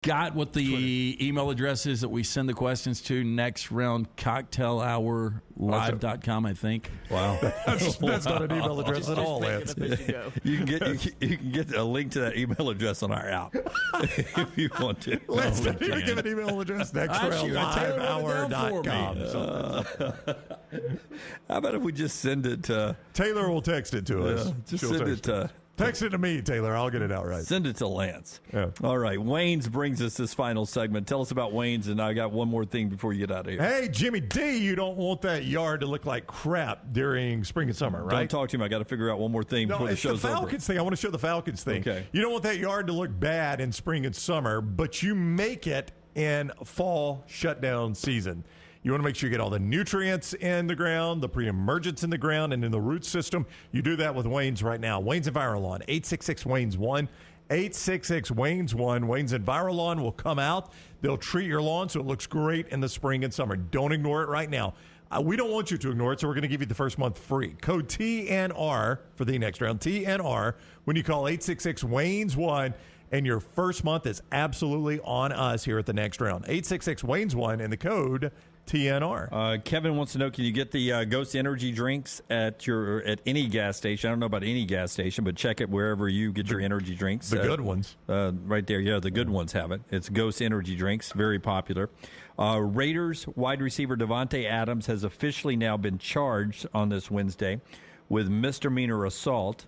got what the email address is that we send the questions to? Next round cocktailhourlive.com, I think. Wow. That's not an email address at all, Lance. You can get a link to that email address on our app if you want to. Lance didn't even give an email address. Nextroundlivehour.com. How about if we just send it to... Taylor will text it to us. Just send it to... Text it to me, Taylor. I'll get it out right. Send it to Lance. Yeah. All right. Wayne's brings us this final segment. Tell us about Wayne's, and I got one more thing before you get out of here. Hey, Jimmy D, you don't want that yard to look like crap during spring and summer, right? Don't talk to him. I got to figure out one more thing before the show's over. No, it's the Falcons thing. I want to show the Falcons thing. Okay. You don't want that yard to look bad in spring and summer, but you make it in fall shutdown season. You want to make sure you get all the nutrients in the ground, the pre-emergence in the ground, and in the root system. You do that with Wayne's right now. Wayne's Envirolawn, 866-WAYNES-1. 866-WAYNES-1. Wayne's Envirolawn will come out. They'll treat your lawn so it looks great in the spring and summer. Don't ignore it right now. We don't want you to ignore it, so we're going to give you the first month free. Code TNR for the next round, TNR, when you call 866-WAYNES-1. And your first month is absolutely on us here at the next round. 866-WAYNES-1 and the code TNR. Kevin wants to know, can you get the Ghost energy drinks at any gas station? I don't know about any gas station, but check it wherever you get your energy drinks. The good ones. Right there. Yeah, the good ones have it. It's Ghost energy drinks. Very popular. Raiders wide receiver Devonte Adams has officially now been charged on this Wednesday with misdemeanor assault.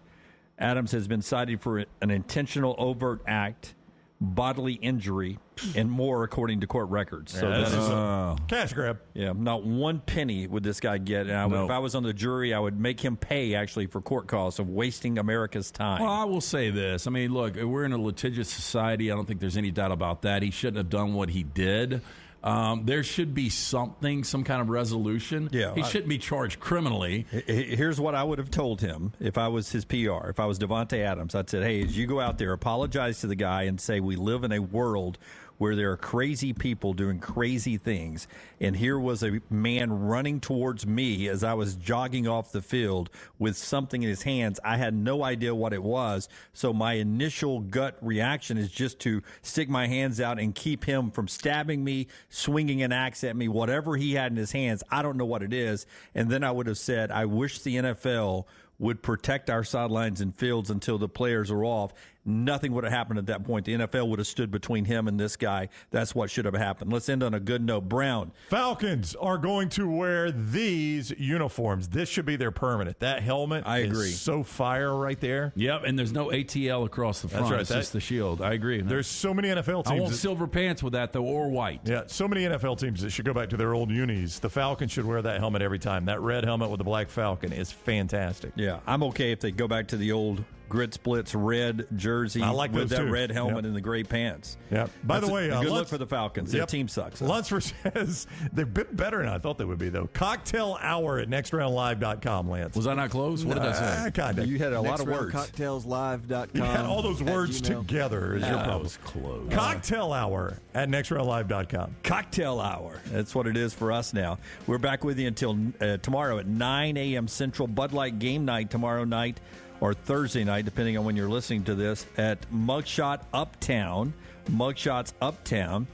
Adams has been cited for an intentional overt act, bodily injury, and more, according to court records. So this is a cash grab. Yeah, not one penny would this guy get. And if I was on the jury, I would make him pay, actually, for court costs of wasting America's time. Well, I will say this. I mean, look, we're in a litigious society. I don't think there's any doubt about that. He shouldn't have done what he did. There should be some kind of resolution. Yeah, he shouldn't be charged criminally. Here's what I would have told him if I was his PR. If I was Devonte Adams, I'd said, hey, as you go out there, apologize to the guy and say we live in a world where there are crazy people doing crazy things. And here was a man running towards me as I was jogging off the field with something in his hands. I had no idea what it was. So my initial gut reaction is just to stick my hands out and keep him from stabbing me, swinging an axe at me, whatever he had in his hands. I don't know what it is. And then I would have said, I wish the NFL would protect our sidelines and fields until the players are off. Nothing would have happened at that point. The NFL would have stood between him and this guy. That's what should have happened. Let's end on a good note. Brown. Falcons are going to wear these uniforms. This should be their permanent. That helmet is so fire right there. Yep, and there's no ATL across the front. That's right. It's just the shield. I agree. There's so many NFL teams. I want silver pants with that, though, or white. Yeah, so many NFL teams that should go back to their old unis. The Falcons should wear that helmet every time. That red helmet with the black Falcon is fantastic. Yeah, I'm okay if they go back to the old grit splits red jersey with that red helmet and the gray pants. Yeah. By the way, good look for the Falcons. Their team sucks. Lunsford says they've been better than I thought they would be, though. Cocktail hour at nextroundlive.com, Lance. Was I not close? What did I say? Kind of. You had a lot of words. Cocktailslive.com. You had all those words together. Is your problem. That was close. Cocktail hour at nextroundlive.com. Cocktail hour. That's what it is for us now. We're back with you until tomorrow at 9 a.m. Central. Bud Light game night tomorrow night, or Thursday night, depending on when you're listening to this, at Mugshot Uptown. Mugshots Uptown.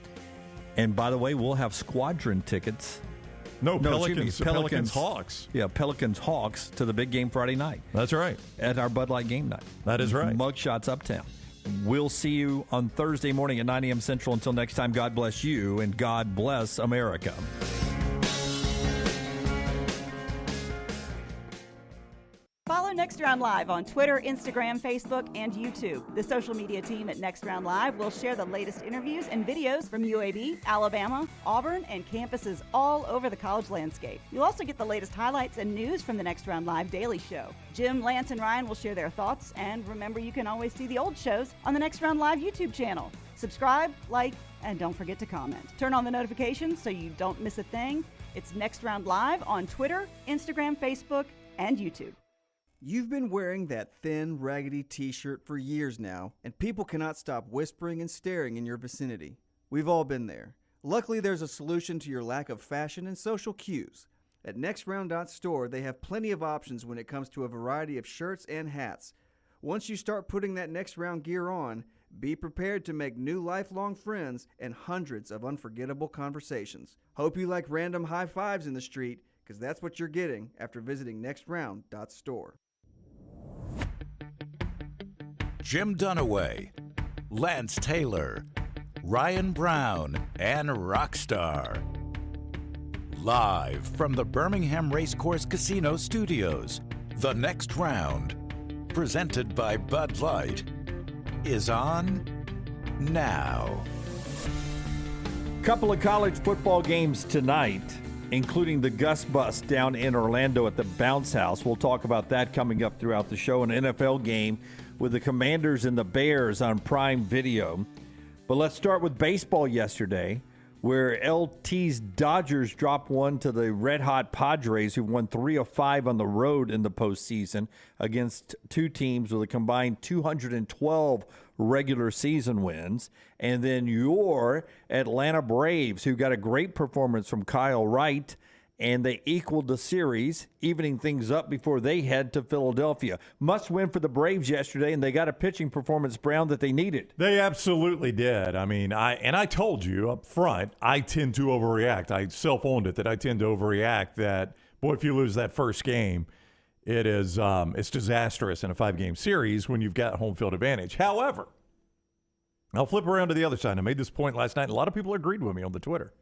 And by the way, we'll have Squadron tickets. Pelicans Hawks. Yeah, Pelicans Hawks to the big game Friday night. That's right. At our Bud Light game night. That is right. Mugshots Uptown. We'll see you on Thursday morning at 9 a.m. Central. Until next time, God bless you and God bless America. Follow Next Round Live on Twitter, Instagram, Facebook, and YouTube. The social media team at Next Round Live will share the latest interviews and videos from UAB, Alabama, Auburn, and campuses all over the college landscape. You'll also get the latest highlights and news from the Next Round Live Daily Show. Jim, Lance, and Ryan will share their thoughts, and remember, you can always see the old shows on the Next Round Live YouTube channel. Subscribe, like, and don't forget to comment. Turn on the notifications so you don't miss a thing. It's Next Round Live on Twitter, Instagram, Facebook, and YouTube. You've been wearing that thin, raggedy t-shirt for years now, and people cannot stop whispering and staring in your vicinity. We've all been there. Luckily, there's a solution to your lack of fashion and social cues. At NextRound.store, they have plenty of options when it comes to a variety of shirts and hats. Once you start putting that Next Round gear on, Be prepared to make new lifelong friends and hundreds of unforgettable conversations. Hope you like random high fives in the street, because that's what you're getting after visiting nextround.store. Jim Dunaway, Lance Taylor, Ryan Brown, and Rockstar. Live from the Birmingham Racecourse Casino Studios, the next round, presented by Bud Light, is on now. Couple of college football games tonight, including the Gus Bus down in Orlando at the Bounce House. We'll talk about that coming up throughout the show. An NFL game with the Commanders and the Bears on Prime Video. But let's start with baseball yesterday, where LT's Dodgers dropped one to the red-hot Padres, who won 3 of 5 on the road in the postseason against two teams with a combined 212 regular season wins. And then your Atlanta Braves, who got a great performance from Kyle Wright, and they equaled the series, evening things up before they head to Philadelphia. Must win for the Braves yesterday, and they got a pitching performance, Brown, that they needed. They absolutely did. I mean, I told you up front, I tend to overreact. I self-owned it that I tend to overreact. That, boy, if you lose that first game, it is it's disastrous in a 5-game series when you've got home field advantage. However, I'll flip around to the other side. I made this point last night, and a lot of people agreed with me on the Twitter.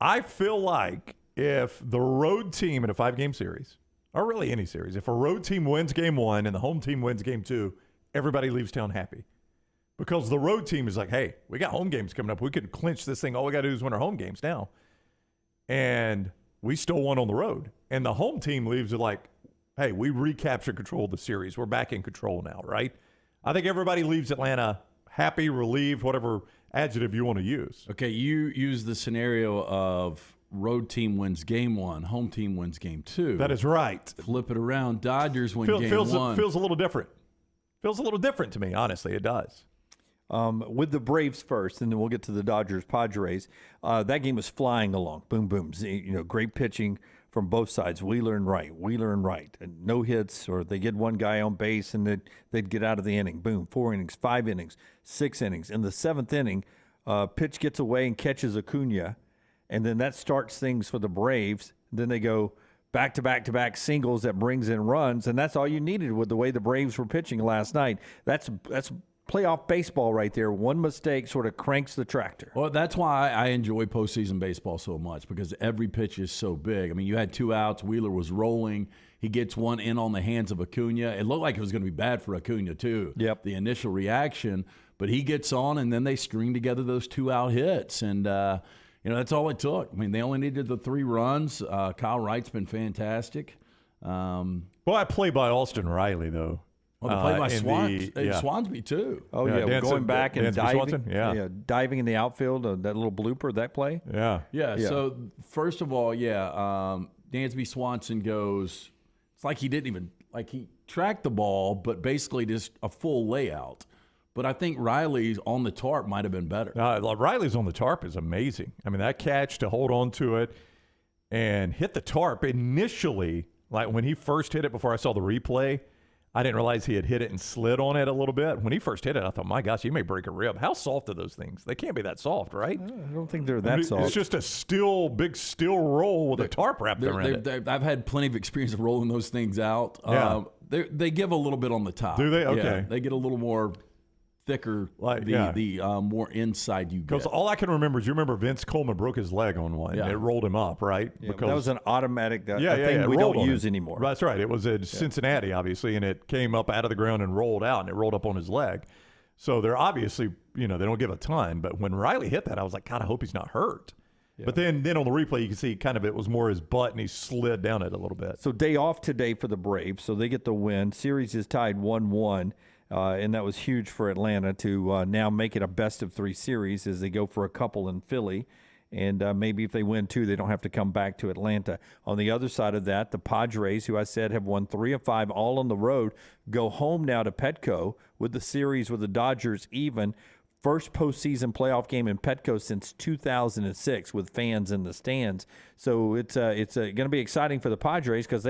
I feel like if the road team in a 5-game series, or really any series, if a road team wins game 1 and the home team wins game 2, everybody leaves town happy. Because the road team is like, hey, we got home games coming up. We could clinch this thing. All we got to do is win our home games now. And we still won on the road. And the home team leaves it like, hey, we recaptured control of the series. We're back in control now, right? I think everybody leaves Atlanta happy, relieved, whatever adjective you want to use. Okay, you use the scenario of road team wins game 1, home team wins game 2. That is right. Flip it around. Dodgers win game feels 1. Feels a little different. Feels a little different to me, honestly. It does. With the Braves first, and then we'll get to the Dodgers, Padres. That game was flying along. Boom, boom. Great pitching from both sides, Wheeler and Wright. And no hits, or they get one guy on base, and they'd get out of the inning. Boom, 4 innings, 5 innings, 6 innings. In the 7th inning, pitch gets away and catches Acuna. And then that starts things for the Braves. Then they go back-to-back-to-back singles that brings in runs, and that's all you needed with the way the Braves were pitching last night. That's playoff baseball right there. One mistake sort of cranks the tractor. Well, that's why I enjoy postseason baseball so much, because every pitch is so big. I mean, you had 2 outs. Wheeler was rolling. He gets one in on the hands of Acuna. It looked like it was going to be bad for Acuna, too. Yep. The initial reaction. But he gets on, and then they string together those 2-out hits. And, that's all it took. I mean, they only needed the 3 runs. Kyle Wright's been fantastic. Well, I play by Austin Riley, though. Well, they played by Swansby, too. Oh, yeah, going back and diving. Yeah, diving in the outfield, that little blooper, that play. Yeah. So, first of all, Dansby Swanson goes, it's like he didn't even, he tracked the ball, but basically just a full layout. But I think Riley's on the tarp might have been better. Riley's on the tarp is amazing. I mean, that catch to hold on to it and hit the tarp initially, like when he first hit it before I saw the replay, I didn't realize he had hit it and slid on it a little bit. When he first hit it, I thought, my gosh, he may break a rib. How soft are those things? They can't be that soft, right? I don't think they're that soft. It's just a big steel roll with a tarp wrapped around it. I've had plenty of experience of rolling those things out. Yeah. They give a little bit on the top. Do they? Okay. Yeah, they get a little more thicker, the more inside you get. Because all I can remember is you remember Vince Coleman broke his leg on one. Yeah. It rolled him up, right? Yeah, that was an automatic thing it we rolled don't on use him. anymore. That's right. It was at Cincinnati, obviously, and it came up out of the ground and rolled out, and it rolled up on his leg. So they're obviously, they don't give a ton. But when Riley hit that, I was like, God, I hope he's not hurt. Yeah. But then on the replay, you can see kind of it was more his butt, and he slid down it a little bit. So day off today for the Braves, so they get the win. Series is tied 1-1. And that was huge for Atlanta to now make it a best-of-3 series as they go for a couple in Philly. And maybe if they win 2, they don't have to come back to Atlanta. On the other side of that, the Padres, who I said have won 3 of 5 all on the road, go home now to Petco with the series with the Dodgers even. First postseason playoff game in Petco since 2006 with fans in the stands. So it's going to be exciting for the Padres because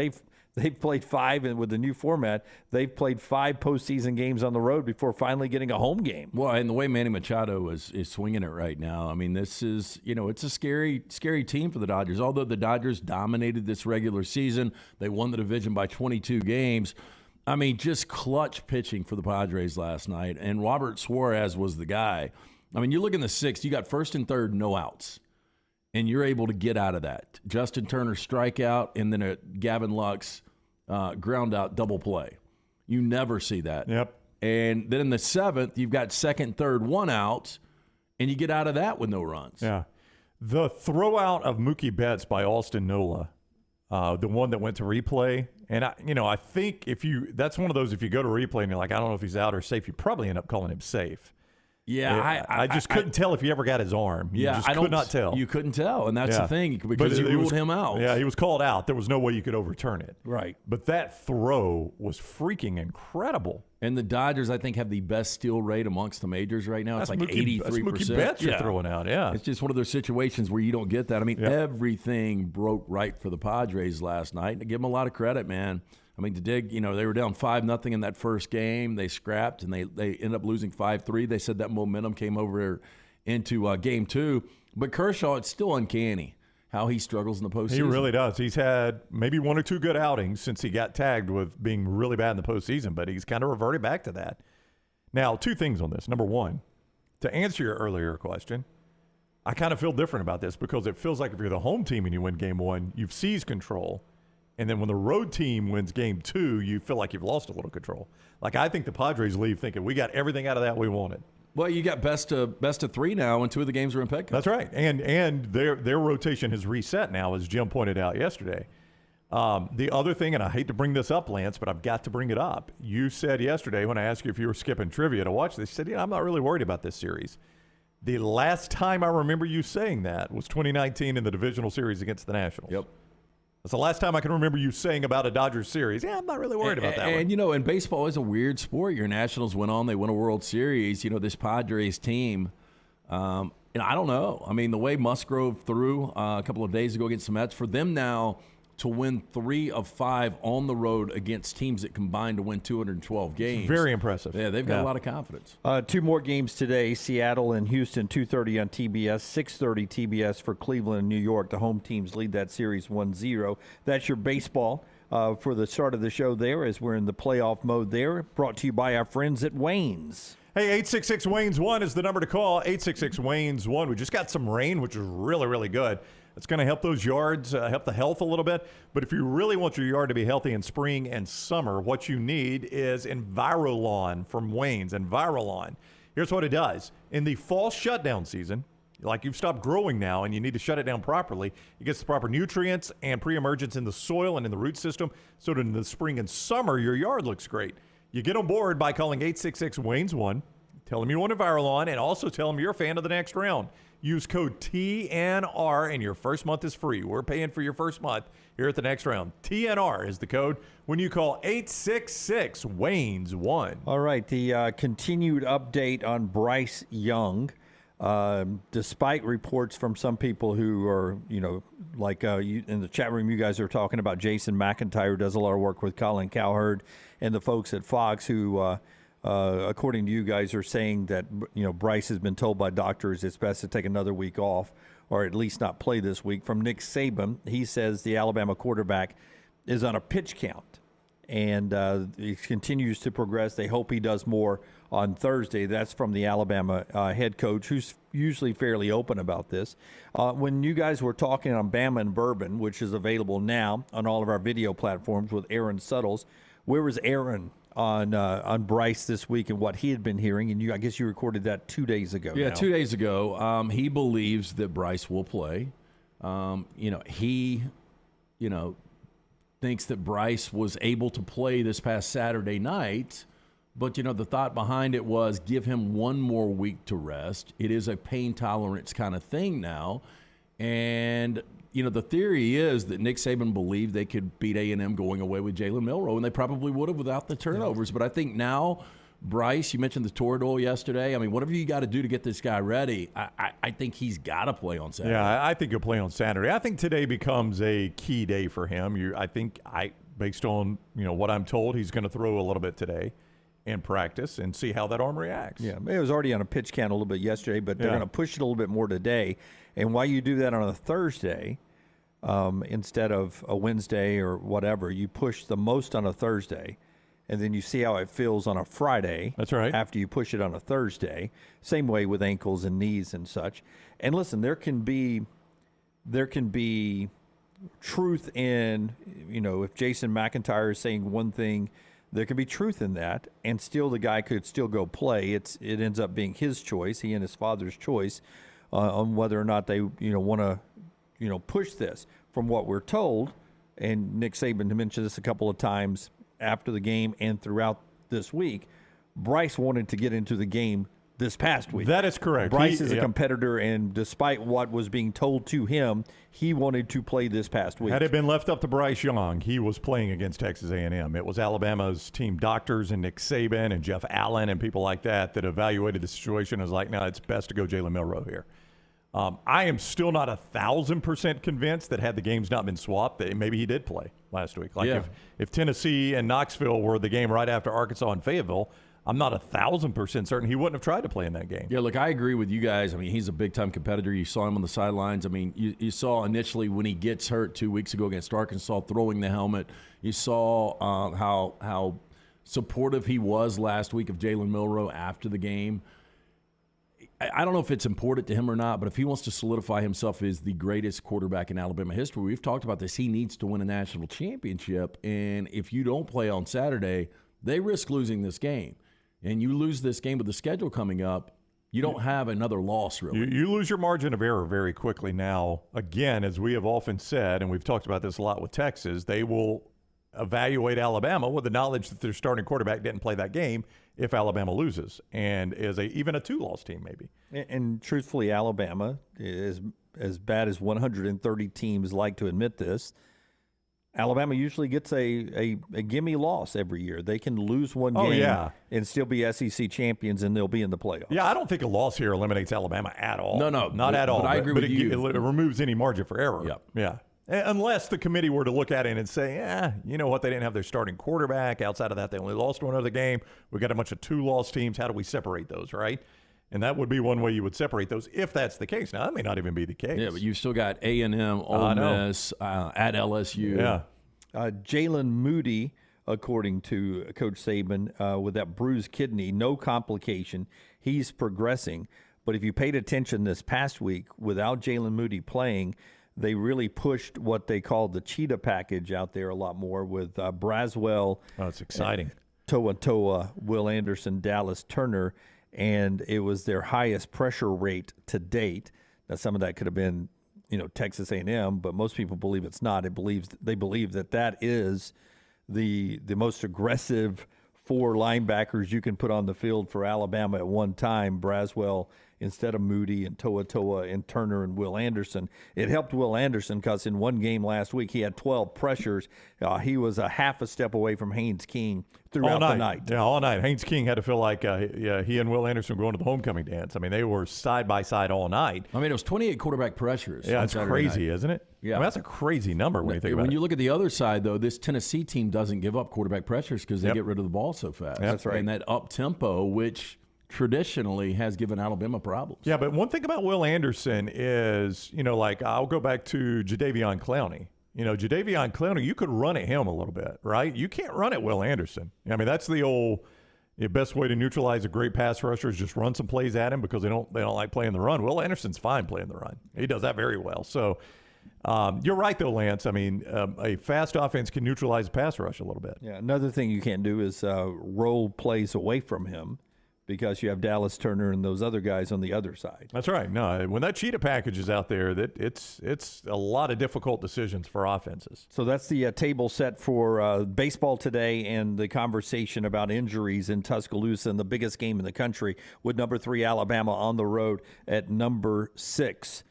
They've played 5, and with the new format, they've played 5 postseason games on the road before finally getting a home game. Well, and the way Manny Machado is swinging it right now, I mean, this is, it's a scary team for the Dodgers. Although the Dodgers dominated this regular season, they won the division by 22 games. I mean, just clutch pitching for the Padres last night, and Robert Suarez was the guy. I mean, you look in the 6th, you got first and third, no outs, and you're able to get out of that. Justin Turner strikeout, and then a Gavin Lux ground out double play. You never see that. Yep. And then in the 7th, you've got second, third, 1 out, and you get out of that with no runs. Yeah. The throw out of Mookie Betts by Austin Nola, the one that went to replay, and I think that's one of those, if you go to replay and you're like, I don't know if he's out or safe, you probably end up calling him safe. Yeah, I just couldn't tell if he ever got his arm. You just could not tell. You couldn't tell, and that's the thing, because you ruled him out. Yeah, he was called out. There was no way you could overturn it. Right. But that throw was freaking incredible. And the Dodgers, I think, have the best steal rate amongst the majors right now. It's like 83%. That's Mookie Betts you're throwing out, yeah. It's just one of those situations where you don't get that. I mean, everything broke right for the Padres last night. And I give them a lot of credit, man. I mean, to dig, they were down 5-0 in that first game. They scrapped, and they ended up losing 5-3. They said that momentum came over into Game 2. But Kershaw, it's still uncanny how he struggles in the postseason. He really does. He's had maybe 1 or 2 good outings since he got tagged with being really bad in the postseason, but he's kind of reverted back to that. Now, 2 things on this. Number 1, to answer your earlier question, I kind of feel different about this because it feels like if you're the home team and you win Game 1, you've seized control. And then when the road team wins Game 2, you feel like you've lost a little control. Like, I think the Padres leave thinking we got everything out of that we wanted. Well, you got best of 3 now, and 2 of the games are in Petco. That's right. And their rotation has reset now, as Jim pointed out yesterday. The other thing, and I hate to bring this up, Lance, but I've got to bring it up. You said yesterday when I asked you if you were skipping trivia to watch this, you said, I'm not really worried about this series. The last time I remember you saying that was 2019 in the divisional series against the Nationals. Yep. That's the last time I can remember you saying about a Dodgers series. Yeah, I'm not really worried about that one. And, and baseball is a weird sport. Your Nationals went on. They won a World Series. This Padres team, I don't know. I mean, the way Musgrove threw a couple of days ago against the Mets, for them now to win 3 of 5 on the road against teams that combined to win 212 games. Very impressive. Yeah, they've got a lot of confidence. 2 more games today, Seattle and Houston, 2:30 on TBS, 6:30 TBS for Cleveland and New York. The home teams lead that series 1-0. That's your baseball for the start of the show there, as we're in the playoff mode there. Brought to you by our friends at Wayne's. Hey, 866-WAYNES-1 is the number to call, 866-WAYNES-1. We just got some rain, which is really, really good. It's going to help those yards, help the health a little bit. But if you really want your yard to be healthy in spring and summer, what you need is Envirolawn from Wayne's. Envirolawn. Here's what it does. In the fall shutdown season, like you've stopped growing now and you need to shut it down properly, it gets the proper nutrients and pre-emergence in the soil and in the root system so that in the spring and summer, your yard looks great. You get on board by calling 866-WAYNES-1. Tell them you want Envirolawn and also tell them you're a fan of the next round. Use code TNR and your first month is free. We're paying for your first month here at the next round. TNR is the code when you call 866-WAYNES-1. All right, the continued update on Bryce Young. Despite reports from some people who are, like in the chat room, you guys are talking about Jason McIntyre, who does a lot of work with Colin Cowherd, and the folks at Fox who, according to you guys, are saying that, Bryce has been told by doctors it's best to take another week off or at least not play this week. From Nick Saban, he says the Alabama quarterback is on a pitch count, and he continues to progress. They hope he does more on Thursday. That's from the Alabama head coach, who's usually fairly open about this. When you guys were talking on Bama and Bourbon, which is available now on all of our video platforms with Aaron Suttles, where was Aaron on Bryce this week and what he had been hearing? And I guess you recorded that 2 days ago. Yeah, now. 2 days ago. He believes that Bryce will play. He thinks that Bryce was able to play this past Saturday night. But, the thought behind it was give him 1 more week to rest. It is a pain tolerance kind of thing now. And, the theory is that Nick Saban believed they could beat A&M going away with Jalen Milroe, and they probably would have without the turnovers. But I think now, Bryce, you mentioned the Toradol yesterday. I mean, whatever you got to do to get this guy ready, I think he's got to play on Saturday. Yeah, I think he'll play on Saturday. I think today becomes a key day for him. based on what I'm told, he's going to throw a little bit today in practice and see how that arm reacts. Yeah, it was already on a pitch count a little bit yesterday, but they're going to push it a little bit more today. And why you do that on a Thursday instead of a Wednesday or whatever, you push the most on a Thursday, and then you see how it feels on a Friday. That's right. After you push it on a Thursday. Same way with ankles and knees and such. And listen, there can be truth in, if Jason McIntyre is saying one thing, there can be truth in that, and still the guy could still go play. It ends up being his choice, he and his father's choice, on whether or not they want to push this. From what we're told, and Nick Saban mentioned this a couple of times after the game and throughout this week, Bryce wanted to get into the game this past week. That is correct. Bryce is a competitor, and despite what was being told to him, he wanted to play this past week. Had it been left up to Bryce Young, he was playing against Texas A&M. It was Alabama's team doctors and Nick Saban and Jeff Allen and people like that evaluated the situation as like, no, it's best to go Jalen Milroe here. I am still not 1,000% convinced that had the games not been swapped, that maybe he did play last week. If Tennessee and Knoxville were the game right after Arkansas and Fayetteville, I'm not 1,000% certain he wouldn't have tried to play in that game. Yeah, look, I agree with you guys. I mean, he's a big-time competitor. You saw him on the sidelines. I mean, you saw initially when he gets hurt 2 weeks ago against Arkansas throwing the helmet. You saw how supportive he was last week of Jalen Milroe after the game. I don't know if it's important to him or not, but if he wants to solidify himself as the greatest quarterback in Alabama history, we've talked about this, he needs to win a national championship. And if you don't play on Saturday, they risk losing this game. And you lose this game with the schedule coming up, you don't have another loss, really. You lose your margin of error very quickly now. Again, as we have often said, and we've talked about this a lot with Texas, they will evaluate Alabama with the knowledge that their starting quarterback didn't play that game if Alabama loses, and is even a two-loss team maybe. And truthfully, Alabama, is as bad as 130 teams like to admit this, Alabama usually gets a gimme loss every year. They can lose one game and still be SEC champions, and they'll be in the playoffs. Yeah, I don't think a loss here eliminates Alabama at all. No, not at all. But I agree with you. It removes any margin for error. Yep. Yeah. Unless the committee were to look at it and say, you know what, they didn't have their starting quarterback. Outside of that, they only lost one other game. We got a bunch of two-loss teams. How do we separate those, right? And that would be one way you would separate those if that's the case. Now, that may not even be the case. Yeah, but you've still got A&M, Ole Miss, at LSU. Yeah. Jalen Moody, according to Coach Saban, with that bruised kidney, no complication. He's progressing. But if you paid attention this past week, without Jalen Moody playing, they really pushed what they called the cheetah package out there a lot more with Braswell. Oh, it's exciting. Toa, Will Anderson, Dallas Turner, and it was their highest pressure rate to date. Now, some of that could have been, Texas A&M, but most people believe it's not. They believe that is the most aggressive four linebackers you can put on the field for Alabama at one time. Braswell instead of Moody, and Toa and Turner and Will Anderson. It helped Will Anderson because in one game last week he had 12 pressures. He was a half a step away from Haynes King throughout the night. Yeah, all night. Haynes King had to feel like he and Will Anderson were going to the homecoming dance. I mean, they were side by side all night. I mean, it was 28 quarterback pressures. Yeah, it's crazy, isn't it? Yeah. I mean, that's a crazy number when you think about it. When you look at the other side, though, this Tennessee team doesn't give up quarterback pressures because they get rid of the ball so fast. That's right. And that up-tempo, which traditionally has given Alabama problems. Yeah, but one thing about Will Anderson is, I'll go back to Jadeveon Clowney. Jadeveon Clowney, you could run at him a little bit, right? You can't run at Will Anderson. I mean, that's the best way to neutralize a great pass rusher is just run some plays at him because they don't like playing the run. Will Anderson's fine playing the run. He does that very well. So you're right, though, Lance. I mean, a fast offense can neutralize a pass rush a little bit. Yeah, another thing you can't do is roll plays away from him, because you have Dallas Turner and those other guys on the other side. That's right. No, when that cheetah package is out there, it's a lot of difficult decisions for offenses. So that's the table set for baseball today, and the conversation about injuries in Tuscaloosa and the biggest game in the country with number 3 Alabama on the road at number 6.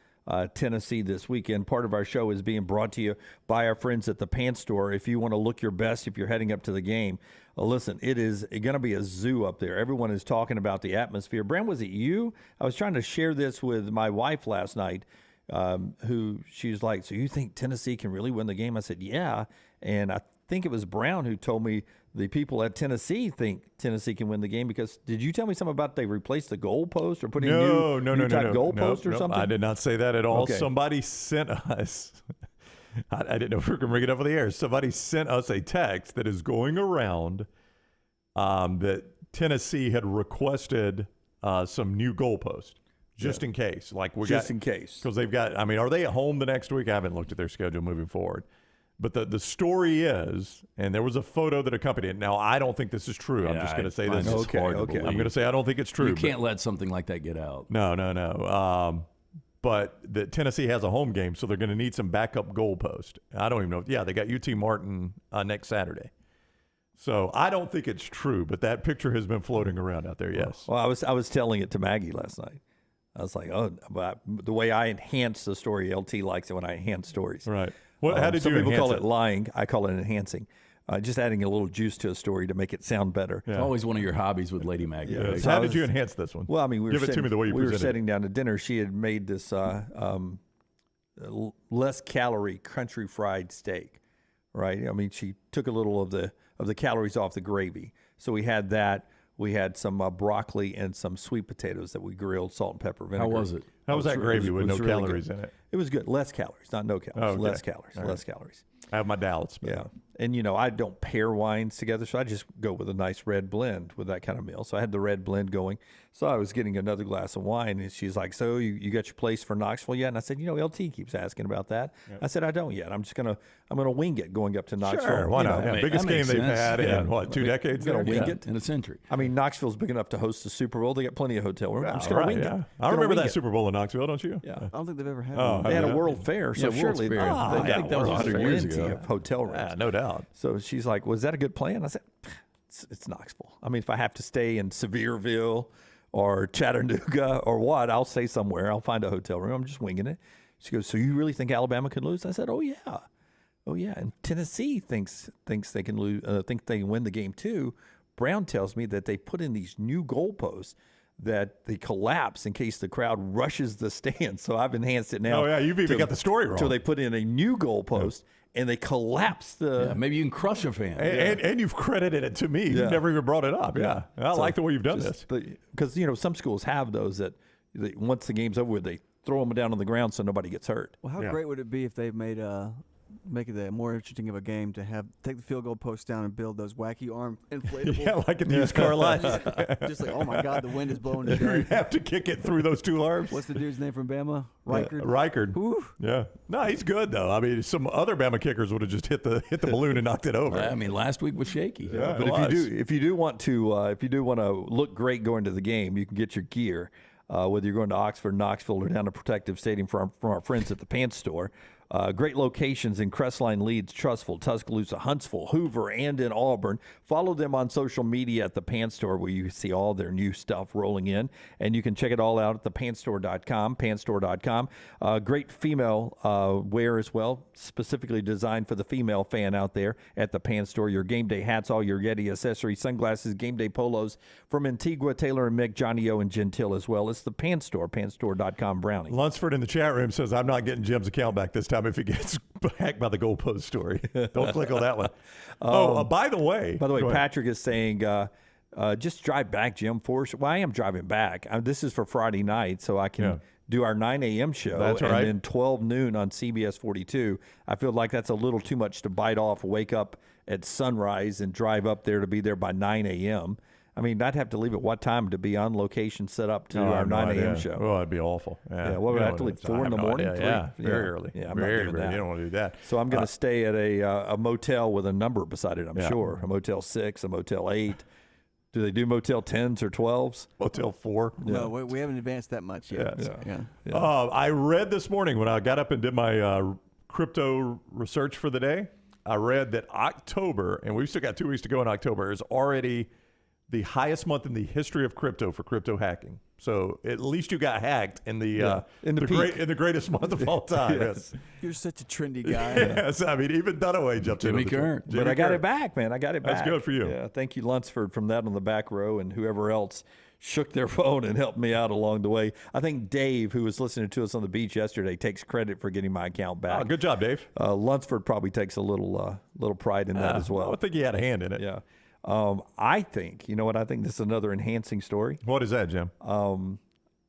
Tennessee this weekend. Part of our show is being brought to you by our friends at the Pants Store. If you want to look your best, if you're heading up to the game, listen, it is going to be a zoo up there. Everyone is talking about the atmosphere. Brand, was it you? I was trying to share this with my wife last night, who she's like, so you think Tennessee can really win the game? I said, yeah. And I think it was Brown who told me the people at Tennessee think Tennessee can win the game because did you tell me something about they replaced the goalpost or put in new goalpost or something? I did not say that at all. Okay. Somebody sent us. I didn't know if we were going to bring it up on the air. Somebody sent us a text that is going around that Tennessee had requested some new goalposts just in case. In case. Because they've got, I mean, are they at home the next week? I haven't looked at their schedule moving forward. But the story is, and there was a photo that accompanied it. Now, I don't think this is true. I'm just going to say this. Okay. I'm going to say I don't think it's true. You can't let something like that get out. No. But the Tennessee has a home game, so they're going to need some backup goalpost. I don't even know. Yeah, they got UT Martin next Saturday. So I don't think it's true, but that picture has been floating around out there, yes. Well, I was telling it to Maggie last night. I was like, oh, but the way I enhance the story, LT likes it when I enhance stories. Right. How did some you people enhance call it lying. I call it enhancing. Just adding a little juice to a story to make it sound better. It's always one of your hobbies with Lady Maggie. Yeah. So how did you enhance this one? Well, I mean, Give it to me the way you we were presented it. sitting down to dinner. She had made this less calorie country fried steak, right? I mean, she took a little of the calories off the gravy. So we had that. We had some broccoli and some sweet potatoes that we grilled, salt and pepper vinegar. How was it? How was that gravy with no really calories good. in it? It was good. Less calories, not no calories. Oh, okay. Less calories. All Less right. calories. I have my doubts. But. Yeah. And, you know, I don't pair wines together, so I just go with a nice red blend with that kind of meal. So I had the red blend going. So I was getting another glass of wine, and she's like, so you got your place for Knoxville yet? And I said, you know, LT keeps asking about that. Yep. I said, I don't yet. I'm going to wing it going up to Knoxville. Sure, why not? You know, Biggest game they've had in, what, 2 decades? Gonna wing Yeah. it. In a century. I mean, Knoxville's big enough to host the Super Bowl. They got plenty of hotel room. I'm just going to wing it. I remember that Super Bowl in Knoxville, don't you? Yeah. I don't think they've ever had Oh, one. They had a World Fair, so Yeah, World's surely Fair. I think that was 100 years ago. Of hotel rooms. Yeah, no doubt. So she's like, was that a good plan? I said, it's Knoxville. I mean, if I have to stay in Sevierville or Chattanooga or what, I'll stay somewhere. I'll find a hotel room. I'm just winging it. She goes, so you really think Alabama could lose? I said, oh, yeah. Oh, yeah. And Tennessee thinks they can lose, think they can win the game, too. Brown tells me that they put in these new goalposts that they collapse in case the crowd rushes the stands. So I've enhanced it now. Oh, yeah. You've even got the story wrong. So they put in a new goalpost. And they collapse the. Yeah, maybe you can crush a fan. And you've credited it to me. You never even brought it up. Yeah. I like the way you've done this. Because, you know, some schools have those that once the game's over with, they throw them down on the ground so nobody gets hurt. Well, how great would it be if they made make it more interesting of a game to take the field goal post down and build those wacky arm inflatable. Yeah, like in the used car lot. Just like, oh my God, the wind is blowing You today. have to kick it through those two arms. What's the dude's name from Bama? Reichard. Reichard. Whew. Yeah. No, he's good though. I mean, some other Bama kickers would have just hit the balloon and knocked it over. I mean, last week was shaky. Yeah, But if you do want to look great going to the game, you can get your gear. Whether you're going to Oxford, Knoxville, or down to Protective Stadium from our friends at the Pants Store. Great locations in Crestline, Leeds, Trussville, Tuscaloosa, Huntsville, Hoover, and in Auburn. Follow them on social media at the Pants Store, where you see all their new stuff rolling in. And you can check it all out at thepantstore.com, pantstore.com. Great female wear as well, specifically designed for the female fan out there at the Pants Store. Your game day hats, all your Yeti accessories, sunglasses, game day polos from Antigua, Taylor and Mick, Johnny O, and Gentile as well. It's the Pants Store, pantstore.com, Brownie. Lunsford in the chat room says, I'm not getting Jim's account back this time if he gets hacked by the goalpost story. Don't click on that one. By the way, Patrick is saying, just drive back, Jim. Well, I am driving back. This is for Friday night, so I can do our 9 a.m. show. That's and right. then 12 noon on CBS 42. I feel like that's a little too much to bite off, wake up at sunrise and drive up there to be there by 9 a.m. I mean, I'd have to leave at what time to be on location set up to do our 9 a.m. show? Oh, that'd be awful. Yeah, what would I have to leave, 4 in the morning? Yeah, 3? very early. Yeah, I'm very not doing early. that. You don't want to do that. So I'm going to stay at a motel with a number beside it, I'm sure. A Motel 6, a Motel 8. Do they do Motel 10s or 12s? Motel 4. No, we haven't advanced that much yet. Yeah. I read this morning when I got up and did my crypto research for the day, I read that October, and we've still got 2 weeks to go in October, is already the highest month in the history of crypto for crypto hacking. So at least you got hacked in the greatest month of all time. Yes. You're such a trendy guy. Yes, I mean even Dunaway jumped in. Jimmy Curran. But I got it back, man. I got it back. That's good for you. Yeah, thank you, Lunsford, from that on the back row, and whoever else shook their phone and helped me out along the way. I think Dave, who was listening to us on the beach yesterday, takes credit for getting my account back. Oh, good job, Dave. Lunsford probably takes a little pride in that as well. I think he had a hand in it. Yeah. I think, you know what? I think this is another enhancing story. What is that, Jim?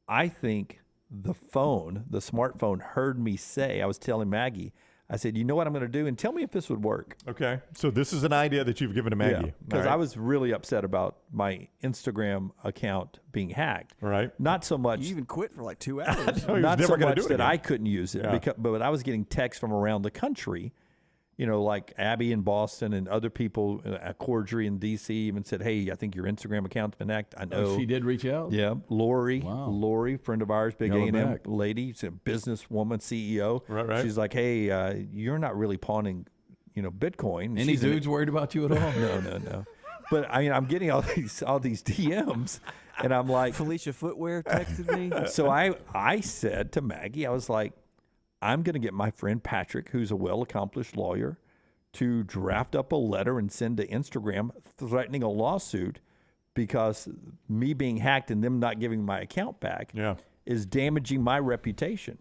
I think the smartphone heard me say, I was telling Maggie, I said, you know what I'm going to do? And tell me if this would work. Okay. So this is an idea that you've given to Maggie. Because I was really upset about my Instagram account being hacked. Right. Not so much. You even quit for like 2 hours. No, he was not never so gonna much do it that again. I couldn't use it, but I was getting texts from around the country, you know, like Abby in Boston and other people at Cordry in D.C. even said, hey, I think your Instagram account's been hacked. I know. Oh, she did reach out? Yeah. Lori, Wow. Lori, friend of ours, big Yellow A&M back. lady, she's a businesswoman, CEO. Right. She's like, hey, you're not really pawning, you know, Bitcoin. Any She's dudes worried about you at all? No. But I mean, I'm getting all these DMs, and I'm like, Felicia Footwear texted me. so I said to Maggie, I was like, I'm going to get my friend Patrick, who's a well-accomplished lawyer, to draft up a letter and send to Instagram threatening a lawsuit because me being hacked and them not giving my account back is damaging my reputation.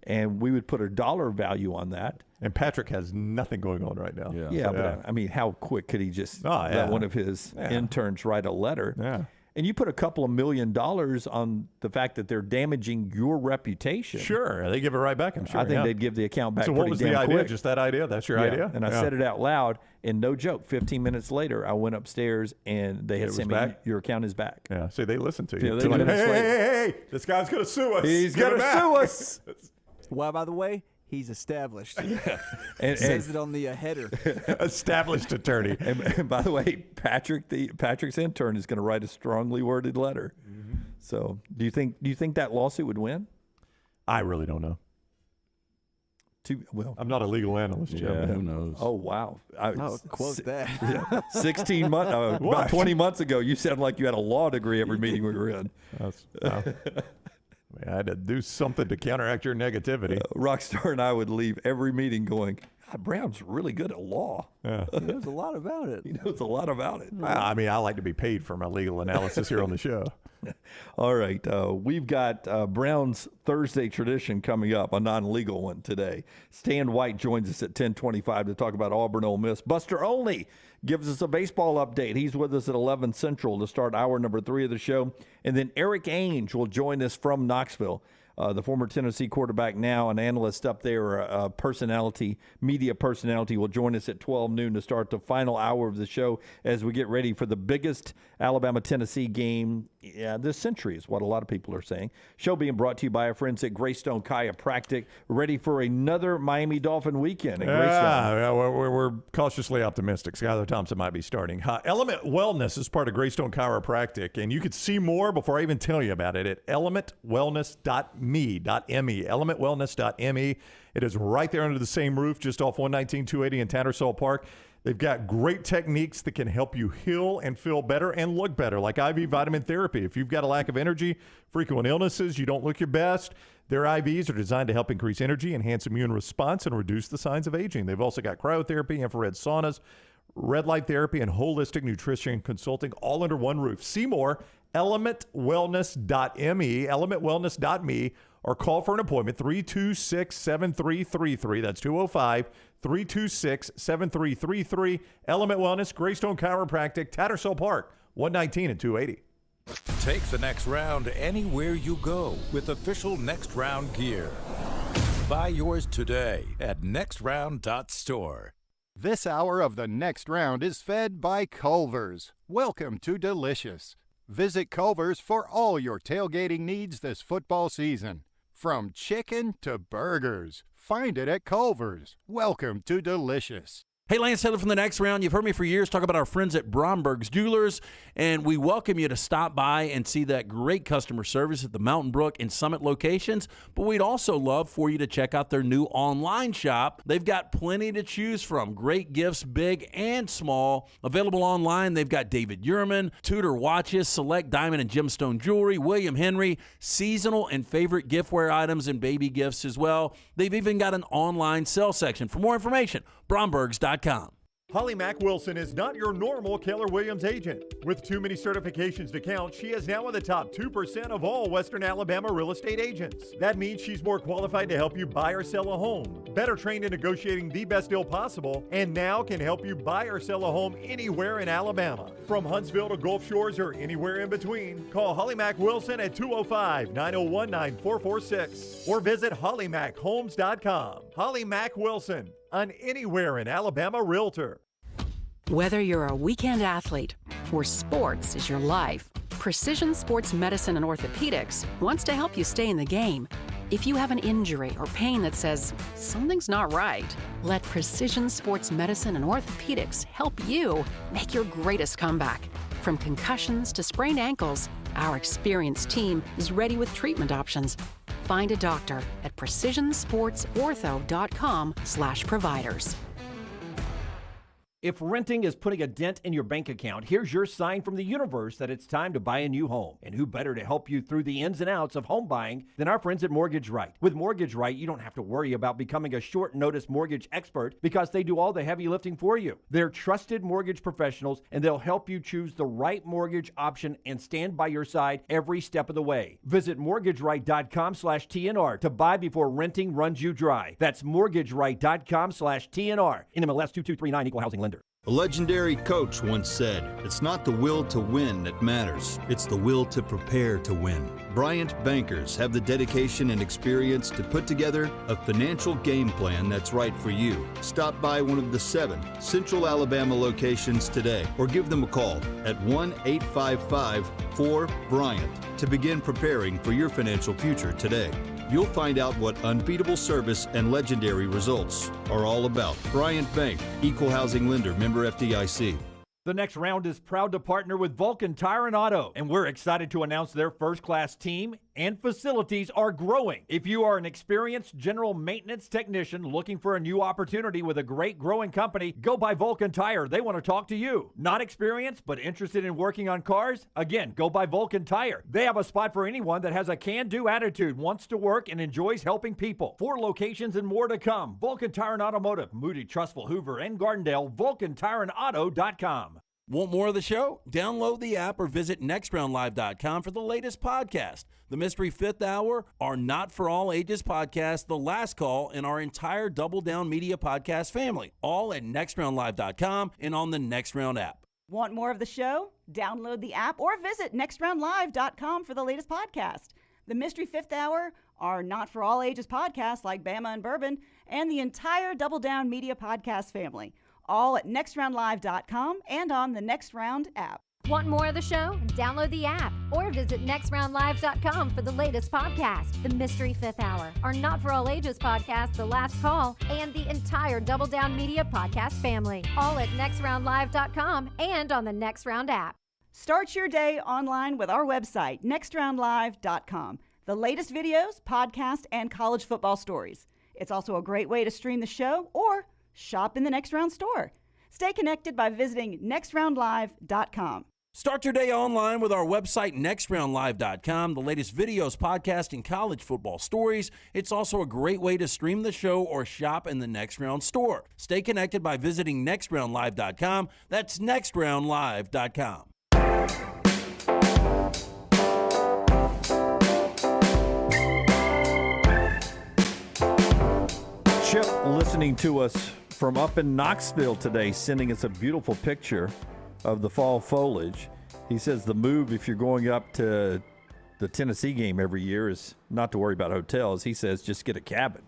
And we would put a dollar value on that. And Patrick has nothing going on right now. Yeah, but I mean, how quick could he just let one of his interns write a letter? Yeah. And you put a couple of $1 million on the fact that they're damaging your reputation. Sure. They give it right back, I'm sure. I think they'd give the account back So pretty what was damn the idea? quick. Just that idea? That's your idea? And I said it out loud, and no joke, 15 minutes later, I went upstairs, and they had sent me, back? your account is back. Yeah. See, they listen to you. Yeah, they They're like, do. hey, this guy's going to sue us. He's Give going it to back. sue us. Why, by the way, he's established. And, Says it on the header. Established attorney. and by the way, Patrick's intern is going to write a strongly worded letter. So do you think that lawsuit would win? I really don't know. Well, I'm not a legal analyst, Jim. Yeah, who knows? oh wow! Quote that. 16 months, about What? 20 months ago, you sounded like you had a law degree every meeting we were in. I had to do something to counteract your negativity. Rockstar and I would leave every meeting going, God, Brown's really good at law. He knows a lot about it. He knows a lot about it. I mean, I like to be paid for my legal analysis here on the show. All right. We've got Brown's Thursday tradition coming up, a non-legal one today. Stan White joins us at 10:25 to talk about Auburn, Ole Miss. Buster Olney gives us a baseball update. He's with us at 11 Central to start hour number 3 of the show. And then Erik Ainge will join us from Knoxville. The former Tennessee quarterback, now an analyst up there, media personality, will join us at 12 noon to start the final hour of the show as we get ready for the biggest Alabama-Tennessee game this century, is what a lot of people are saying. Show being brought to you by our friends at Greystone Chiropractic, ready for another Miami Dolphin weekend at Greystone. Yeah, we're cautiously optimistic. Skylar Thompson might be starting. Element Wellness is part of Greystone Chiropractic, and you could see more before I even tell you about it at elementwellness.me. Elementwellness.me. It is right there under the same roof, just off 119-280 in Tattersall Park. They've got great techniques that can help you heal and feel better and look better, like IV vitamin therapy. If you've got a lack of energy, frequent illnesses, you don't look your best, their IVs are designed to help increase energy, enhance immune response, and reduce the signs of aging. They've also got cryotherapy, infrared saunas, red light therapy, and holistic nutrition consulting all under one roof. See more, elementwellness.me, elementwellness.me, or call for an appointment, 326-7333. That's 205-326-7333. Element Wellness, Greystone Chiropractic, Tattersall Park, 119 and 280. Take the next round anywhere you go with official Next Round gear. Buy yours today at nextround.store. This hour of the Next Round is fed by Culver's. Welcome to Delicious. Visit Culver's for all your tailgating needs this football season. From chicken to burgers, find it at Culver's. Welcome to Delicious. Hey, Lance Taylor from the Next Round. You've heard me for years talk about our friends at Bromberg's Jewelers, and we welcome you to stop by and see that great customer service at the Mountain Brook and Summit locations. But we'd also love for you to check out their new online shop. They've got plenty to choose from. Great gifts, big and small. Available online, they've got David Yurman, Tudor watches, select diamond and gemstone jewelry, William Henry, seasonal and favorite giftware items and baby gifts as well. They've even got an online sale section. For more information, Brombergs.com. Holly Mack Wilson is not your normal Keller Williams agent. With too many certifications to count, she is now in the top 2% of all Western Alabama real estate agents. That means she's more qualified to help you buy or sell a home, better trained in negotiating the best deal possible, and now can help you buy or sell a home anywhere in Alabama. From Huntsville to Gulf Shores or anywhere in between, call Holly Mack Wilson at 205-901-9446 or visit hollymachomes.com. Holly Mack Wilson, an anywhere in Alabama realtor. Whether you're a weekend athlete or sports is your life, Precision Sports Medicine and Orthopedics wants to help you stay in the game. If you have an injury or pain that says something's not right, let Precision Sports Medicine and Orthopedics help you make your greatest comeback. From concussions to sprained ankles, our experienced team is ready with treatment options. Find a doctor at precisionsportsortho.com/providers. If renting is putting a dent in your bank account, here's your sign from the universe that it's time to buy a new home. And who better to help you through the ins and outs of home buying than our friends at Mortgage Right. With Mortgage Right, you don't have to worry about becoming a short-notice mortgage expert because they do all the heavy lifting for you. They're trusted mortgage professionals, and they'll help you choose the right mortgage option and stand by your side every step of the way. Visit mortgageright.com/TNR to buy before renting runs you dry. That's mortgageright.com/TNR. NMLS 2239, Equal Housing Lender. A legendary coach once said, "It's not the will to win that matters, it's the will to prepare to win." Bryant bankers have the dedication and experience to put together a financial game plan that's right for you. Stop by one of the 7 Central Alabama locations today or give them a call at 1-855-4-BRYANT to begin preparing for your financial future today. You'll find out what unbeatable service and legendary results are all about. Bryant Bank, Equal Housing Lender, member FDIC. The next round is proud to partner with Vulcan Tire and Auto, and we're excited to announce their first-class team and facilities are growing. If you are an experienced general maintenance technician looking for a new opportunity with a great growing company, go by Vulcan Tire. They want to talk to you. Not experienced, but interested in working on cars? Again, go by Vulcan Tire. They have a spot for anyone that has a can-do attitude, wants to work, and enjoys helping people. 4 locations and more to come. Vulcan Tire and Automotive, Moody, Trustful, Hoover, and Gardendale, VulcanTireandAuto.com. Want more of the show? Download the app or visit nextroundlive.com for the latest podcast. The Mystery Fifth Hour, our Not For All Ages podcast, The Last Call, and our entire Double Down Media podcast family. All at nextroundlive.com and on the Next Round app. Want more of the show? Download the app or visit nextroundlive.com for the latest podcast. The Mystery Fifth Hour, our Not For All Ages podcast like Bama and Bourbon, and the entire Double Down Media podcast family. All at nextroundlive.com and on the Next Round app. Want more of the show? Download the app or visit nextroundlive.com for the latest podcast, The Mystery Fifth Hour, our Not For All Ages podcast, The Last Call, and the entire Double Down Media podcast family. All at nextroundlive.com and on the Next Round app. Start your day online with our website, nextroundlive.com. The latest videos, podcasts, and college football stories. It's also a great way to stream the show or shop in the Next Round store. Stay connected by visiting nextroundlive.com. Start your day online with our website, nextroundlive.com. The latest videos, podcasts, and college football stories. It's also a great way to stream the show or shop in the Next Round store. Stay connected by visiting nextroundlive.com. That's nextroundlive.com. Chip listening to us from up in Knoxville today, sending us a beautiful picture of the fall foliage. He says the move, if you're going up to the Tennessee game every year, is not to worry about hotels. He says just get a cabin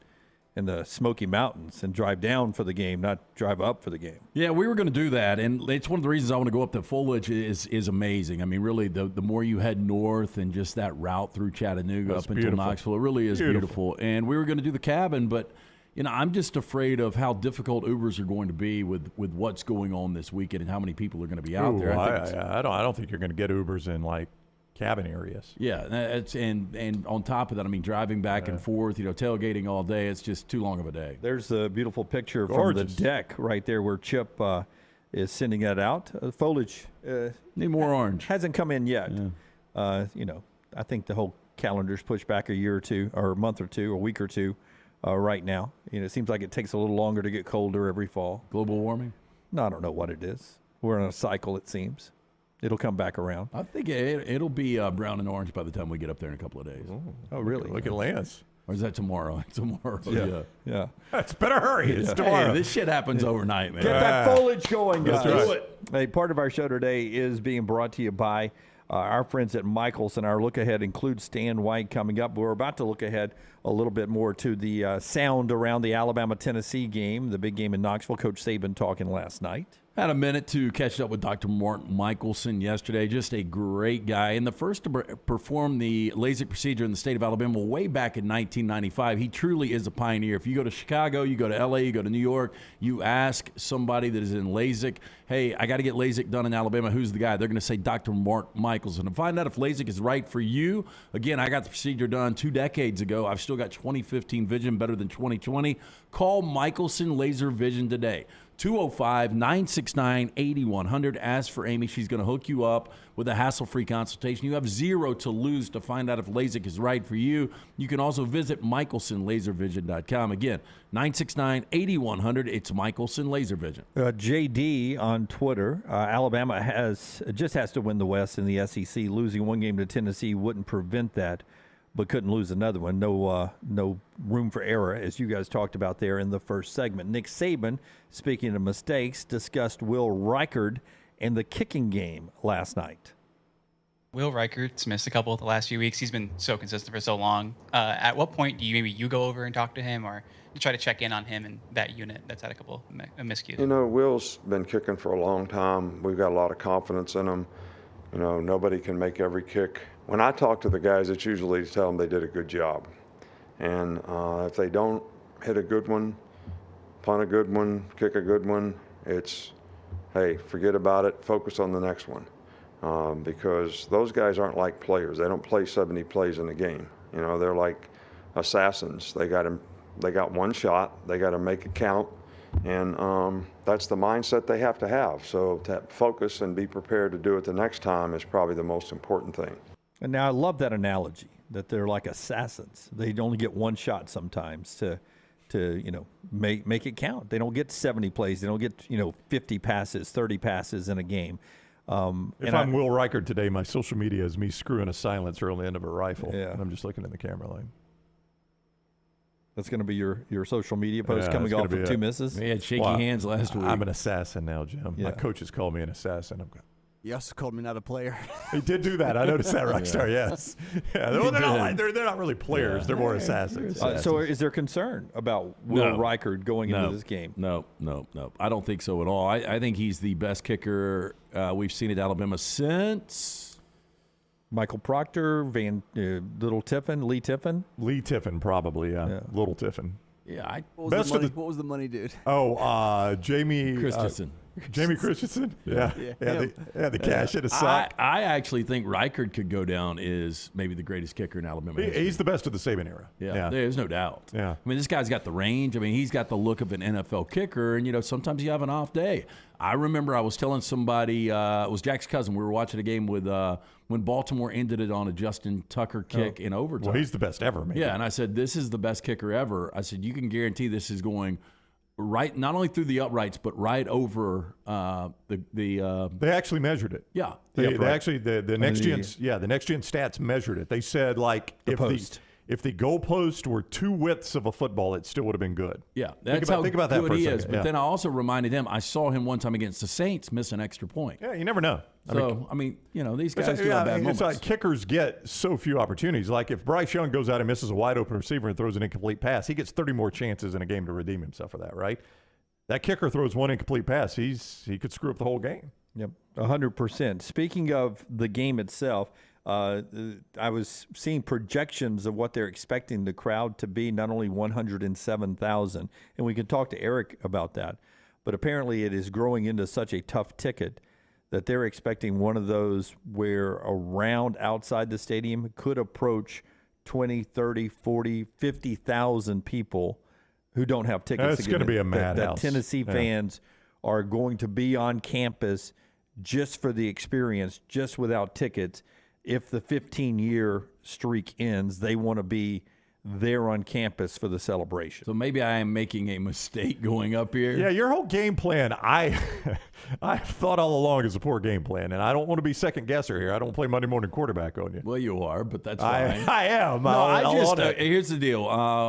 in the Smoky Mountains and drive down for the game, not drive up for the game. Yeah, we were going to do that, and it's one of the reasons I want to go up. The foliage is amazing. I mean, really, the more you head north and just that route through Chattanooga That's up until Knoxville, it really is beautiful. And we were going to do the cabin, but I'm just afraid of how difficult Ubers are going to be with what's going on this weekend and how many people are going to be out there. I don't think you're going to get Ubers in like cabin areas. Yeah, and on top of that, I mean, driving back and forth, tailgating all day, it's just too long of a day. There's the beautiful picture from the deck right there where Chip is sending that out. Foliage need more orange. Hasn't come in yet. Yeah. I think the whole calendar's pushed back a year or two, or a month or two, or a week or two. Right now, it seems like it takes a little longer to get colder every fall. Global warming? No, I don't know what it is. We're on a cycle, it seems. It'll come back around. I think it'll be brown and orange by the time we get up there in a couple of days. Oh, really? Look at Lance. Or is that tomorrow? Tomorrow. Yeah. It's better hurry. It's tomorrow. Hey, this shit happens overnight, man. Get that foliage going, guys. That's right. Hey, part of our show today is being brought to you by our friends at Michelson. Our look ahead includes Stan White coming up. We're about to look ahead a little bit more to the sound around the Alabama-Tennessee game, the big game in Knoxville. Coach Saban talking last night. Had a minute to catch up with Dr. Martin Michelson yesterday. Just a great guy. And the first to perform the LASIK procedure in the state of Alabama way back in 1995. He truly is a pioneer. If you go to Chicago, you go to L.A., you go to New York, you ask somebody that is in LASIK, hey, I got to get LASIK done in Alabama. Who's the guy? They're going to say Dr. Martin Michelson. To find out if LASIK is right for you, again, I got the procedure done 2 decades ago. I've still got 2015 vision, better than 2020. Call Michelson Laser Vision today. 205-969-8100. Ask for Amy. She's going to hook you up with a hassle-free consultation. You have zero to lose to find out if LASIK is right for you. You can also visit michelsonlaservision.com. Again, 969-8100. It's Michelson Laser Vision. JD on Twitter, Alabama has to win the West in the SEC. Losing one game to Tennessee wouldn't prevent that, but couldn't lose another one. No room for error, as you guys talked about there in the first segment. Nick Saban, speaking of mistakes, discussed Will Reichard and the kicking game last night. Will Reichard's missed a couple of the last few weeks. He's been so consistent for so long. At what point do you go over and talk to him, or you try to check in on him and that unit that's had a couple of miscues? You know, Will's been kicking for a long time. We've got a lot of confidence in him. You know, nobody can make every kick. When I talk to the guys, it's usually to tell them they did a good job. And if they don't hit a good one, punt a good one, kick a good one, it's, hey, forget about it, focus on the next one. Because those guys aren't like players. They don't play 70 plays in a game. You know, they're like assassins. They got one shot. They got to make it count. And that's the mindset they have to have. So to focus and be prepared to do it the next time is probably the most important thing. And now I love that analogy, that they're like assassins. They only get one shot sometimes to make it count. They don't get 70 plays. They don't get 50 passes, 30 passes in a game. If I'm Will Reichard today, my social media is me screwing a silencer on the end of a rifle. Yeah. And I'm just looking in the camera line. That's going to be your social media post coming off of 2 misses? We had shaky hands last week. I'm an assassin now, Jim. Yeah. My coaches call me an assassin. You also called me not a player. He did do that. I noticed that, Rockstar, yes. Yeah, they're not really players. They're more assassins. So is there concern about Will Reichard going into this game? No. I don't think so at all. I think he's the best kicker we've seen at Alabama since Michael Proctor, Little Tiffin, Lee Tiffin? Lee Tiffin, probably, yeah. Little Tiffin. Yeah. What was the money, dude? Oh, Jamie Christensen. Jamie Christensen? Yeah. The cash in a sock. I actually think Reichard could go down as maybe the greatest kicker in Alabama history. He's the best of the Saban era. Yeah, there's no doubt. Yeah. I mean, this guy's got the range. I mean, he's got the look of an NFL kicker, and, sometimes you have an off day. I remember I was telling somebody, it was Jack's cousin, we were watching a game with when Baltimore ended it on a Justin Tucker kick in overtime. Well, he's the best ever, maybe. Yeah, and I said, this is the best kicker ever. I said, you can guarantee this is going right, not only through the uprights, but right over the. They actually measured it. Yeah, they actually the next gen stats measured it. They said if the goalpost were 2 widths of a football, it still would have been good. Yeah, think about that for he a second. is. But then I also reminded him, I saw him one time against the Saints miss an extra point. Yeah, you never know. These guys do have bad moments. It's like kickers get so few opportunities. Like if Bryce Young goes out and misses a wide open receiver and throws an incomplete pass, he gets 30 more chances in a game to redeem himself for that, right? That kicker throws one incomplete pass, he could screw up the whole game. Yep, 100%. Speaking of the game itself, I was seeing projections of what they're expecting the crowd to be, not only 107,000, and we can talk to Erik about that, but apparently it is growing into such a tough ticket that they're expecting one of those where a round outside the stadium could approach 20, 30, 40, 50,000 people who don't have tickets. It's going to be a madhouse. That Tennessee fans are going to be on campus just for the experience, just without tickets. If the 15-year streak ends, they want to be there on campus for the celebration. So maybe I am making a mistake going up here. Yeah, your whole game plan, I thought all along is a poor game plan, and I don't want to be second guesser here. I don't play Monday morning quarterback on you. Well, you are, but that's fine. I am. No, here's the deal.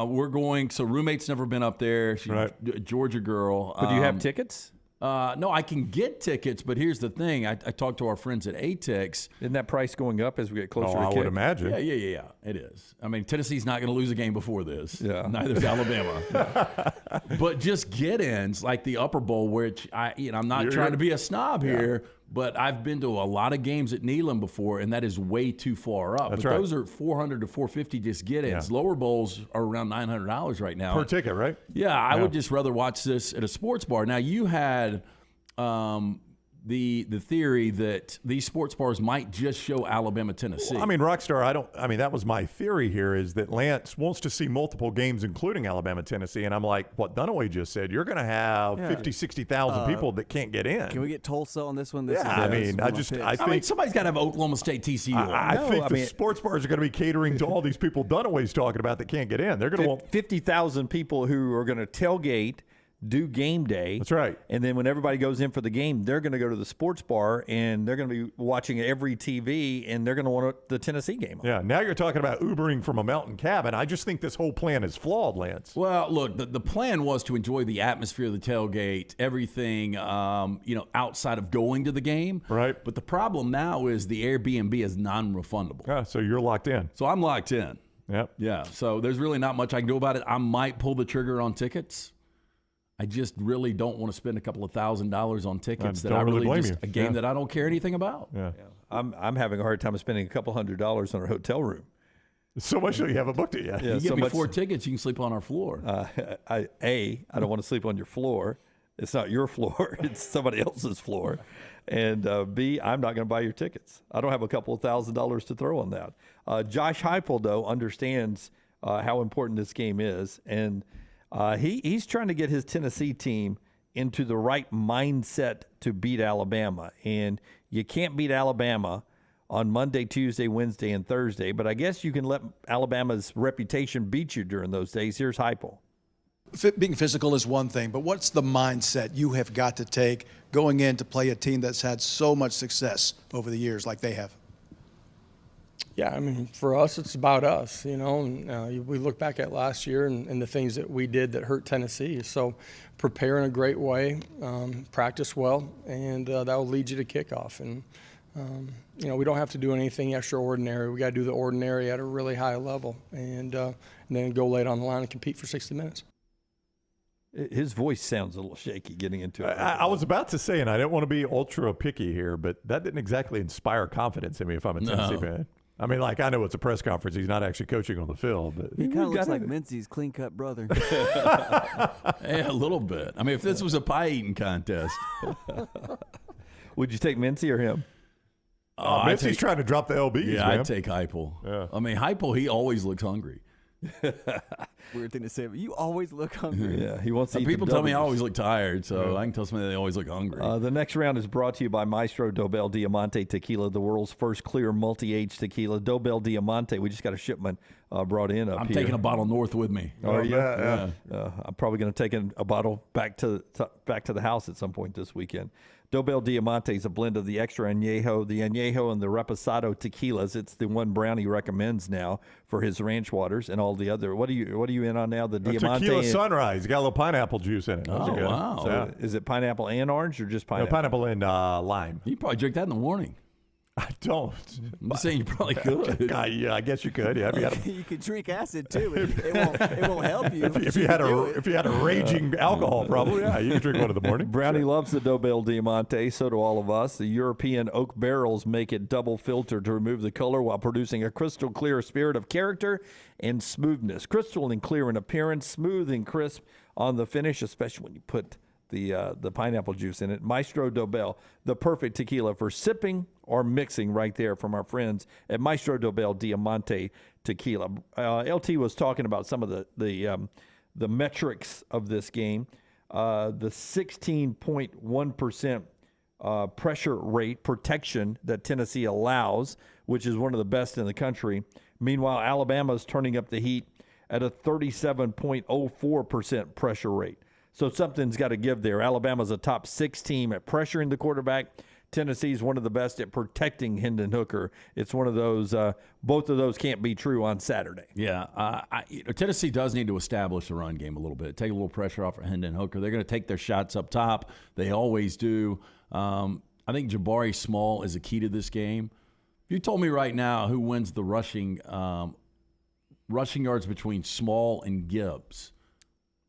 We're going. So roommate's never been up there. She's Right. a Georgia girl. But do you have tickets? No, I can get tickets, but here's the thing. I talked to our friends at ATEX. Isn't that price going up as we get closer to I kick? would imagine. Yeah. It is. I mean, Tennessee's not going to lose a game before this. Yeah. Neither's Alabama. But just get-ins like the Upper Bowl, which I'm not trying to be a snob here, but I've been to a lot of games at Neyland before, and that is way too far up. That's but right. those are $400 to $450 just get-ins. Yeah. Lower bowls are around $900 right now. Per ticket, right? Yeah, I would just rather watch this at a sports bar. Now, you had the theory that these sports bars might just show Alabama, Tennessee. Well, I mean, Rockstar, that was my theory here, is that Lance wants to see multiple games, including Alabama, Tennessee. And I'm like, what Dunaway just said, you're going to have 50, 60,000 people that can't get in. Can we get Tulsa on this one? I think somebody's got to have Oklahoma State, TCU. I think the sports bars are going to be catering to all these people Dunaway's talking about that can't get in. They're going to want 50,000 people who are going to tailgate, do game day. That's right. And then when everybody goes in for the game, they're going to go to the sports bar and they're going to be watching every TV and they're going to want the Tennessee game on. Yeah, now you're talking about Ubering from a mountain cabin. I just think this whole plan is flawed, Lance. Well, look, the plan was to enjoy the atmosphere of the tailgate, everything, outside of going to the game. Right. But the problem now is the Airbnb is non-refundable. Yeah, so you're locked in. So I'm locked in. Yep. Yeah, so there's really not much I can do about it. I might pull the trigger on tickets. I just really don't want to spend a couple of $1,000s on tickets that I really blame just you. a game that I don't care anything about. Yeah. I'm having a hard time spending a couple $100s on a hotel room. So much so you haven't booked it yet. Yeah, you so get me much, 4 tickets, you can sleep on our floor. I don't want to sleep on your floor. It's not your floor. It's somebody else's floor. And B, I'm not going to buy your tickets. I don't have a couple of $1,000s to throw on that. Josh Heupel, though, understands how important this game is. And he's trying to get his Tennessee team into the right mindset to beat Alabama. And you can't beat Alabama on Monday, Tuesday, Wednesday, and Thursday. But I guess you can let Alabama's reputation beat you during those days. Here's Heupel. Being physical is one thing, but what's the mindset you have got to take going in to play a team that's had so much success over the years like they have? Yeah, I mean, for us, it's about us, And, we look back at last year and the things that we did that hurt Tennessee. So prepare in a great way, practice well, and that will lead you to kickoff. And, we don't have to do anything extraordinary. We got to do the ordinary at a really high level and then go lay it on the line and compete for 60 minutes. His voice sounds a little shaky getting into it. I was about to say, and I didn't want to be ultra picky here, but that didn't exactly inspire confidence in me if I'm a Tennessee fan. I mean, I know it's a press conference. He's not actually coaching on the field. But he kind of looks like Mincy's clean-cut brother. Yeah, a little bit. I mean, if this was a pie-eating contest. Would you take Mincy or him? Mincy's trying to drop the LBs, Yeah, man. I'd take Heupel. Yeah. I mean, Heupel, he always looks hungry. Weird thing to say, but you always look hungry. Yeah, he wants to eat People the tell me I W's. always look tired, so I can tell somebody they always look hungry. The next round is brought to you by Maestro Dobel Diamante Tequila, the world's first clear multi-age tequila. Dobel Diamante, we just got a shipment brought in up I'm here. taking a bottle north with me. Are you? Yeah. I'm probably going to take a bottle back to the house at some point this weekend. Dobel Diamante is a blend of the extra añejo, and the reposado tequilas. It's the one Brownie recommends now for his ranch waters and all the other. What are you in on now? The Diamante Tequila Sunrise. Got a little pineapple juice in it. Those are good. Wow. So is it pineapple and orange or just pineapple? No, pineapple and lime. You probably drink that in the morning. I don't. I'm just saying you probably could. Yeah, I guess you could. Yeah, You could drink acid too. It won't help you. if you had a raging alcohol problem, yeah, you could drink one in the morning. Brownie loves the Dobel Diamante. So do all of us. The European oak barrels make it double filtered to remove the color while producing a crystal clear spirit of character and smoothness. Crystal and clear in appearance, smooth and crisp on the finish, especially when you put the pineapple juice in it. Maestro Dobel, the perfect tequila for sipping or mixing, right there from our friends at Maestro Dobel Diamante Tequila. LT was talking about some of the metrics of this game. The 16.1% pressure rate protection that Tennessee allows, which is one of the best in the country. Meanwhile, Alabama's turning up the heat at a 37.04% pressure rate. So something's got to give there. Alabama's a top 6 team at pressuring the quarterback. Tennessee's one of the best at protecting Hendon Hooker. It's one of those, both of those can't be true on Saturday. Yeah, Tennessee does need to establish the run game a little bit, take a little pressure off of Hendon Hooker. They're going to take their shots up top. They always do. I think Jabari Small is a key to this game. If you told me right now who wins the rushing yards between Small and Gibbs,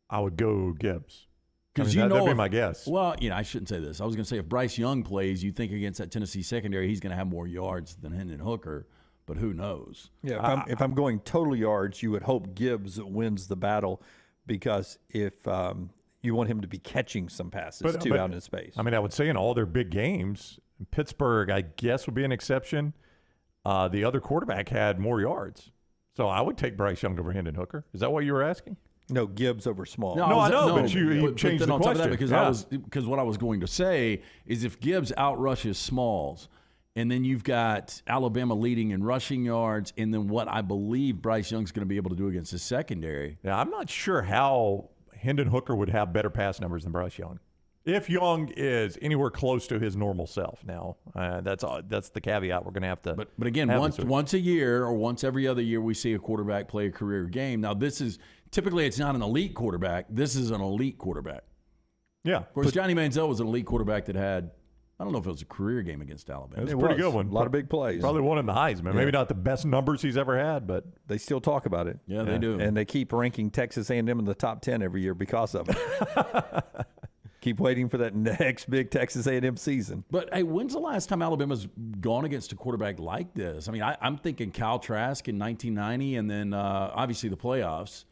I would go Gibbs. Because that'd be my guess. Well, I shouldn't say this. I was going to say if Bryce Young plays, you think against that Tennessee secondary, he's going to have more yards than Hendon Hooker, but who knows? Yeah, if I'm going total yards, you would hope Gibbs wins the battle because if you want him to be catching some passes out in space. I would say in all their big games, Pittsburgh, I guess, would be an exception. The other quarterback had more yards. So I would take Bryce Young over Hendon Hooker. Is that what you were asking? No, Gibbs over Small. No, I know, but you changed the on question. Top of that, because what I was going to say is if Gibbs outrushes Smalls, and then you've got Alabama leading in rushing yards, and then what I believe Bryce Young's going to be able to do against his secondary. Yeah, I'm not sure how Hendon Hooker would have better pass numbers than Bryce Young. If Young is anywhere close to his normal self now, that's the caveat we're going to have to. But again, once a year or once every other year, we see a quarterback play a career game. Now this is typically it's not an elite quarterback. This is an elite quarterback. Yeah, of course, Johnny Manziel was an elite quarterback that had. I don't know if it was a career game against Alabama. It was a pretty good one. A lot of big plays. Probably won in the Heisman. Yeah. Maybe not the best numbers he's ever had, but they still talk about it. Yeah, they do. And they keep ranking Texas A&M in the top 10 every year because of it. Keep waiting for that next big Texas A&M season. But, hey, when's the last time Alabama's gone against a quarterback like this? I'm thinking Kyle Trask in 1990 and then obviously the playoffs.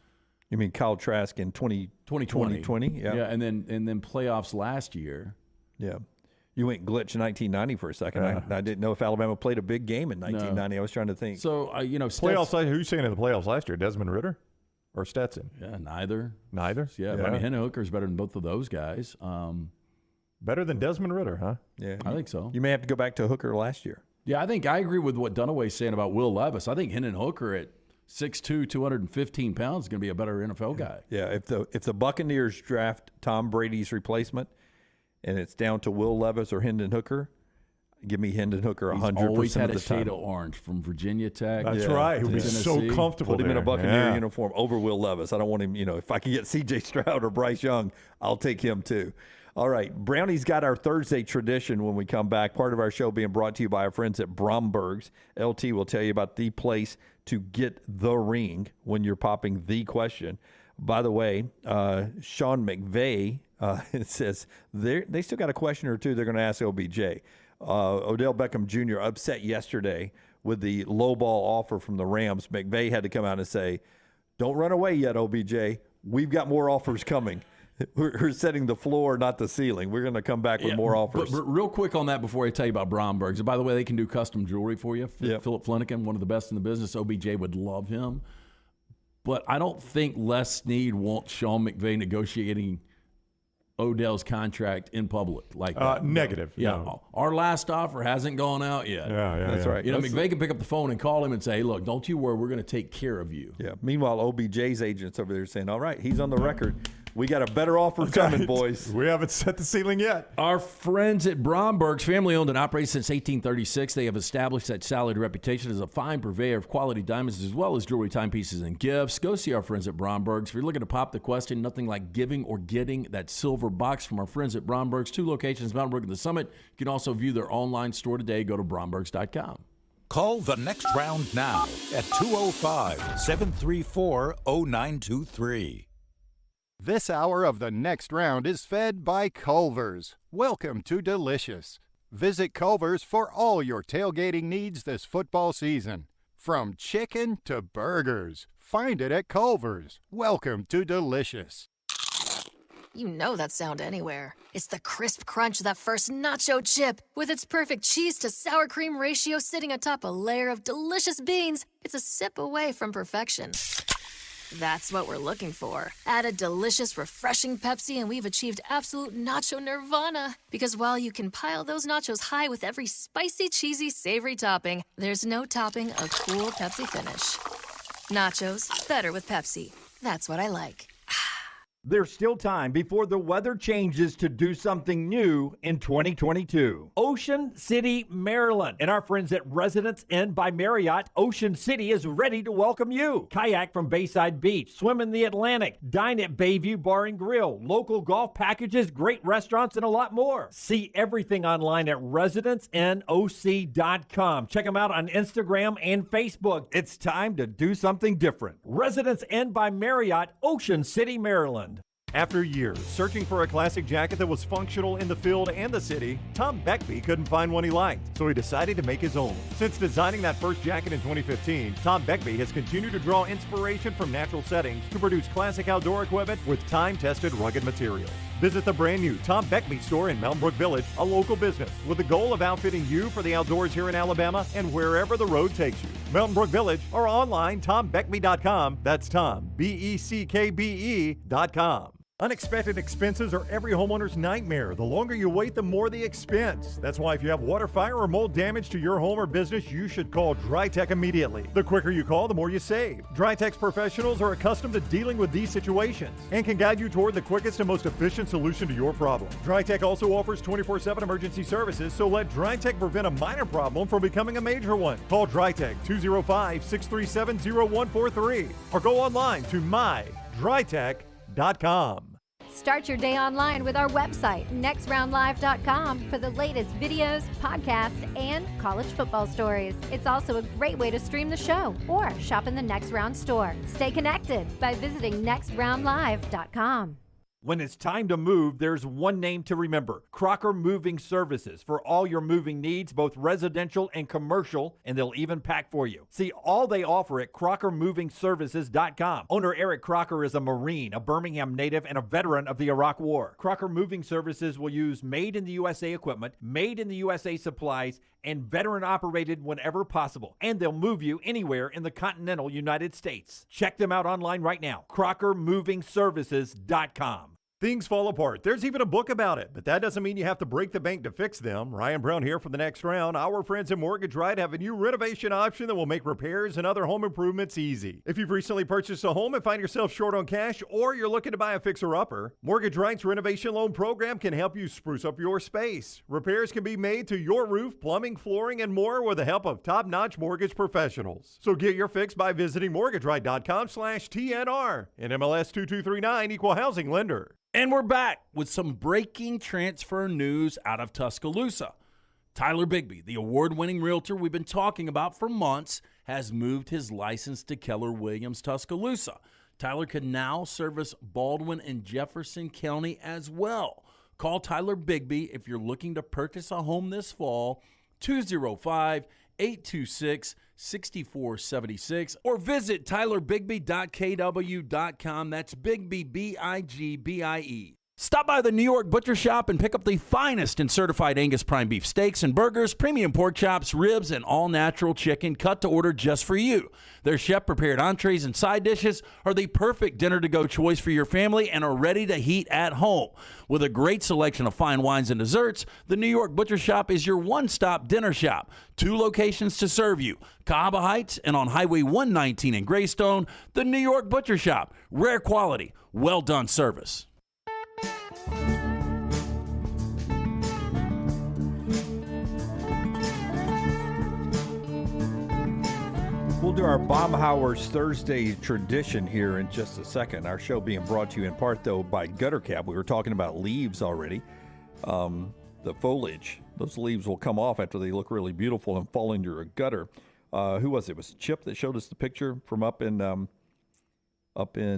You mean Kyle Trask in 2020? Yeah. Yeah, and then playoffs last year. Yeah. You went glitch in 1990 for a second. I didn't know if Alabama played a big game in 1990. No. I was trying to think. So, playoffs. Who's saying in the playoffs last year? Desmond Ridder or Stetson? Yeah, neither. Yeah. Hendon Hooker's better than both of those guys. Better than Desmond Ridder, huh? Yeah, I think so. You may have to go back to Hooker last year. Yeah, I agree with what Dunaway's saying about Will Levis. I think Hendon Hooker at 6'2", 215 pounds is going to be a better NFL guy. Yeah, if the Buccaneers draft Tom Brady's replacement, and it's down to Will Levis or Hendon Hooker, give me Hendon Hooker 100% of the time. He's always had a shade of orange from Virginia Tech. That's right. He'll be so comfortable. Put him in a Buccaneer uniform over Will Levis. I don't want him, if I can get C.J. Stroud or Bryce Young, I'll take him too. All right, Brownie's got our Thursday tradition when we come back. Part of our show being brought to you by our friends at Bromberg's. LT will tell you about the place to get the ring when you're popping the question. By the way, Sean McVay says they still got a question or two they're going to ask OBJ. Odell Beckham Jr. upset yesterday with the low ball offer from the Rams. McVay had to come out and say, "Don't run away yet, OBJ. We've got more offers coming. We're setting the floor, not the ceiling. We're going to come back with more offers." But real quick on that before I tell you about Bromberg's. By the way, they can do custom jewelry for you. Philip Flanagan, one of the best in the business. OBJ would love him. But I don't think Les Snead wants Sean McVay negotiating Odell's contract in public like that. Negative. Yeah. No. Our last offer hasn't gone out yet. That's right. McVay can pick up the phone and call him and say, "Hey, look, don't you worry. We're going to take care of you." Yeah. Meanwhile, OBJ's agents over there saying, "All right, he's on the record. We got a better offer coming, boys." We haven't set the ceiling yet. Our friends at Bromberg's, family owned and operated since 1836. They have established that solid reputation as a fine purveyor of quality diamonds as well as jewelry, timepieces, and gifts. Go see our friends at Bromberg's. If you're looking to pop the question, nothing like giving or getting that silver box from our friends at Bromberg's. 2 locations, Mountain Brook and the Summit. You can also view their online store today. Go to brombergs.com. Call the next round now at 205-734-0923. This hour of the next round is fed by Culver's. Welcome to Delicious. Visit Culver's for all your tailgating needs this football season. From chicken to burgers, find it at Culver's. Welcome to Delicious. You know that sound anywhere. It's the crisp crunch of that first nacho chip. With its perfect cheese to sour cream ratio sitting atop a layer of delicious beans, it's a sip away from perfection. That's what we're looking for. Add a delicious, refreshing Pepsi and we've achieved absolute nacho nirvana. Because while you can pile those nachos high with every spicy, cheesy, savory topping, there's no topping a cool Pepsi finish. Nachos, better with Pepsi. That's what I like. There's still time before the weather changes to do something new in 2022. Ocean City, Maryland, and our friends at Residence Inn by Marriott, Ocean City is ready to welcome you. Kayak from Bayside Beach, swim in the Atlantic, dine at Bayview Bar and Grill, local golf packages, great restaurants, and a lot more. See everything online at residencenoc.com. Check them out on Instagram and Facebook. It's time to do something different. Residence Inn by Marriott, Ocean City, Maryland. After years searching for a classic jacket that was functional in the field and the city, Tom Beckby couldn't find one he liked, so he decided to make his own. Since designing that first jacket in 2015, Tom Beckby has continued to draw inspiration from natural settings to produce classic outdoor equipment with time-tested rugged materials. Visit the brand new Tom Beckby store in Mountain Brook Village, a local business, with the goal of outfitting you for the outdoors here in Alabama and wherever the road takes you. Mountain Brook Village or online, TomBeckby.com. That's Tom, BECKBE.com. Unexpected expenses are every homeowner's nightmare. The longer you wait, the more the expense. That's why if you have water, fire, or mold damage to your home or business, you should call DryTech immediately. The quicker you call, the more you save. DryTech's professionals are accustomed to dealing with these situations and can guide you toward the quickest and most efficient solution to your problem. DryTech also offers 24/7 emergency services, so let DryTech prevent a minor problem from becoming a major one. Call DryTech 205-637-0143 or go online to mydrytech.com. Start your day online with our website, nextroundlive.com, for the latest videos, podcasts, and college football stories. It's also a great way to stream the show or shop in the Next Round store. Stay connected by visiting nextroundlive.com. When it's time to move, there's one name to remember: Crocker Moving Services, for all your moving needs, both residential and commercial, and they'll even pack for you. See all they offer at crockermovingservices.com. Owner Erik Crocker is a Marine, a Birmingham native, and a veteran of the Iraq War. Crocker Moving Services will use made-in-the-USA equipment, made-in-the-USA supplies, and veteran-operated whenever possible. And they'll move you anywhere in the continental United States. Check them out online right now, crockermovingservices.com. Things fall apart. There's even a book about it, but that doesn't mean you have to break the bank to fix them. Ryan Brown here for the Next Round. Our friends at Mortgage Right have a new renovation option that will make repairs and other home improvements easy. If you've recently purchased a home and find yourself short on cash, or you're looking to buy a fixer-upper, Mortgage Right's renovation loan program can help you spruce up your space. Repairs can be made to your roof, plumbing, flooring, and more with the help of top-notch mortgage professionals. So get your fix by visiting mortgageright.com/TNR. And MLS 2239, Equal Housing Lender. And we're back with some breaking transfer news out of Tuscaloosa. Tyler Bigbie, the award-winning realtor we've been talking about for months, has moved his license to Keller Williams Tuscaloosa. Tyler can now service Baldwin and Jefferson County as well. Call Tyler Bigbie if you're looking to purchase a home this fall, 205-826-6476, or visit tylerbigby.kw.com. That's Bigbie, B-I-G-B-I-E. Stop by the New York Butcher Shop and pick up the finest in certified Angus prime beef steaks and burgers, premium pork chops, ribs, and all-natural chicken cut to order just for you. Their chef-prepared entrees and side dishes are the perfect dinner-to-go choice for your family and are ready to heat at home. With a great selection of fine wines and desserts, the New York Butcher Shop is your one-stop dinner shop. 2 locations to serve you: Cahaba Heights and on Highway 119 in Greystone. The New York Butcher Shop. Rare quality, well-done service. We'll do our Baumhower's Thursday tradition here in just a second. Our show being brought to you in part, though, by Gutter Cap. We were talking about leaves already. The foliage, those leaves will come off after they look really beautiful and fall into a gutter. Who was it? It was Chip that showed us the picture from up in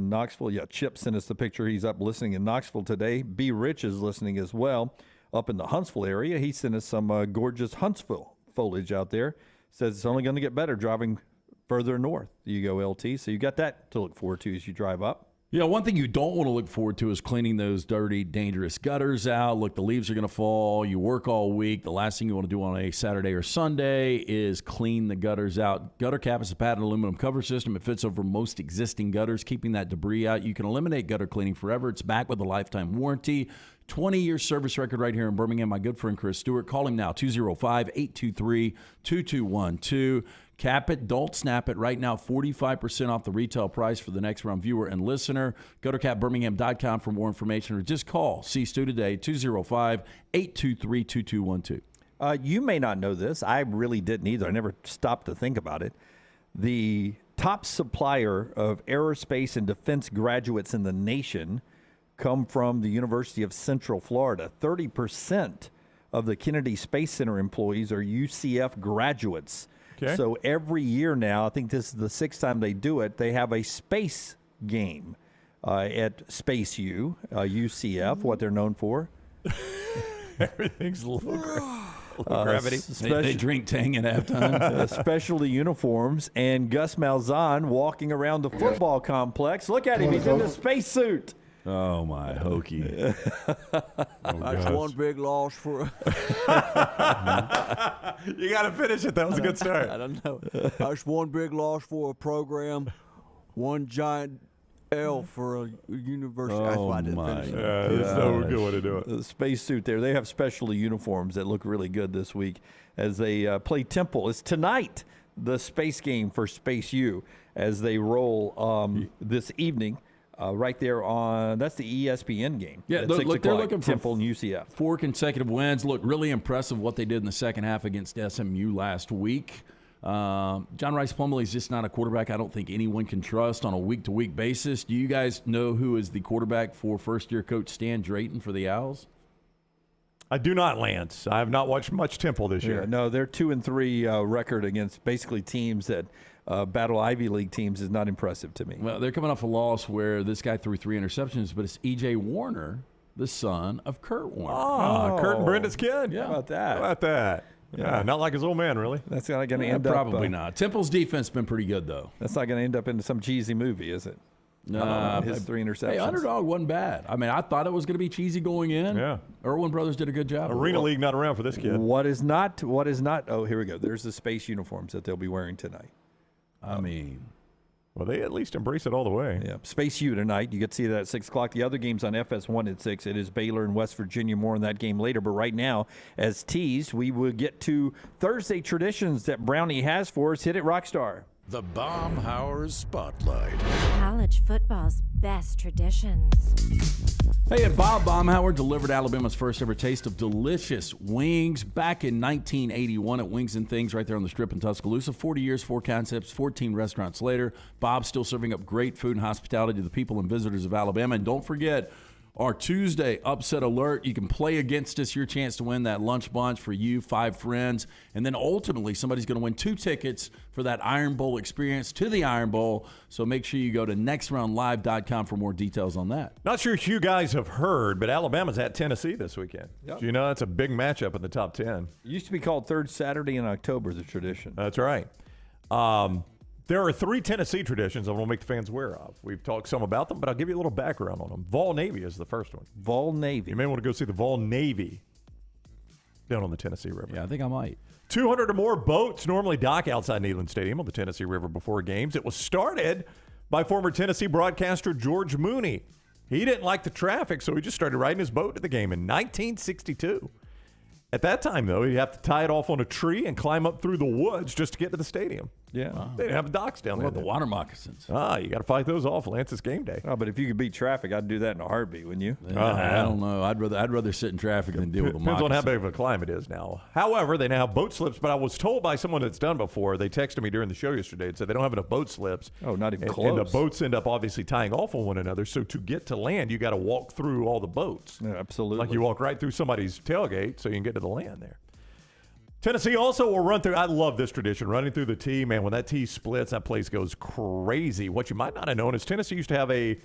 Knoxville. Yeah, Chip sent us the picture. He's up listening in Knoxville today. B. Rich is listening as well up in the Huntsville area. He sent us some gorgeous Huntsville foliage out there. Says it's only going to get better driving further north. You go, LT. So you got that to look forward to as you drive up. Yeah, one thing you don't want to look forward to is cleaning those dirty, dangerous gutters out. Look, the leaves are going to fall. You work all week. The last thing you want to do on a Saturday or Sunday is clean the gutters out. Gutter Cap is a patented aluminum cover system. It fits over most existing gutters, keeping that debris out. You can eliminate gutter cleaning forever. It's backed with a lifetime warranty. 20-year service record right here in Birmingham. My good friend Chris Stewart. Call him now, 205-823-2212. Cap it, don't snap it. Right now, 45% off the retail price for the next round viewer and listener. Go to capbirmingham.com for more information or just call C-Stu today, 205-823-2212. You may not know this. I really didn't either. I never stopped to think about it. The top supplier of aerospace and defense graduates in the nation come from the University of Central Florida. 30% of the Kennedy Space Center employees are UCF graduates. Okay. So every year now, I think this is the 6th time they do it, they have a space game at Space U, UCF, what they're known for. Everything's low gravity. They drink Tang at halftime. Specialty uniforms, and Gus Malzahn walking around the football complex. Look at him. He's in the spacesuit. Oh, my hokey. That's one big loss for You got to finish it. That was a good start. I don't know. That's one big loss for a program, one giant L for a university. That's why I didn't finish it. Yeah, that's no good way to do it. The spacesuit there. They have specialty uniforms that look really good this week as they play Temple. It's tonight, the space game for Space U, as they roll this evening. Right there on, that's the ESPN game. Yeah, they're looking for Temple and UCF. 4 consecutive wins. Look, really impressive what they did in the second half against SMU last week. John Rice Plumlee is just not a quarterback I don't think anyone can trust on a week-to-week basis. Do you guys know who is the quarterback for first-year coach Stan Drayton for the Owls? I do not, Lance. I have not watched much Temple this year. No, they're 2-3 record against basically teams that battle Ivy League teams is not impressive to me. Well, they're coming off a loss where this guy threw 3 interceptions, but it's E.J. Warner, the son of Kurt Warner. Oh, Kurt and Brenda's kid? Yeah. How about that? How about that? Yeah, not like his old man, really. That's not going to end up. Probably not. Temple's defense has been pretty good, though. That's not going to end up into some cheesy movie, is it? His 3 interceptions. Hey, underdog wasn't bad. I mean, I thought it was going to be cheesy going in. Yeah. Irwin Brothers did a good job. Arena League not around for this kid. What is not, oh, here we go. There's the space uniforms that they'll be wearing tonight. I mean, well, they at least embrace it all the way. Yeah, Space U tonight. You get to see that at 6 o'clock. The other game's on FS1 at 6. It is Baylor and West Virginia. More on that game later. But right now, as teased, we will get to Thursday traditions that Brownie has for us. Hit it, Rockstar. The Baumhower Spotlight. College football's best traditions. Hey, and Bob Baumhower delivered Alabama's first ever taste of delicious wings back in 1981 at Wings and Things right there on the Strip in Tuscaloosa. 40 years, 4 concepts, 14 restaurants later. Bob's still serving up great food and hospitality to the people and visitors of Alabama. And don't forget, our Tuesday upset alert. You can play against us. Your chance to win that lunch bunch for you, 5 friends. And then ultimately, somebody's going to win 2 tickets for that Iron Bowl experience to the Iron Bowl. So make sure you go to nextroundlive.com for more details on that. Not sure if you guys have heard, but Alabama's at Tennessee this weekend. Yep. Do you know that's a big matchup in the top 10? It used to be called Third Saturday in October, the tradition. That's right. There are 3 Tennessee traditions I want to make the fans aware of. We've talked some about them, but I'll give you a little background on them. Vol Navy is the first one. Vol Navy. You may want to go see the Vol Navy down on the Tennessee River. Yeah, I think I might. 200 or more boats normally dock outside Neyland Stadium on the Tennessee River before games. It was started by former Tennessee broadcaster George Mooney. He didn't like the traffic, so he just started riding his boat to the game in 1962. At that time, though, he'd have to tie it off on a tree and climb up through the woods just to get to the stadium. Yeah. They didn't have docks down there. The water moccasins. You got to fight those off, Lance. It's game day. Oh, but if you could beat traffic, I'd do that in a heartbeat, wouldn't you? I don't know. I'd rather sit in traffic than deal with the Depends moccasins. on how big of a climb it is now. However, they now have boat slips, but I was told by someone that's done before, they texted me during the show yesterday and said they don't have enough boat slips. Oh, not even And close. the boats end up obviously tying off on one another. So to get to land, you got to walk through all the boats. Yeah, absolutely. Like you walk right through somebody's tailgate so you can get to the land there. Tennessee also will run through, I love this tradition, running through the tee. Man, when that tee splits, that place goes crazy. What you might not have known is Tennessee used to have a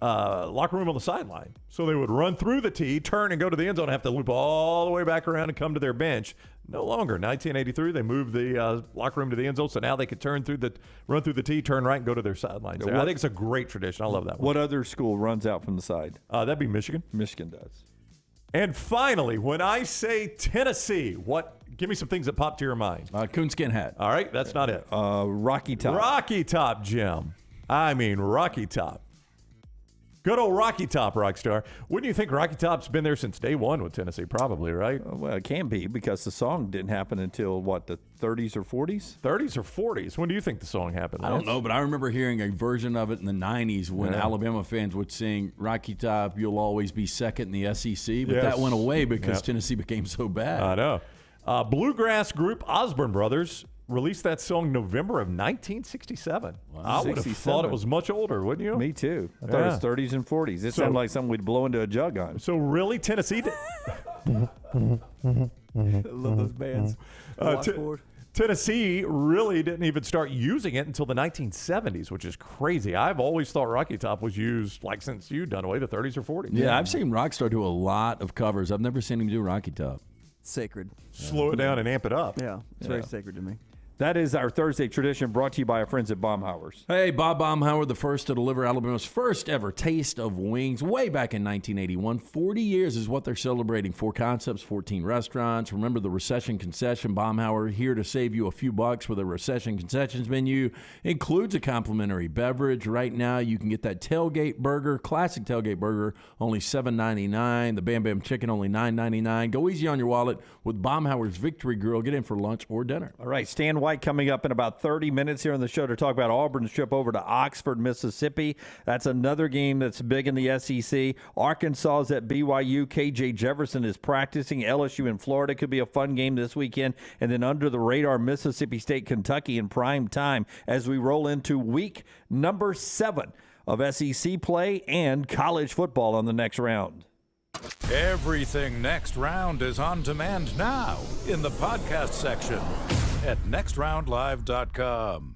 locker room on the sideline. So they would run through the tee, turn and go to the end zone, and have to loop all the way back around and come to their bench. No longer. 1983, they moved the locker room to the end zone, so now they could run through the tee, turn right, and go to their sidelines. I think it's a great tradition. I love that one. What other school runs out from the side? That'd be Michigan. Michigan does. And finally, when I say Tennessee, give me some things that pop to your mind. Coonskin hat. All right, that's not it. Rocky Top. Rocky Top, Jim. I mean Rocky Top. Good old Rocky Top, Rockstar. Wouldn't you think Rocky Top's been there since day one with Tennessee? Probably, right? Well, it can be because the song didn't happen until, what, the 30s or 40s? 30s or 40s. When do you think the song happened, I don't know, but I remember hearing a version of it in the 90s when Alabama fans would sing Rocky Top, you'll always be second in the SEC. But that went away because Tennessee became so bad. I know. Bluegrass group Osborne Brothers released that song November of 1967. Wow. I would have thought it was much older, wouldn't you? Me too. I thought it was 30s and 40s. It sounded like something we'd blow into a jug on. So really, Tennessee... I love those bands. Tennessee really didn't even start using it until the 1970s, which is crazy. I've always thought Rocky Top was used, like, since you've done away, the 30s or 40s. Yeah, I've seen Rockstar do a lot of covers. I've never seen him do Rocky Top. Sacred. Slow it down and amp it up. Yeah, it's very sacred to me. That is our Thursday tradition brought to you by our friends at Baumhower's. Hey, Bob Baumhower, the first to deliver Alabama's first ever taste of wings way back in 1981. 40 years is what they're celebrating. 4 concepts, 14 restaurants. Remember the recession concession. Baumhower here to save you a few bucks with a recession concessions menu. Includes a complimentary beverage. Right now you can get that tailgate burger, classic tailgate burger, only $7.99. The Bam Bam chicken, only $9.99. Go easy on your wallet with Baumhower's Victory Grill. Get in for lunch or dinner. All right, Stan White coming up in about 30 minutes here on the show to talk about Auburn's trip over to Oxford, Mississippi. That's another game that's big in the SEC. Arkansas is at BYU. KJ Jefferson is practicing. LSU in Florida could be a fun game this weekend. And then under the radar, Mississippi State, Kentucky in prime time as we roll into week number 7 of SEC play and college football on the next round. Everything Next Round is on demand now in the podcast section at nextroundlive.com.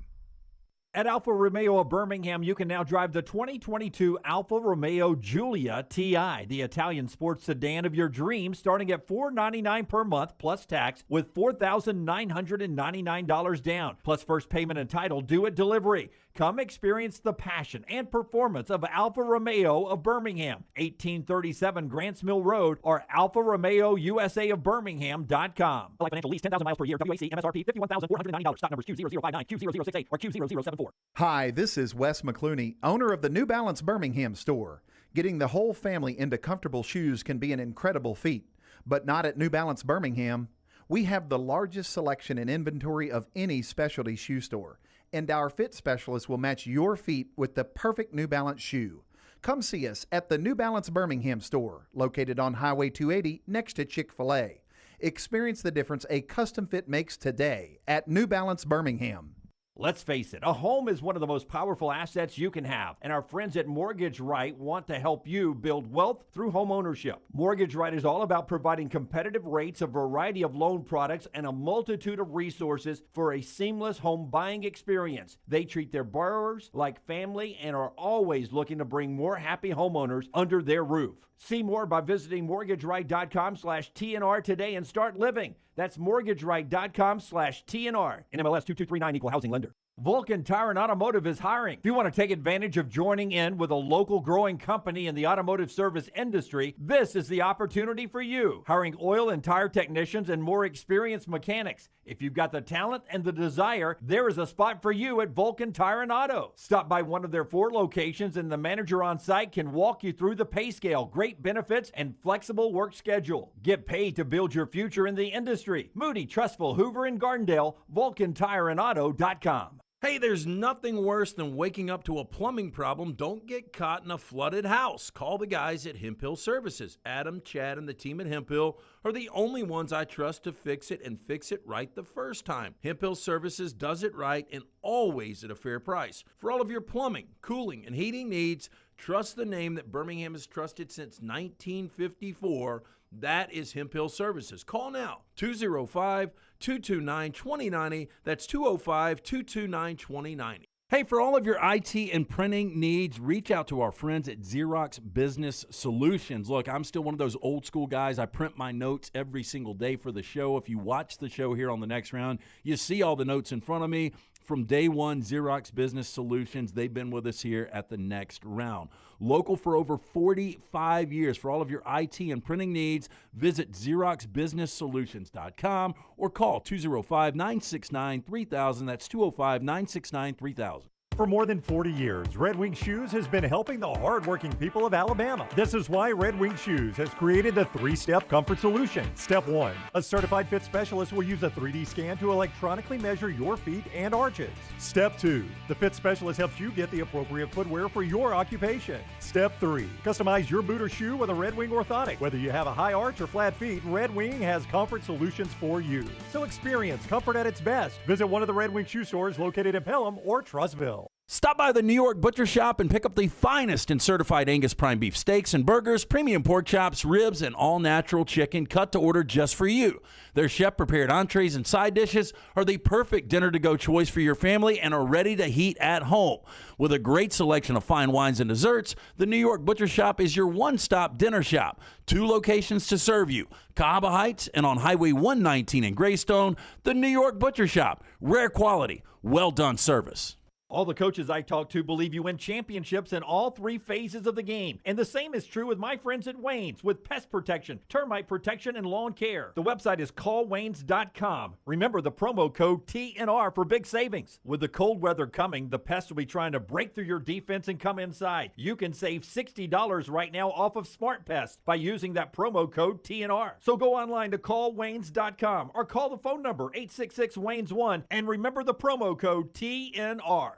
At Alfa Romeo of Birmingham, you can now drive the 2022 Alfa Romeo Giulia TI, the Italian sports sedan of your dreams, starting at $499 per month plus tax with $4,999 down, plus first payment and title due at delivery. Come experience the passion and performance of Alfa Romeo of Birmingham, 1837 Grants Mill Road, or Alfa Romeo USA of Birmingham.com. Like financial lease, 10,000 miles per year, WAC, MSRP, $51,490. Stock numbers Q0059, Q0068, or Q0074. Hi, this is Wes McClooney, owner of the New Balance Birmingham store. Getting the whole family into comfortable shoes can be an incredible feat, but not at New Balance Birmingham. We have the largest selection and inventory of any specialty shoe store, and our fit specialist will match your feet with the perfect New Balance shoe. Come see us at the New Balance Birmingham store, located on Highway 280 next to Chick-fil-A. Experience the difference a custom fit makes today at New Balance Birmingham. Let's face it, a home is one of the most powerful assets you can have, and our friends at Mortgage Right want to help you build wealth through home ownership. Mortgage Right is all about providing competitive rates, a variety of loan products, and a multitude of resources for a seamless home buying experience. They treat their borrowers like family and are always looking to bring more happy homeowners under their roof. See more by visiting mortgageright.com/TNR today and start living. That's mortgageright.com/TNR. NMLS 2239, equal housing lender. Vulcan Tire and Automotive is hiring. If you want to take advantage of joining in with a local growing company in the automotive service industry, this is the opportunity for you. Hiring oil and tire technicians and more experienced mechanics. If you've got the talent and the desire, there is a spot for you at Vulcan Tire and Auto. Stop by one of their 4 locations and the manager on site can walk you through the pay scale, great benefits, and flexible work schedule. Get paid to build your future in the industry. Moody, Trustful, Hoover, and Gardendale, VulcanTireandAuto.com. Hey, there's nothing worse than waking up to a plumbing problem. Don't get caught in a flooded house. Call the guys at Heupel Services. Adam, Chad, and the team at Heupel are the only ones I trust to fix it and fix it right the first time. Heupel Services does it right and always at a fair price. For all of your plumbing, cooling, and heating needs, trust the name that Birmingham has trusted since 1954. That is Heupel Services. Call now, 205-229-2090. That's 205-229-2090. Hey, for all of your IT and printing needs, reach out to our friends at Xerox Business Solutions. Look, I'm still one of those old school guys. I print my notes every single day for the show. If you watch the show here on the next round, you see all the notes in front of me. From day one, Xerox Business Solutions, they've been with us here at the next round. Local for over 45 years. For all of your IT and printing needs, visit XeroxBusinessSolutions.com or call 205-969-3000. That's 205-969-3000. For more than 40 years, Red Wing Shoes has been helping the hardworking people of Alabama. This is why Red Wing Shoes has created the 3-step comfort solution. Step 1, a certified fit specialist will use a 3D scan to electronically measure your feet and arches. Step 2, the fit specialist helps you get the appropriate footwear for your occupation. Step 3, customize your boot or shoe with a Red Wing orthotic. Whether you have a high arch or flat feet, Red Wing has comfort solutions for you. So experience comfort at its best. Visit one of the Red Wing shoe stores located in Pelham or Trustville. Stop by the New York Butcher Shop and pick up the finest in certified Angus prime beef steaks and burgers, premium pork chops, ribs, and all-natural chicken cut to order just for you. Their chef-prepared entrees and side dishes are the perfect dinner-to-go choice for your family and are ready to heat at home. With a great selection of fine wines and desserts, the New York Butcher Shop is your one-stop dinner shop. 2 locations to serve you, Cahaba Heights and on Highway 119 in Greystone. The New York Butcher Shop, rare quality, well-done service. All the coaches I talk to believe you win championships in all 3 phases of the game. And the same is true with my friends at Wayne's with pest protection, termite protection, and lawn care. The website is callwaynes.com. Remember the promo code TNR for big savings. With the cold weather coming, the pests will be trying to break through your defense and come inside. You can save $60 right now off of Smart Pest by using that promo code TNR. So go online to callwaynes.com or call the phone number 866-WAYNES1 and remember the promo code TNR.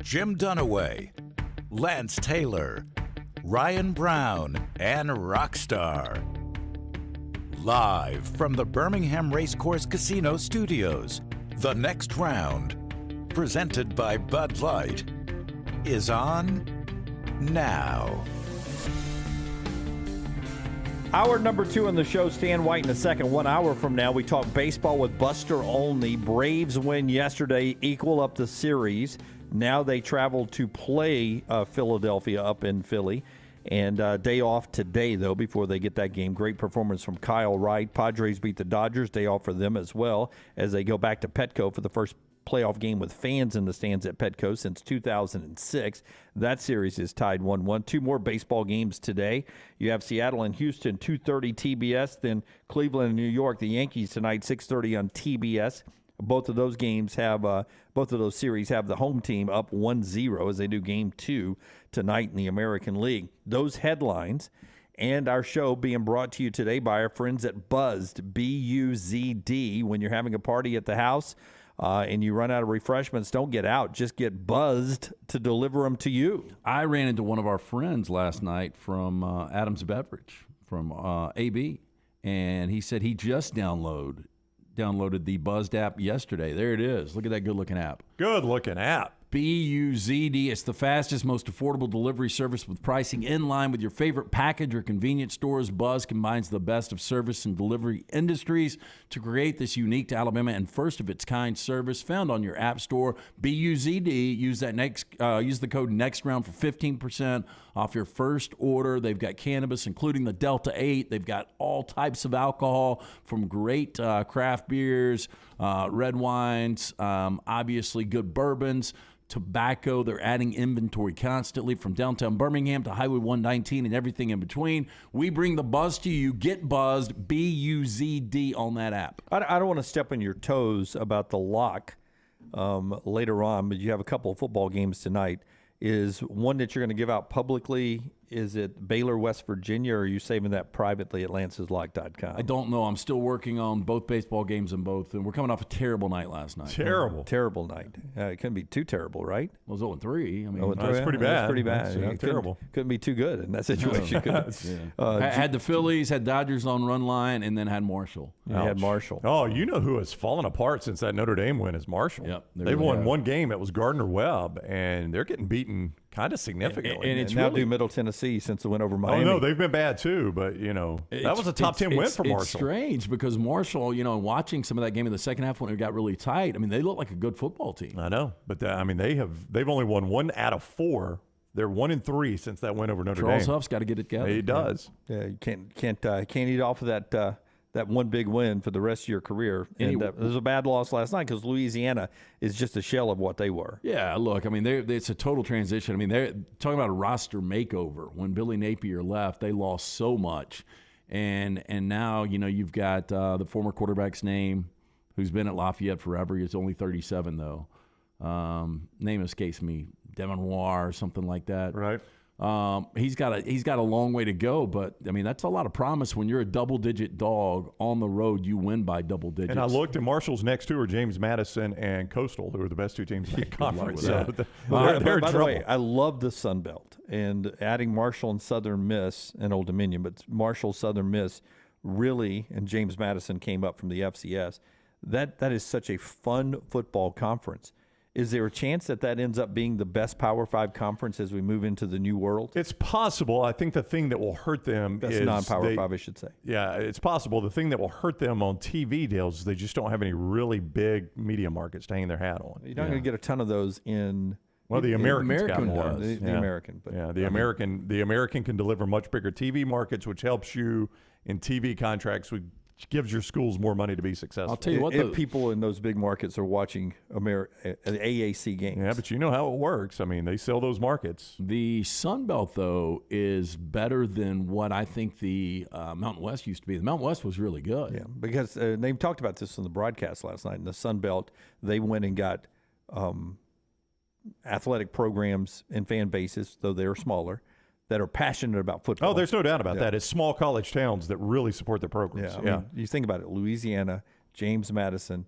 Jim Dunaway, Lance Taylor, Ryan Brown, and Rockstar. Live from the Birmingham Racecourse Casino Studios, the next round, presented by Bud Light, is on now. Hour number 2 on the show. Stan White in a second. 1 hour from now, we talk baseball with Buster Olney. Braves win yesterday, equal up the series. Now they travel to play Philadelphia up in Philly. And day off today, though, before they get that game. Great performance from Kyle Wright. Padres beat the Dodgers. Day off for them as well as they go back to Petco for the first playoff game with fans in the stands at Petco since 2006. That series is tied 1-1. 2 more baseball games today. You have Seattle and Houston, 2:30 TBS. Then Cleveland and New York, the Yankees tonight, 6:30 on TBS. Both of those games have, both of those series have the home team up 1-0 as they do Game 2 tonight in the American League. Those headlines and our show being brought to you today by our friends at Buzzed, B-U-Z-D. When you're having a party at the house and you run out of refreshments, don't get out. Just get Buzzed to deliver them to you. I ran into one of our friends last night from Adams Beverage, from AB, and he said he just downloaded the Buzzed app yesterday. There it is. Look at that good-looking app. Good-looking app. B-U-Z-D. It's the fastest, most affordable delivery service with pricing in line with your favorite package or convenience stores. Buzz combines the best of service and delivery industries to create this unique to Alabama and first-of-its-kind service found on your app store. B-U-Z-D. Use the code NEXTROUND for 15% off your first order. They've got cannabis, including the Delta 8. They've got all types of alcohol from great craft beers, red wines, obviously good bourbons, tobacco. They're adding inventory constantly from downtown Birmingham to Highway 119 and everything in between. We bring the buzz to you. Get Buzzed, B-U-Z-D on that app. I don't want to step on your toes about the lock later on, but you have a couple of football games tonight. Is one that you're going to give out publicly, is it Baylor, West Virginia, or are you saving that privately at lanceslock.com? I don't know. I'm still working on both baseball games and both. And we're coming off a terrible night last night. Terrible night. It couldn't be too terrible, right? Well, it was 0-3. I mean, that's pretty bad. That's pretty bad. That's terrible. Couldn't be too good in that situation. Had the Phillies, had Dodgers on run line, and then had Marshall. You had Marshall. Oh, you know who has fallen apart since that Notre Dame win is Marshall. Yep, They've won one game. It was Gardner-Webb, and they're getting beaten kind of significantly. And it's now do Middle Tennessee since the win over Miami. Oh, no, they've been bad too, but, that was a top 10 win for Marshall. It's strange because Marshall, watching some of that game in the second half when it got really tight, I mean, they look like a good football team. I know, but they've only won 1 out of 4. They're 1-3 since that win over Notre Dame. Charles Huff's got to get it together. He does. Yeah, you can't eat off of that one big win for the rest of your career. And it was a bad loss last night because Louisiana is just a shell of what they were. Yeah, look, I mean, it's a total transition. I mean, they're talking about a roster makeover. When Billy Napier left, they lost so much. And now, you've got the former quarterback's name. who's been at Lafayette forever. He's only 37, though. Name escapes me. Devon Noir or something like that. Right. He's got a long way to go, but I mean that's a lot of promise. When you're a double-digit dog on the road, you win by double digits. And I looked at Marshall's next two are James Madison and Coastal, who are the best two teams in the conference. So by they're in the trouble. way, I love the Sun Belt and adding Marshall and Southern Miss and Old Dominion, but Marshall, Southern Miss, really, and James Madison came up from the FCS. That is such a fun football conference. Is there a chance that ends up being the best Power 5 conference as we move into the new world? It's possible. I think the thing that will hurt them Best is non-Power 5, I should say. Yeah, it's possible. The thing that will hurt them on TV deals is they just don't have any really big media markets to hang their hat on. You're not going to get a ton of those in. Well, the American does. The American, but yeah, the American can deliver much bigger TV markets, which helps you in TV contracts, which gives your schools more money to be successful. I'll tell you what, if people in those big markets are watching AAC games. Yeah, but you know how it works. I mean, they sell those markets. The Sun Belt, though, is better than what I think the Mountain West used to be. The Mountain West was really good. Yeah, because they talked about this on the broadcast last night. In the Sun Belt, they went and got athletic programs and fan bases, though they're smaller, that are passionate about football. Oh, there's no doubt about that. It's small college towns that really support their programs. Yeah, I mean, you think about it, Louisiana, James Madison,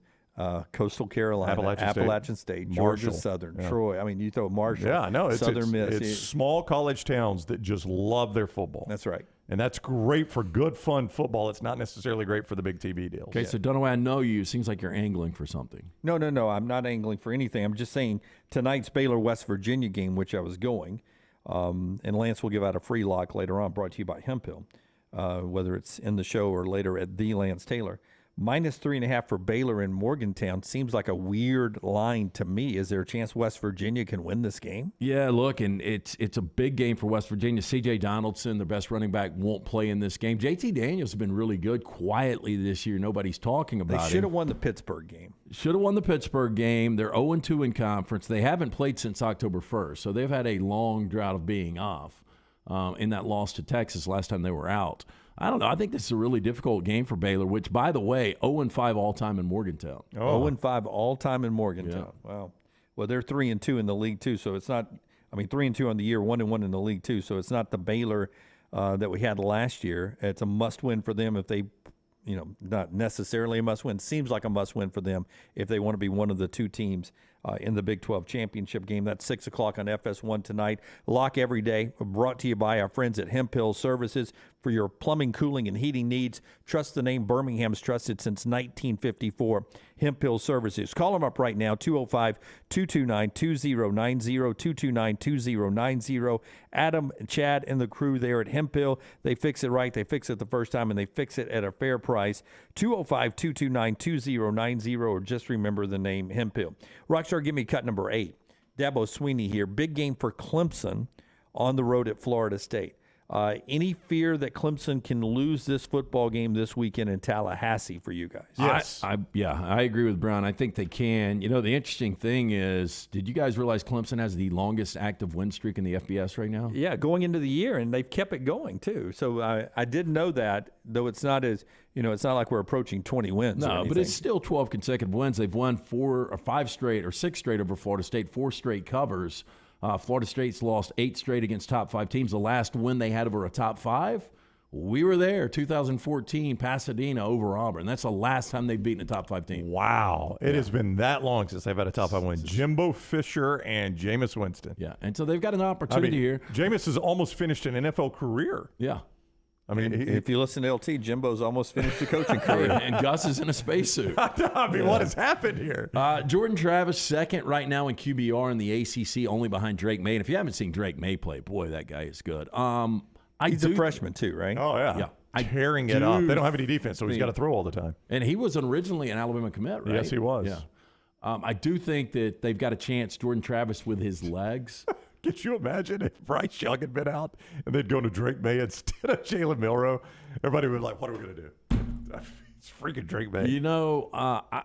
Coastal Carolina, Appalachian State, Georgia Marshall. Southern, Yeah. Troy. I mean, you throw Marshall, Yeah, no, Southern Miss. It's small college towns that just love their football. That's right. And that's great for good, fun football. It's not necessarily great for the big TV deals. Okay, so Dunaway, I know you. It seems like you're angling for something. No, I'm not angling for anything. I'm just saying tonight's Baylor-West Virginia game, which I was going, and Lance will give out a free lock later on, brought to you by Heupel, whether it's in the show or later at the Lance Taylor. -3.5 for Baylor in Morgantown seems like a weird line to me. Is there a chance West Virginia can win this game? Yeah, look, and it's a big game for West Virginia. C.J. Donaldson, their best running back, won't play in this game. J.T. Daniels has been really good quietly this year. Nobody's talking about They him. should have won the Pittsburgh game. Should have won the Pittsburgh game. They're 0-2 in conference. They haven't played since October 1st, so they've had a long drought of being off in that loss to Texas last time they were out. I don't know. I think this is a really difficult game for Baylor, which, by the way, 0-5 all-time in Morgantown. 0-5 all-time in Morgantown. Yeah. Wow. Well, they're 3-2 in the league, too, so it's not – 3-2 on the year, 1-1 in the league, too, so it's not the Baylor that we had last year. It's a must-win for them if they – not necessarily a must-win. Seems like a must-win for them if they want to be one of the two teams in the Big 12 championship game. That's 6 o'clock on FS1 tonight. Lock every day, brought to you by our friends at Heupel Services for your plumbing, cooling, and heating needs. Trust the name Birmingham's trusted since 1954. Heupel Services. Call them up right now, 205-229-2090, 229-2090. Adam, Chad, and the crew there at Heupel, they fix it right. They fix it the first time, and they fix it at a fair price. 205-229-2090, or just remember the name Heupel. Rockstar, give me cut number 8. Dabo Sweeney here. Big game for Clemson on the road at Florida State. Any fear that Clemson can lose this football game this weekend in Tallahassee for you guys? Yes. I agree with Brown. I think they can. The interesting thing is, did you guys realize Clemson has the longest active win streak in the FBS right now? Yeah, going into the year, and they've kept it going too. So I did know that, though it's not as it's not like we're approaching 20 wins. No, but it's still 12 consecutive wins. They've won 4 or 5 straight or 6 straight over Florida State, 4 straight covers. Florida State's lost 8 straight against top 5 teams. The last win they had over a top 5, we were there, 2014, Pasadena over Auburn. That's the last time they've beaten a top 5 team. Wow. It has been that long since they've had a top 5 win. Jimbo Fisher and Jameis Winston. Yeah, and so they've got an opportunity here. Jameis has almost finished an NFL career. Yeah. If you listen to LT, Jimbo's almost finished a coaching career. And Gus is in a spacesuit. What has happened here? Jordan Travis, second right now in QBR in the ACC, only behind Drake May. And if you haven't seen Drake May play, boy, that guy is good. He's a freshman too, right? Oh, yeah. Tearing it up. They don't have any defense, so he's got to throw all the time. And he was originally an Alabama commit, right? Yes, he was. Yeah. I do think that they've got a chance, Jordan Travis, with his legs. Could you imagine if Bryce Young had been out and they'd go to Drake May instead of Jalen Milroe? Everybody would be like, what are we going to do? It's freaking Drake May. I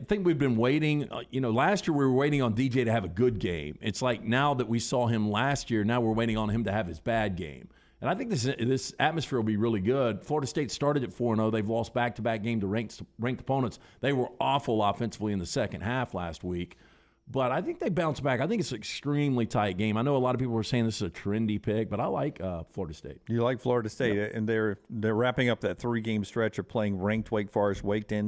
think we've been waiting. Last year we were waiting on DJ to have a good game. It's like now that we saw him last year, now we're waiting on him to have his bad game. And I think this atmosphere will be really good. Florida State started at 4-0. They've lost back-to-back games to ranked opponents. They were awful offensively in the second half last week. But I think they bounce back. I think it's an extremely tight game. I know a lot of people were saying this is a trendy pick, but I like Florida State. You like Florida State, and they're wrapping up that 3-game stretch of playing ranked Wake Forest, ranked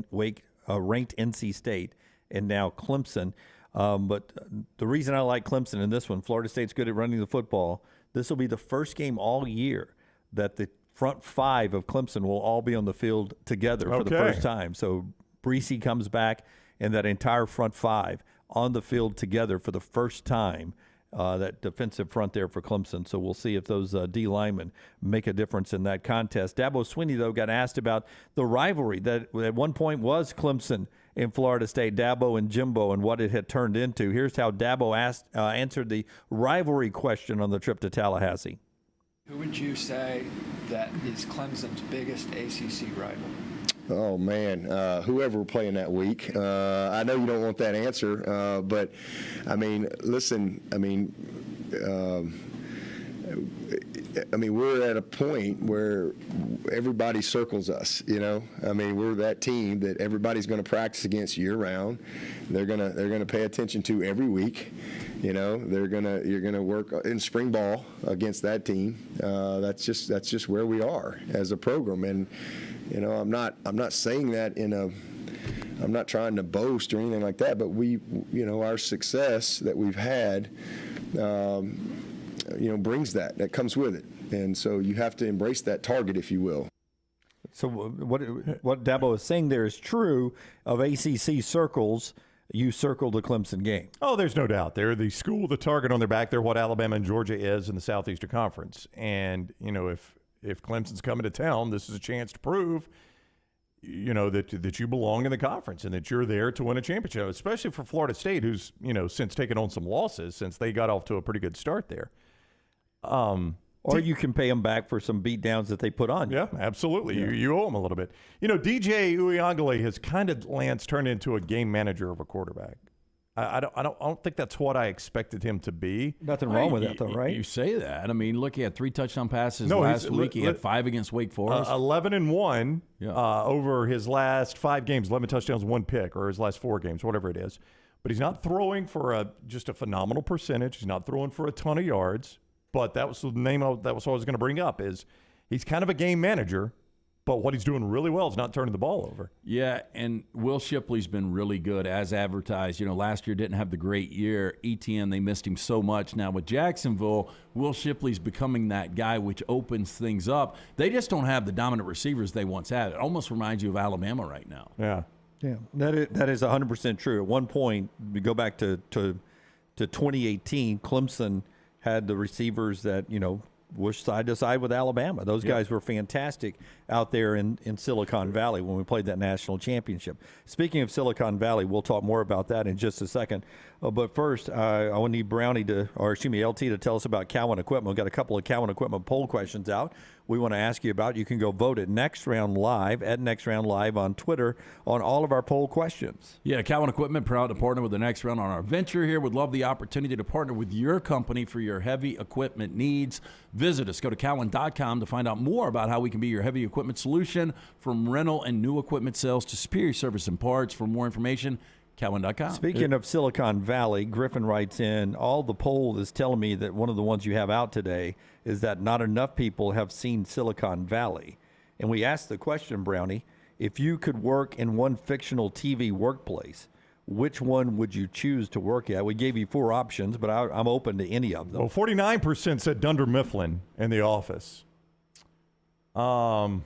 NC State, and now Clemson. But the reason I like Clemson in this one, Florida State's good at running the football. This will be the first game all year that the front 5 of Clemson will all be on the field together for the first time. So Breesy comes back, and that entire front 5 on the field together for the first time, that defensive front there for Clemson. So we'll see if those D linemen make a difference in that contest. Dabo Swinney, though, got asked about the rivalry that at one point was Clemson and Florida State, Dabo and Jimbo, and what it had turned into. Here's how Dabo answered the rivalry question on the trip to Tallahassee. Who would you say that is Clemson's biggest ACC rival? Oh, man, whoever we're playing that week. I know you don't want that answer, but, I mean, listen, I mean, we're at a point where everybody circles us, you know. I mean, we're that team that everybody's going to practice against year-round. They're gonna pay attention to every week. You know, you're gonna work in spring ball against that team. That's just where we are as a program. And you know, I'm not saying that I'm not trying to boast or anything like that. But our success that we've had, brings that comes with it. And so you have to embrace that target, if you will. So what Dabo is saying there is true of ACC circles. You circled the Clemson game. Oh, there's no doubt. They're the school with the target on their back. They're what Alabama and Georgia is in the Southeastern Conference. And, you know, if Clemson's coming to town, this is a chance to prove, you know, that you belong in the conference and that you're there to win a championship, especially for Florida State, who's, you know, since taken on some losses since they got off to a pretty good start there. Or you can pay them back for some beatdowns that they put on you. Yeah, absolutely. Yeah. You owe them a little bit. You know, DJ Uyunglele has kind of, Lance, turned into a game manager of a quarterback. I don't think that's what I expected him to be. Nothing wrong with that, though, right? You say that. I mean, look, he had 3 touchdown passes last week. He had 5 against Wake Forest. 11-1 over his last 5 games, 11 touchdowns, 1 pick, or his last 4 games, whatever it is. But he's not throwing for just a phenomenal percentage. He's not throwing for a ton of yards. But that was the name that was what I was going to bring up is he's kind of a game manager, but what he's doing really well is not turning the ball over. Yeah, and Will Shipley's been really good as advertised. You know, last year didn't have the great year. ETN, they missed him so much. Now with Jacksonville, Will Shipley's becoming that guy which opens things up. They just don't have the dominant receivers they once had. It almost reminds you of Alabama right now. Yeah. Yeah, that is 100% true. At one point, we go back to 2018, Clemson had the receivers that, you know, were side to side with Alabama. Those guys were fantastic out there in Silicon Valley when we played that national championship. Speaking of Silicon Valley, we'll talk more about that in just a second. But first, I will need LT to tell us about Cowan Equipment. We've got a couple of Cowan Equipment poll questions out we want to ask you about. You can go vote at Next Round Live, at Next Round Live on Twitter on all of our poll questions. Yeah, Cowan Equipment, proud to partner with the Next Round on our venture here. Would love the opportunity to partner with your company for your heavy equipment needs. Visit us. Go to Cowan.com to find out more about how we can be your heavy equipment solution, from rental and new equipment sales to superior service and parts. For more information, Cowan.com. Speaking of Silicon Valley, Griffin writes in, all the poll is telling me that one of the ones you have out today is that not enough people have seen Silicon Valley. And we asked the question, Brownie, if you could work in one fictional TV workplace, which one would you choose to work at? We gave you 4 options, but I'm open to any of them. Well, 49% said Dunder Mifflin in The Office. Or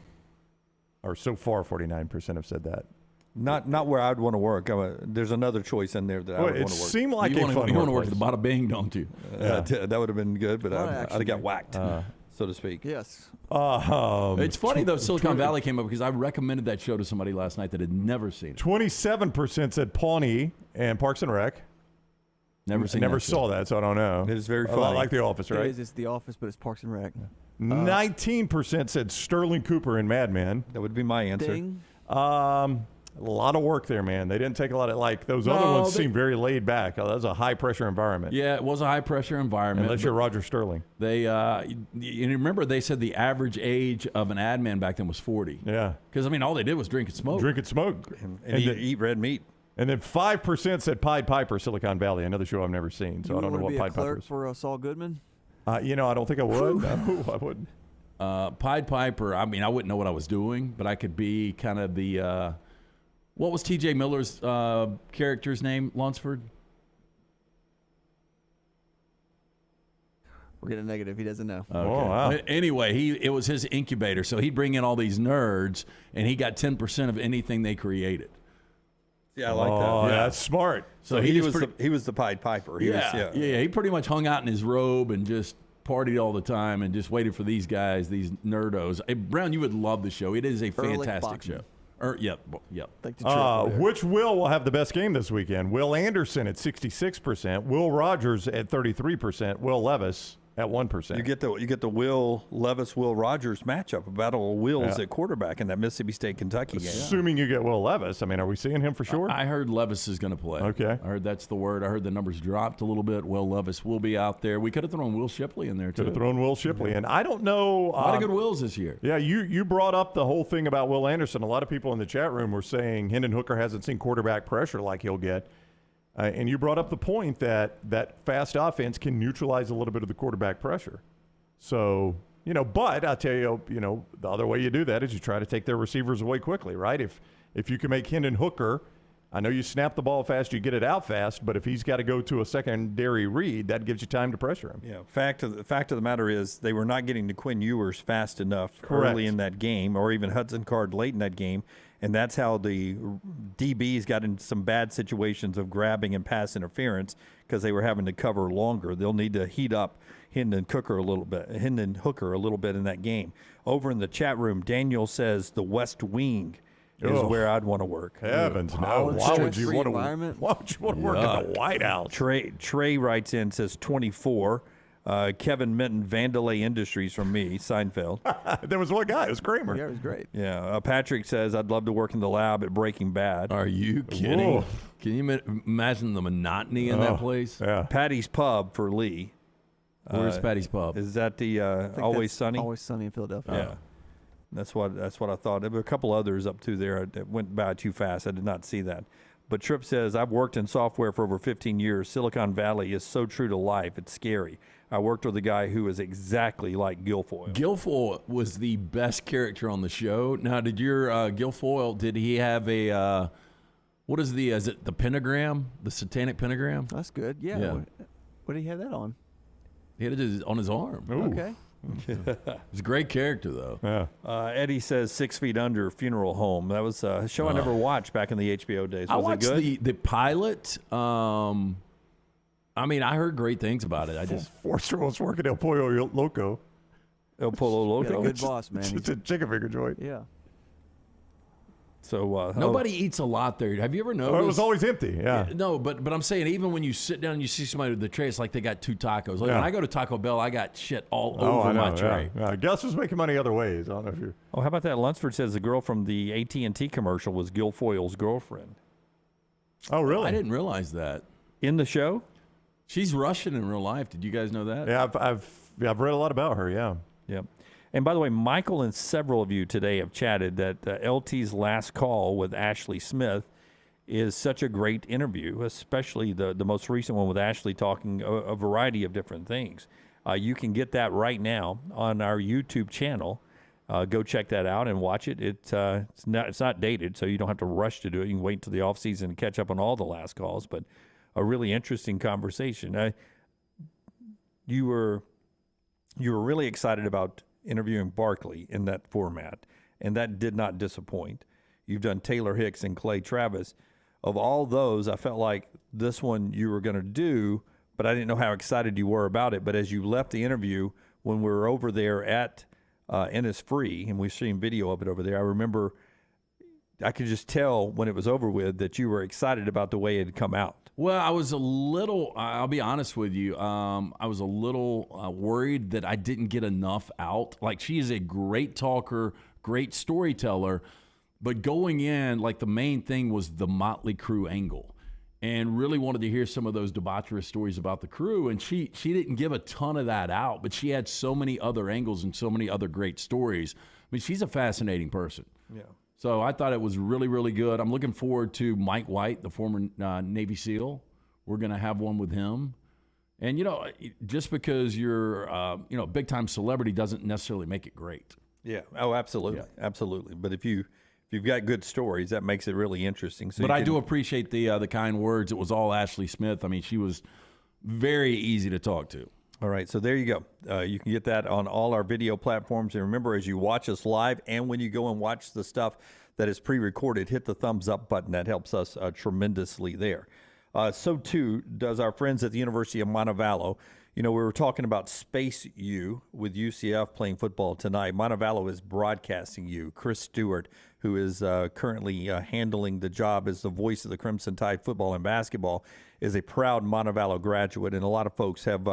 so far, 49% have said that. Not where I'd want to work. There's another choice in there that I would want to work. It seemed like you want to work at the Bada Bing, don't you? That would have been good, but I'd have got whacked, so to speak. Yes. It's funny, though, Silicon Valley came up because I recommended that show to somebody last night that had never seen it. 27% said Pawnee and Parks and Rec. Never saw that, so I don't know. It is very funny. A lot like The Office, right? It's The Office, but it's Parks and Rec. 19% said Sterling Cooper in Mad Men. That would be my answer. Ding. A lot of work there, man. They didn't take a lot of, like, those other ones seem very laid back. That was a high-pressure environment. Yeah, it was a high-pressure environment. Unless you're Roger Sterling. They, you remember they said the average age of an ad man back then was 40. Yeah. Because, I mean, all they did was drink and smoke. Drink and smoke. And eat red meat. And then 5% said Pied Piper, Silicon Valley, another show I've never seen, so I don't know what Pied Piper is. For Saul Goodman? I don't think I would. No, I wouldn't. Pied Piper, I mean, I wouldn't know what I was doing, but I could be kind of the what was T.J. Miller's character's name, Lunsford? We're getting negative. He doesn't know. Okay. Oh, wow. Anyway, it was his incubator, so he'd bring in all these nerds, and he got 10% of anything they created. Yeah, I like that. Oh, Yeah. that's smart. So he was the Pied Piper. He pretty much hung out in his robe and just partied all the time and just waited for these guys, these nerdos. Hey, Brown, you would love the show. It is a fantastic show. Yep. Which will have the best game this weekend? Will Anderson at 66%, Will Rogers at 33%, Will Levis at 1%. You get the Will Levis, Will Rogers matchup, a battle of wills at quarterback in that Mississippi State Kentucky game. Assuming you get Will Levis, I mean, are we seeing him for sure? I heard Levis is going to play. Okay. I heard that's the word. I heard the numbers dropped a little bit. Will Levis will be out there. We could have thrown Will Shipley in there too. Could have thrown Will Shipley in. I don't know. A lot of good Wills this year. Yeah, you brought up the whole thing about Will Anderson. A lot of people in the chat room were saying Hendon Hooker hasn't seen quarterback pressure like he'll get. And you brought up the point that fast offense can neutralize a little bit of the quarterback pressure. So, but I'll tell you, the other way you do that is you try to take their receivers away quickly, right? If you can make Hendon Hooker, I know you snap the ball fast, you get it out fast, but if he's got to go to a secondary read, that gives you time to pressure him. Yeah, fact of the matter is they were not getting to Quinn Ewers fast enough early in that game, or even Hudson Card late in that game, and that's how the DBs got in some bad situations of grabbing and pass interference because they were having to cover longer. They'll need to heat up Hendon Hooker a little bit in that game. Over in the chat room, Daniel says the West Wing is where I'd want to work. Heavens, no. Why would you want to work in the White House? Trey writes in, says 24. Kevin Minton, Vandalay Industries from me, Seinfeld. There was one guy. It was Kramer. Yeah, it was great. Yeah. Patrick says, I'd love to work in the lab at Breaking Bad. Are you kidding? Whoa. Can you imagine the monotony in that place? Yeah. Patty's Pub for Lee. Where's Patty's Pub? Is that the Always Sunny? Always Sunny in Philadelphia. Yeah. That's what I thought. There were a couple others up to there that went by too fast. I did not see that. But Tripp says, I've worked in software for over 15 years. Silicon Valley is so true to life. It's scary. I worked with a guy who is exactly like Guilfoyle. Guilfoyle was the best character on the show. Now, did your Guilfoyle, did he have a, is it the pentagram, the satanic pentagram? That's good. Yeah. What did he have that on? He had it on his arm. Ooh. Okay. He's a great character, though. Yeah. Eddie says 6 Feet Under Funeral Home. That was a show I never watched back in the HBO days. I Was watched it good? the pilot. I mean, I heard great things about it. Forster was working El Pollo Loco. El Pollo Loco. Yeah, good boss, man. It's a chicken finger joint. Yeah. So nobody eats a lot there. Have you ever noticed? It was always empty. Yeah. No, but I'm saying even when you sit down and you see somebody with the tray, it's like they got 2 tacos. Like when I go to Taco Bell, I got shit all over my tray. Yeah. Gus was making money other ways. I don't know if you. Oh, how about that? Lunsford says the girl from the AT&T commercial was Guilfoyle's girlfriend. Oh, really? I didn't realize that. In the show? She's Russian in real life. Did you guys know that? Yeah, I've read a lot about her. Yeah. Yep. And by the way, Michael and several of you today have chatted that LT's last call with Ashley Smith is such a great interview, especially the most recent one with Ashley talking a variety of different things. You can get that right now on our YouTube channel. Go check that out and watch it. It's not dated, so you don't have to rush to do it. You can wait until the off season and catch up on all the last calls. But a really interesting conversation. You were really excited about interviewing Barkley in that format, and that did not disappoint. You've done Taylor Hicks and Clay Travis. Of all those, I felt like this one you were going to do, but I didn't know how excited you were about it. But as you left the interview, when we were over there at Innisfree, and we've seen video of it over there, I remember I could just tell when it was over with that you were excited about the way it had come out. Well, I was a little, I'll be honest with you, I was a little worried that I didn't get enough out. Like, she is a great talker, great storyteller, But going in, like the main thing was the Motley Crue angle, and really wanted to hear some of those debaucherous stories about the crew. And she didn't give a ton of that out, but she had so many other angles and so many other great stories. I mean, she's a fascinating person. Yeah. So I thought it was really, really good. I'm looking forward to Mike White, the former Navy SEAL. We're going to have one with him. And, you know, just because you're, a big-time celebrity doesn't necessarily make it great. Yeah. Oh, absolutely. Yeah. Absolutely. But if you've got good stories, that makes it really interesting. So but I do appreciate the kind words. It was all Ashley Smith. I mean, she was very easy to talk to. All right, so there you go. You can get that on all our video platforms. And remember, as you watch us live and when you go and watch the stuff that is pre-recorded, hit the thumbs up button. That helps us tremendously there. So, too, does our friends at the University of Montevallo. You know, we were talking about Space U with UCF playing football tonight. Montevallo is broadcasting you. Chris Stewart, who is currently handling the job as the voice of the Crimson Tide football and basketball, is a proud Montevallo graduate, and a lot of folks have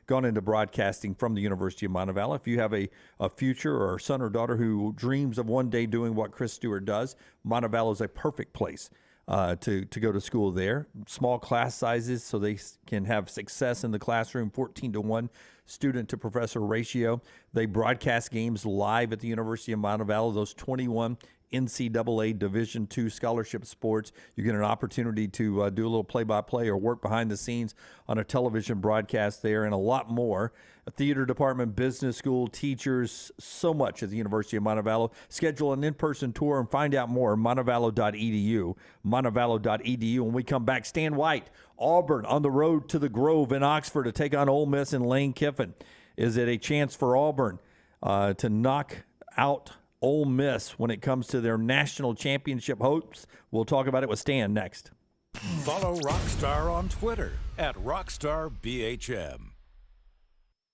gone into broadcasting from the University of Montevallo. If you have a future or son or daughter who dreams of one day doing what Chris Stewart does, Montevallo is a perfect place to go to school there. Small class sizes so they can have success in the classroom, 14-to-1 student to professor ratio. They broadcast games live at the University of Montevallo, those 21 NCAA Division II scholarship sports. You get an opportunity to do a little play-by-play or work behind the scenes on a television broadcast there, and a lot more. A theater department, business school, teachers, so much at the University of Montevallo. Schedule an in-person tour and find out more. Montevallo.edu. Montevallo.edu. When we come back, Stan White, Auburn on the road to the Grove in Oxford to take on Ole Miss and Lane Kiffin. Is it a chance for Auburn to knock out Ole Miss when it comes to their national championship hopes? We'll talk about it with Stan next. Follow Rockstar on Twitter @RockstarBHM.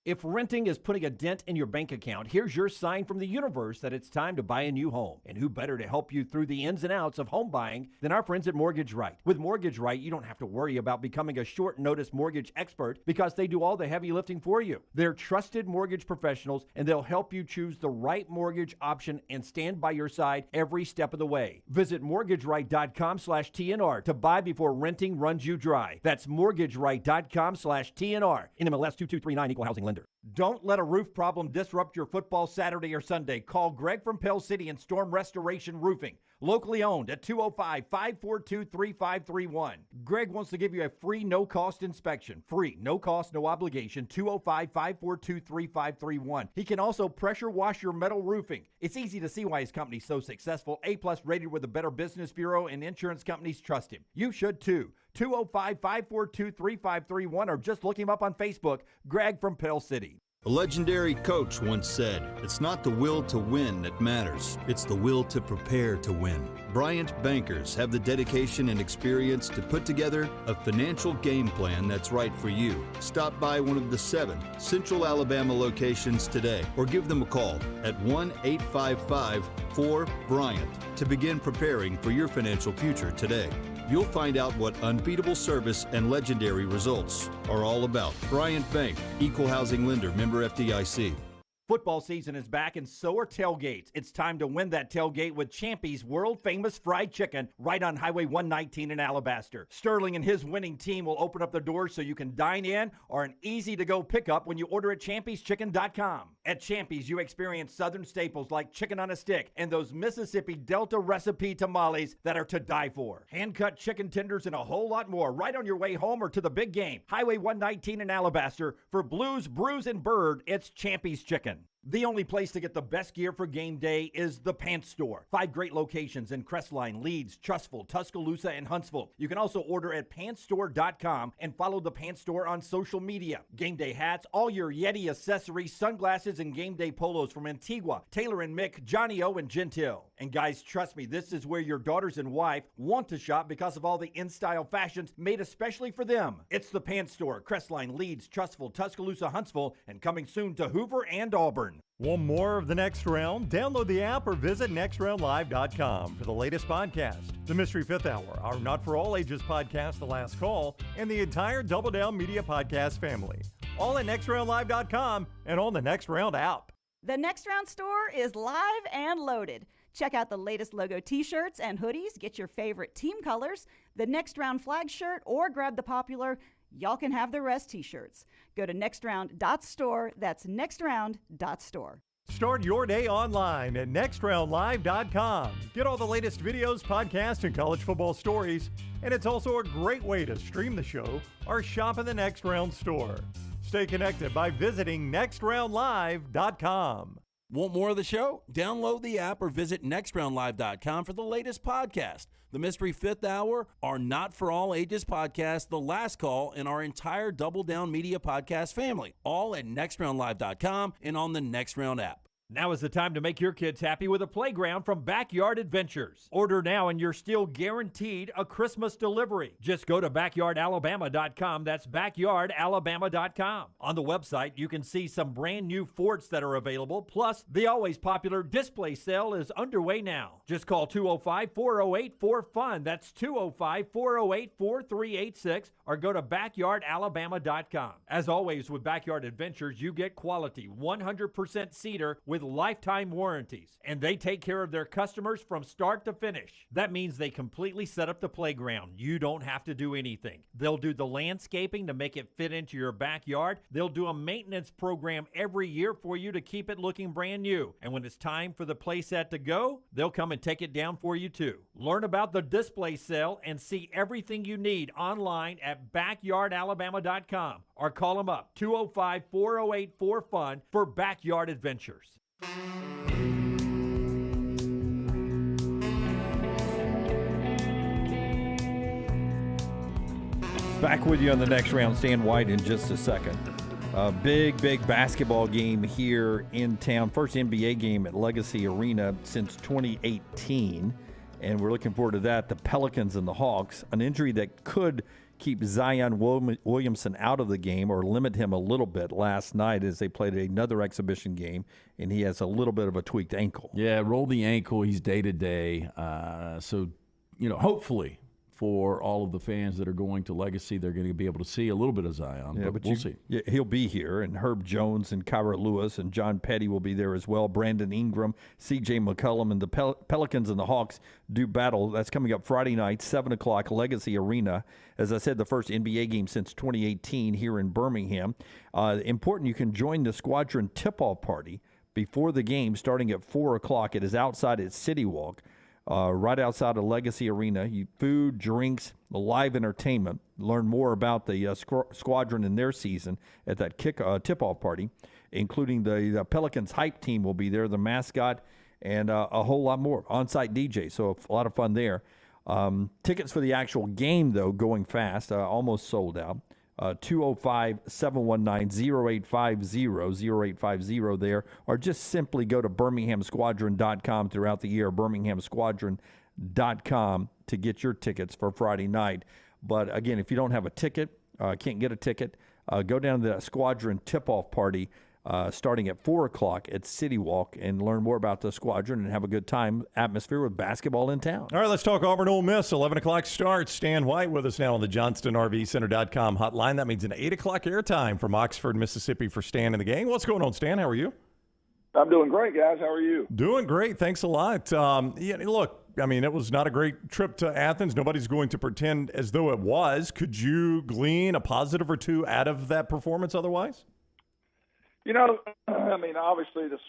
If renting is putting a dent in your bank account, here's your sign from the universe that it's time to buy a new home. And who better to help you through the ins and outs of home buying than our friends at Mortgage Right. With Mortgage Right, you don't have to worry about becoming a short notice mortgage expert because they do all the heavy lifting for you. They're trusted mortgage professionals, and they'll help you choose the right mortgage option and stand by your side every step of the way. Visit mortgageright.com/TNR to buy before renting runs you dry. That's mortgageright.com/TNR. NMLS 2239, Equal Housing Lender. Don't let a roof problem disrupt your football Saturday or Sunday. Call Greg from Pell City and Storm Restoration Roofing. Locally owned at 205-542-3531. Greg wants to give you a free, no-cost inspection. Free, no cost, no obligation, 205-542-3531. He can also pressure wash your metal roofing. It's easy to see why his company's so successful. A-plus rated with the Better Business Bureau, and insurance companies trust him. You should too. 205-542-3531, or just look him up on Facebook, Greg from Pell City. A legendary coach once said, "It's not the will to win that matters, it's the will to prepare to win." Bryant bankers have the dedication and experience to put together a financial game plan that's right for you. Stop by one of the 7 Central Alabama locations today or give them a call at 1-855-4-BRYANT to begin preparing for your financial future today. You'll find out what unbeatable service and legendary results are all about. Bryant Bank, Equal Housing Lender, member FDIC. Football season is back, and so are tailgates. It's time to win that tailgate with Champy's world-famous fried chicken right on Highway 119 in Alabaster. Sterling and his winning team will open up the doors so you can dine in or an easy-to-go pickup when you order at champy'schicken.com. At Champy's, you experience Southern staples like chicken on a stick and those Mississippi Delta recipe tamales that are to die for. Hand-cut chicken tenders and a whole lot more right on your way home or to the big game. Highway 119 in Alabaster. For Blues, Brews, and Bird, it's Champy's Chicken. The only place to get the best gear for game day is the Pants Store. 5 great locations in Crestline, Leeds, Trustful, Tuscaloosa, and Huntsville. You can also order at pantsstore.com and follow the Pants Store on social media. Game day hats, all your Yeti accessories, sunglasses, and game day polos from Antigua, Taylor and Mick, Johnny O, and Gentile. And guys, trust me, this is where your daughters and wife want to shop because of all the in-style fashions made especially for them. It's the Pants Store, Crestline, Leeds, Trustful, Tuscaloosa, Huntsville, and coming soon to Hoover and Auburn. Want more of The Next Round? Download the app or visit nextroundlive.com for the latest podcast. The Mystery Fifth Hour, our Not For All Ages podcast, The Last Call, and the entire Double Down Media podcast family. All at nextroundlive.com and on the Next Round app. The Next Round store is live and loaded. Check out the latest logo t-shirts and hoodies, get your favorite team colors, the Next Round flag shirt, or grab the popular Y'all Can Have the Rest t-shirts. Go to nextround.store. That's nextround.store. Start your day online at nextroundlive.com. Get all the latest videos, podcasts, and college football stories. And it's also a great way to stream the show or shop in the Next Round store. Stay connected by visiting nextroundlive.com. Want more of the show? Download the app or visit nextroundlive.com for the latest podcast. The Mystery Fifth Hour, our Not For All Ages podcast, The Last Call, and our entire Double Down Media podcast family. All at nextroundlive.com and on the Next Round app. Now is the time to make your kids happy with a playground from Backyard Adventures. Order now and you're still guaranteed a Christmas delivery. Just go to backyardalabama.com. That's backyardalabama.com. On the website, you can see some brand new forts that are available. Plus, the always popular display sale is underway now. Just call 205-408-4FUN. That's 205-408-4386 or go to backyardalabama.com. As always with Backyard Adventures, you get quality 100% cedar with lifetime warranties, and they take care of their customers from start to finish. That means they completely set up the playground. You don't have to do anything. They'll do the landscaping to make it fit into your backyard. They'll do a maintenance program every year for you to keep it looking brand new. And when it's time for the playset to go, they'll come and take it down for you too. Learn about the display sale and see everything you need online at backyardalabama.com or call them up 205-408-4FUN for Backyard Adventures. Back with you on the Next Round. Stan White in just a second. A big basketball game here in town. First NBA game at Legacy Arena since 2018. And we're looking forward to that. The Pelicans and the Hawks. An injury that could keep Zion Williamson out of the game or limit him a little bit last night as they played another exhibition game, and he has a little bit of a tweaked ankle. Yeah, rolled the ankle. He's day-to-day. So, hopefully for all of the fans that are going to Legacy, they're going to be able to see a little bit of Zion, but we'll see. Yeah, he'll be here, and Herb Jones and Kyra Lewis and John Petty will be there as well. Brandon Ingram, C.J. McCollum, and the Pelicans and the Hawks do battle. That's coming up Friday night, 7 o'clock, Legacy Arena. As I said, the first NBA game since 2018 here in Birmingham. Important, you can join the Squadron tip-off party before the game starting at 4 o'clock. It is outside at City Walk. Right outside of Legacy Arena. Food, drinks, live entertainment. Learn more about the Squadron and their season at that tip-off party, including the Pelicans hype team will be there, the mascot, and a whole lot more. On-site DJ, so a lot of fun there. Tickets for the actual game, though, going fast, almost sold out. 205-719-0850 there, or just simply go to birminghamsquadron.com throughout the year, birminghamsquadron.com to get your tickets for Friday night. But again, if you don't have a ticket, can't get a ticket, go down to the Squadron tip-off party starting at 4 o'clock at City Walk and learn more about the Squadron and have a good time atmosphere with basketball in town. All right, let's talk Auburn Ole Miss. 11 o'clock start. Stan White with us now on the JohnstonRVCenter.com hotline. That means an 8 o'clock airtime from Oxford, Mississippi for Stan in the gang. What's going on, Stan? How are you? I'm doing great, guys. How are you? Doing great. Thanks a lot. Look, I mean, it was not a great trip to Athens. Nobody's going to pretend as though it was. Could you glean a positive or two out of that performance otherwise? Obviously I think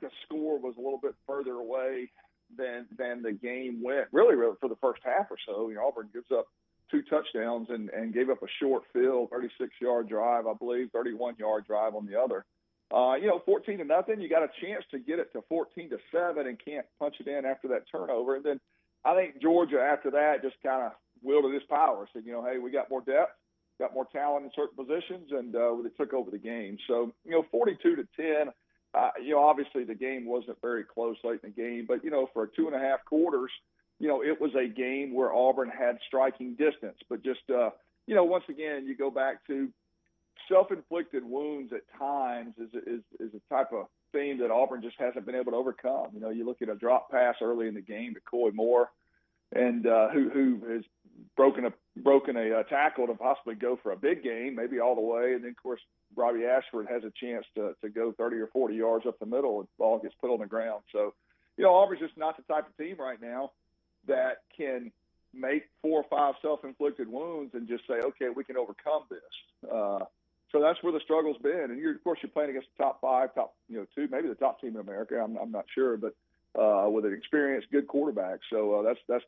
the score was a little bit further away than the game went, really for the first half or so. Auburn gives up 2 touchdowns and gave up a short field, 36-yard drive, I believe, 31-yard drive on the other. 14-0, you got a chance to get it to 14-7 and can't punch it in after that turnover. And then I think Georgia, after that, just kind of wielded its power, said, hey, we got more depth, got more talent in certain positions, and they took over the game. So, 42-10, obviously the game wasn't very close late in the game, but, for 2.5 quarters, it was a game where Auburn had striking distance. But just, once again, you go back to self-inflicted wounds at times is a type of theme that Auburn just hasn't been able to overcome. You look at a drop pass early in the game to Coy Moore, and who has broken a tackle to possibly go for a big game, maybe all the way. And then, of course, Robbie Ashford has a chance to go 30 or 40 yards up the middle and the ball gets put on the ground. So, Auburn's just not the type of team right now that can make 4 or 5 self-inflicted wounds and just say, okay, we can overcome this. So that's where the struggle's been. And of course, you're playing against the top 5, top 2, maybe the top team in America. I'm not sure, but with an experienced, good quarterback. So that's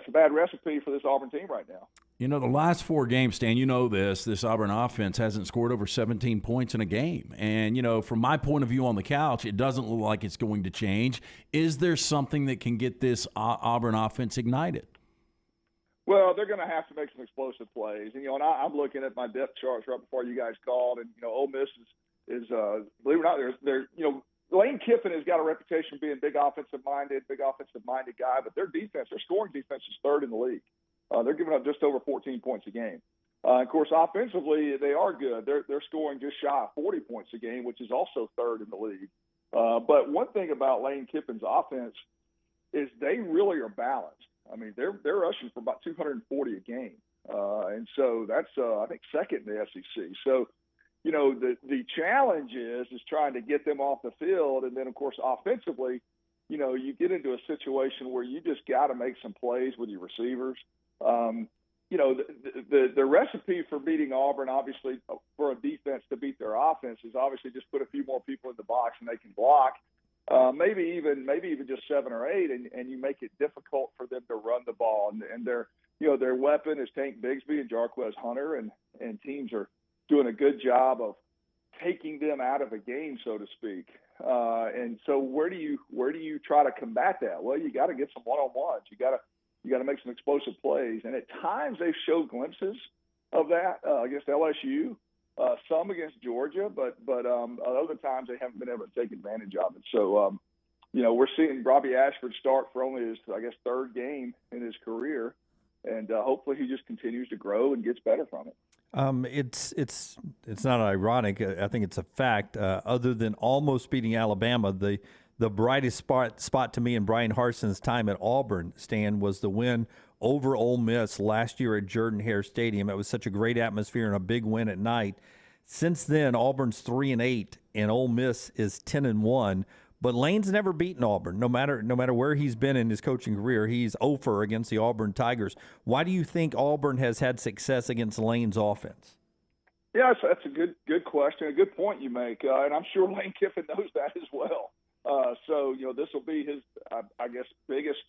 a bad recipe for this Auburn team right now. The last 4 games, Stan, this Auburn offense hasn't scored over 17 points in a game. And, from my point of view on the couch, it doesn't look like it's going to change. Is there something that can get this Auburn offense ignited? Well, they're going to have to make some explosive plays. And, I'm looking at my depth charts right before you guys called. And, Ole Miss is believe it or not, they're Lane Kiffin has got a reputation of being big offensive-minded guy. But their scoring defense is 3rd in the league. They're giving up just over 14 points a game. Of course, offensively, they are good. They're scoring just shy of 40 points a game, which is also 3rd in the league. But one thing about Lane Kiffin's offense is they really are balanced. I mean, they're rushing for about 240 a game. And so that's, I think, 2nd in the SEC. So, the challenge is trying to get them off the field. And then, of course, offensively, you get into a situation where you just got to make some plays with your receivers. The recipe for beating Auburn, obviously, for a defense to beat their offense is obviously just put a few more people in the box and they can block. Maybe even just 7 or 8, and you make it difficult for them to run the ball. And their weapon is Tank Bigsby and Jarquez Hunter, and teams are doing a good job of taking them out of a game, so to speak. And so where do you try to combat that? Well, you got to get some one-on-ones. You got to make some explosive plays. And at times they show glimpses of that against LSU, some against Georgia, but other times they haven't been able to take advantage of it. So, we're seeing Robbie Ashford start for only his, 3rd game in his career. And hopefully he just continues to grow and gets better from it. It's not ironic. I think it's a fact. Other than almost beating Alabama, the brightest spot to me in Brian Harson's time at Auburn, Stan, was the win over Ole Miss last year at Jordan-Hare Stadium. It was such a great atmosphere and a big win at night. Since then, Auburn's 3-8 and Ole Miss is 10-1. But Lane's never beaten Auburn, no matter where he's been in his coaching career. He's 0-for against the Auburn Tigers. Why do you think Auburn has had success against Lane's offense? Yeah, that's a good question, a good point you make, and I'm sure Lane Kiffin knows that as well. So this will be his, biggest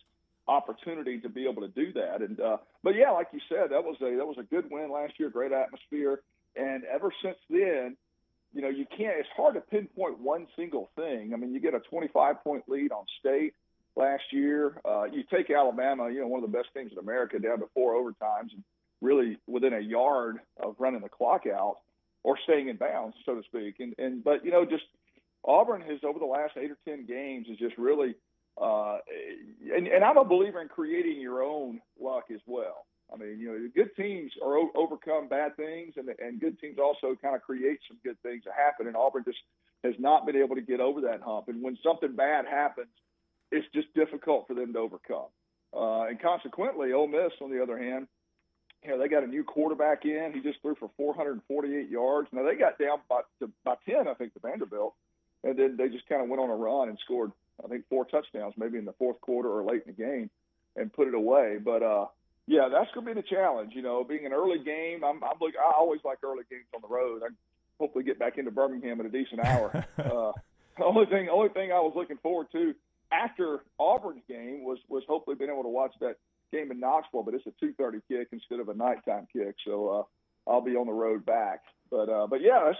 opportunity to be able to do that. And but yeah, like you said, that was a good win last year, great atmosphere, and ever since then. You can't – it's hard to pinpoint one single thing. I mean, you get a 25-point lead on State last year. You take Alabama, one of the best teams in America, down to 4 overtimes and really within a yard of running the clock out or staying in bounds, so to speak. But just Auburn has, over the last 8 or 10 games, is just really and I'm a believer in creating your own luck as well. I mean, good teams overcome bad things, and good teams also kind of create some good things to happen. And Auburn just has not been able to get over that hump. And when something bad happens, it's just difficult for them to overcome. And consequently, Ole Miss, on the other hand, they got a new quarterback in. He just threw for 448 yards. Now, they got down by 10, I think, to Vanderbilt. And then they just kind of went on a run and scored, I think, 4 touchdowns, maybe in the 4th quarter or late in the game, and put it away. But, yeah, that's going to be the challenge. Being an early game, I always like early games on the road. I hopefully get back into Birmingham at a decent hour. The only thing I was looking forward to after Auburn's game was hopefully being able to watch that game in Knoxville, but it's a 2:30 kick instead of a nighttime kick, so I'll be on the road back. But yeah,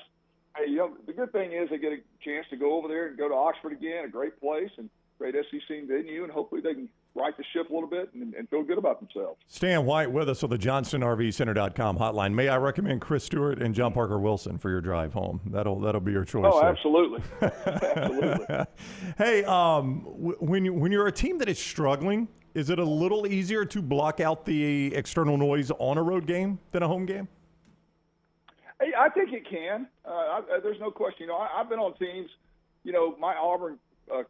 the good thing is they get a chance to go over there and go to Oxford again, a great place and great SEC venue, and hopefully they can right the ship a little bit and feel good about themselves. Stan White with us on the JohnstonRVCenter.com hotline. May I recommend Chris Stewart and John Parker Wilson for your drive home? That'll be your choice. Oh, sir. Absolutely. Absolutely. Hey, when you're a team that is struggling, is it a little easier to block out the external noise on a road game than a home game? Hey, I think it can. There's no question. I've been on teams. My Auburn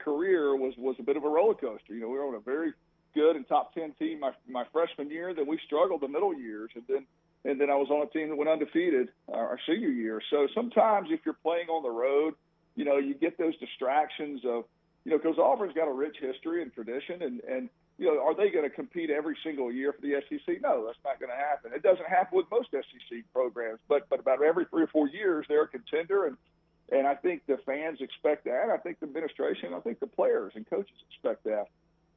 career was a bit of a roller coaster. We were on a very good and top 10 team my freshman year. Then we struggled the middle years, and then I was on a team that went undefeated our senior year. So sometimes if you're playing on the road, you get those distractions of because Auburn's got a rich history and tradition, and are they going to compete every single year for the SEC? No, that's not going to happen. It doesn't happen with most SEC programs, but about every 3 or 4 years they're a contender, and I think the fans expect that. I think the administration, I think the players and coaches expect that.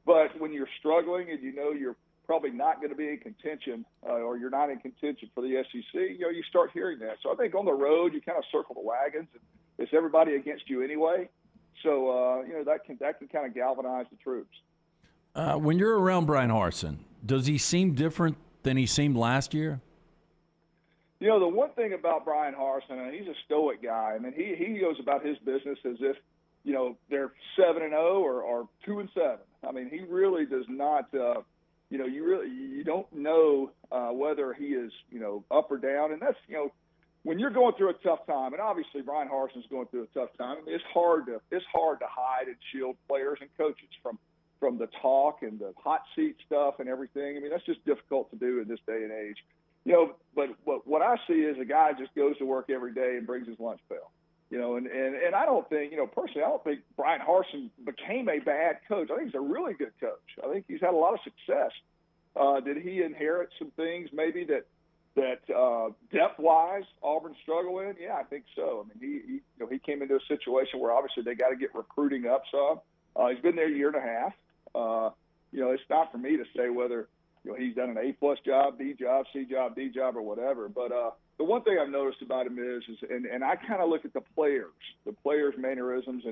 But when you're struggling and you're probably not going to be in contention or you're not in contention for the SEC, you start hearing that. So I think on the road you kind of circle the wagons, and it's everybody against you anyway. So that can kind of galvanize the troops. When you're around Brian Harsin, does he seem different than he seemed last year? The one thing about Brian Harsin, he's a stoic guy. I mean, he goes about his business as if, they're 7-0 or 2-7. I mean, he really does not. You don't know whether he is, up or down, and that's when you're going through a tough time, and obviously Brian Harsin's going through a tough time. I mean, it's hard to hide and shield players and coaches from the talk and the hot seat stuff and everything. I mean, that's just difficult to do in this day and age. But what I see is a guy just goes to work every day and brings his lunch pail. And I don't think, personally, I don't think Brian Harsin became a bad coach. I think he's a really good coach. I think he's had a lot of success. Did he inherit some things maybe that depth-wise Auburn struggle in? Yeah, I think so. I mean, he came into a situation where obviously they got to get recruiting up some. He's been there a year and a half. It's not for me to say whether he's done an A+ job, B job, C job, D job, or whatever. But the one thing I've noticed about him is and I kind of look at the players' mannerisms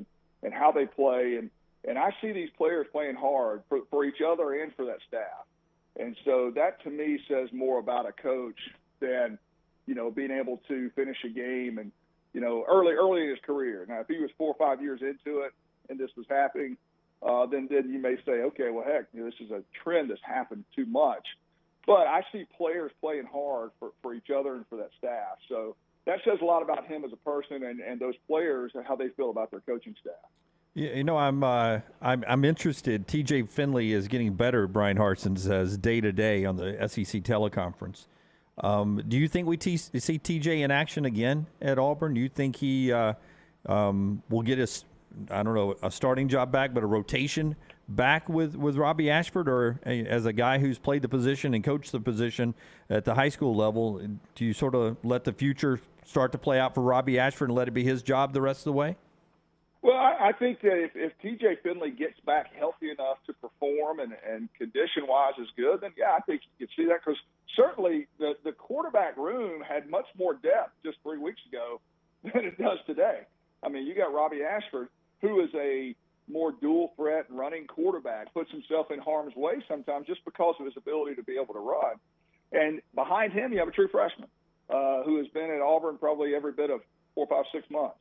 and how they play, and I see these players playing hard for each other and for that staff. And so that to me says more about a coach than being able to finish a game and early in his career. Now, if he was 4 or 5 years into it and this was happening, then you may say, okay, well, heck, this is a trend that's happened too much. But I see players playing hard for each other and for that staff. So that says a lot about him as a person and those players and how they feel about their coaching staff. Yeah, I'm interested. TJ Finley is getting better. Brian Harsin says day to day on the SEC teleconference. Do you think we see TJ in action again at Auburn? Do you think he will get a starting job back, but a rotation back with Robbie Ashford, or as a guy who's played the position and coached the position at the high school level? Do you sort of let the future start to play out for Robbie Ashford and let it be his job the rest of the way? Well, I think that if TJ Finley gets back healthy enough to perform and condition-wise is good, then, yeah, I think you can see that, because certainly the quarterback room had much more depth just 3 weeks ago than it does today. I mean, you got Robbie Ashford, who is a more dual-threat running quarterback, puts himself in harm's way sometimes just because of his ability to be able to run. And behind him, you have a true freshman who has been at Auburn probably every bit of 4, 5, 6 months.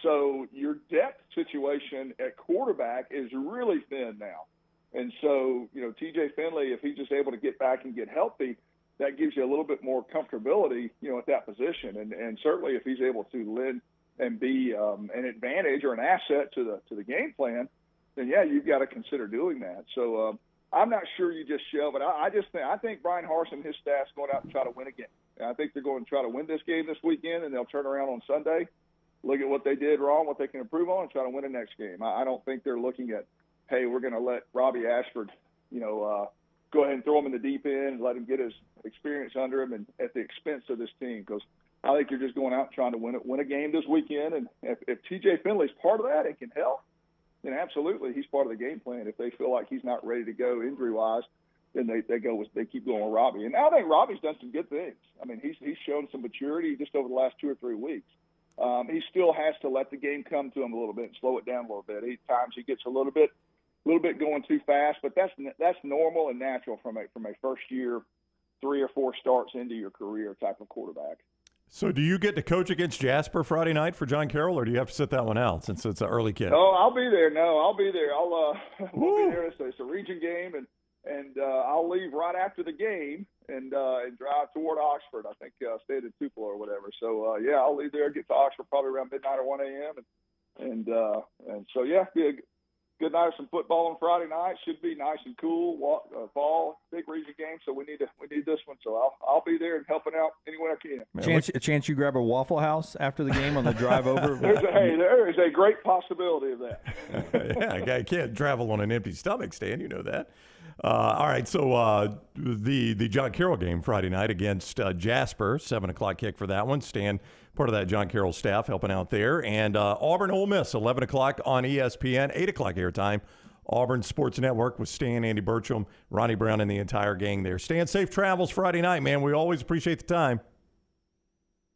So your depth situation at quarterback is really thin now. And so, TJ Finley, if he's just able to get back and get healthy, that gives you a little bit more comfortability, at that position. And certainly if he's able to lend and be an advantage or an asset to the game plan, then, yeah, you've got to consider doing that. So I'm not sure you just shove it. I think Brian Harsin and his staff's going out and try to win a game. And I think they're going to try to win this game this weekend, and they'll turn around on Sunday, look at what they did wrong, what they can improve on, and try to win the next game. I don't think they're looking at, hey, we're going to let Robbie Ashford, go ahead and throw him in the deep end and let him get his experience under him and at the expense of this team, because I think you're just going out and trying to win a game this weekend. And if TJ Finley's part of that and can help, then absolutely he's part of the game plan. If they feel like he's not ready to go injury-wise, then they keep going with Robbie. And I think Robbie's done some good things. I mean, he's shown some maturity just over the last 2 or 3 weeks. He still has to let the game come to him a little bit and slow it down a little bit. At times he gets a little bit going too fast, but that's normal and natural from a first year, 3 or 4 starts into your career type of quarterback. So do you get to coach against Jasper Friday night for John Carroll, or do you have to sit that one out since it's an early kid? Oh, I'll be there. I'll be there. We'll be there. It's a region game, and I'll leave right after the game and drive toward Oxford. I think stay at Tupelo or whatever. So yeah, I'll leave there, get to Oxford probably around midnight or 1 a.m. And so yeah, be good night of some football on Friday night. Should be nice and cool. Fall, big region game, so we need this one. So I'll be there and helping out any way I can. A chance you grab a Waffle House after the game on the drive over? There is a great possibility of that. Yeah, a guy can't travel on an empty stomach, Stan. You know that. All right, so the John Carroll game Friday night against Jasper, 7 o'clock kick for that one. Stan, part of that John Carroll staff, helping out there. And Auburn, Ole Miss, 11 o'clock on ESPN, 8 o'clock airtime. Auburn Sports Network with Stan, Andy Burcham, Ronnie Brown, and the entire gang there. Stan, safe travels Friday night, man. We always appreciate the time.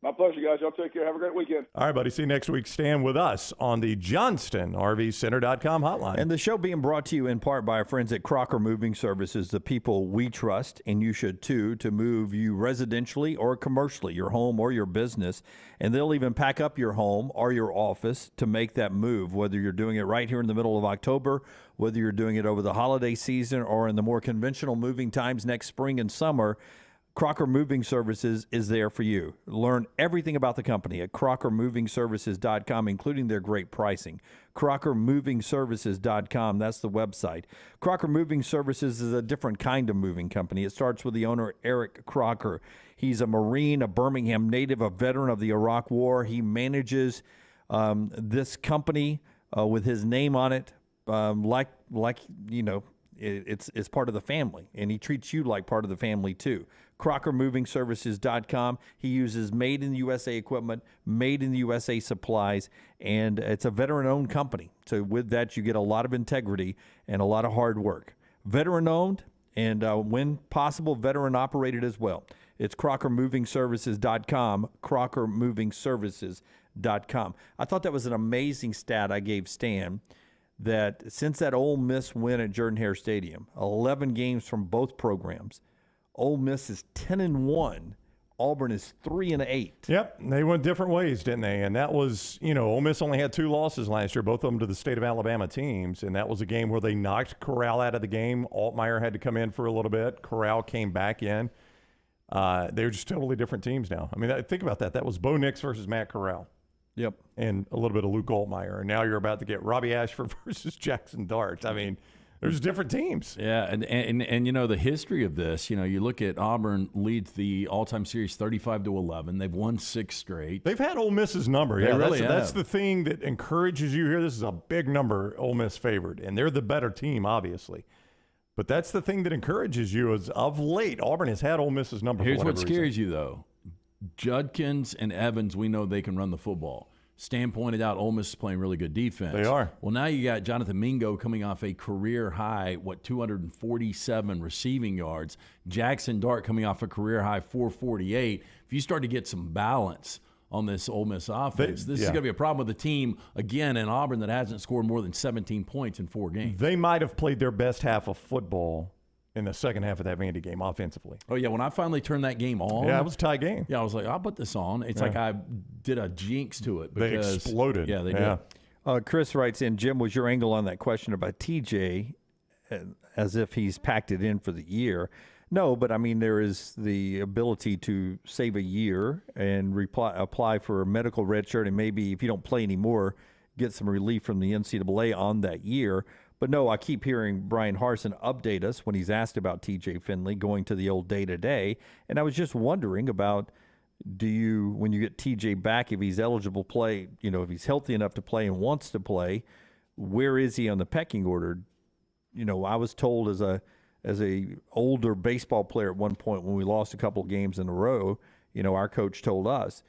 My pleasure, guys. Y'all take care. Have a great weekend. All right, buddy. See you next week. Stan with us on the JohnstonRVCenter.com hotline. And the show being brought to you in part by our friends at Crocker Moving Services, the people we trust, and you should too, to move you residentially or commercially, your home or your business. And they'll even pack up your home or your office to make that move, whether you're doing it right here in the middle of October, whether you're doing it over the holiday season or in the more conventional moving times next spring and summer. Crocker Moving Services is there for you. Learn everything about the company at crockermovingservices.com, including their great pricing. crockermovingservices.com, that's the website. Crocker Moving Services is a different kind of moving company. It starts with the owner, Erik Crocker. He's a Marine, a Birmingham native, a veteran of the Iraq War. He manages this company with his name on it, like you know, it's part of the family, and he treats you like part of the family too. crockermovingservices.com. He uses made in the USA equipment, made in the USA supplies, and it's a veteran-owned company. So with that, you get a lot of integrity and a lot of hard work. Veteran-owned and, when possible, veteran-operated as well. It's crockermovingservices.com, crockermovingservices.com. I thought that was an amazing stat I gave Stan, that since that Ole Miss win at Jordan-Hare Stadium, 11 games from both programs, Ole Miss is 10-1. Auburn is 3-8. Yep, they went different ways, didn't they? And that was, you know, Ole Miss only had 2 losses last year, both of them to the state of Alabama teams. And that was a game where they knocked Corral out of the game. Altmaier had to come in for a little bit. Corral came back in. They're just totally different teams now. I mean, think about that. That was Bo Nix versus Matt Corral. Yep. And a little bit of Luke Altmaier. And now you're about to get Robbie Ashford versus Jackson Dart. I mean, there's different teams. Yeah, and you know, the history of this, you know, you look at Auburn leads the all-time series 35-11. They've won 6 straight. They've had Ole Miss's number. They Yeah, really that's have. the thing that encourages you here. This is a big number Ole Miss favored, and they're the better team, obviously. But that's the thing that encourages you is of late, Auburn has had Ole Miss's number. Here's for what whatever scares reason. you, though. Judkins and Evans, we know they can run the football. Stan pointed out Ole Miss is playing really good defense. They are. Well, now you got Jonathan Mingo coming off a career high, 247 receiving yards. Jackson Dart coming off a career high 448. If you start to get some balance on this Ole Miss offense, this is going to be a problem with a team, again, in Auburn that hasn't scored more than 17 points in 4 games. They might have played their best half of football in the second half of that Vandy game offensively. Oh, yeah, when I finally turned that game on. Yeah, it was a tie game. Yeah, I was like, I'll put this on. It's like I did a jinx to it. They Because, exploded. Yeah, they Yeah. did. Chris writes in, Jim, was your angle on that question about TJ as if he's packed it in for the year? No, but I mean, there is the ability to save a year and apply for a medical red shirt, and maybe if you don't play anymore, get some relief from the NCAA on that year. But no, I keep hearing Brian Harsin update us when he's asked about TJ Finley going to the old day-to-day. And I was just wondering about, when you get TJ back, if he's eligible to play, you know, if he's healthy enough to play and wants to play, where is he on the pecking order? You know, I was told as a older baseball player at one point when we lost a couple of games in a row, you know, our coach told us,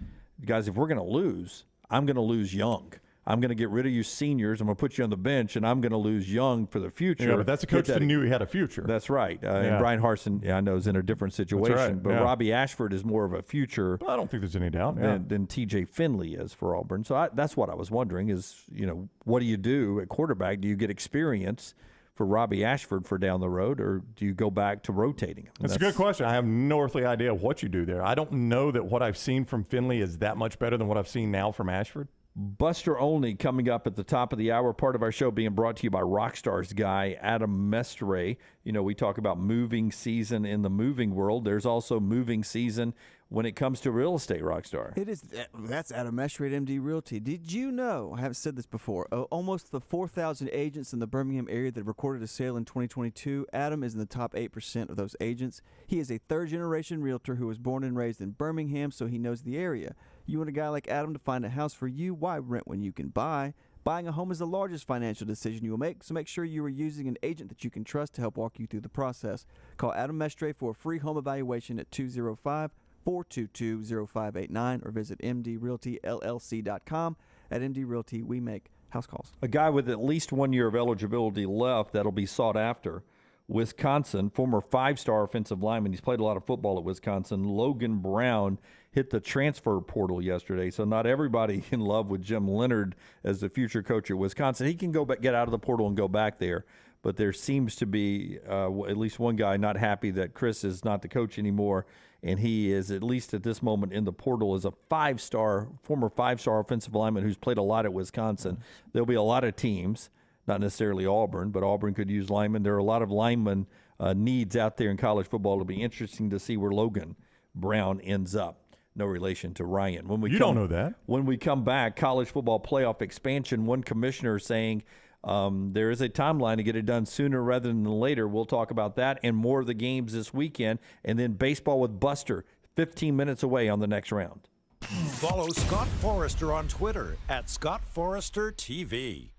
guys, if we're going to lose, I'm going to lose young. I'm going to get rid of you seniors. I'm going to put you on the bench, and I'm going to lose young for the future. Yeah, but that's a coach that knew he had a future. That's right. And Brian Harsin, I know, is in a different situation. right, But yeah. Robbie Ashford is more of a future I don't think there's any doubt. than TJ Finley is for Auburn. So that's what I was wondering is, you know, what do you do at quarterback? Do you get experience for Robbie Ashford for down the road, or do you go back to rotating him? That's a good question. I have no earthly idea what you do there. I don't know that what I've seen from Finley is that much better than what I've seen now from Ashford. Buster Olney coming up at the top of the hour. Part of our show being brought to you by Rockstars guy Adam Mestre. You know, we talk about moving season in the moving world. There's also moving season when it comes to real estate, Rockstar. It is. That's Adam Mestre at MD Realty. Did you know, I haven't said this before, almost the 4,000 agents in the Birmingham area that recorded a sale in 2022, Adam is in the top 8% of those agents. He is a third-generation realtor who was born and raised in Birmingham, so he knows the area. You want a guy like Adam to find a house for you? Why rent when you can buy? Buying a home is the largest financial decision you will make, so make sure you are using an agent that you can trust to help walk you through the process. Call Adam Mestre for a free home evaluation at 205-422-0589 or visit mdrealtyllc.com. At MD Realty, we make house calls. A guy with at least 1 year of eligibility left that'll be sought after. Wisconsin, former 5-star offensive lineman. He's played a lot of football at Wisconsin. Logan Brown hit the transfer portal yesterday, so not everybody in love with Jim Leonhard as the future coach at Wisconsin. He can get out of the portal and go back there, but there seems to be at least one guy not happy that Chris is not the coach anymore, and he is, at least at this moment in the portal, as a former 5-star offensive lineman who's played a lot at Wisconsin. There'll be a lot of teams, not necessarily Auburn, but Auburn could use linemen. There are a lot of lineman needs out there in college football. It'll be interesting to see where Logan Brown ends up. No relation to Ryan. Don't know that. When we come back, college football playoff expansion, one commissioner saying there is a timeline to get it done sooner rather than later. We'll talk about that and more of the games this weekend. And then baseball with Buster, 15 minutes away on the next round. Follow Scott Forrester on Twitter at Scott Forrester TV.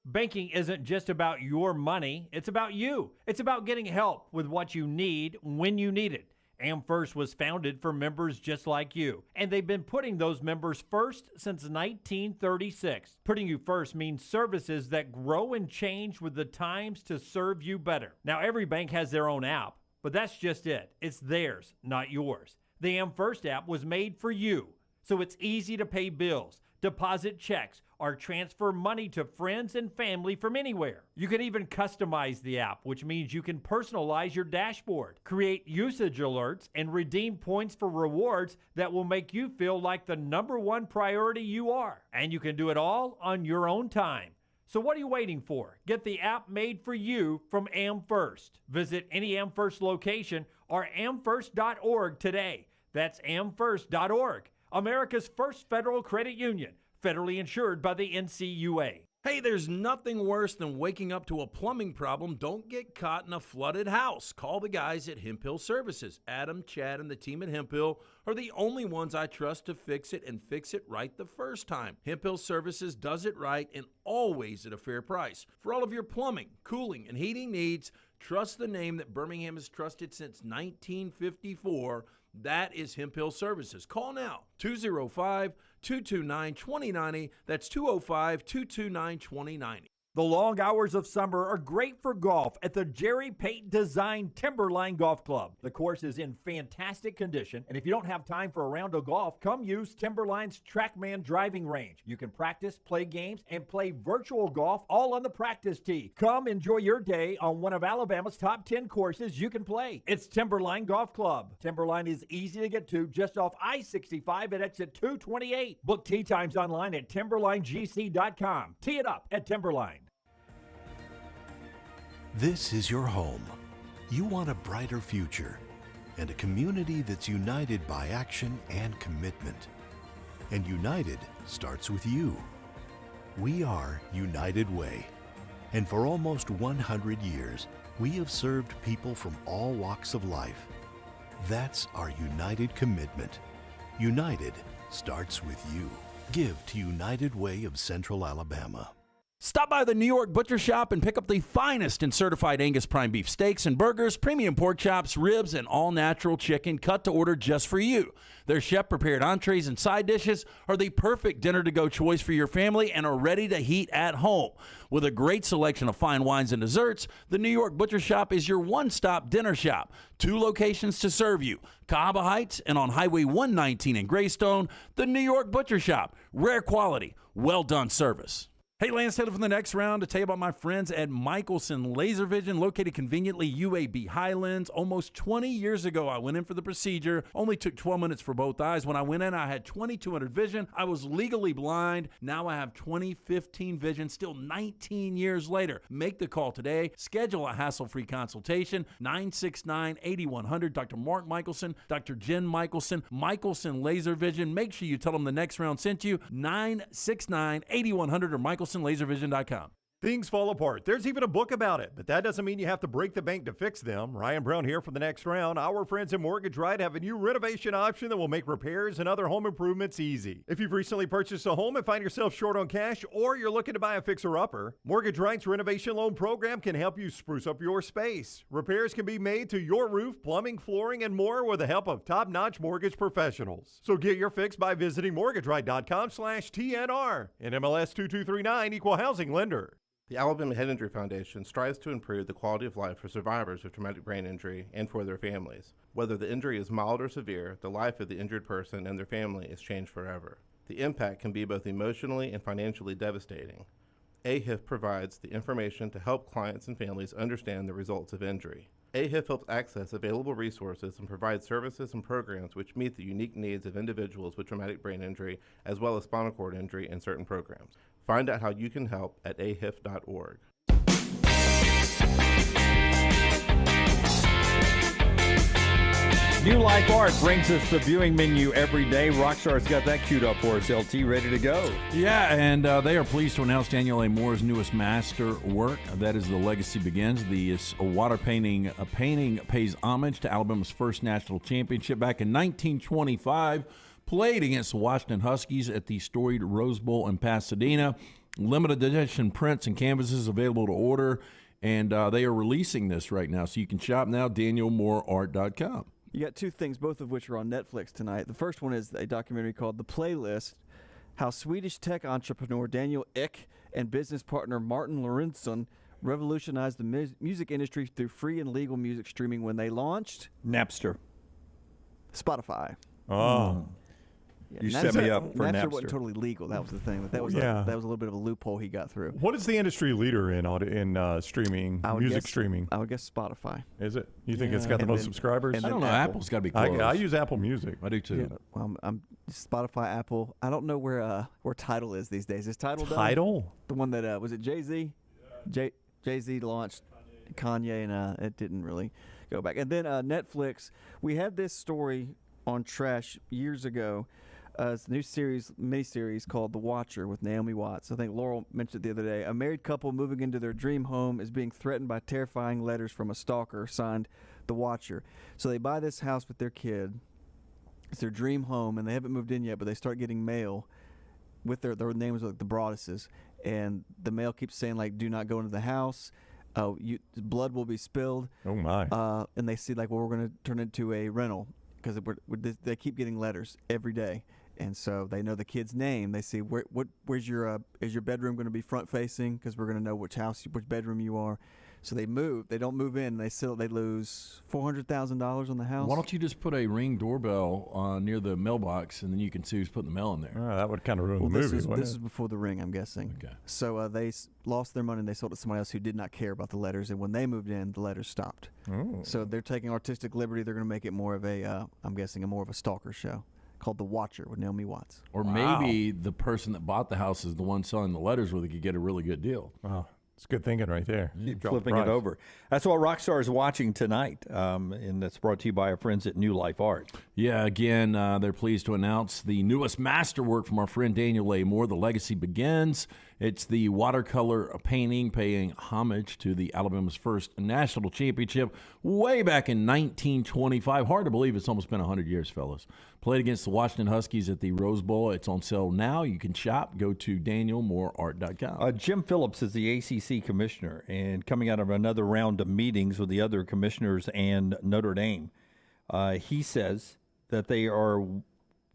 Banking isn't just about your money. It's about you. It's about getting help with what you need when you need it. AmFirst was founded for members just like you, and they've been putting those members first since 1936. Putting you first means services that grow and change with the times to serve you better. Now, every bank has their own app, but that's just it. It's theirs, not yours. The AmFirst app was made for you, so it's easy to pay bills, deposit checks, or transfer money to friends and family from anywhere. You can even customize the app, which means you can personalize your dashboard, create usage alerts, and redeem points for rewards that will make you feel like the #1 priority you are. And you can do it all on your own time. So what are you waiting for? Get the app made for you from AmFirst. Visit any AmFirst location or amfirst.org today. That's amfirst.org, America's first federal credit union, federally insured by the NCUA. Hey, there's nothing worse than waking up to a plumbing problem. Don't get caught in a flooded house. Call the guys at Heupel Services. Adam, Chad, and the team at Heupel are the only ones I trust to fix it and fix it right the first time. Heupel Services does it right and always at a fair price. For all of your plumbing, cooling, and heating needs, trust the name that Birmingham has trusted since 1954. That is Heupel Services. Call now, 205-229-2090. That's 205-229-2090. The long hours of summer are great for golf at the Jerry Pate designed Timberline Golf Club. The course is in fantastic condition, and if you don't have time for a round of golf, come use Timberline's TrackMan driving range. You can practice, play games, and play virtual golf all on the practice tee. Come enjoy your day on one of Alabama's top 10 courses you can play. It's Timberline Golf Club. Timberline is easy to get to just off I-65 at exit 228. Book tee times online at timberlinegc.com. Tee it up at Timberline. This is your home. You want a brighter future and a community that's united by action and commitment. And united starts with you. We are United Way. And for almost 100 years, we have served people from all walks of life. That's our united commitment. United starts with you. Give to United Way of Central Alabama. Stop by the New York Butcher Shop and pick up the finest in certified Angus prime beef steaks and burgers, premium pork chops, ribs, and all-natural chicken cut to order just for you. Their chef-prepared entrees and side dishes are the perfect dinner-to-go choice for your family and are ready to heat at home. With a great selection of fine wines and desserts, the New York Butcher Shop is your one-stop dinner shop. 2 locations to serve you, Cahaba Heights and on Highway 119 in Greystone. The New York Butcher Shop, rare quality, well-done service. Hey, Lance Taylor from the next round to tell you about my friends at Michelson Laser Vision, located conveniently UAB Highlands. Almost 20 years ago, I went in for the procedure. Only took 12 minutes for both eyes. When I went in, I had 2200 vision. I was legally blind. Now I have 20/15 vision, still 19 years later. Make the call today. Schedule a hassle-free consultation. 969-8100. Dr. Mark Michelson, Dr. Jen Michelson, Michelson Laser Vision. Make sure you tell them the next round sent you. 969-8100 or MichelsonLaserVision.com. Things fall apart. There's even a book about it, but that doesn't mean you have to break the bank to fix them. Ryan Brown here for the next round. Our friends at Mortgage Right have a new renovation option that will make repairs and other home improvements easy. If you've recently purchased a home and find yourself short on cash, or you're looking to buy a fixer-upper, Mortgage Right's renovation loan program can help you spruce up your space. Repairs can be made to your roof, plumbing, flooring, and more with the help of top-notch mortgage professionals. So get your fix by visiting mortgageright.com/TNR. And MLS 2239, Equal Housing Lender. The Alabama Head Injury Foundation strives to improve the quality of life for survivors of traumatic brain injury and for their families. Whether the injury is mild or severe, the life of the injured person and their family is changed forever. The impact can be both emotionally and financially devastating. AHIF provides the information to help clients and families understand the results of injury. AHIF helps access available resources and provides services and programs which meet the unique needs of individuals with traumatic brain injury as well as spinal cord injury in certain programs. Find out how you can help at ahif.org. New Life Art brings us the viewing menu every day. Rockstar's got that queued up for us. LT, ready to go. Yeah, and they are pleased to announce Daniel A. Moore's newest master work. That is The Legacy Begins. The water painting pays homage to Alabama's first national championship back in 1925. Played against the Washington Huskies at the storied Rose Bowl in Pasadena. Limited edition prints and canvases available to order, and they are releasing this right now, so you can shop now, danielmooreart.com. You got two things, both of which are on Netflix tonight. The first one is a documentary called The Playlist, how Swedish tech entrepreneur Daniel Ek and business partner Martin Lorentzon revolutionized the music industry through free and legal music streaming when they launched Napster. Spotify. Oh. Yeah, you set me up for Napster. Wasn't totally legal. That was the thing. That was Yeah. that was a little bit of a loophole he got through. What is the industry leader in streaming, music streaming? I would guess Spotify. Is it? You think it's got the most subscribers? I don't know. Apple's got to be close. I use Apple Music. I do too. Yeah, well, I'm Spotify, Apple. I don't know where Tidal is these days. Is Tidal done? Tidal? The one that was it Jay-Z? Jay-Z launched Kanye, and it didn't really go back. And then Netflix. We had this story on Trash years ago. It's a new miniseries called The Watcher with Naomi Watts. I think Laurel mentioned it the other day. A married couple moving into their dream home is being threatened by terrifying letters from a stalker signed The Watcher. So they buy this house with their kid. It's their dream home, and they haven't moved in yet, but they start getting mail with their names, like the Broaduses. And the mail keeps saying, like, do not go into the house. Blood will be spilled. Oh, my. And they see, like, well, we're going to turn it into a rental because they keep getting letters every day. And so they know the kid's name. They see where's your is your bedroom going to be front facing, because we're going to know which bedroom you are. So they move. They don't move in. They lose $400,000 on the house. Why don't you just put a Ring doorbell near the mailbox, and then you can see who's putting the mail in there? Oh, that would kind of ruin the movie. This is before the Ring, I'm guessing. Okay. So they lost their money, and they sold it to somebody else who did not care about the letters. And when they moved in, the letters stopped. Oh. So they're taking artistic liberty. They're going to make it more of a, I'm guessing, more of a stalker show called The Watcher with Naomi Watts. Or maybe the person that bought the house is the one selling the letters, where they could get a really good deal. Wow. It's good thinking right there. Keep flipping it over. That's what Rockstar is watching tonight, and that's brought to you by our friends at New Life Art. Yeah, again, they're pleased to announce the newest masterwork from our friend Daniel A. Moore, The Legacy Begins. It's the watercolor painting paying homage to the Alabama's first national championship way back in 1925. Hard to believe it's almost been 100 years, fellas. Played against the Washington Huskies at the Rose Bowl. It's on sale now. You can shop. Go to danielmooreart.com. Jim Phillips is the ACC commissioner, and coming out of another round of meetings with the other commissioners and Notre Dame, he says that they are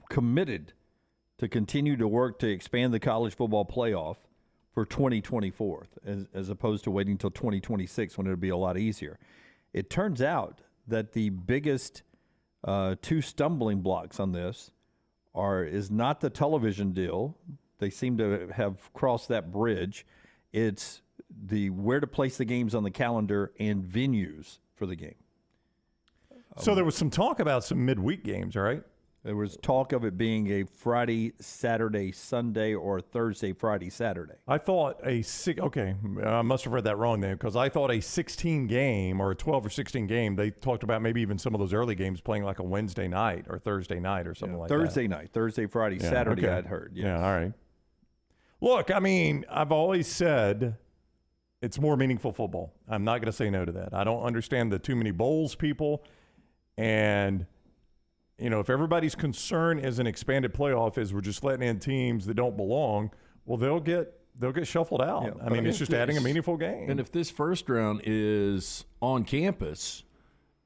committed to continue to work to expand the college football playoff for 2024, as opposed to waiting until 2026 when it'll be a lot easier. It turns out that the biggest two stumbling blocks on this is not the television deal They seem to have crossed that bridge. It's the where to place the games on the calendar and venues for the game. So there was some talk about some midweek games, right? There was talk of it being a Friday, Saturday, Sunday, or Thursday, Friday, Saturday. I thought I must have read that wrong then, because I thought a 16 game or a 12 or 16 game, they talked about maybe even some of those early games playing like a Wednesday night or Thursday night or something like that. Thursday night, Thursday, Friday, Saturday, I'd heard. Yes. Yeah, all right. Look, I mean, I've always said it's more meaningful football. I'm not going to say no to that. I don't understand the too many bowls people. And, you know, if everybody's concern is an expanded playoff is we're just letting in teams that don't belong, well, they'll get shuffled out. Yeah, I mean, it's just adding a meaningful game. And if this first round is on campus,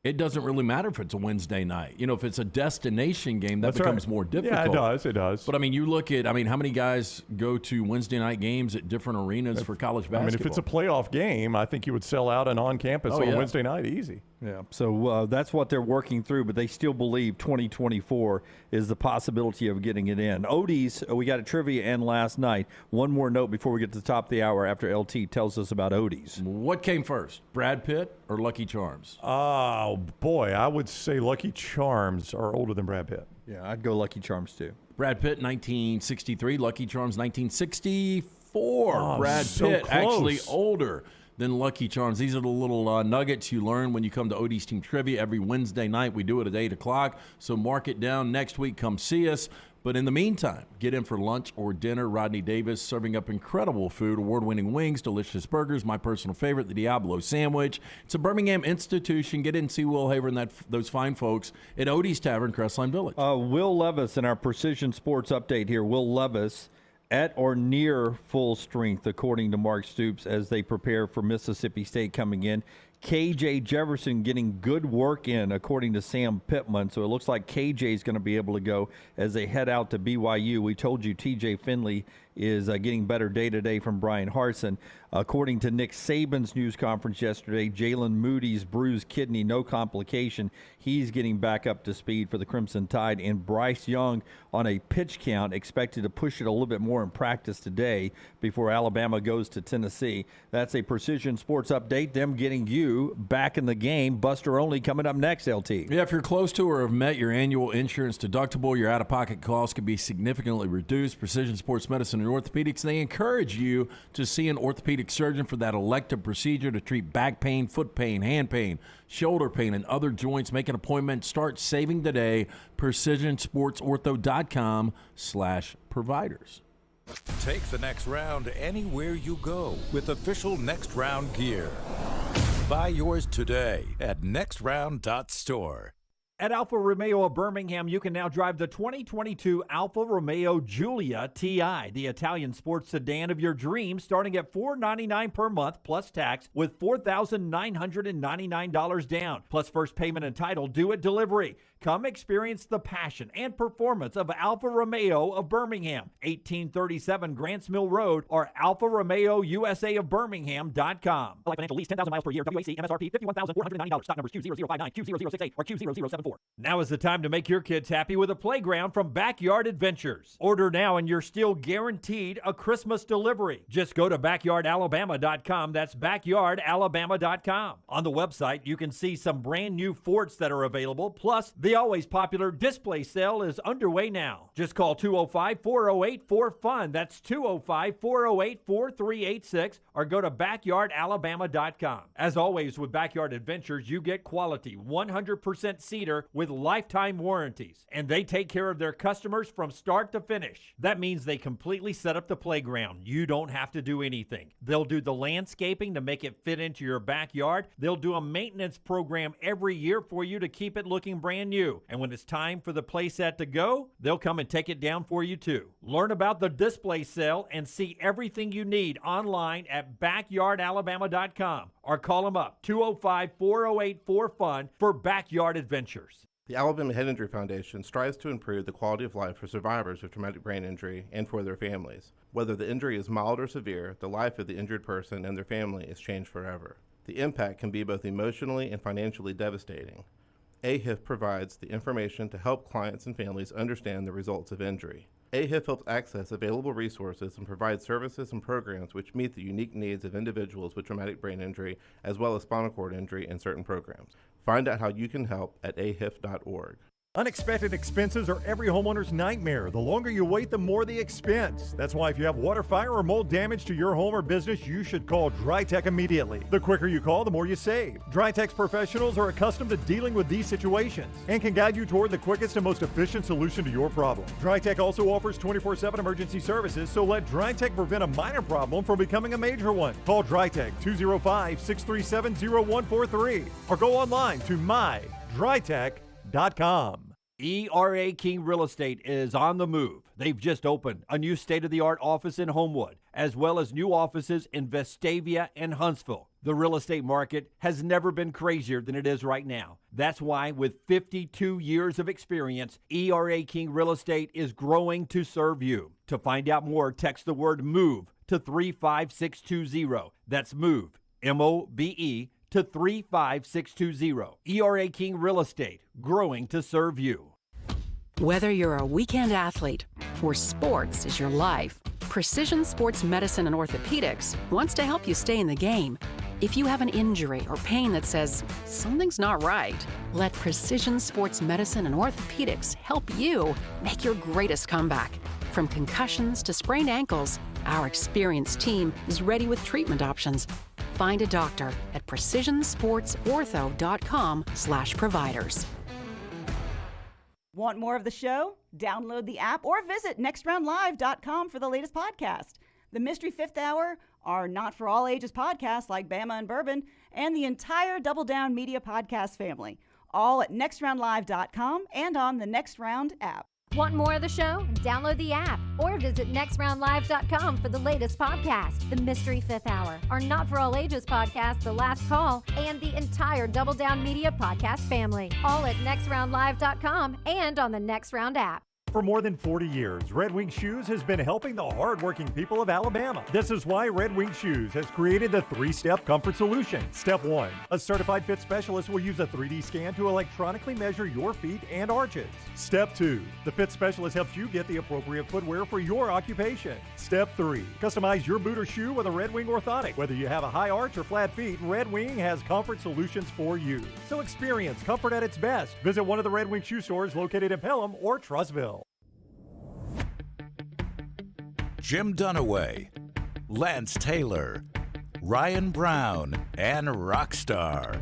it doesn't really matter if it's a Wednesday night. You know, if it's a destination game, that That's becomes right. more difficult. Yeah, it does. But, I mean, you look at, how many guys go to Wednesday night games at different arenas for college basketball? I mean, if it's a playoff game, I think you would sell out an on-campus on Wednesday night easy. Yeah, so that's what they're working through, but they still believe 2024 is the possibility of getting it in. Odie's, we got a trivia in last night. One more note before we get to the top of the hour after LT tells us about Odie's. What came first, Brad Pitt or Lucky Charms? Oh, boy, I would say Lucky Charms are older than Brad Pitt. Yeah, I'd go Lucky Charms too. Brad Pitt, 1963. Lucky Charms, 1964. Oh, Brad so Pitt, close. actually older than Lucky Charms. These are the little nuggets you learn when you come to Odie's Team Trivia every Wednesday night. We do it at 8 o'clock, so mark it down. Next week, come see us. But in the meantime, get in for lunch or dinner. Rodney Davis serving up incredible food, award-winning wings, delicious burgers, my personal favorite, the Diablo sandwich. It's a Birmingham institution. Get in and see Will Haver and those fine folks at Odie's Tavern, Crestline Village. Will Levis in our Precision Sports update here. Will Levis at or near full strength, according to Mark Stoops, as they prepare for Mississippi State coming in. KJ Jefferson getting good work in, according to Sam Pittman. So it looks like KJ is going to be able to go as they head out to BYU. We told you TJ Finley is getting better day to day from Brian Harsin. According to Nick Saban's news conference yesterday, Jalen Moody's bruised kidney, no complication. He's getting back up to speed for the Crimson Tide. And Bryce Young on a pitch count, expected to push it a little bit more in practice today before Alabama goes to Tennessee. That's a Precision Sports update. Them getting you back in the game. Buster Olney coming up next, LT. Yeah, if you're close to or have met your annual insurance deductible, your out-of-pocket costs could be significantly reduced. Precision Sports Medicine and Orthopedics, they encourage you to see an orthopedic surgeon for that elective procedure to treat back pain, foot pain, hand pain, shoulder pain, and other joints. Make an appointment. Start saving today. PrecisionSportsOrtho.com/providers. Take the next round anywhere you go with official Next Round gear. Buy yours today at nextround.store. At Alfa Romeo of Birmingham, you can now drive the 2022 Alfa Romeo Giulia TI, the Italian sports sedan of your dreams, starting at $499 per month plus tax with $4,999 down, plus first payment and title due at delivery. Come experience the passion and performance of Alfa Romeo of Birmingham, 1837 Grants Mill Road, or AlfaRomeoUSA of Birmingham.com. Like financial lease, 10,000 miles per year, WAC, MSRP, $51,499. Stock numbers Q0059, Q0068, or Q0074. Now is the time to make your kids happy with a playground from Backyard Adventures. Order now and you're still guaranteed a Christmas delivery. Just go to BackyardAlabama.com. That's BackyardAlabama.com. On the website, you can see some brand new forts that are available, plus the always popular display sale is underway now. Just call 205-408-4FUN. That's 205-408-4386, or go to BackyardAlabama.com. As always with Backyard Adventures, you get quality 100% cedar with lifetime warranties, and they take care of their customers from start to finish. That means they completely set up the playground. You don't have to do anything. They'll do the landscaping to make it fit into your backyard. They'll do a maintenance program every year for you to keep it looking brand new. And when it's time for the playset to go, they'll come and take it down for you too. Learn about the display sale and see everything you need online at BackyardAlabama.com, or call them up 205-408-4FUN for Backyard Adventures. The Alabama Head Injury Foundation strives to improve the quality of life for survivors of traumatic brain injury and for their families. Whether the injury is mild or severe, the life of the injured person and their family is changed forever. The impact can be both emotionally and financially devastating. AHIF provides the information to help clients and families understand the results of injury. AHIF helps access available resources and provides services and programs which meet the unique needs of individuals with traumatic brain injury as well as spinal cord injury in certain programs. Find out how you can help at ahif.org. Unexpected expenses are every homeowner's nightmare. The longer you wait, the more the expense. That's why if you have water, fire, or mold damage to your home or business, you should call DryTech immediately. The quicker you call, the more you save. DryTech's professionals are accustomed to dealing with these situations and can guide you toward the quickest and most efficient solution to your problem. DryTech also offers 24/7 emergency services, so let DryTech prevent a minor problem from becoming a major one. Call DryTech 205-637-0143 or go online to mydrytech.com. ERA King Real Estate is on the move. They've just opened a new state-of-the-art office in Homewood, as well as new offices in Vestavia and Huntsville. The real estate market has never been crazier than it is right now. That's why, with 52 years of experience, ERA King Real Estate is growing to serve you. To find out more, text the word MOVE to 35620. That's MOVE, M-O-V-E, to 35620. ERA King Real Estate, growing to serve you. Whether you're a weekend athlete or sports is your life, Precision Sports Medicine and Orthopedics wants to help you stay in the game. If you have an injury or pain that says something's not right, let Precision Sports Medicine and Orthopedics help you make your greatest comeback. From concussions to sprained ankles, our experienced team is ready with treatment options. Find a doctor at precisionsportsortho.com/providers. Want more of the show? Download the app or visit nextroundlive.com for the latest podcast. The Mystery Fifth Hour, our Not For All Ages podcast like Bama and Bourbon, and the entire Double Down Media podcast family, all at nextroundlive.com and on the Next Round app. Want more of the show? Download the app or visit nextroundlive.com for the latest podcast. The Mystery Fifth Hour, our Not For All Ages podcast, The Last Call, and the entire Double Down Media podcast family. All at nextroundlive.com and on the Next Round app. For more than 40 years, Red Wing Shoes has been helping the hardworking people of Alabama. This is why Red Wing Shoes has created the 3-step comfort solution. Step 1, a certified fit specialist will use a 3D scan to electronically measure your feet and arches. Step 2, the fit specialist helps you get the appropriate footwear for your occupation. Step 3, customize your boot or shoe with a Red Wing orthotic. Whether you have a high arch or flat feet, Red Wing has comfort solutions for you. So experience comfort at its best. Visit one of the Red Wing Shoe stores located in Pelham or Trussville. Jim Dunaway, Lance Taylor, Ryan Brown, and Rockstar.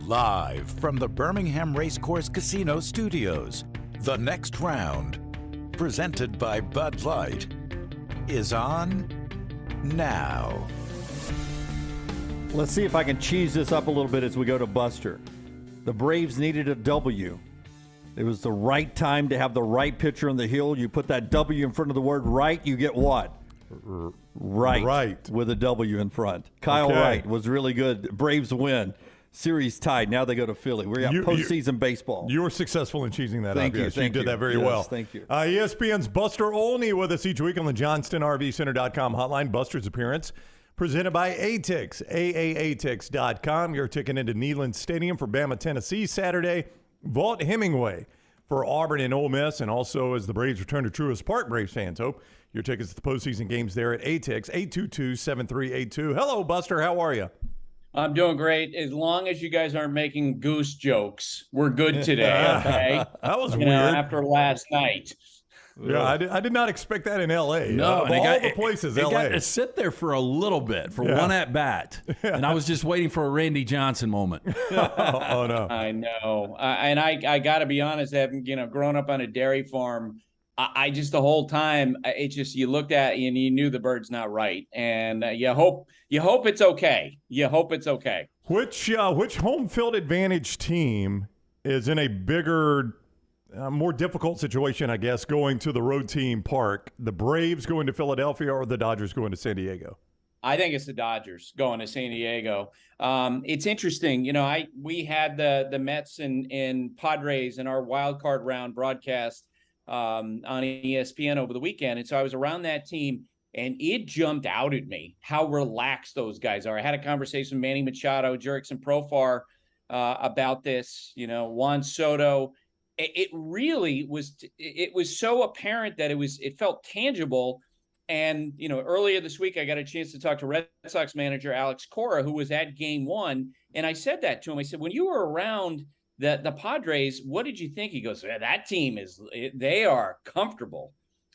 Live from the Birmingham Racecourse Casino Studios, The Next Round, presented by Bud Light, is on now. Let's see if I can cheese this up a little bit as we go to Buster. The Braves needed a W. It was the right time to have the right pitcher on the hill. You put that W in front of the word right, you get what? Right. With a W in front. Kyle Wright was really good. Braves win. Series tied. Now they go to Philly. We got postseason baseball. You were successful in cheesing that Thank up. You, Yes, thank you did that very well. Thank you. ESPN's Buster Olney with us each week on the JohnstonRVCenter.com hotline. Buster's appearance presented by ATIX, AAATIX.com. You're ticking into Neyland Stadium for Bama, Tennessee Saturday. Vaught Hemingway for Auburn and Ole Miss, and also as the Braves return to Truist Park, Braves fans hope. Your tickets to the postseason games there at ATIX, 822-7382. Hello, Buster. How are you? I'm doing great. As long as you guys aren't making goose jokes, we're good today, okay? That was weird. After last night. Yeah, I did not expect that in L.A. No, of all the places, it L.A. got to sit there for a little bit, for one at bat, and I was just waiting for a Randy Johnson moment. Oh no, I know, and I got to be honest, having grown up on a dairy farm, I just the whole time it just you looked at it and you knew the bird's not right, and you hope it's okay. You hope it's okay. Which home field advantage team is in a bigger? More difficult situation, I guess, going to the road team park. The Braves going to Philadelphia or the Dodgers going to San Diego? I think it's the Dodgers going to San Diego. It's interesting. We had the Mets and Padres in our wild card round broadcast on ESPN over the weekend. And so I was around that team, and it jumped out at me how relaxed those guys are. I had a conversation with Manny Machado, Jurickson Profar about this. Juan Soto, it really was. It was so apparent that it felt tangible. And, earlier this week, I got a chance to talk to Red Sox manager Alex Cora, who was at Game 1. And I said that to him. I said, when you were around the Padres, what did you think? He goes, that team they are comfortable.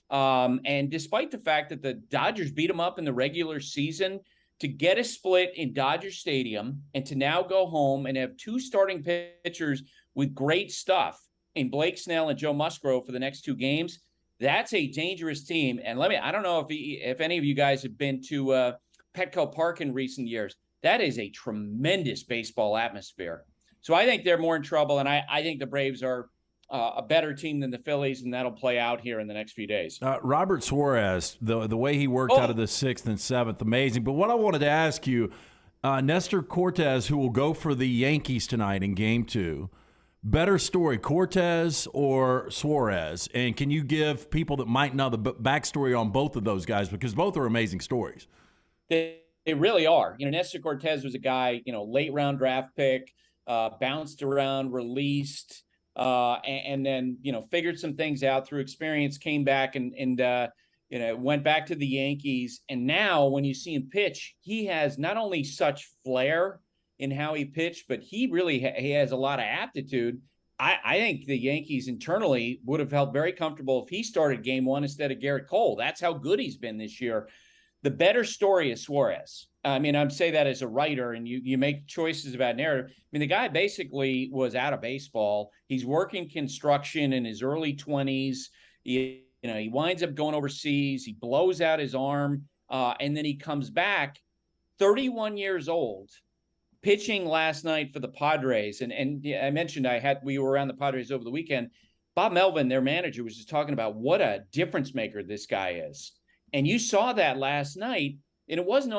And despite the fact that the Dodgers beat them up in the regular season, to get a split in Dodger Stadium and to now go home and have two starting pitchers with great stuff in Blake Snell and Joe Musgrove for the next two games, that's a dangerous team. And I don't know if any of you guys have been to Petco Park in recent years. That is a tremendous baseball atmosphere. So I think they're more in trouble, and I think the Braves are a better team than the Phillies, and that'll play out here in the next few days. Robert Suarez, the way he worked out of the 6th and 7th, amazing. But what I wanted to ask you, Nestor Cortes, who will go for the Yankees tonight in Game 2, better story, Cortes or Suarez? And can you give people that might know the backstory on both of those guys? Because both are amazing stories. They really are. Nestor Cortes was a guy, late round draft pick, bounced around, released, and then, figured some things out through experience, came back and went back to the Yankees. And now when you see him pitch, he has not only such flair in how he pitched, but he really he has a lot of aptitude. I think the Yankees internally would have felt very comfortable if he started Game 1 instead of Garrett Cole. That's how good he's been this year. The better story is Suarez. I'm saying that as a writer, and you make choices about narrative. The guy basically was out of baseball. He's working construction in his early 20s. He winds up going overseas. He blows out his arm, and then he comes back 31 years old, pitching last night for the Padres. And I mentioned we were around the Padres over the weekend. Bob Melvin, their manager, was just talking about what a difference maker this guy is. And you saw that last night, and it wasn't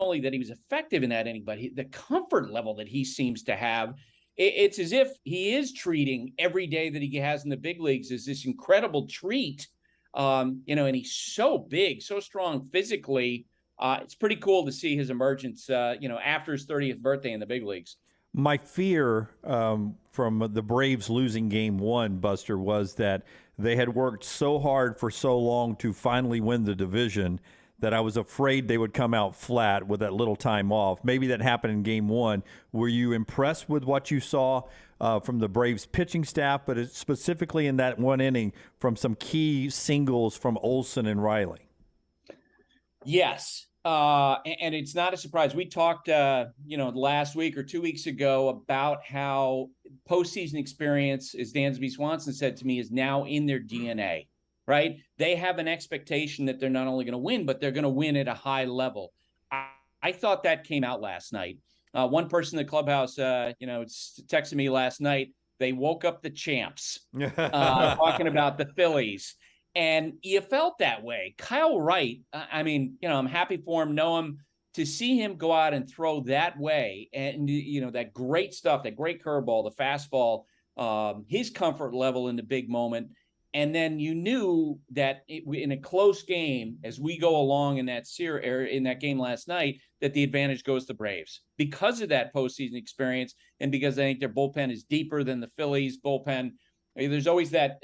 only that he was effective in that inning, but the comfort level that he seems to have, it's as if he is treating every day that he has in the big leagues as this incredible treat. And he's so big, so strong physically. It's pretty cool to see his emergence, after his 30th birthday in the big leagues. My fear from the Braves losing Game 1, Buster, was that they had worked so hard for so long to finally win the division that I was afraid they would come out flat with that little time off. Maybe that happened in Game 1. Were you impressed with what you saw from the Braves pitching staff, but specifically in that one inning from some key singles from Olsen and Riley? Yes. And it's not a surprise. We talked, last week or 2 weeks ago about how postseason experience, as Dansby Swanson said to me, is now in their DNA, right? They have an expectation that they're not only going to win, but they're going to win at a high level. I thought that came out last night. One person in the clubhouse, texted me last night. They woke up the champs, talking about the Phillies. And you felt that way. Kyle Wright, I'm happy for him, know him, to see him go out and throw that way. And, that great stuff, that great curveball, the fastball, his comfort level in the big moment. And then you knew that in a close game, as we go along in that game last night, that the advantage goes to Braves because of that postseason experience. And because I think their bullpen is deeper than the Phillies bullpen. There's always that,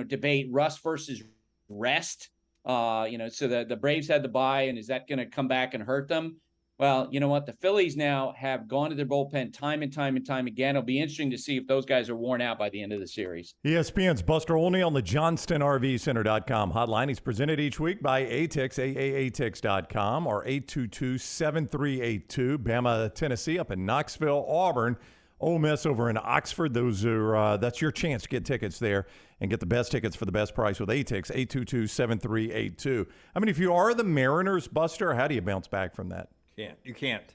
debate, rust versus rest, so the Braves had the bye, and is that going to come back and hurt them? Well, you know what? The Phillies now have gone to their bullpen time and time again. It'll be interesting to see if those guys are worn out by the end of the series. ESPN's Buster Olney on the JohnstonRVCenter.com hotline. He's presented each week by ATIX, AAATix.com, or 822-7382. Bama, Tennessee, up in Knoxville, Auburn. Ole Miss over in Oxford. Those are that's your chance to get tickets there and get the best tickets for the best price with ATIX, 822-7382. If you are the Mariners, Buster, how do you bounce back from that? You can't.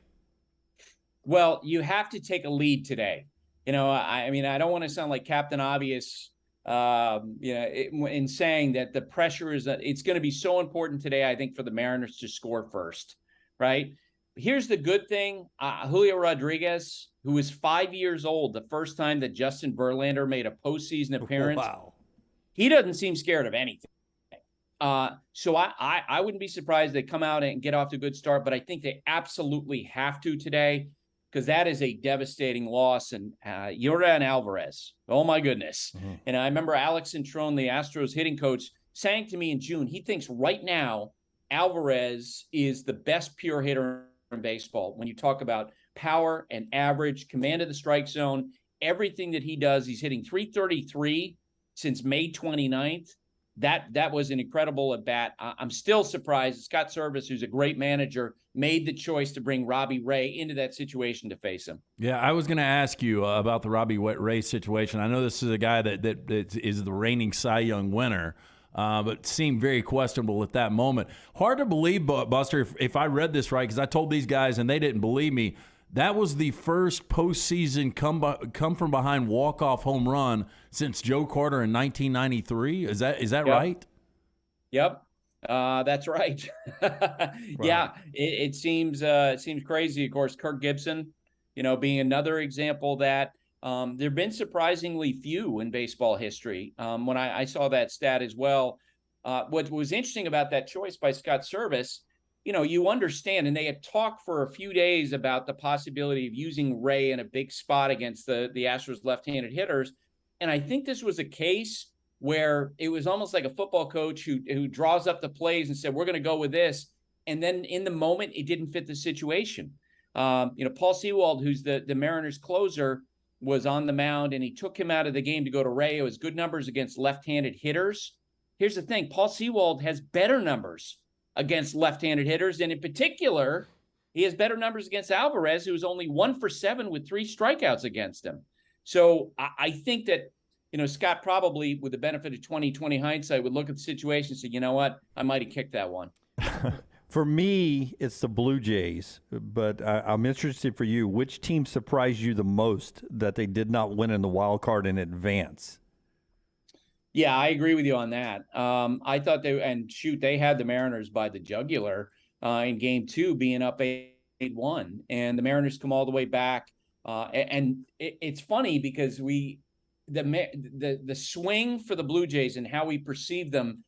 Well, you have to take a lead today. I don't want to sound like Captain Obvious, in saying that the pressure is that it's going to be so important today, I think, for the Mariners to score first, right? Here's the good thing. Julio Rodriguez, who was 5 years old the first time that Justin Verlander made a postseason appearance. Wow. He doesn't seem scared of anything. So I wouldn't be surprised they come out and get off to a good start, but I think they absolutely have to today. because that is a devastating loss. And Yordan Alvarez, oh my goodness. Mm-hmm. And I remember Alex Centron, the Astros hitting coach, saying to me in June, he thinks right now Alvarez is the best pure hitter in baseball. When you talk about power and average, command of the strike zone, everything that he does, he's hitting .333 since May 29th. That was an incredible at bat. I'm still surprised Scott Service, who's a great manager, made the choice to bring Robbie Ray into that situation to face him. Yeah, I was going to ask you about the Robbie Ray situation. I know this is a guy that is the reigning Cy Young winner, but seemed very questionable at that moment. Hard to believe, Buster, if I read this right, because I told these guys and they didn't believe me. That was the first postseason come from behind walk-off home run since Joe Carter in 1993. Is that Yep. right? Yep, that's right. Yeah, it seems crazy. Of course, Kirk Gibson, being another example that there've been surprisingly few in baseball history. When I saw that stat as well, what was interesting about that choice by Scott Service, you understand, and they had talked for a few days about the possibility of using Ray in a big spot against the Astros left-handed hitters. And I think this was a case where it was almost like a football coach who draws up the plays and said, we're going to go with this. And then in the moment, it didn't fit the situation. Paul Sewald, who's the Mariners closer, was on the mound, and he took him out of the game to go to Ray. It was good numbers against left-handed hitters. Here's the thing. Paul Sewald has better numbers against left-handed hitters, and in particular, he has better numbers against Alvarez, who was only 1 for 7 with 3 strikeouts against him. So I think that, Scott probably, with the benefit of 20/20 hindsight, would look at the situation and say, you know what, I might have kicked that one. For me, it's the Blue Jays, but I'm interested for you. Which team surprised you the most that they did not win in the wild card in advance? Yeah, I agree with you on that. I thought they had the Mariners by the jugular in game 2, being up 8-1, and the Mariners come all the way back. And it's funny because the swing for the Blue Jays and how we perceive them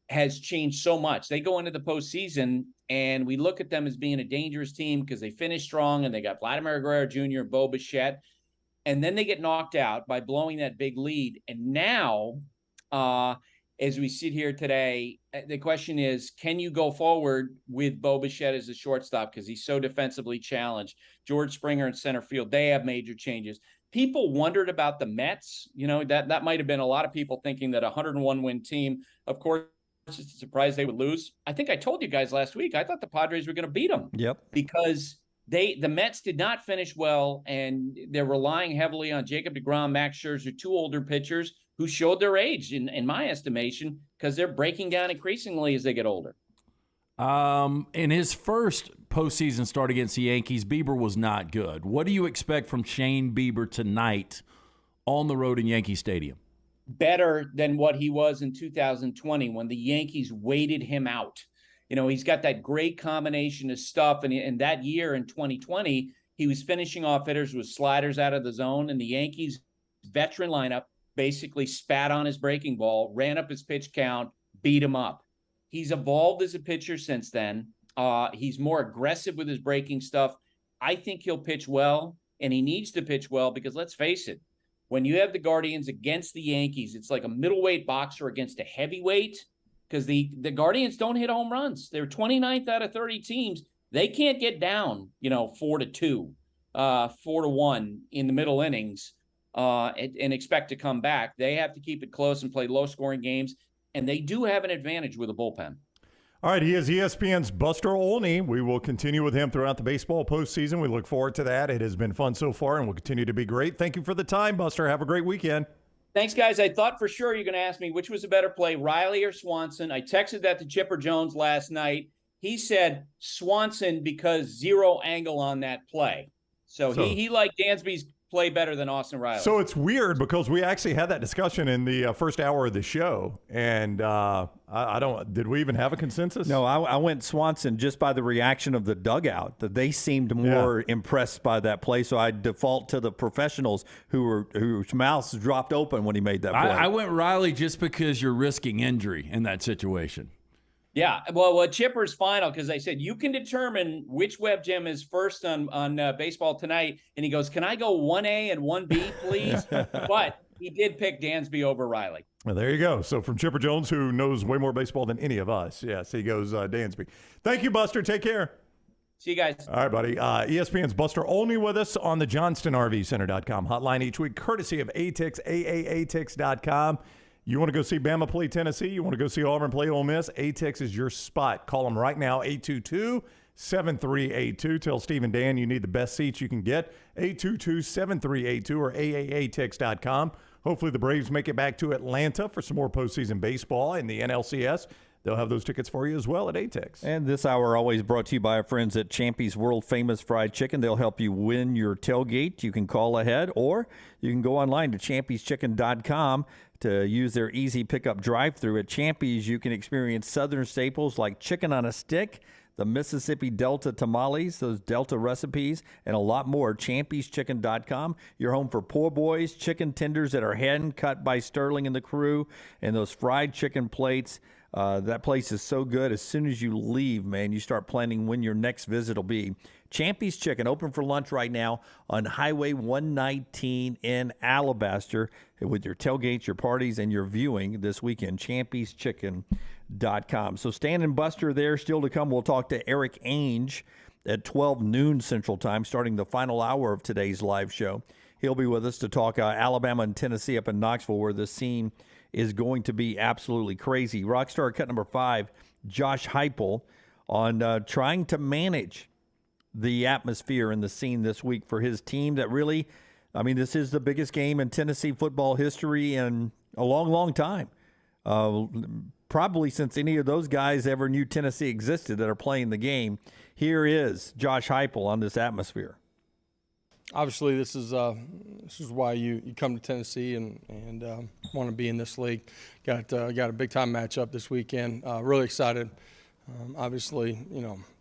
has changed so much. They go into the postseason, and we look at them as being a dangerous team because they finish strong, and they got Vladimir Guerrero Jr. and Bo Bichette, and then they get knocked out by blowing that big lead. And now, as we sit here today, the question is, can you go forward with Bo Bichette as a shortstop because he's so defensively challenged? George Springer in center field, they have major changes. People wondered about the Mets. That might have been a lot of people thinking that a 101-win team, of course, it's a surprise they would lose. I think I told you guys last week, I thought the Padres were going to beat them. Yep. Because the Mets did not finish well, and they're relying heavily on Jacob deGrom, Max Scherzer, 2 older pitchers who showed their age, in my estimation, because they're breaking down increasingly as they get older. In his first postseason start against the Yankees, Bieber was not good. What do you expect from Shane Bieber tonight on the road in Yankee Stadium? Better than what he was in 2020 when the Yankees waited him out. He's got that great combination of stuff, and that year in 2020, he was finishing off hitters with sliders out of the zone, and the Yankees' veteran lineup basically spat on his breaking ball, ran up his pitch count, beat him up. He's evolved as a pitcher since then. He's more aggressive with his breaking stuff. I think he'll pitch well, and he needs to pitch well because let's face it, when you have the Guardians against the Yankees, it's like a middleweight boxer against a heavyweight because the Guardians don't hit home runs. They're 29th out of 30 teams. They can't get down, 4-2, 4-1 in the middle innings and expect to come back. They have to keep it close and play low-scoring games, and they do have an advantage with a bullpen. All right, he is ESPN's Buster Olney. We will continue with him throughout the baseball postseason. We look forward to that. It has been fun so far and will continue to be great. Thank you for the time, Buster. Have a great weekend. Thanks, guys. I thought for sure you're going to ask me which was a better play, Riley or Swanson. I texted that to Chipper Jones last night. He said Swanson because 0 angle on that play. So he liked Dansby's play better than Austin Riley. So it's weird because we actually had that discussion in the first hour of the show, and did we even have a consensus? No, I went Swanson just by the reaction of the dugout, that they seemed more impressed by that play, so I default to the professionals whose mouths dropped open when he made that play. I went Riley just because you're risking injury in that situation. Yeah, well, Chipper's final, because I said you can determine which web gem is first on Baseball Tonight, and he goes, "Can I go 1A and 1B, please?" But he did pick Dansby over Riley. Well, there you go. So from Chipper Jones, who knows way more baseball than any of us, yes, he goes Dansby. Thank you, Buster. Take care. See you guys. All right, buddy. ESPN's Buster Olney with us on the JohnstonRVCenter.com hotline each week, courtesy of ATIX, AAATix.com. You want to go see Bama play Tennessee? You want to go see Auburn play Ole Miss? ATIX is your spot. Call them right now, 822-7382. Tell Steve and Dan you need the best seats you can get, 822-7382 or AAATix.com. Hopefully the Braves make it back to Atlanta for some more postseason baseball in the NLCS. They'll have those tickets for you as well at ATIX. And this hour always brought to you by our friends at Champy's World Famous Fried Chicken. They'll help you win your tailgate. You can call ahead, or you can go online to champyschicken.com to use their easy pickup drive-thru. At Champy's, you can experience Southern staples like chicken on a stick, the Mississippi Delta tamales, those Delta recipes, and a lot more. Champyschicken.com. Your home for poor boys, chicken tenders that are hand-cut by Sterling and the crew, and those fried chicken plates. That place is so good. As soon as you leave, man, you start planning when your next visit will be. Champy's Chicken, open for lunch right now on Highway 119 in Alabaster with your tailgates, your parties, and your viewing this weekend. Champyschicken.com. So Stan and Buster there. Still to come, we'll talk to Erik Ainge at 12 noon Central Time, starting the final hour of today's live show. He'll be with us to talk Alabama and Tennessee up in Knoxville, where the scene is going to be absolutely crazy. Rockstar cut number 5, Josh Heupel, on trying to manage the atmosphere and the scene this week for his team that really, I mean, this is the biggest game in Tennessee football history in a long, long time. Probably since any of those guys ever knew Tennessee existed that are playing the game. Here is Josh Heupel on this atmosphere. Obviously, this is why you come to Tennessee and want to be in this league. Got a big time matchup this weekend. Really excited. Obviously,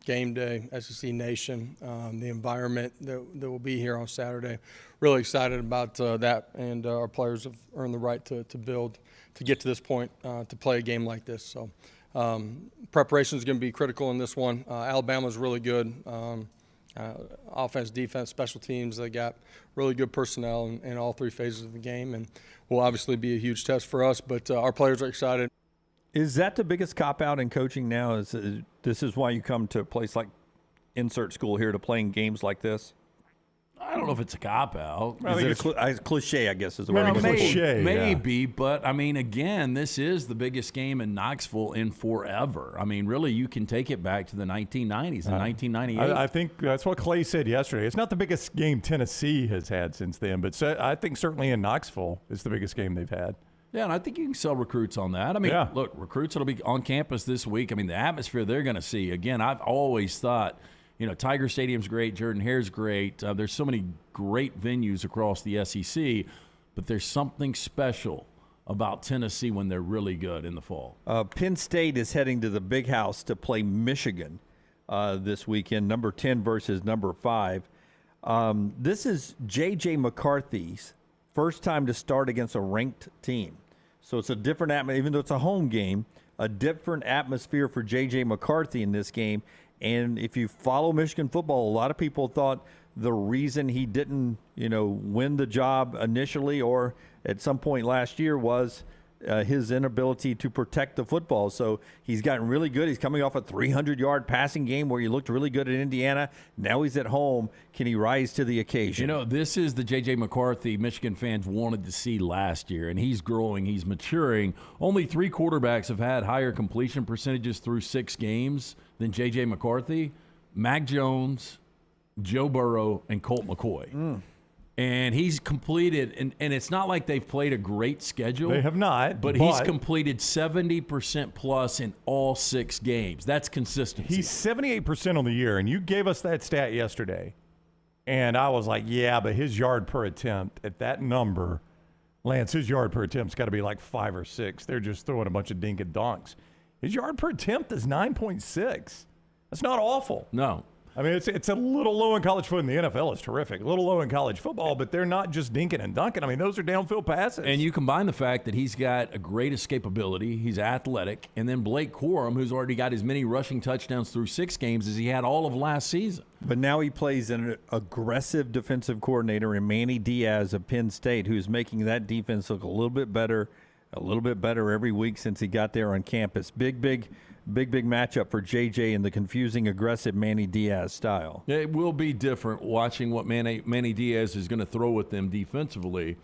game day, SEC Nation, the environment that will be here on Saturday. Really excited about that, and our players have earned the right to build to get to this point to play a game like this. So preparation is going to be critical in this one. Alabama's really good. Offense, defense, special teams. They got really good personnel in all three phases of the game, and will obviously be a huge test for us. But our players are excited. Is that the biggest cop-out in coaching now? Is this is why you come to a place like insert school here to playing games like this? I don't know if it's a cop-out. Is it a cliche, I guess, is the word. Maybe, but, I mean, again, this is the biggest game in Knoxville in forever. I mean, really, you can take it back to the 1990s and 1998. I think that's what Clay said yesterday. It's not the biggest game Tennessee has had since then, but I think certainly in Knoxville it's the biggest game they've had. Yeah, and I think you can sell recruits on that. I mean, look, recruits will be on campus this week. I mean, the atmosphere they're going to see. Again, I've always thought, Tiger Stadium's great, Jordan Hare's great. There's so many great venues across the SEC, but there's something special about Tennessee when they're really good in the fall. Penn State is heading to the Big House to play Michigan this weekend, number 10 versus number 5. This is J.J. McCarthy's first time to start against a ranked team. So it's a different atmosphere, even though it's a home game, a different atmosphere for J.J. McCarthy in this game. And if you follow Michigan football, a lot of people thought the reason he didn't, win the job initially or at some point last year was his inability to protect the football. So he's gotten really good. He's coming off a 300-yard passing game where he looked really good at Indiana. Now he's at home. Can he rise to the occasion? This is the J.J. McCarthy Michigan fans wanted to see last year, and he's growing. He's maturing. Only 3 quarterbacks have had higher completion percentages through 6 games than J.J. McCarthy: Mac Jones, Joe Burrow, and Colt McCoy. And he's completed, and it's not like they've played a great schedule. They have not. But he's completed 70% plus in all 6 games. That's consistency. He's 78% on the year, and you gave us that stat yesterday. And I was like, yeah, but his yard per attempt at that number, Lance, his yard per attempt's got to be like 5 or 6. They're just throwing a bunch of dink and donks. His yard per attempt is 9.6. That's not awful. No. I mean, it's a little low in college football. The NFL is terrific. A little low in college football, but they're not just dinking and dunking. I mean, those are downfield passes. And you combine the fact that he's got a great escapability, he's athletic, and then Blake Corum, who's already got as many rushing touchdowns through 6 games as he had all of last season. But now he plays an aggressive defensive coordinator in Manny Diaz of Penn State, who's making that defense look a little bit better every week since he got there on campus. Big matchup for JJ in the confusing, aggressive Manny Diaz style. It will be different watching what Manny Diaz is going to throw with them defensively.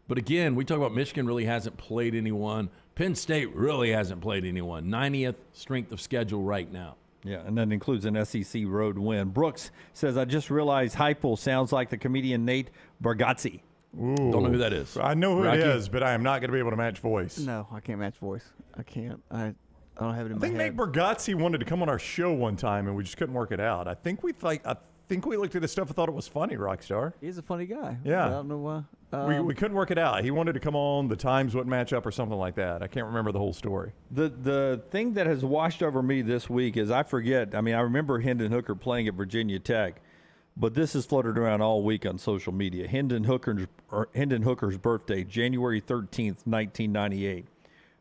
But again, we talk about Michigan really hasn't played anyone. Penn State really hasn't played anyone. 90th strength of schedule right now. Yeah, and that includes an SEC road win. Brooks says, I just realized Heupel sounds like the comedian Nate Bargatze. Ooh. Don't know who that is. I know who Rocky? it is, but I am not going to be able to match voice. No, I can't match voice. I can't. I don't have it in my head. I think Nate Bargatze wanted to come on our show one time, and we just couldn't work it out. I think we looked at his stuff and thought it was funny, Rockstar. He's a funny guy. Yeah. I don't know why. We couldn't work it out. He wanted to come on, the times wouldn't match up or something like that. I can't remember the whole story. The thing that has washed over me this week is I forget. I mean, I remember Hendon Hooker playing at Virginia Tech, but this has floated around all week on social media. Hendon Hooker's birthday, January 13th, 1998.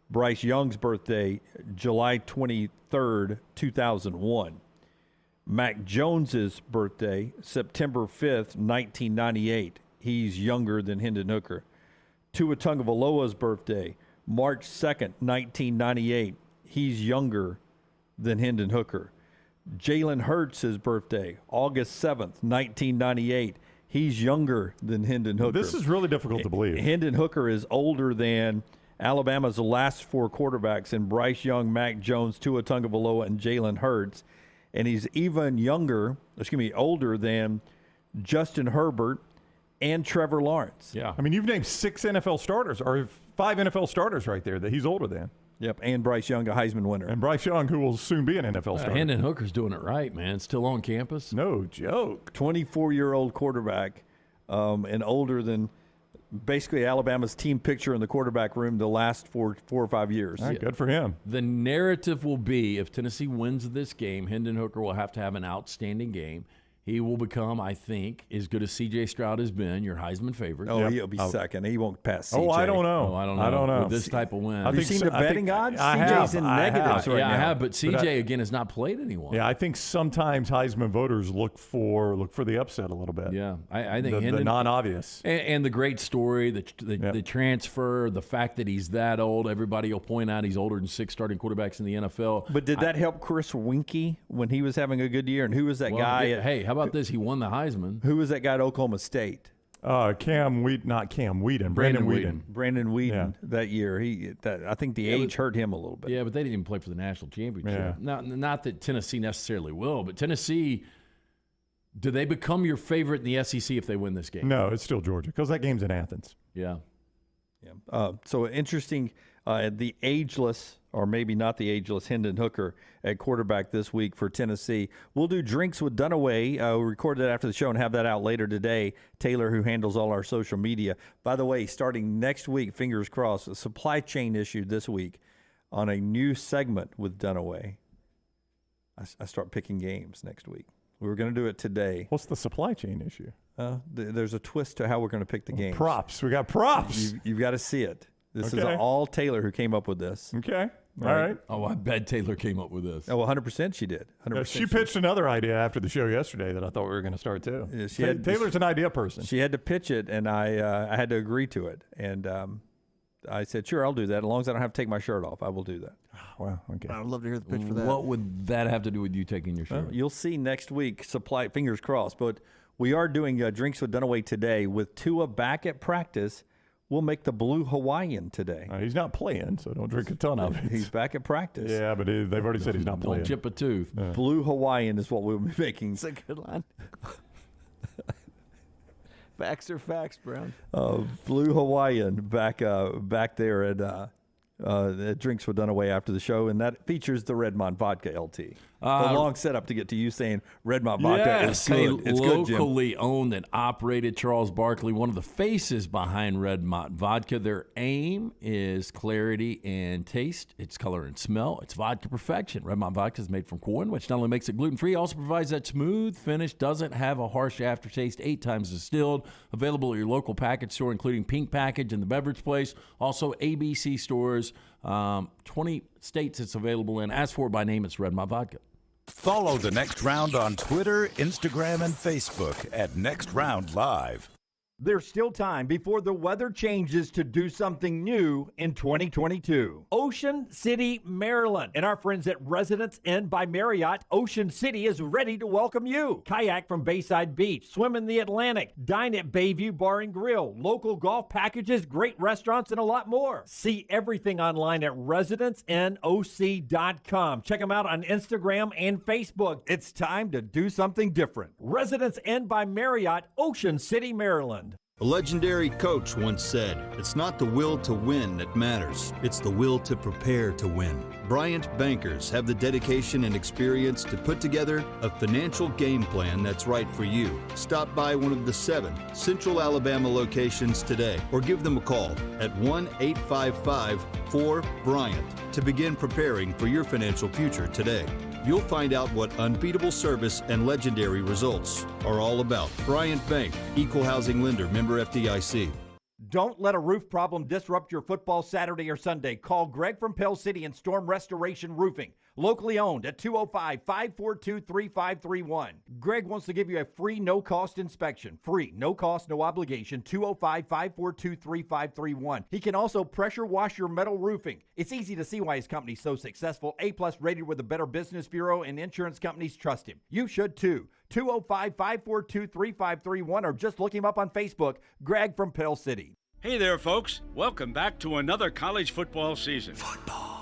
Bryce Young's birthday, July 23rd, 2001. Mac Jones's birthday, September 5th, 1998. He's younger than Hendon Hooker. Tua Tagovailoa's birthday, March 2nd, 1998. He's younger than Hendon Hooker. Jalen Hurts' birthday, August 7th, 1998. He's younger than Hendon Hooker. This is really difficult to believe. Hendon Hooker is older than Alabama's last 4 quarterbacks in Bryce Young, Mac Jones, Tua Tagovailoa, and Jalen Hurts. And he's even older than Justin Herbert and Trevor Lawrence. Yeah. I mean, you've named 6 NFL starters, or 5 NFL starters right there that he's older than. Yep, and Bryce Young, a Heisman winner. And Bryce Young, who will soon be an NFL starter. Hendon Hooker's doing it right, man. Still on campus. No joke. 24-year-old quarterback and older than basically Alabama's team picture in the quarterback room the last 4 or 5 years. All right, good for him. The narrative will be if Tennessee wins this game, Hendon Hooker will have to have an outstanding game. He will become, I think, as good as C.J. Stroud has been, your Heisman favorite. Oh, he'll be second. He won't pass C.J. I don't know. I don't know. With this type of win. Have you seen the betting odds? CJ's in negatives right now. I have, but C.J. again has not played anyone. Yeah, I think sometimes Heisman voters look for the upset a little bit. Yeah, I think the non-obvious. And the great story, the transfer, the fact that he's that old. Everybody will point out he's older than 6 starting quarterbacks in the NFL. But did that help Chris Winkie when he was having a good year? And who was that guy? Hey, how about this? He won the Heisman. Who was that guy at Oklahoma State? Brandon Weeden. Brandon Weeden that year. I think the age hurt him a little bit. Yeah, but they didn't even play for the national championship. Yeah. Not that Tennessee necessarily will, but Tennessee, do they become your favorite in the SEC if they win this game? No, it's still Georgia because that game's in Athens. Yeah. So interesting, the ageless, or maybe not the ageless, Hendon Hooker at quarterback this week for Tennessee. We'll do Drinks with Dunaway. We'll record that after the show and have that out later today. Taylor, who handles all our social media. By the way, starting next week, fingers crossed, a supply chain issue this week on a new segment with Dunaway. I start picking games next week. We were going to do it today. What's the supply chain issue? There's a twist to how we're going to pick the games. Props. We got props. You've got to see it. This is all Taylor who came up with this. Okay. All right. Oh, I bet Taylor came up with this. Oh, 100% she did. 100% she pitched another idea after the show yesterday that I thought we were going to start too. Yeah, Taylor's an idea person. She had to pitch it, and I had to agree to it. And I said, sure, I'll do that. As long as I don't have to take my shirt off, I will do that. Wow. Okay. I'd love to hear the pitch for that. What would that have to do with you taking your shirt? Well, you'll see next week. Fingers crossed. But we are doing Drinks with Dunaway today with Tua back at practice. We'll make the Blue Hawaiian today. He's not playing, so don't drink a ton of it. He's back at practice. Yeah, but they've already said he's not playing. Don't chip a tooth. Yeah. Blue Hawaiian is what we'll be making. That's a good line. Facts are facts, Brown. Blue Hawaiian back there at Drinks with Dunaway after the show, and that features the Redmond Vodka LT. A long setup to get to you saying Redmont vodka Yes, is good. It's good, Jim. locally owned and operated. Charles Barkley, one of the faces behind Redmont vodka. Their aim is clarity and taste. It's color and smell. It's vodka perfection. Redmont vodka is made from corn, which not only makes it gluten-free, also provides that smooth finish, doesn't have a harsh aftertaste, 8 times distilled. Available at your local package store, including Pink Package and the Beverage Place. Also, ABC stores. 20 states it's available in. Ask for it by name. It's Redmont vodka. Follow The Next Round on Twitter, Instagram, and Facebook at Next Round Live. There's still time before the weather changes to do something new in 2022. Ocean City, Maryland. And our friends at Residence Inn by Marriott, Ocean City is ready to welcome you. Kayak from Bayside Beach, swim in the Atlantic, dine at Bayview Bar and Grill, local golf packages, great restaurants, and a lot more. See everything online at residenceinnoc.com. Check them out on Instagram and Facebook. It's time to do something different. Residence Inn by Marriott, Ocean City, Maryland. A legendary coach once said, "It's not the will to win that matters, it's the will to prepare to win." Bryant bankers have the dedication and experience to put together a financial game plan that's right for you. Stop by one of the 7 Central Alabama locations today or give them a call at 1-855-4-BRYANT to begin preparing for your financial future today. You'll find out what unbeatable service and legendary results are all about. Bryant Bank, Equal Housing Lender, member FDIC. Don't let a roof problem disrupt your football Saturday or Sunday. Call Greg from Pell City and Storm Restoration Roofing. Locally owned at 205-542-3531. Greg wants to give you a free, no-cost inspection. Free, no cost, no obligation, 205-542-3531. He can also pressure wash your metal roofing. It's easy to see why his company's so successful. A-plus rated with the Better Business Bureau, and insurance companies trust him. You should too. 205-542-3531 or just look him up on Facebook, Greg from Pell City. Hey there, folks. Welcome back to another college football season.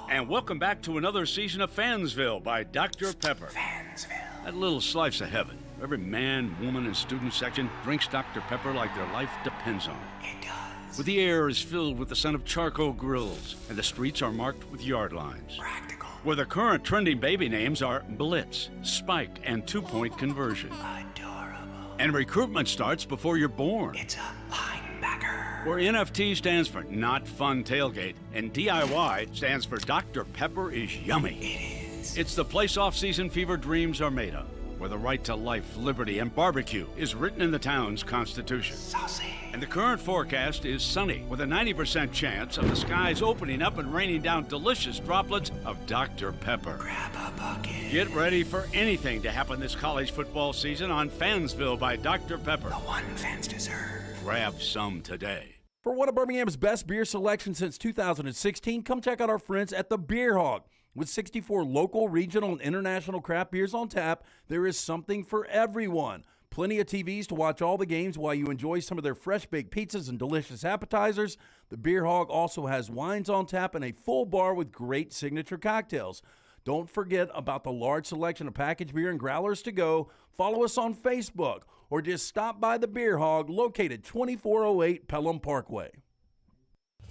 And welcome back to another season of Fansville by Dr. Pepper. Fansville. That little slice of heaven. Every man, woman, and student section drinks Dr. Pepper like their life depends on it. It does. Where the air is filled with the scent of charcoal grills and the streets are marked with yard lines. Practical. Where the current trending baby names are Blitz, Spike, and 2-point conversion. Adorable. And recruitment starts before you're born. It's a linebacker. Where NFT stands for Not Fun Tailgate, and DIY stands for Dr. Pepper is Yummy. It is. It's the place off-season fever dreams are made of, where the right to life, liberty, and barbecue is written in the town's constitution. Saucy. And the current forecast is sunny, with a 90% chance of the skies opening up and raining down delicious droplets of Dr. Pepper. Grab a bucket. Get ready for anything to happen this college football season on Fansville by Dr. Pepper. The one fans deserve. Grab some today. For one of Birmingham's best beer selections since 2016, come check out our friends at the Beer Hog. With 64 local, regional, and international craft beers on tap, there is something for everyone. Plenty of TVs to watch all the games while you enjoy some of their fresh-baked pizzas and delicious appetizers. The Beer Hog also has wines on tap and a full bar with great signature cocktails. Don't forget about the large selection of packaged beer and growlers to go. Follow us on Facebook or just stop by the Beer Hog located 2408 Pelham Parkway.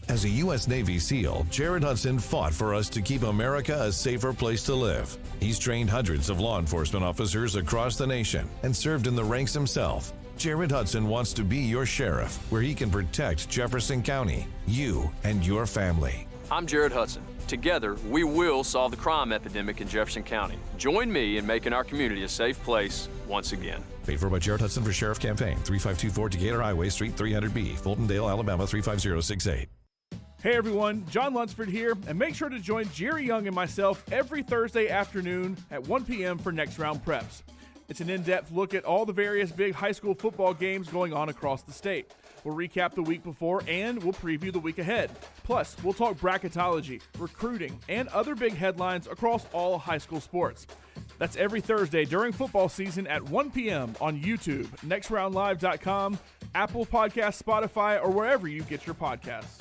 As a U.S. Navy SEAL, Jared Hudson fought for us to keep America a safer place to live. He's trained hundreds of law enforcement officers across the nation and served in the ranks himself. Jared Hudson wants to be your sheriff, where he can protect Jefferson County, you, and your family. I'm Jared Hudson. Together, we will solve the crime epidemic in Jefferson County. Join me in making our community a safe place once again. Paid for by Jared Hudson for Sheriff Campaign, 3524 Decatur Highway, Suite 300B, Fultondale, Alabama, 35068. Hey everyone, John Lunsford here, and make sure to join Jerry Young and myself every Thursday afternoon at 1 p.m. for Next Round Preps. It's an in-depth look at all the various big high school football games going on across the state. We'll recap the week before and we'll preview the week ahead. Plus, we'll talk bracketology, recruiting, and other big headlines across all high school sports. That's every Thursday during football season at 1 p.m. on YouTube, nextroundlive.com, Apple Podcasts, Spotify, or wherever you get your podcasts.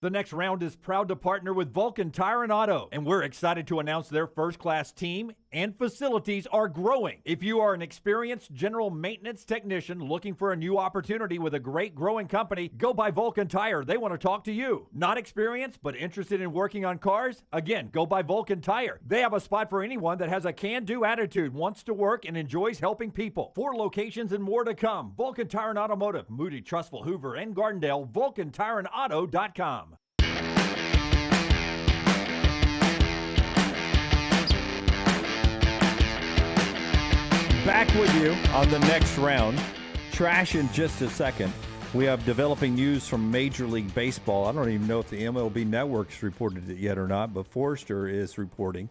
The Next Round is proud to partner with Vulcan Tire and Auto, and we're excited to announce their first-class team and facilities are growing. If you are an experienced general maintenance technician looking for a new opportunity with a great growing company, go by Vulcan Tire. They want to talk to you. Not experienced, but interested in working on cars? Again, go by Vulcan Tire. They have a spot for anyone that has a can-do attitude, wants to work, and enjoys helping people. 4 locations and more to come. Vulcan Tire and Automotive, Moody, Trustful, Hoover, and Gardendale. VulcanTireandAuto.com. Back with you on the next round. Trash in just a second. We have developing news from Major League Baseball. I don't even know if the MLB Network's reported it yet or not, but Forrester is reporting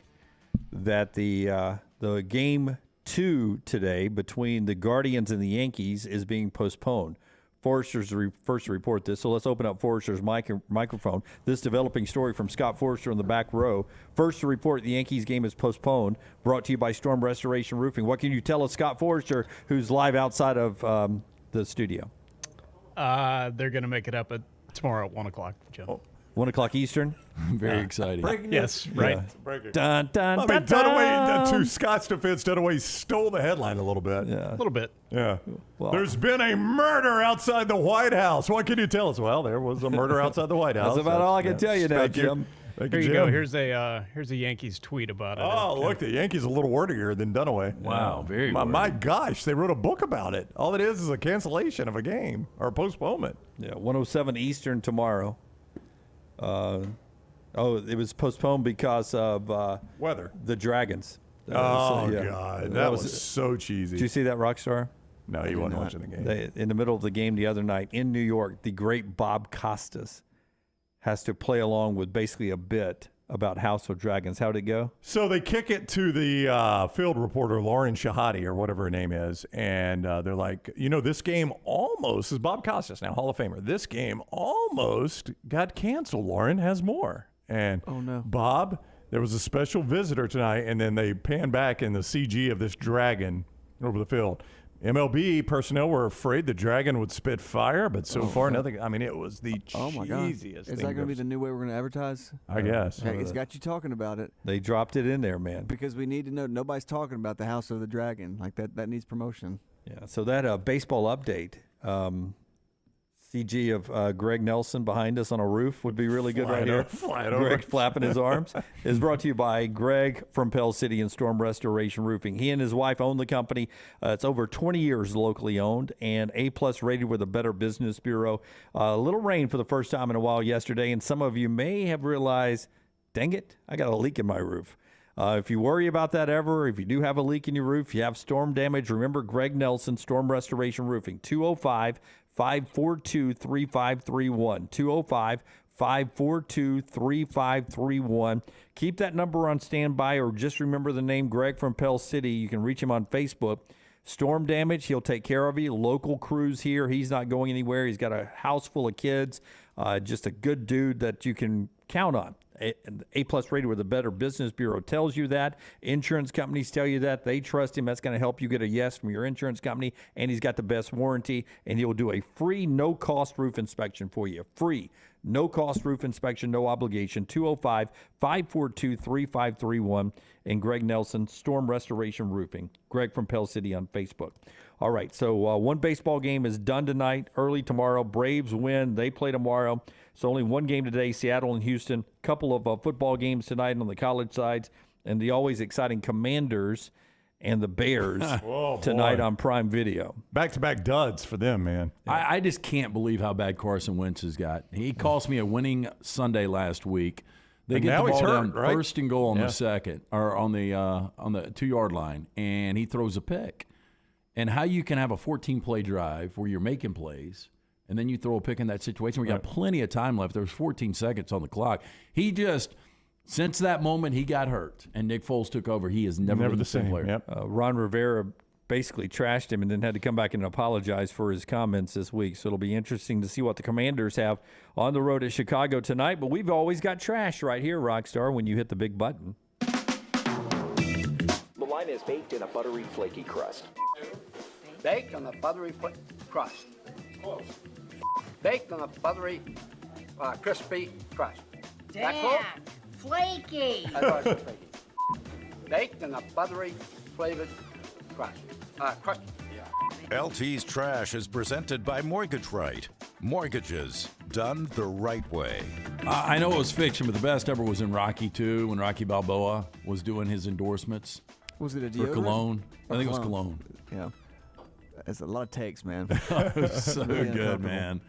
that the Game 2 today between the Guardians and the Yankees is being postponed. Forrester's the first to report this, so let's open up Forrester's microphone. This developing story from Scott Forrester in the back row. First to report the Yankees game is postponed, brought to you by Storm Restoration Roofing. What can you tell us, Scott Forrester, who's live outside of the studio? They're going to make it up tomorrow at 1 o'clock, Joe. Oh, 1 o'clock Eastern? Very exciting. Yes, right. Yeah. Dun, dun, I dun, mean, Dunaway, to Scott's defense, Dunaway stole the headline a little bit. Yeah. A little bit. Yeah. Well, There's been a murder outside the White House. What can you tell us? Well, there was a murder outside the White House. That's about all I can tell you now, Thank Jim. Thank Here you Jim. go. Here's a Yankees tweet about it. Oh, look, the Yankees a little wordier than Dunaway. Wow, very my gosh, they wrote a book about it. All it is a cancellation of a game or a postponement. Yeah, 107 Eastern tomorrow. It was postponed because of weather. The Dragons. God, that was so cheesy. Did you see that, Rockstar? No, you wasn't watching the game. In the middle of the game the other night in New York, the great Bob Costas has to play along with basically a bit about House of Dragons. How'd it go? So they kick it to the field reporter, Lauren Shahadi, or whatever her name is, and they're like, this game almost, this is Bob Costas now, Hall of Famer, this game almost got canceled. Lauren has more. And oh, no. Bob, there was a special visitor tonight, and then they pan back in the CG of this dragon over the field. MLB personnel were afraid the dragon would spit fire, but so far nothing. I mean, it was the cheesiest thing. Is that going to be the new way we're going to advertise? I guess. Hey, it's got you talking about it. They dropped it in there, man. Because we need to know. Nobody's talking about the House of the Dragon. Like that needs promotion. Yeah, so that baseball update, CG of Greg Nelson behind us on a roof would be really good right here. Greg flapping his arms is brought to you by Greg from Pell City and Storm Restoration Roofing. He and his wife own the company. It's over 20 years locally owned and A+ rated with a Better Business Bureau. A little rain for the first time in a while yesterday, and some of you may have realized, dang it, I got a leak in my roof. If you worry about that ever, if you do have a leak in your roof, you have storm damage, remember Greg Nelson, Storm Restoration Roofing, 205-542-3531, 205-542-3531. Keep that number on standby, or just remember the name Greg from Pell City. You can reach him on Facebook. Storm damage, he'll take care of you. Local crews here. He's not going anywhere. He's got a house full of kids. Just a good dude that you can count on. A+ rated with a Better Business Bureau tells you that. Insurance companies tell you that. They trust him. That's going to help you get a yes from your insurance company. And he's got the best warranty. And he'll do a free, no-cost roof inspection for you. Free, no-cost roof inspection, no obligation. 205-542-3531. And Greg Nelson, Storm Restoration Roofing. Greg from Pell City on Facebook. All right, so one baseball game is done tonight, early tomorrow. Braves win. They play tomorrow. So only one game today, Seattle and Houston. Couple of football games tonight on the college sides. And the always exciting Commanders and the Bears tonight on Prime Video. Back-to-back duds for them, man. I just can't believe how bad Carson Wentz has got. He cost me a winning Sunday last week. They and get now the ball he's down hurt, right? first and goal on the second, or on the 2-yard line, and he throws a pick. And how you can have a 14-play drive where you're making plays, and then you throw a pick in that situation where you got plenty of time left. There was 14 seconds on the clock. He just, since that moment, he got hurt, and Nick Foles took over. He is never been the same player. Yep. Ron Rivera basically trashed him and then had to come back and apologize for his comments this week. So it'll be interesting to see what the Commanders have on the road at Chicago tonight. But we've always got trash right here, Rockstar, when you hit the big button. The line is baked in a buttery, flaky crust. Baked on a buttery crust. Baked on a buttery, crispy crust. Damn, flaky. I thought it was flaky. baked in a buttery flavored crust. Crust. Yeah. LT's Trash is presented by Mortgage Right. Mortgages done the right way. I know it was fiction, but the best ever was in Rocky 2 when Rocky Balboa was doing his endorsements. Was it a for deodorant? Cologne? I think it was Cologne. Yeah. It's a lot of takes, man. So good, man.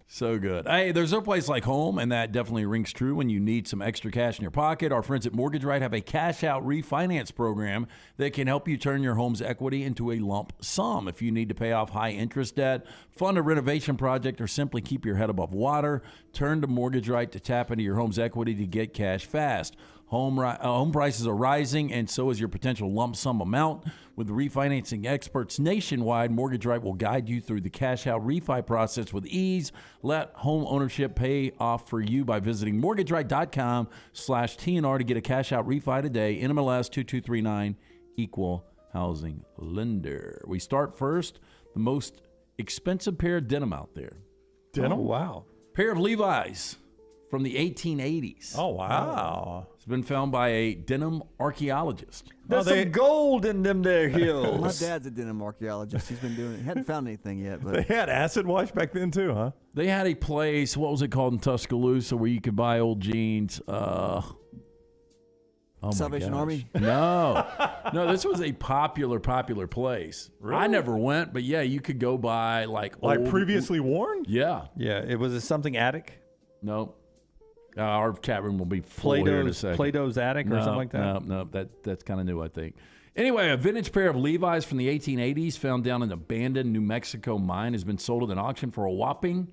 So good. Hey, there's no place like home, and that definitely rings true when you need some extra cash in your pocket. Our friends at Mortgage Right have a cash-out refinance program that can help you turn your home's equity into a lump sum. If you need to pay off high-interest debt, fund a renovation project, or simply keep your head above water, turn to Mortgage Right to tap into your home's equity to get cash fast. Home prices are rising, and so is your potential lump sum amount. With refinancing experts nationwide, Mortgage Right will guide you through the cash-out refi process with ease. Let home ownership pay off for you by visiting mortgageright.com/TNR to get a cash-out refi today. NMLS 2239, Equal Housing Lender. We start first, the most expensive pair of denim out there. Denim? Oh, wow. Pair of Levi's from the 1880s. Oh, wow. It's been found by a denim archaeologist. There's some gold in them there hills. My dad's a denim archaeologist. He's been doing it. He hadn't found anything yet. But They had acid wash back then, too, huh? They had a place, what was it called in Tuscaloosa, where you could buy old jeans. Oh my Salvation gosh. Army? No. No, this was a popular place. Really? I never went, but yeah, you could go buy like old, previously worn? Yeah. Yeah, it was something attic? No. Our chat room will be full here in a second. Plato's attic or something like that? No, that's kind of new, I think. Anyway, a vintage pair of Levi's from the 1880s found down in an abandoned New Mexico mine has been sold at an auction for a whopping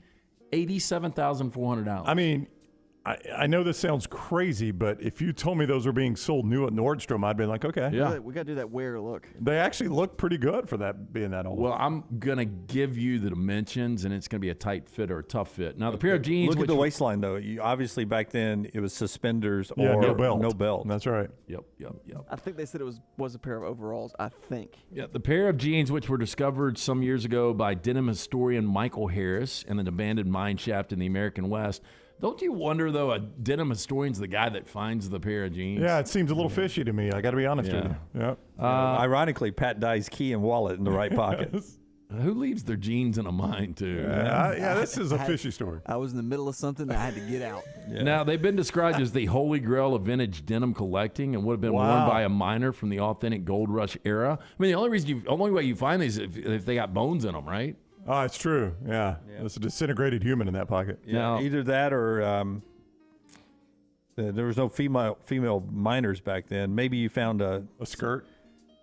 $87,400. I mean, I know this sounds crazy, but if you told me those were being sold new at Nordstrom, I'd be like, okay. Yeah. we got to do that wear look. They actually look pretty good for that being that old. Well, I'm going to give you the dimensions, and it's going to be a tight fit or a tough fit. Now, the pair of jeans... Look at the waistline, though. Obviously, back then, it was suspenders or no belt. That's right. Yep. I think they said it was a pair of overalls, I think. Yeah, the pair of jeans, which were discovered some years ago by denim historian Michael Harris in an abandoned mine shaft in the American West. Don't you wonder, though, a denim historian's the guy that finds the pair of jeans? Yeah, it seems a little fishy to me. I got to be honest with you. Yeah. Ironically, Pat Dye's key and wallet in the right pocket. Who leaves their jeans in a mine, too? Yeah, this is a fishy story. I was in the middle of something that I had to get out. Yeah. Now, they've been described as the holy grail of vintage denim collecting and would have been worn by a miner from the authentic gold rush era. I mean, the only way you find these is if they got bones in them, right? Oh, it's true. Yeah. There's a disintegrated human in that pocket. Yeah, now, either that or there was no female miners back then. Maybe you found a skirt.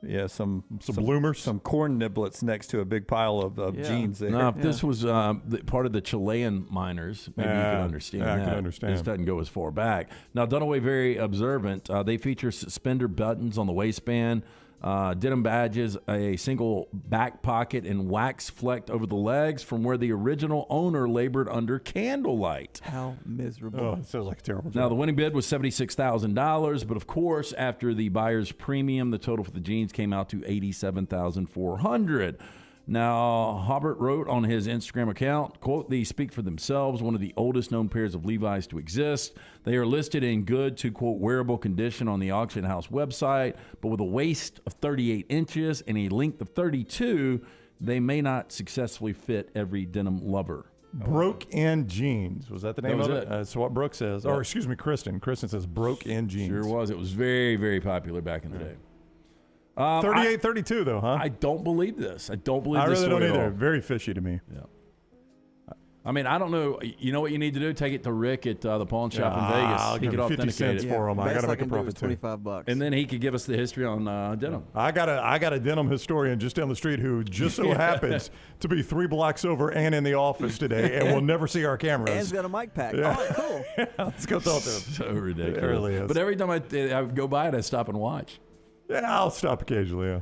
Yeah, some bloomers, some corn niblets next to a big pile of jeans there. Now, if this was part of the Chilean miners, maybe you could understand that. I can understand. This doesn't go as far back. Now, Dunaway, very observant. They feature suspender buttons on the waistband, denim badges, a single back pocket, and wax flecked over the legs from where the original owner labored under candlelight. How miserable. Oh, it sounds like a terrible job. Now, the winning bid was $76,000, but of course, after the buyer's premium, the total for the jeans came out to $87,400. Now, Hobart wrote on his Instagram account, quote, "These speak for themselves, one of the oldest known pairs of Levi's to exist. They are listed in good to, quote, wearable condition on the auction house website, but with a waist of 38 inches and a length of 32, they may not successfully fit every denim lover." Broke in jeans. Was that the name That of was it? That's what Brooke says. Or, excuse me, Kristen. Kristen says broke in jeans. Sure was. It was very, very popular back in the day. 38, 32, though, huh? I don't believe this. I don't believe I this really don't story at either. all. Very fishy to me. Yeah. I mean, I don't know. You know what you need to do? Take it to Rick at the pawn shop in Vegas. I'll He give could him 50 authenticate cents it. for him. I got to make a profit, too. $25. And then he could give us the history on denim. I got a denim historian just down the street who just so happens to be 3 blocks over and in the office today, and will never see our cameras. And's got a mic pack. Yeah. All right, cool. Let's go talk to him. So ridiculous. It really is. But every time I go by it, I stop and watch. Yeah, I'll stop occasionally, yeah.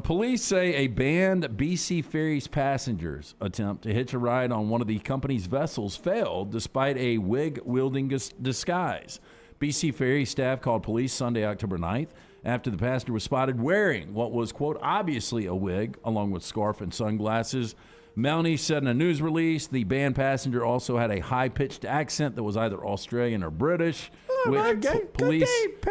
Police say a banned BC Ferries passengers attempt to hitch a ride on one of the company's vessels failed despite a wig-wielding disguise. BC Ferries staff called police Sunday, October 9th, after the passenger was spotted wearing what was, quote, obviously a wig, along with scarf and sunglasses. Mountie said in a news release the banned passenger also had a high-pitched accent that was either Australian or British, which police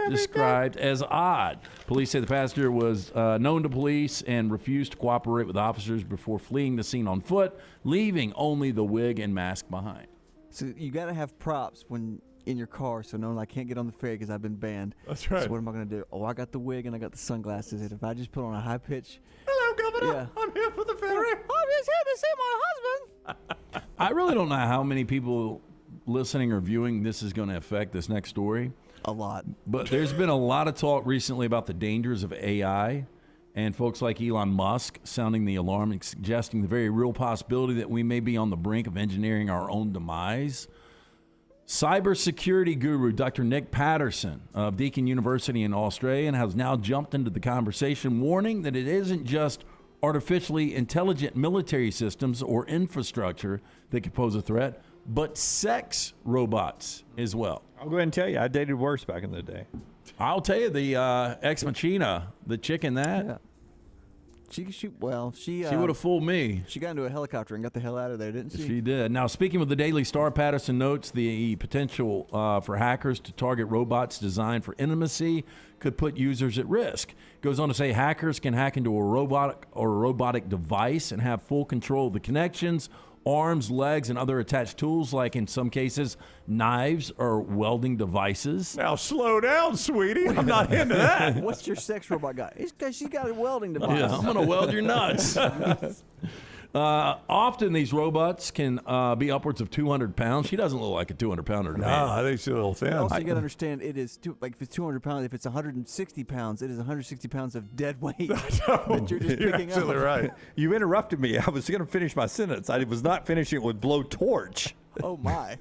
described as odd. Police say the passenger was known to police and refused to cooperate with officers before fleeing the scene on foot, leaving only the wig and mask behind. So you got to have props when in your car, so no, I can't get on the ferry because I've been banned. That's right. So what am I going to do? Oh, I got the wig and I got the sunglasses. And if I just put on a high pitch, hello, Governor. Yeah. I'm here for the ferry. I'm just here to see my husband. I really don't know how many people listening or viewing this is going to affect this next story. A lot. But there's been a lot of talk recently about the dangers of AI and folks like Elon Musk sounding the alarm and suggesting the very real possibility that we may be on the brink of engineering our own demise. Cybersecurity guru Dr. Nick Patterson of Deakin University in Australia has now jumped into the conversation, warning that it isn't just artificially intelligent military systems or infrastructure that could pose a threat, but sex robots as well. I'll go ahead and tell you, I dated worse back in the day. I'll tell you, the Ex Machina, the chick in that, Yeah. She would have fooled me. She got into a helicopter and got the hell out of there, didn't she? She did. Now, speaking with the Daily Star, Patterson notes the potential for hackers to target robots designed for intimacy could put users at risk. Goes on to say hackers can hack into a robotic device and have full control of the connections, arms, legs, and other attached tools, like in some cases, knives or welding devices. Now slow down, sweetie. I'm not into that. What's your sex robot got? It's because she's got a welding device. Yeah, I'm going to weld your nuts. Often these robots can be upwards of 200 pounds. She doesn't look like a 200-pounder to me. No, I think she's a little thin. Also, you got to understand, it is if it's 200 pounds, if it's 160 pounds, it is 160 pounds of dead weight that you're just picking up. Absolutely right. You interrupted me. I was going to finish my sentence. I was not finishing it with blowtorch. Oh, my.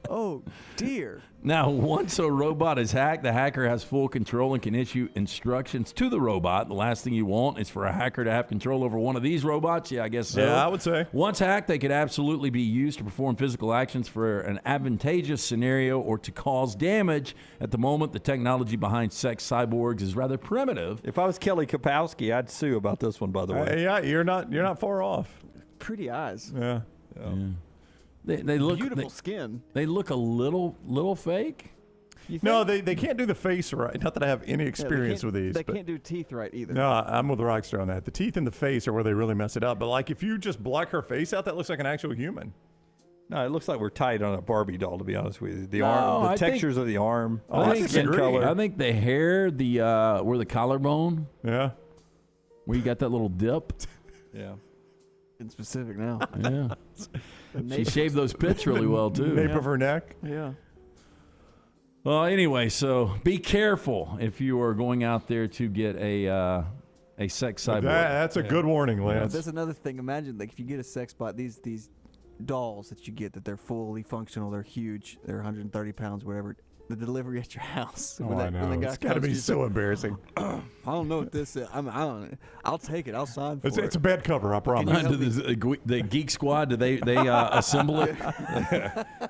Oh, dear. Now, once a robot is hacked, the hacker has full control and can issue instructions to the robot. The last thing you want is for a hacker to have control over one of these robots. Yeah, I guess so. Yeah, I would say. Once hacked, they could absolutely be used to perform physical actions for an advantageous scenario or to cause damage. At the moment, the technology behind sex cyborgs is rather primitive. If I was Kelly Kapowski, I'd sue about this one, by the way. Yeah, you're not far off. Pretty eyes. Yeah. They look beautiful skin. They look a little fake. No, they can't do the face right. Not that I have any experience with these. They can't do teeth right either. No, I'm with Rockster on that. The teeth in the face are where they really mess it up. But like if you just block her face out, that looks like an actual human. No, it looks like we're tight on a Barbie doll, to be honest with you. The arm, the textures of the arm, skin color. I think the hair, where the collarbone. Yeah. Where you got that little dip. Yeah. In specific now. Yeah. She shaved those pits really well, too. Nape of her neck. Yeah. Well, anyway, so be careful if you are going out there to get a sex cyborg. That's a good warning, Lance. That's another thing. Imagine, like, if you get a sex bot, these dolls that you get that they're fully functional, they're huge, they're 130 pounds, whatever. The delivery at your house. Oh, I know. It's got to be so embarrassing. I don't know what this is. I'll take it. I'll sign for it. It's a bed cover, I promise. The Geek Squad, do they assemble it?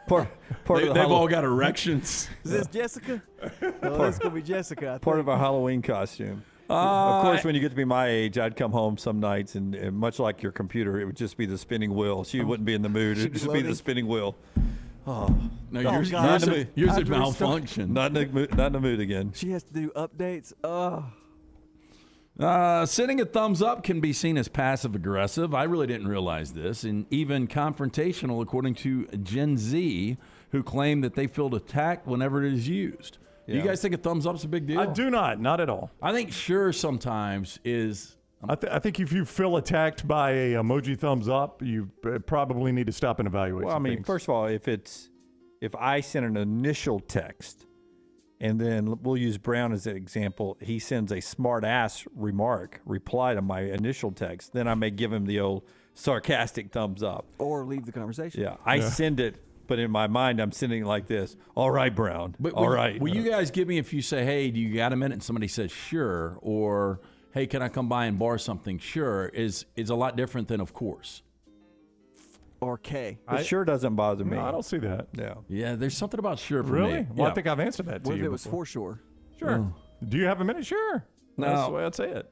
They've all got erections. Is this Jessica? Well, it's going to be Jessica. Part of our Halloween costume. Of course, when you get to be my age, I'd come home some nights, and much like your computer, it would just be the spinning wheel. She wouldn't be in the mood. It would just be the spinning wheel. Oh, no, yours would malfunction. Not in the mood again. She has to do updates. Sending a thumbs up can be seen as passive aggressive. I really didn't realize this, and even confrontational, according to Gen Z, who claim that they feel attacked whenever it is used. Do you guys think a thumbs up is a big deal? I do not at all. I think sure sometimes is. I think if you feel attacked by a emoji thumbs up, you probably need to stop and evaluate. Well, I mean, first of all, if I send an initial text, and then we'll use Brown as an example, he sends a smart ass reply to my initial text, then I may give him the old sarcastic thumbs up. Or leave the conversation. Yeah, I send it, but in my mind, I'm sending it like this. All right, Brown. But all right. Will you guys give me if you say, hey, do you got a minute? And somebody says, sure. Or, hey, can I come by and borrow something? Sure. Is a lot different than of course. Or K. It sure doesn't bother me. No, I don't see that. Yeah. Yeah, there's something about sure for really? me. Well, yeah. I think I've answered that to what you if it was before. for sure? Sure. Do you have a minute? Sure. No. That's the way I'd say it.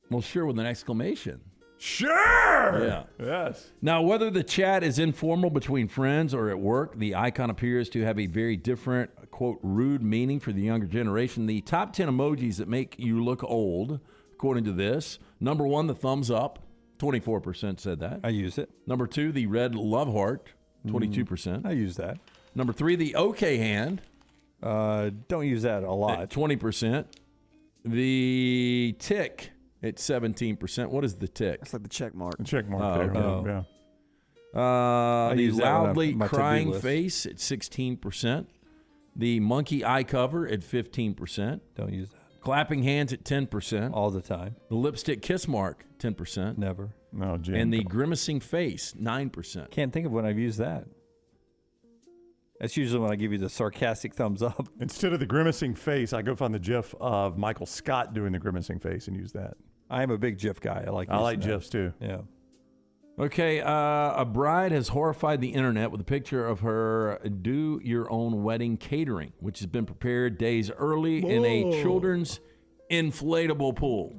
Well, sure with an exclamation. Sure. Yeah. Yes. Now, whether the chat is informal between friends or at work, the icon appears to have a very different, quote, rude meaning for the younger generation. The top 10 emojis that make you look old, according to this. Number 1, the thumbs up. 24% said that. I use it. Number 2, the red love heart. 22%. I use that. Number 3, the okay hand. Don't use that a lot. At 20%. The tick at 17%. What is the tick? It's like the check mark. The check mark there. Okay. Yeah. The use that loudly on my to-do crying list. face at 16%. The monkey eye cover at 15%. Don't use that. Clapping hands at 10%. All the time. The lipstick kiss mark, 10%. Never. No, Jim. And the grimacing face, 9%. Can't think of when I've used that. That's usually when I give you the sarcastic thumbs up. Instead of the grimacing face, I go find the GIF of Michael Scott doing the grimacing face and use that. I am a big GIF guy. I like GIFs too. Yeah. Okay, a bride has horrified the internet with a picture of her do-your-own wedding catering, which has been prepared days early in a children's inflatable pool.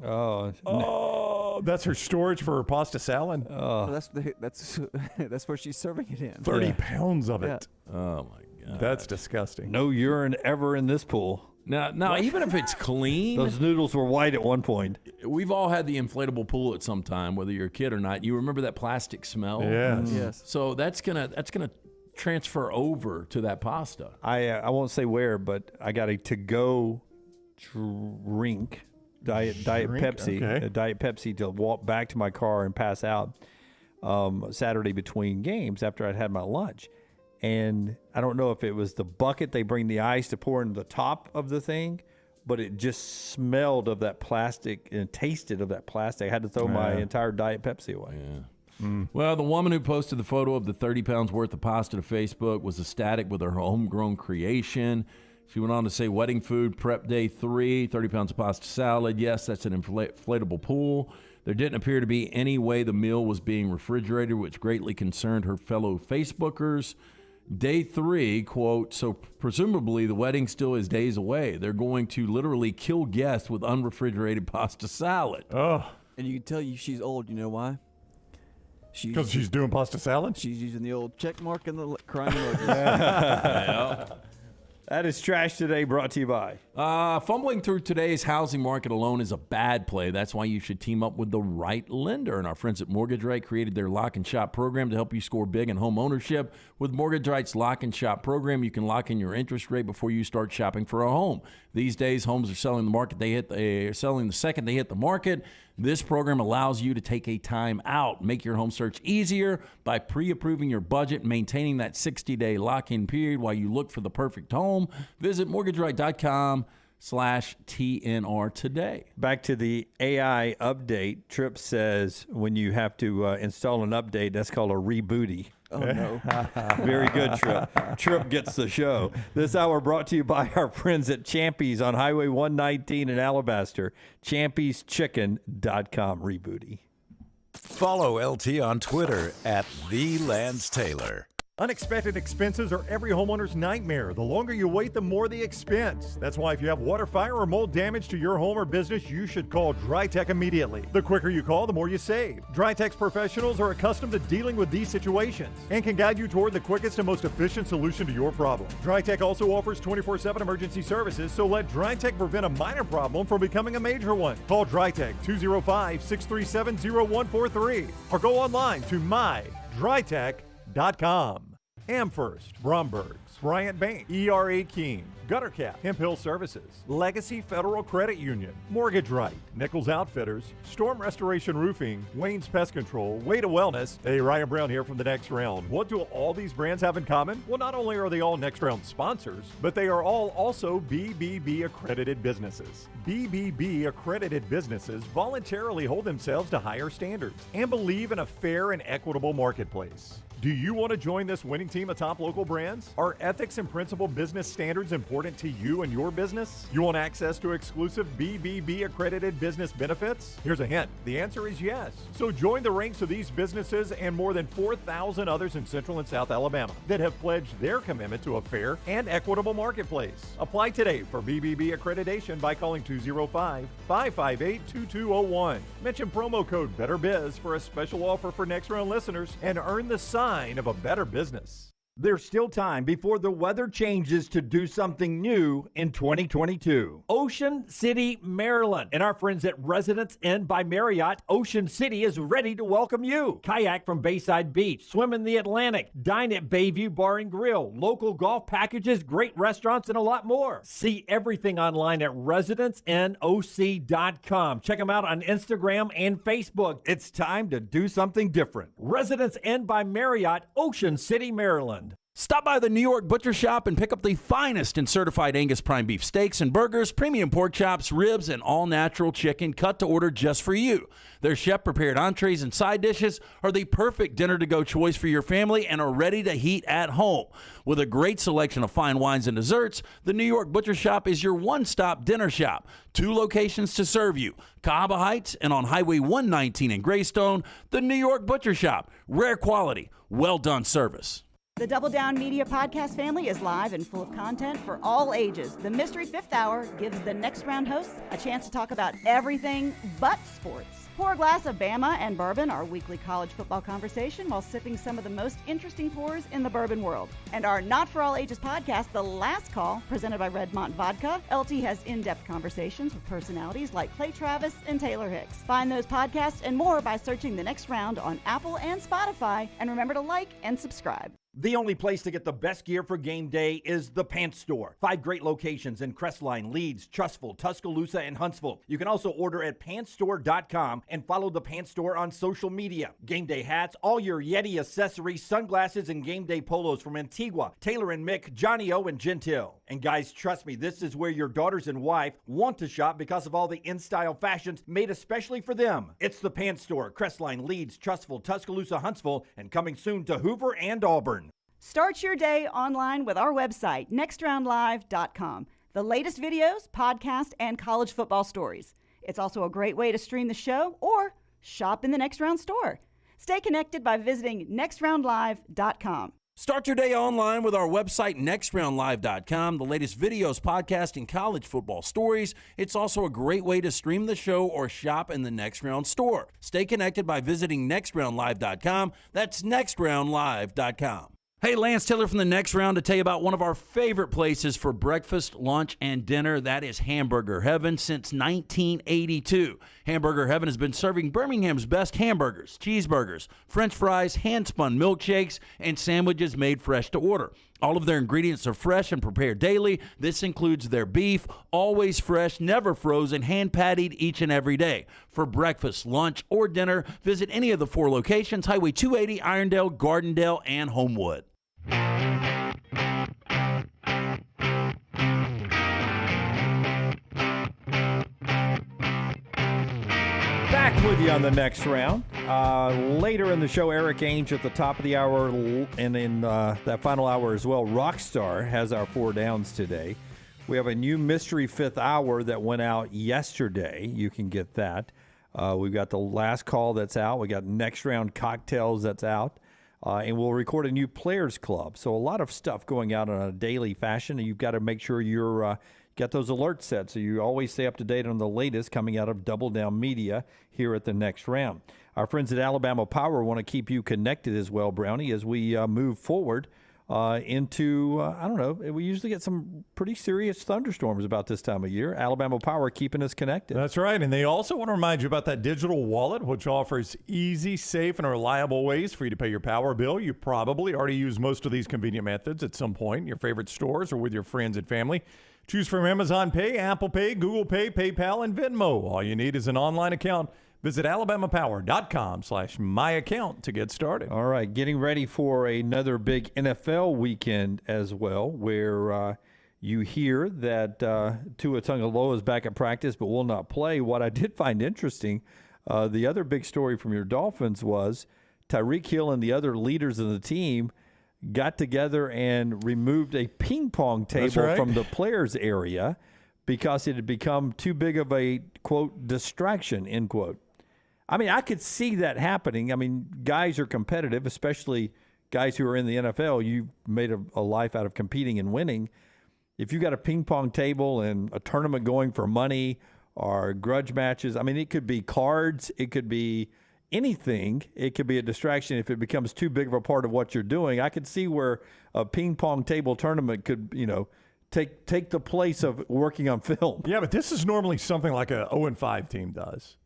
Oh, that's her storage for her pasta salad. Well, that's where she's serving it in. 30 pounds of it. Oh my God, that's disgusting. No urine ever in this pool. Now, even if it's clean, those noodles were white at one point. We've all had the inflatable pool at some time, whether you're a kid or not. You remember that plastic smell? Yes. Yes. So that's gonna transfer over to that pasta. I won't say where, but I got a to-go drink, Diet Pepsi, okay. a Diet Pepsi to walk back to my car and pass out Saturday between games after I'd had my lunch. And I don't know if it was the bucket they bring the ice to pour in the top of the thing, but it just smelled of that plastic and tasted of that plastic. I had to throw my entire Diet Pepsi away. Yeah. Well, the woman who posted the photo of the 30 pounds worth of pasta to Facebook was ecstatic with her homegrown creation. She went on to say, wedding food, prep day 3, 30 pounds of pasta salad. Yes, that's an inflatable pool. There didn't appear to be any way the meal was being refrigerated, which greatly concerned her fellow Facebookers. Day 3, quote, so presumably the wedding still is days away. They're going to literally kill guests with unrefrigerated pasta salad. Oh. And you can tell she's old. You know why? Because she's doing pasta salad? She's using the old check mark and the crying emoji. Yeah. That is Trash Today, brought to you by. Fumbling through today's housing market alone is a bad play. That's why you should team up with the right lender. And our friends at Mortgage Right created their Lock and Shop program to help you score big in home ownership. With Mortgage Right's Lock and Shop program, you can lock in your interest rate before you start shopping for a home. These days, homes are selling the second they hit the market. This program allows you to take a time out, make your home search easier by pre-approving your budget, maintaining that 60-day lock-in period while you look for the perfect home. Visit mortgageright.com/TNR today. Back to the AI update. Tripp says when you have to install an update, that's called a rebooty. Oh, no. Very good, Tripp. Tripp gets the show. This hour brought to you by our friends at Champy's on Highway 119 in Alabaster. Champy'sChicken.com rebooty. Follow LT on Twitter at @TheLanceTaylor. Unexpected expenses are every homeowner's nightmare. The longer you wait, the more the expense. That's why if you have water, fire, or mold damage to your home or business, you should call DryTech immediately. The quicker you call, the more you save. DryTech's professionals are accustomed to dealing with these situations and can guide you toward the quickest and most efficient solution to your problem. DryTech also offers 24/7 emergency services, so let DryTech prevent a minor problem from becoming a major one. Call DryTech 205-637-0143 or go online to mydrytech.com. Amherst, Bromberg, Bryant Bank, ERA King, Gutter Cap, Heupel Services, Legacy Federal Credit Union, Mortgage Right, Nichols Outfitters, Storm Restoration Roofing, Wayne's Pest Control, Way to Wellness. Hey, Ryan Brown here from the Next Round. What do all these brands have in common? Well, not only are they all Next Round sponsors, but they are all also BBB accredited businesses. BBB accredited businesses voluntarily hold themselves to higher standards and believe in a fair and equitable marketplace. Do you want to join this winning team of top local brands? Are ethics and principal business standards important to you and your business? You want access to exclusive BBB accredited business benefits? Here's a hint. The answer is yes. So join the ranks of these businesses and more than 4,000 others in Central and South Alabama that have pledged their commitment to a fair and equitable marketplace. Apply today for BBB accreditation by calling 205-558-2201. Mention promo code BETTERBIZ for a special offer for Next Round listeners and earn the sign of a better business. There's still time before the weather changes to do something new in 2022. Ocean City, Maryland, and our friends at Residence Inn by Marriott, Ocean City is ready to welcome you. Kayak from Bayside Beach, swim in the Atlantic, dine at Bayview Bar and Grill, local golf packages, great restaurants, and a lot more. See everything online at residenceinnoc.com. Check them out on Instagram and Facebook. It's time to do something different. Residence Inn by Marriott, Ocean City, Maryland. Stop by the New York Butcher Shop and pick up the finest in certified Angus prime beef steaks and burgers, premium pork chops, ribs, and all-natural chicken cut to order just for you. Their chef-prepared entrees and side dishes are the perfect dinner-to-go choice for your family and are ready to heat at home. With a great selection of fine wines and desserts, the New York Butcher Shop is your one-stop dinner shop. 2 locations to serve you, Cahaba Heights and on Highway 119 in Greystone. The New York Butcher Shop, rare quality, well-done service. The Double Down Media podcast family is live and full of content for all ages. The Mystery Fifth Hour gives the Next Round hosts a chance to talk about everything but sports. Pour a glass of Bama and bourbon, our weekly college football conversation, while sipping some of the most interesting pours in the bourbon world. And our Not For All Ages podcast, The Last Call, presented by Redmont Vodka. LT has in-depth conversations with personalities like Clay Travis and Taylor Hicks. Find those podcasts and more by searching The Next Round on Apple and Spotify. And remember to like and subscribe. The only place to get the best gear for game day is the Pants Store. 5 great locations in Crestline, Leeds, Trustful, Tuscaloosa, and Huntsville. You can also order at pantsstore.com and follow the Pants Store on social media. Game day hats, all your Yeti accessories, sunglasses, and game day polos from Antigua, Taylor and Mick, Johnny O, and Gentile. And guys, trust me, this is where your daughters and wife want to shop because of all the in-style fashions made especially for them. It's the Pants Store, Crestline, Leeds, Trustful, Tuscaloosa, Huntsville, and coming soon to Hoover and Auburn. Start your day online with our website, nextroundlive.com. The latest videos, podcasts, and college football stories. It's also a great way to stream the show or shop in the Next Round store. Stay connected by visiting nextroundlive.com. Start your day online with our website, nextroundlive.com. The latest videos, podcasts, and college football stories. It's also a great way to stream the show or shop in the Next Round store. Stay connected by visiting nextroundlive.com. That's nextroundlive.com. Hey, Lance Taylor from the Next Round to tell you about one of our favorite places for breakfast, lunch, and dinner. That is Hamburger Heaven since 1982. Hamburger Heaven has been serving Birmingham's best hamburgers, cheeseburgers, French fries, hand-spun milkshakes, and sandwiches made fresh to order. All of their ingredients are fresh and prepared daily. This includes their beef, always fresh, never frozen, hand-pattied each and every day. For breakfast, lunch, or dinner, visit any of the 4 locations, Highway 280, Irondale, Gardendale, and Homewood. Back with you on the Next Round. Later in the show, Erik Ainge at the top of the hour, and in that final hour as well, Rockstar has our 4 downs today. We have a new Mystery Fifth Hour that went out yesterday. You can get that. We've got the Last Call that's out. We got Next Round Cocktails that's out. And we'll record a new Players Club. So a lot of stuff going out on a daily fashion, and you've got to make sure you're got those alerts set so you always stay up to date on the latest coming out of Double Down Media here at the Next Round. Our friends at Alabama Power want to keep you connected as well, Brownie, as we move forward into, I don't know, we usually get some pretty serious thunderstorms about this time of year. Alabama Power keeping us connected. That's right. And they also want to remind you about that digital wallet, which offers easy, safe, and reliable ways for you to pay your power bill. You probably already use most of these convenient methods at some point in your favorite stores or with your friends and family. Choose from Amazon Pay, Apple Pay, Google Pay, PayPal, and Venmo. All you need is an online account. Visit alabamapower.com/myaccount to get started. All right, getting ready for another big NFL weekend as well, where you hear that Tua Tagovailoa is back at practice but will not play. What I did find interesting, the other big story from your Dolphins was Tyreek Hill and the other leaders of the team got together and removed a ping pong table from the players' area because it had become too big of a, quote, distraction, end quote. I mean, I could see that happening. I mean, guys are competitive, especially guys who are in the NFL. You've made a life out of competing and winning. If you got a ping pong table and a tournament going for money or grudge matches, I mean, it could be cards, it could be anything. It could be a distraction if it becomes too big of a part of what you're doing. I could see where a ping pong table tournament could, take the place of working on film. Yeah, but this is normally something like a 0-5 team does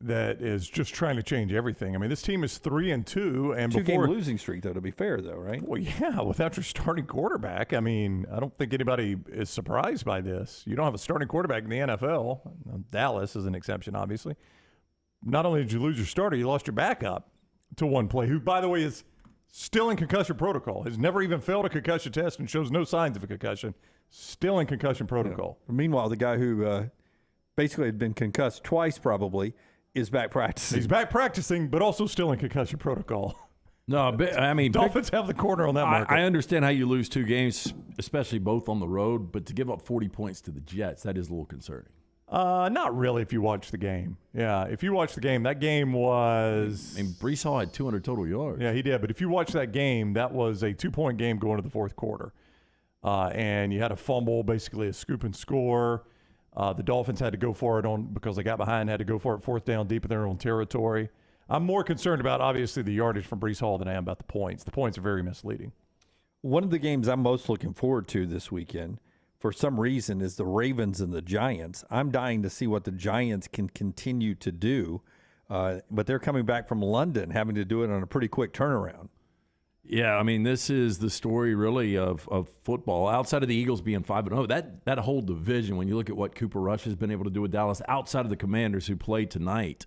that is just trying to change everything. I mean, this team is 3-2, and two-game losing streak, though, to be fair, though, right? Well, yeah, without your starting quarterback. I mean, I don't think anybody is surprised by this. You don't have a starting quarterback in the NFL. Dallas is an exception, obviously. Not only did you lose your starter, you lost your backup to one play, who, by the way, is still in concussion protocol, has never even failed a concussion test and shows no signs of a concussion, still in concussion protocol. Yeah. Meanwhile, the guy who basically had been concussed twice probably is back practicing. He's back practicing, but also still in concussion protocol. No, I mean, Dolphins have the corner on that market. I understand how you lose 2 games, especially both on the road, but to give up 40 points to the Jets, that is a little concerning. Not really if you watch the game. Yeah, if you watch the game, that game was... I mean, Bryce Hall had 200 total yards. Yeah, he did. But if you watch that game, that was a 2-point game going to the fourth quarter. And you had a fumble, basically a scoop and score. The Dolphins had to go for it because they got behind, had to go for it fourth down deep in their own territory. I'm more concerned about, obviously, the yardage from Bryce Hall than I am about the points. The points are very misleading. One of the games I'm most looking forward to this weekend, for some reason, is the Ravens and the Giants. I'm dying to see what the Giants can continue to do, but they're coming back from London, having to do it on a pretty quick turnaround. Yeah, I mean, this is the story, really, of football. Outside of the Eagles being 5-0, that whole division, when you look at what Cooper Rush has been able to do with Dallas, outside of the Commanders who played tonight.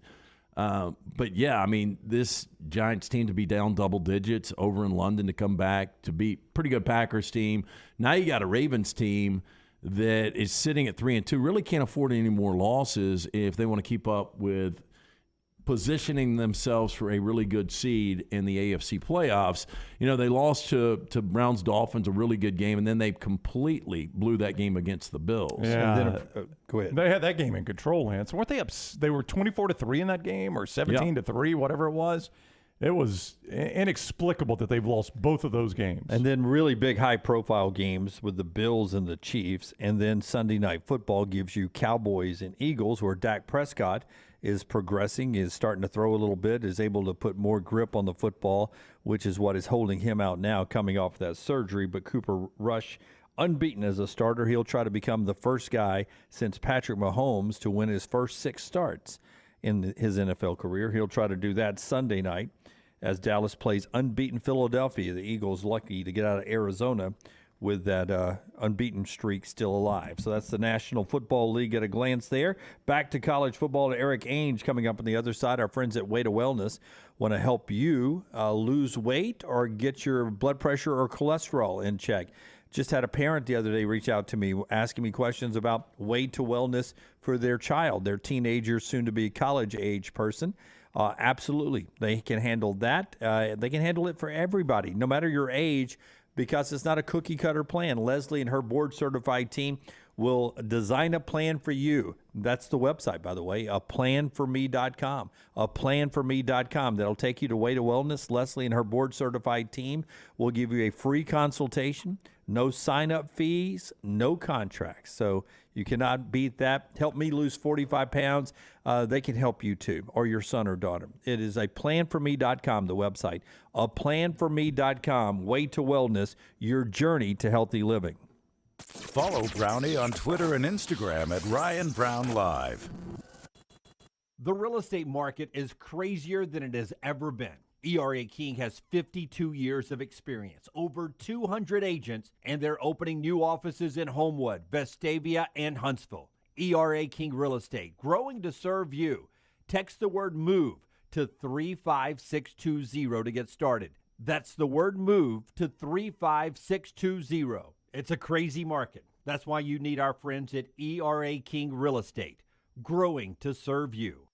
But, yeah, I mean, this Giants team to be down double digits over in London to come back to beat pretty good Packers team. Now you got a Ravens team that is sitting at 3-2, really can't afford any more losses if they want to keep up with positioning themselves for a really good seed in the AFC playoffs. You know, they lost to Browns Dolphins, a really good game, and then they completely blew that game against the Bills. Yeah. And then, go ahead. They had that game in control, Lance. Weren't they up? They were 24-3 in that game, or 17-3, whatever it was. It was inexplicable that they've lost both of those games. And then really big high-profile games with the Bills and the Chiefs. And then Sunday Night Football gives you Cowboys and Eagles, where Dak Prescott is progressing, is starting to throw a little bit, is able to put more grip on the football, which is what is holding him out now coming off that surgery. But Cooper Rush, unbeaten as a starter, he'll try to become the first guy since Patrick Mahomes to win his first 6 starts in his NFL career. He'll try to do that Sunday night as Dallas plays unbeaten Philadelphia. The Eagles lucky to get out of Arizona with that unbeaten streak still alive. So that's the National Football League at a glance there. Back to college football to Erik Ainge coming up on the other side. Our friends at Way to Wellness want to help you lose weight or get your blood pressure or cholesterol in check. Just had a parent the other day reach out to me asking me questions about Way to Wellness for their child, their teenager, soon to be college-age person. Absolutely. They can handle that. They can handle it for everybody, no matter your age, because it's not a cookie-cutter plan. Leslie and her board-certified team will design a plan for you. That's the website, by the way, aplanforme.com. Aplanforme.com. That'll take you to Way to Wellness. Leslie and her board-certified team will give you a free consultation, no sign-up fees, no contracts. So you cannot beat that. Help me lose 45 pounds. They can help you too, or your son or daughter. It is aplanforme.com, the website. Aplanforme.com. Way to Wellness, your journey to healthy living. Follow Brownie on Twitter and Instagram at Ryan Brown Live. The real estate market is crazier than it has ever been. ERA King has 52 years of experience, over 200 agents, and they're opening new offices in Homewood, Vestavia, and Huntsville. ERA King Real Estate, growing to serve you. Text the word MOVE to 35620 to get started. That's the word MOVE to 35620. It's a crazy market. That's why you need our friends at ERA King Real Estate, growing to serve you.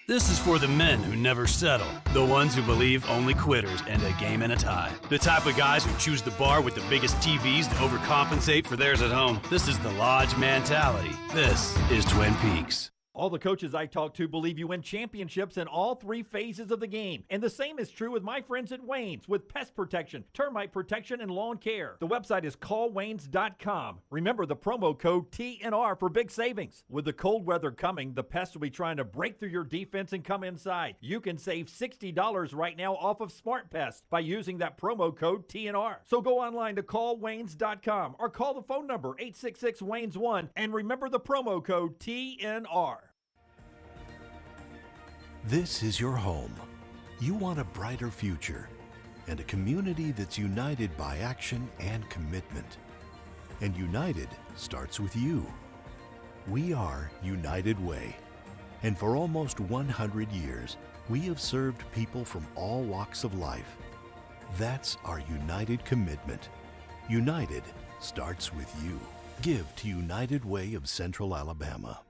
This is for the men who never settle, the ones who believe only quitters end a game in a tie, the type of guys who choose the bar with the biggest TVs to overcompensate for theirs at home. This is the Lodge mentality. This is Twin Peaks. All the coaches I talk to believe you win championships in all three phases of the game. And the same is true with my friends at Wayne's with pest protection, termite protection, and lawn care. The website is callwaynes.com. Remember the promo code TNR for big savings. With the cold weather coming, the pests will be trying to break through your defense and come inside. You can save $60 right now off of Smart Pest by using that promo code TNR. So go online to callwaynes.com or call the phone number 866-WAYNES1 and remember the promo code TNR. This is your home. You want a brighter future and a community that's united by action and commitment. And united starts with you. We are United Way. And for almost 100 years, we have served people from all walks of life. That's our united commitment. United starts with you. Give to United Way of Central Alabama.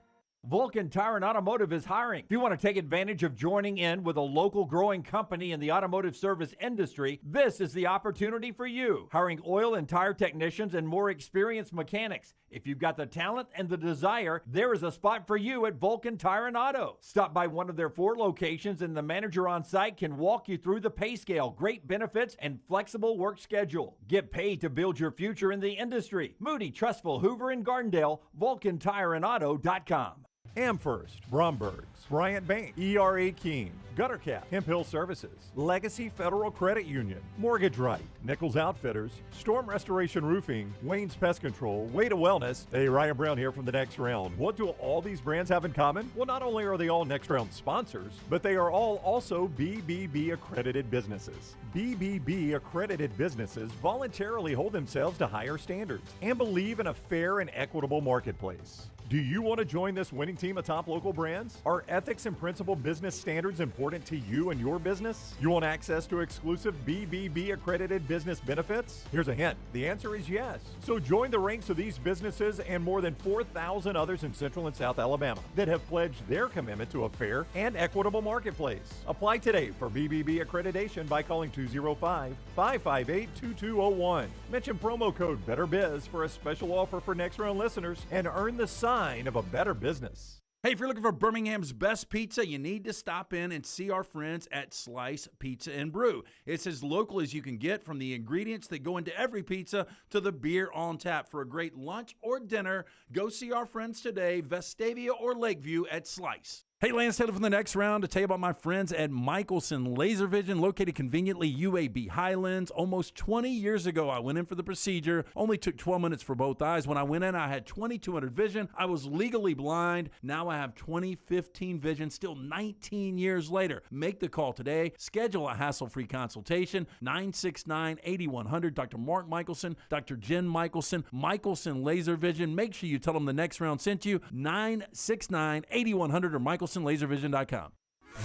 Vulcan Tire and Automotive is hiring. If you want to take advantage of joining in with a local growing company in the automotive service industry, this is the opportunity for you. Hiring oil and tire technicians and more experienced mechanics. If you've got the talent and the desire, there is a spot for you at Vulcan Tire and Auto. Stop by one of their 4 locations and the manager on site can walk you through the pay scale, great benefits, and flexible work schedule. Get paid to build your future in the industry. Moody, Trustful, Hoover, and Gardendale, VulcanTireandAuto.com. Amherst, Bromberg, Bryant Bank, ERA King, Gutter Cap, Hemp Hill Services, Legacy Federal Credit Union, Mortgage Right, Nichols Outfitters, Storm Restoration Roofing, Wayne's Pest Control, Way to Wellness. Hey, Ryan Brown here from the Next Round. What do all these brands have in common? Well, not only are they all Next Round sponsors, but they are all also BBB accredited businesses. BBB accredited businesses voluntarily hold themselves to higher standards and believe in a fair and equitable marketplace. Do you want to join this winning team of top local brands? Are ethics and principal business standards important to you and your business? You want access to exclusive BBB accredited business benefits? Here's a hint. The answer is yes. So join the ranks of these businesses and more than 4,000 others in Central and South Alabama that have pledged their commitment to a fair and equitable marketplace. Apply today for BBB accreditation by calling 205-558-2201. Mention promo code BETTERBIZ for a special offer for Next Round listeners and earn the sign of a better business. Hey, if you're looking for Birmingham's best pizza, you need to stop in and see our friends at Slice Pizza and Brew. It's as local as you can get, from the ingredients that go into every pizza to the beer on tap. For a great lunch or dinner, go see our friends today, Vestavia or Lakeview at Slice. Hey, Lance Taylor from the Next Round to tell you about my friends at Michelson Laser Vision, located conveniently UAB Highlands. Almost 20 years ago, I went in for the procedure. Only took 12 minutes for both eyes. When I went in, I had 2200 vision. I was legally blind. Now I have 20/15 vision, still 19 years later. Make the call today. Schedule a hassle-free consultation, 969-8100. Dr. Mark Michelson, Dr. Jen Michelson, Michelson Laser Vision. Make sure you tell them the Next Round sent you, 969-8100 or MichelsonLaserVision.com.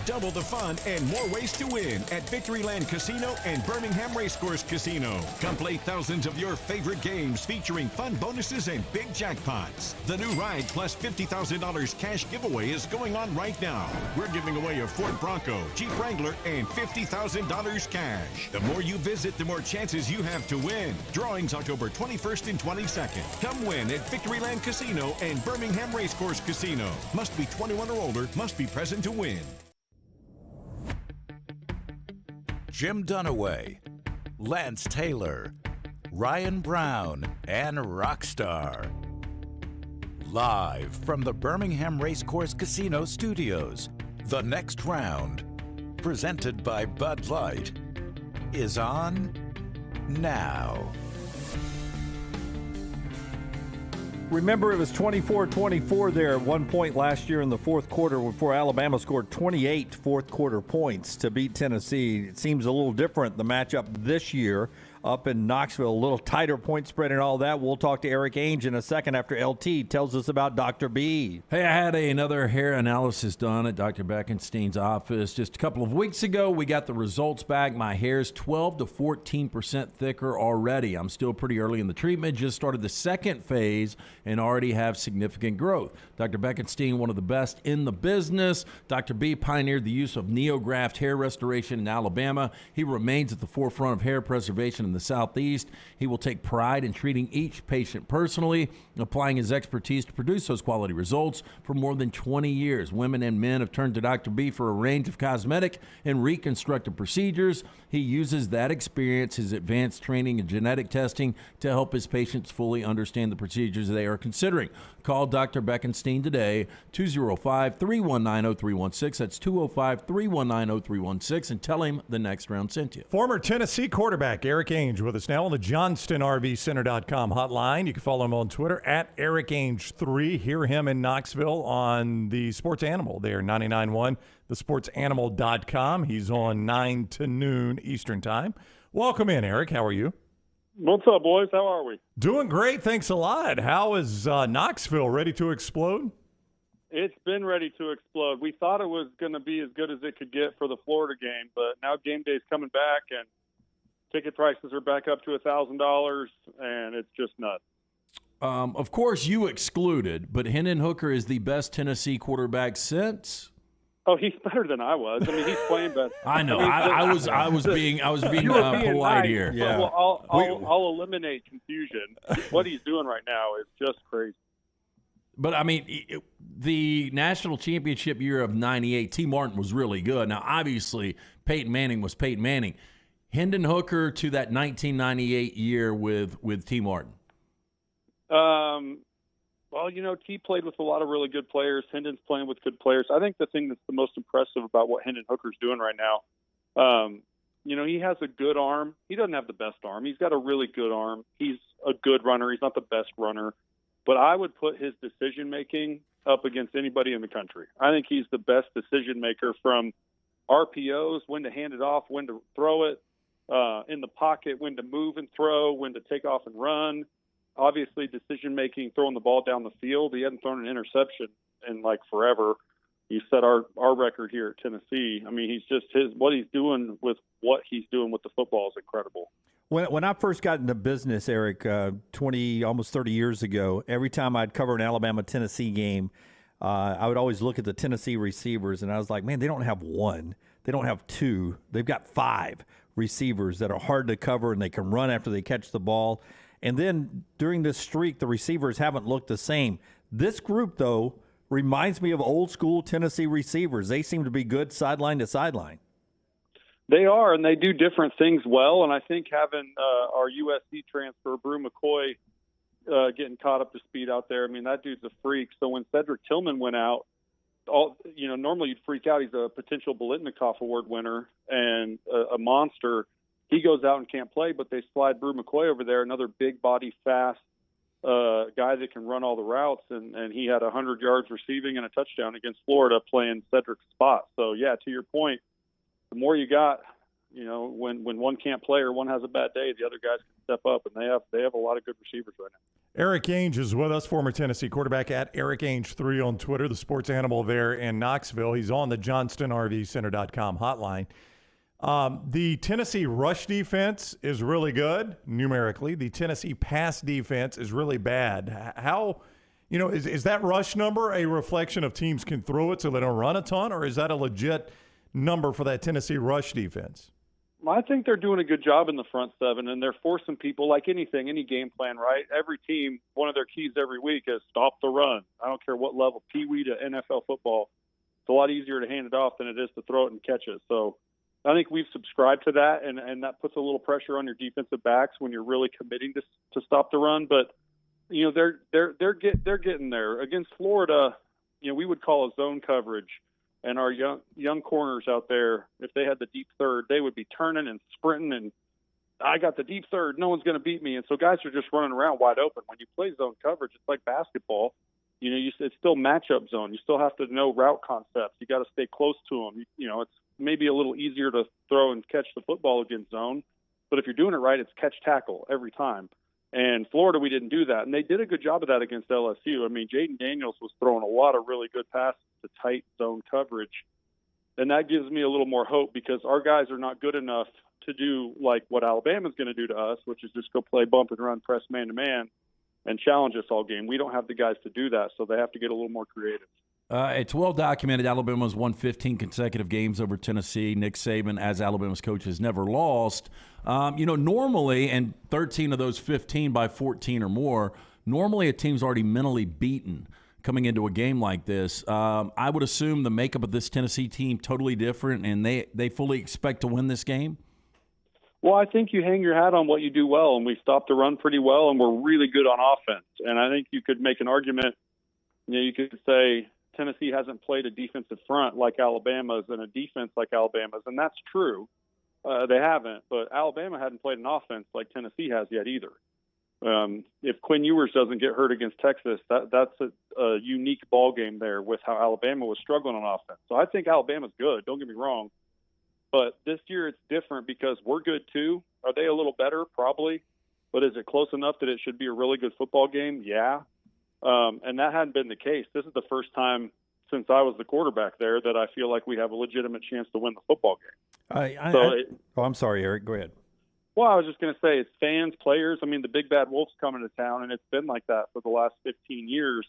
Double the fun and more ways to win at Victoryland Casino and Birmingham Racecourse Casino. Come play thousands of your favorite games featuring fun bonuses and big jackpots. The new Ride plus $50,000 cash giveaway is going on right now. We're giving away a Ford Bronco, Jeep Wrangler, and $50,000 cash. The more you visit, the more chances you have to win. Drawings October 21st and 22nd. Come win at Victoryland Casino and Birmingham Racecourse Casino. Must be 21 or older, must be present to win. Jim Dunaway, Lance Taylor, Ryan Brown, and Rockstar. Live from the Birmingham Racecourse Casino Studios, The Next Round, presented by Bud Light, is on now. Remember, it was 24-24 there at one point last year in the fourth quarter before Alabama scored 28 fourth quarter points to beat Tennessee. It seems a little different, the matchup this year. up in Knoxville. A little tighter point spread and all that. We'll talk to Erik Ainge in a second after LT tells us about Dr. B. Hey, I had another hair analysis done at Dr. Beckenstein's office just a couple of weeks ago. We got the results back. My hair's 12 to 14% thicker already. I'm still pretty early in the treatment. Just started the second phase and already have significant growth. Dr. Beckenstein, one of the best in the business. Dr. B pioneered the use of NeoGraft hair restoration in Alabama. He remains at the forefront of hair preservation in the Southeast. He will take pride in treating each patient personally, applying his expertise to produce those quality results for more than 20 years. Women and men have turned to Dr. B for a range of cosmetic and reconstructive procedures. He uses that experience, his advanced training and genetic testing to help his patients fully understand the procedures they are considering. Call Dr. Beckenstein today, 205-319-0316. That's 205-319-0316, and tell him the Next Round sent you. Former Tennessee quarterback Erik Ainge with us now on the JohnstonRVCenter.com hotline. You can follow him on Twitter at ErikAinge3. Hear him in Knoxville on the Sports Animal there, 99.1, thesportsanimal.com. He's on 9 to noon Eastern Time. Welcome in, Erik. How are you? What's up, boys? How are we? Doing great. Thanks a lot. How is Knoxville ready to explode? It's been ready to explode. We thought it was going to be as good as it could get for the Florida game, but now game day's coming back, and ticket prices are back up to $1,000, and it's just nuts. Of course, you excluded, but Hendon Hooker is the best Tennessee quarterback since. Oh, he's better than I was. I mean, he's playing better. I know. I was being polite nice, here. Yeah. Well, I'll eliminate confusion. What he's doing right now is just crazy. But, I mean, the national championship year of 98, T. Martin was really good. Now, obviously, Peyton Manning was Peyton Manning. Hendon Hooker to that 1998 year with T. Martin. Well, T played with a lot of really good players. Hendon's playing with good players. I think the thing that's the most impressive about what Hendon Hooker's doing right now, he has a good arm. He doesn't have the best arm. He's got a really good arm. He's a good runner. He's not the best runner. But I would put his decision-making up against anybody in the country. I think he's the best decision-maker from RPOs, when to hand it off, when to throw it, in the pocket, when to move and throw, when to take off and run. Obviously, decision-making, throwing the ball down the field. He hadn't thrown an interception in, forever. He set our record here at Tennessee. I mean, he's just what he's doing with the football is incredible. When I first got into business, Erik, 20, almost 30 years ago, every time I'd cover an Alabama-Tennessee game, I would always look at the Tennessee receivers, and I was like, man, they don't have one. They don't have two. They've got 5 receivers that are hard to cover, and they can run after they catch the ball. And then during this streak, the receivers haven't looked the same. This group, though, reminds me of old-school Tennessee receivers. They seem to be good sideline to sideline. They are, and they do different things well. And I think having our USC transfer, Brew McCoy, getting caught up to speed out there, I mean, that dude's a freak. So when Cedric Tillman went out, normally you'd freak out. He's a potential Biletnikoff Award winner and a monster. He goes out and can't play, but they slide Brew McCoy over there, another big body, fast guy that can run all the routes, and he had 100 yards receiving and a touchdown against Florida playing Cedric's spot. So, yeah, to your point, the more you got, when one can't play or one has a bad day, the other guys can step up, and they have a lot of good receivers right now. Erik Ainge is with us, former Tennessee quarterback at ErikAinge3 on Twitter, the sports animal there in Knoxville. He's on the JohnstonRVCenter.com hotline. The Tennessee rush defense is really good numerically. The Tennessee pass defense is really bad. How, is that rush number a reflection of teams can throw it so they don't run a ton, or is that a legit number for that Tennessee rush defense? I think they're doing a good job in the front seven, and they're forcing people like anything, any game plan, right? Every team, one of their keys every week is stop the run. I don't care what level, Pee-wee to NFL football. It's a lot easier to hand it off than it is to throw it and catch it. So I think we've subscribed to that, and that puts a little pressure on your defensive backs when you're really committing to stop the run. But they're getting there against Florida. We would call it zone coverage, and our young corners out there, if they had the deep third, they would be turning and sprinting. And I got the deep third, no one's going to beat me. And so guys are just running around wide open. When you play zone coverage, it's like basketball. It's still matchup zone. You still have to know route concepts. You got to stay close to them. It's maybe a little easier to throw and catch the football against zone, But if you're doing it right, it's catch tackle every time. And Florida, we didn't do that. And they did a good job of that against LSU. I mean, Jaden Daniels was throwing a lot of really good passes to tight zone coverage. And that gives me a little more hope because our guys are not good enough to do like what Alabama's going to do to us, which is just go play bump and run, press man-to-man, and challenge us all game. We don't have the guys to do that, so they have to get a little more creative. It's well documented. Alabama's won 15 consecutive games over Tennessee. Nick Saban, as Alabama's coach, has never lost. Normally, and 13 of those 15 by 14 or more, normally a team's already mentally beaten coming into a game like this. I would assume the makeup of this Tennessee team totally different, and they fully expect to win this game? Well, I think you hang your hat on what you do well, and we stopped the run pretty well, and we're really good on offense. And I think you could make an argument, you could say Tennessee hasn't played a defensive front like Alabama's and a defense like Alabama's, and that's true. They haven't, but Alabama hadn't played an offense like Tennessee has yet either. If Quinn Ewers doesn't get hurt against Texas, that's a unique ball game there with how Alabama was struggling on offense. So I think Alabama's good, don't get me wrong. But this year it's different because we're good too. Are they a little better? Probably. But is it close enough that it should be a really good football game? Yeah. And that hadn't been the case. This is the first time since I was the quarterback there that I feel like we have a legitimate chance to win the football game. I'm sorry, Erik. Go ahead. Well, I was just going to say it's fans, players. I mean, the big bad wolf's coming to town, and it's been like that for the last 15 years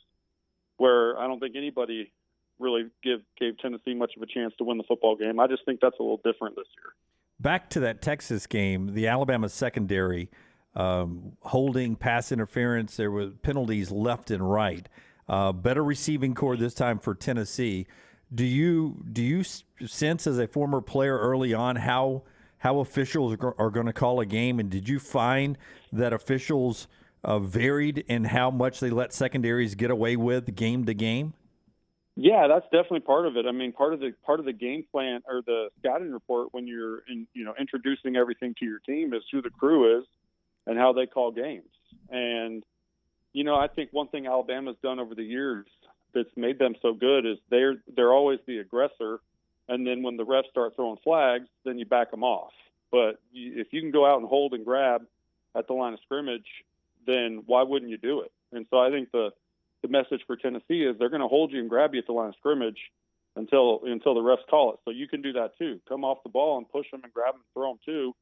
where I don't think anybody really gave Tennessee much of a chance to win the football game. I just think that's a little different this year. Back to that Texas game, the Alabama secondary holding, pass interference. There were penalties left and right. Better receiving core this time for Tennessee. Do you sense as a former player early on how officials are going to call a game, and did you find that officials varied in how much they let secondaries get away with game to game? Yeah, that's definitely part of it. I mean, part of the game plan or the scouting report when you're introducing everything to your team is who the crew is and how they call games. And I think one thing Alabama's done over the years that's made them so good is they're always the aggressor, and then when the refs start throwing flags, then you back them off. But if you can go out and hold and grab at the line of scrimmage, then why wouldn't you do it? And so I think the message for Tennessee is they're going to hold you and grab you at the line of scrimmage until the refs call it. So you can do that too. Come off the ball and push them and grab them and throw them too.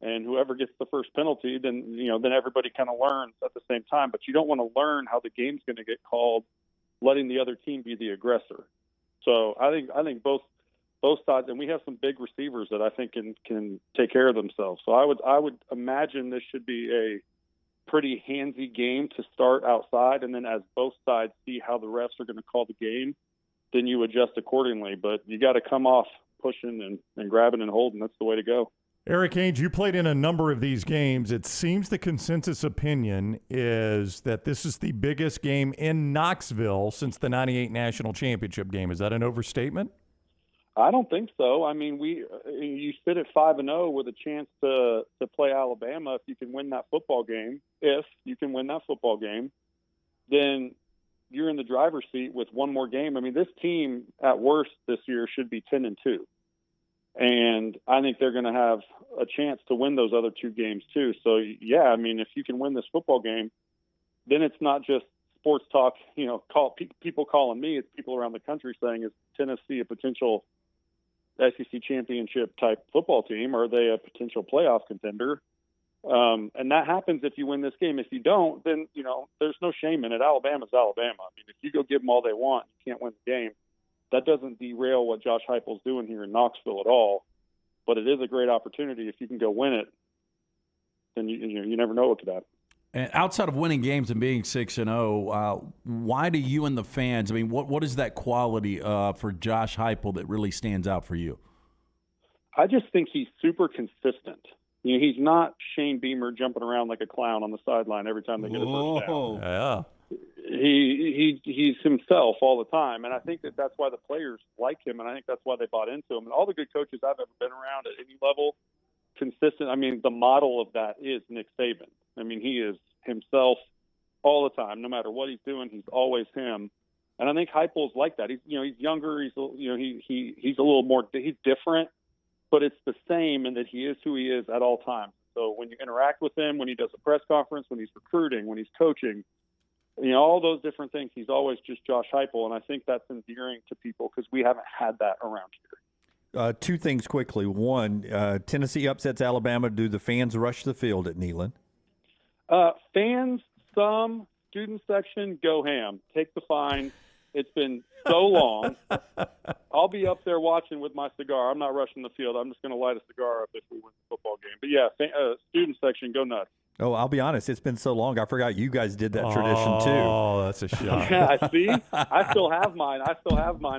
And whoever gets the first penalty, then everybody kind of learns at the same time. But you don't want to learn how the game's going to get called, letting the other team be the aggressor. So I think both sides, and we have some big receivers that I think can take care of themselves. So I would imagine this should be a pretty handsy game to start outside, and then as both sides see how the refs are going to call the game, then you adjust accordingly. But you got to come off pushing and grabbing and holding. That's the way to go. Erik Ainge, you played in a number of these games. It seems the consensus opinion is that this is the biggest game in Knoxville since the '98 national championship game. Is that an overstatement? I don't think so. I mean, you sit at 5-0 with a chance to play Alabama if you can win that football game. If you can win that football game, then you're in the driver's seat with one more game. I mean, this team at worst this year should be 10-2. And I think they're going to have a chance to win those other two games too. So, yeah, I mean, if you can win this football game, then it's not just sports talk, people calling me. It's people around the country saying, is Tennessee a potential SEC championship type football team? Are they a potential playoff contender? And that happens if you win this game. If you don't, then, there's no shame in it. Alabama's Alabama. I mean, if you go give them all they want, you can't win the game. That doesn't derail what Josh Heupel's doing here in Knoxville at all. But it is a great opportunity. If you can go win it, then you never know what could happen. And outside of winning games and being 6-0, why do you and the fans? I mean, what is that quality for Josh Heupel that really stands out for you? I just think he's super consistent. He's not Shane Beamer jumping around like a clown on the sideline every time they get a first down. Yeah. He's himself all the time, and I think that's why the players like him, and I think that's why they bought into him. And all the good coaches I've ever been around at any level, consistent. I mean, the model of that is Nick Saban. I mean, he is himself all the time. No matter what he's doing, he's always him. And I think Heupel's like that. He's younger. He's he's a little more. He's different, but it's the same in that he is who he is at all times. So when you interact with him, when he does a press conference, when he's recruiting, when he's coaching, all those different things, he's always just Josh Heupel, and I think that's endearing to people because we haven't had that around here. Two things quickly. One, Tennessee upsets Alabama. Do the fans rush the field at Neyland? Fans, some student section, go ham. Take the fine. It's been so long. I'll be up there watching with my cigar. I'm not rushing the field. I'm just going to light a cigar up if we win the football game. But, yeah, student section, go nuts. Oh, I'll be honest. It's been so long. I forgot you guys did that tradition, too. Oh, that's a shot. Yeah, I see. I still have mine.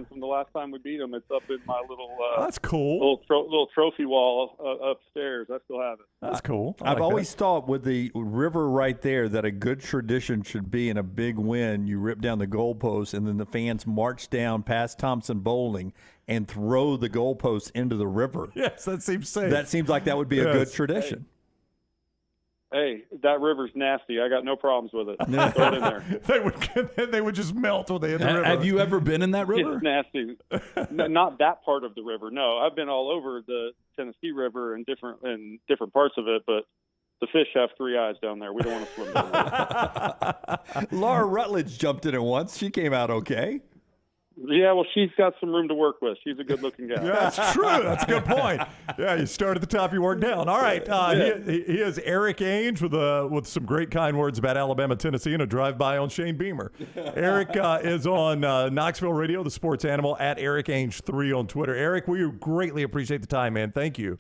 From the last time we beat them. It's up in my little that's cool. Little trophy wall upstairs. I still have it. That's cool. I've always thought with the river right there that a good tradition should be in a big win, you rip down the goalpost and then the fans march down past Thompson Bowling and throw the goalpost into the river. Yes, that seems safe. That seems like that would be a good tradition. Hey, that river's nasty. I got no problems with it. Throw it in there. They would just melt when they hit the river. Have you ever been in that river? It's nasty. No, not that part of the river. No, I've been all over the Tennessee River and different parts of it, but the fish have 3 eyes down there. We don't want to swim down there. Laura Rutledge jumped in it once. She came out okay. Yeah, well, she's got some room to work with. She's a good-looking guy. Yeah, that's true. That's a good point. Yeah, you start at the top, you work down. All right. He is Erik Ainge with some great kind words about Alabama, Tennessee, and a drive-by on Shane Beamer. Erik is on Knoxville Radio, the sports animal, at Erik Ainge 3 on Twitter. Erik, we greatly appreciate the time, man. Thank you.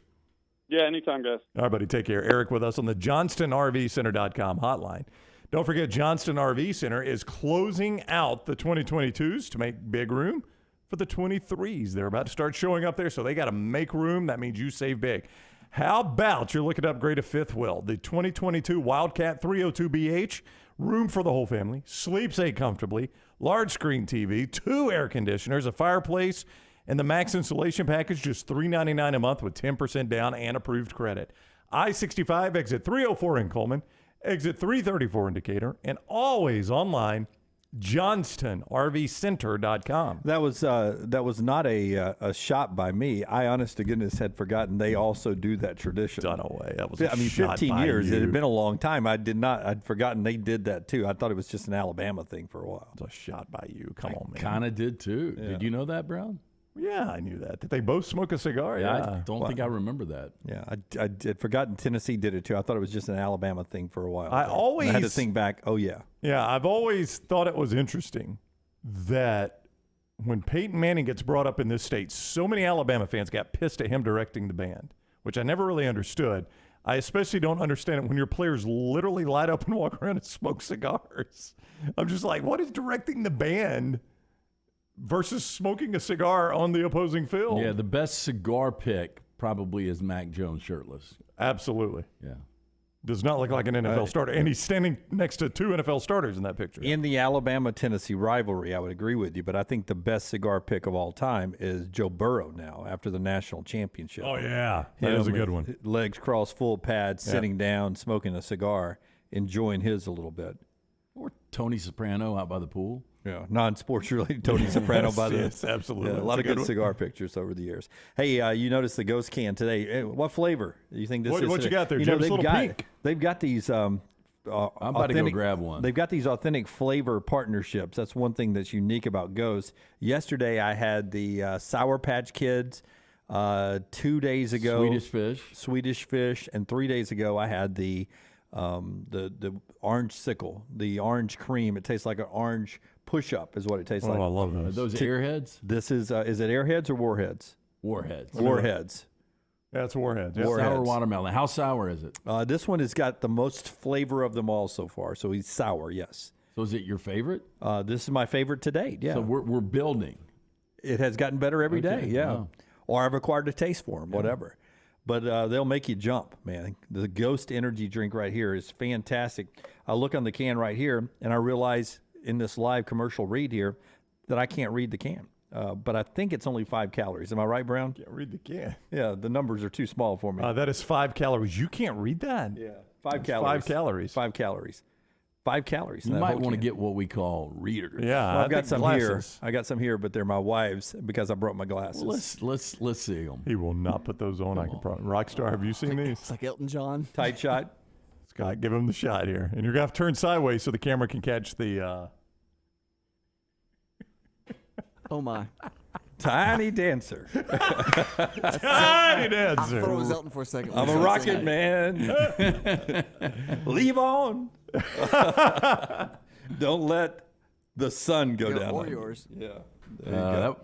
Yeah, anytime, guys. All right, buddy. Take care. Erik with us on the JohnstonRVCenter.com hotline. Don't forget, Johnston RV Center is closing out the 2022s to make big room for the 23s. They're about to start showing up there, so they got to make room. That means you save big. How about you're looking to upgrade a fifth wheel? The 2022 Wildcat 302BH, room for the whole family, sleeps 8 comfortably, large screen TV, 2 air conditioners, a fireplace, and the max installation package, just $399 a month with 10% down and approved credit. I-65, exit 304 in Coleman. Exit 334 in Decatur, and always online, JohnstonRVCenter.com. That was not a shot by me. I, honest to goodness, had forgotten they also do that tradition. Done away. That was 15 years. It had been a long time. I'd forgotten they did that too. I thought it was just an Alabama thing for a while. It was a shot by you. Come on, man. Kind of did too. Yeah. Did you know that, Brown? Yeah, I knew that. Did they both smoke a cigar? Yeah, I don't think I remember that. Yeah, I had forgotten Tennessee did it too. I thought it was just an Alabama thing for a while. I had to think back. Oh, yeah. Yeah, I've always thought it was interesting that when Peyton Manning gets brought up in this state, so many Alabama fans got pissed at him directing the band, which I never really understood. I especially don't understand it when your players literally light up and walk around and smoke cigars. I'm just like, what is directing the band versus smoking a cigar on the opposing field? Yeah, the best cigar pick probably is Mac Jones shirtless. Absolutely. Yeah. Does not look like an NFL starter. And he's standing next to 2 NFL starters in that picture. In the Alabama-Tennessee rivalry, I would agree with you, but I think the best cigar pick of all time is Joe Burrow now after the national championship. Oh, yeah. That is a good one. Legs crossed, full pads, sitting down, smoking a cigar, enjoying his a little bit. Or Tony Soprano out by the pool. Yeah, non-sports related Tony Soprano by the yes, absolutely. Yeah, a lot of good cigar pictures over the years. Hey, you noticed the Ghost can today. What flavor do you think this is? What you got there, Jim? Pink. They've got these. I'm about to go grab one. They've got these authentic flavor partnerships. That's one thing that's unique about Ghost. Yesterday, I had the Sour Patch Kids. 2 days ago, Swedish fish, and 3 days ago, I had the orange sickle, the orange cream. It tastes like an orange push-up is what it tastes like. Oh, I love those. Are those Airheads? This is it Airheads or Warheads? Warheads. Warheads. Yeah, it's Warheads. Yeah. Sour watermelon. How sour is it? This one has got the most flavor of them all so far. So he's sour, yes. So is it your favorite? This is my favorite to date, yeah. So we're building. It has gotten better every day, yeah. Wow. Or I've acquired a taste for them, whatever. But they'll make you jump, man. The Ghost energy drink right here is fantastic. I look on the can right here, and I realize in this live commercial read here that I can't read the can. But I think it's only 5 calories. Am I right, Brown? Can't read the can. Yeah, the numbers are too small for me. That is 5 calories. You can't read that? Yeah, 5 calories. 5 calories. 5 calories. 5 calories. You might want to get what we call readers. Yeah, Well, I've got some glasses. here. I got some here, but they're my wife's because I brought my glasses. Well, let's see them. He will not put those on. I can probably. Rockstar, have you seen these? It's like Elton John. Tight shot. Scott, give him the shot here, and you're gonna have to turn sideways so the camera can catch the. Oh my. Tiny dancer. Tiny dancer. I thought it was Elton for a second. I'm a rocket man. Leave on. Don't let the sun go down. Or yours. Yeah.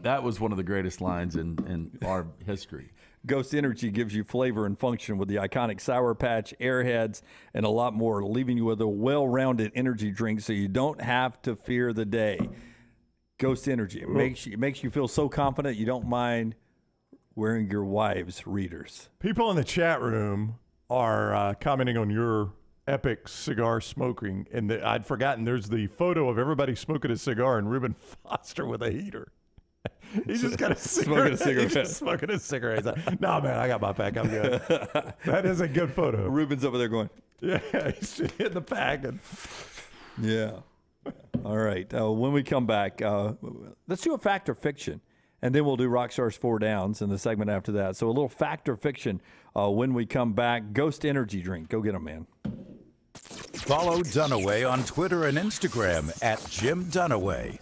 That was one of the greatest lines in our history. Ghost Energy gives you flavor and function with the iconic Sour Patch, Airheads, and a lot more, leaving you with a well-rounded energy drink so you don't have to fear the day. Ghost Energy. It makes you feel so confident you don't mind wearing your wife's readers. People in the chat room are commenting on your epic cigar smoking, and I'd forgotten there's the photo of everybody smoking a cigar and Reuben Foster with a heater. He's just got a cigarette. He's just smoking a cigarette. He's like, no, man, I got my pack. I'm good. That is a good photo. Reuben's over there going, yeah, he's hitting the pack. And yeah. All right. When we come back, let's do a fact or fiction, and then we'll do Rockstar's 4 Downs in the segment after that. So a little fact or fiction when we come back. Ghost Energy drink. Go get them, man. Follow Dunaway on Twitter and Instagram at Jim Dunaway.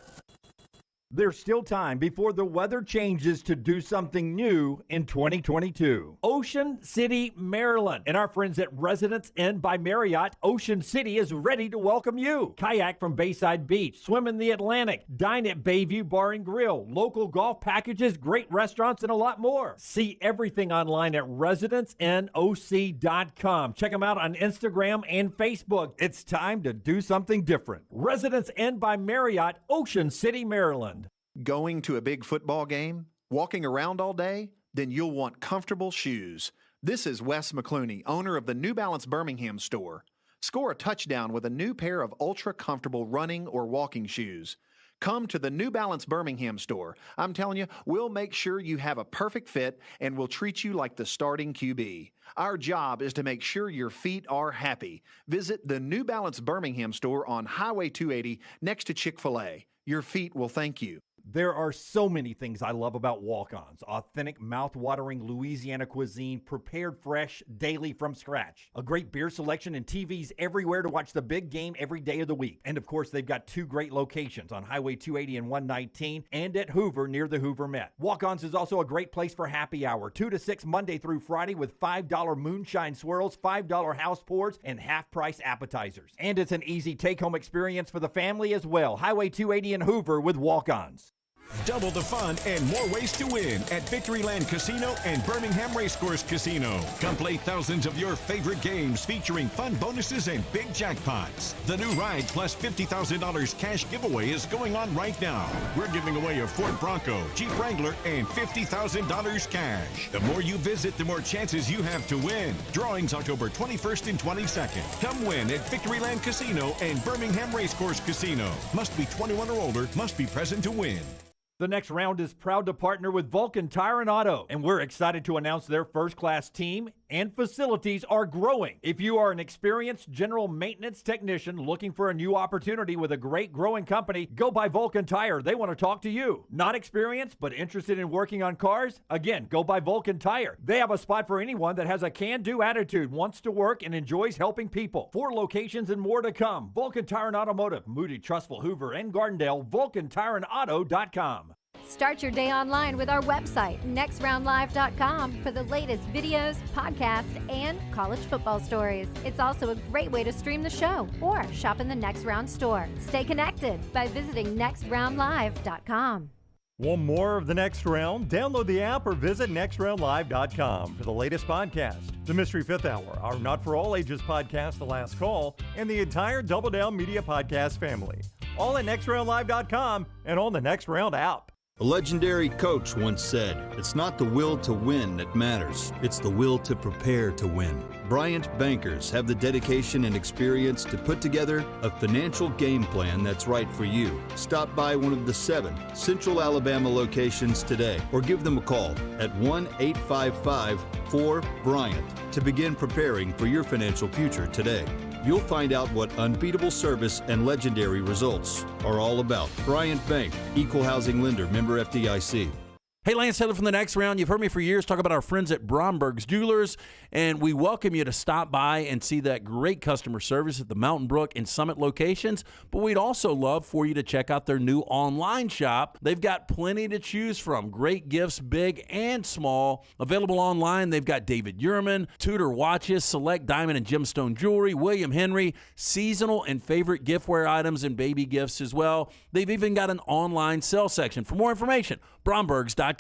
There's still time before the weather changes to do something new in 2022. Ocean City, Maryland, and our friends at Residence Inn by Marriott, Ocean City is ready to welcome you. Kayak from Bayside Beach, swim in the Atlantic, dine at Bayview Bar and Grill, local golf packages, great restaurants, and a lot more. See everything online at residenceinnoc.com. Check them out on Instagram and Facebook. It's time to do something different. Residence Inn by Marriott, Ocean City, Maryland. Going to a big football game? Walking around all day? Then you'll want comfortable shoes. This is Wes McClooney, owner of the New Balance Birmingham store. Score a touchdown with a new pair of ultra-comfortable running or walking shoes. Come to the New Balance Birmingham store. I'm telling you, we'll make sure you have a perfect fit and we'll treat you like the starting QB. Our job is to make sure your feet are happy. Visit the New Balance Birmingham store on Highway 280 next to Chick-fil-A. Your feet will thank you. There are so many things I love about walk-ons. Authentic, mouth-watering Louisiana cuisine, prepared fresh, daily from scratch. A great beer selection and TVs everywhere to watch the big game every day of the week. And of course, they've got 2 great locations on Highway 280 and 119 and at Hoover near the Hoover Met. Walk-ons is also a great place for happy hour. 2 to 6 Monday through Friday with $5 moonshine swirls, $5 house pours, and half-price appetizers. And it's an easy take-home experience for the family as well. Highway 280 and Hoover with walk-ons. Double the fun and more ways to win at Victoryland Casino and Birmingham Racecourse Casino. Come play thousands of your favorite games featuring fun bonuses and big jackpots. The new Ride plus $50,000 cash giveaway is going on right now. We're giving away a Ford Bronco, Jeep Wrangler, and $50,000 cash. The more you visit, the more chances you have to win. Drawings October 21st and 22nd. Come win at Victoryland Casino and Birmingham Racecourse Casino. Must be 21 or older, must be present to win. The next round is proud to partner with Vulcan Tire and Auto, and we're excited to announce their first-class team and facilities are growing. If you are an experienced general maintenance technician looking for a new opportunity with a great growing company, go by Vulcan Tire. They want to talk to you. Not experienced, but interested in working on cars? Again, go by Vulcan Tire. They have a spot for anyone that has a can-do attitude, wants to work, and enjoys helping people. 4 locations and more to come. Vulcan Tire and Automotive, Moody, Trustful, Hoover, and Gardendale, VulcanTireandAuto.com. Start your day online with our website, nextroundlive.com, for the latest videos, podcasts, and college football stories. It's also a great way to stream the show or shop in the Next Round store. Stay connected by visiting nextroundlive.com. Want more of The Next Round? Download the app or visit nextroundlive.com for the latest podcast, The Mystery Fifth Hour, our Not For All Ages podcast, The Last Call, and the entire Double Down Media podcast family. All at nextroundlive.com and on the Next Round app. A legendary coach once said, "It's not the will to win that matters, it's the will to prepare to win." Bryant bankers have the dedication and experience to put together a financial game plan that's right for you. Stop by one of the 7 Central Alabama locations today or give them a call at 1-855-4-BRYANT to begin preparing for your financial future today. you'll find out what unbeatable service and legendary results are all about. Bryant Bank, Equal Housing Lender, member FDIC. Hey, Lance Taylor from the Next Round. You've heard me for years talk about our friends at Bromberg's Jewelers, and we welcome you to stop by and see that great customer service at the Mountain Brook and Summit locations. But we'd also love for you to check out their new online shop. They've got plenty to choose from. Great gifts, big and small. Available online, they've got David Yurman, Tudor watches, select diamond and gemstone jewelry, William Henry, seasonal and favorite giftware items, and baby gifts as well. They've even got an online sale section. For more information, Brombergs.com.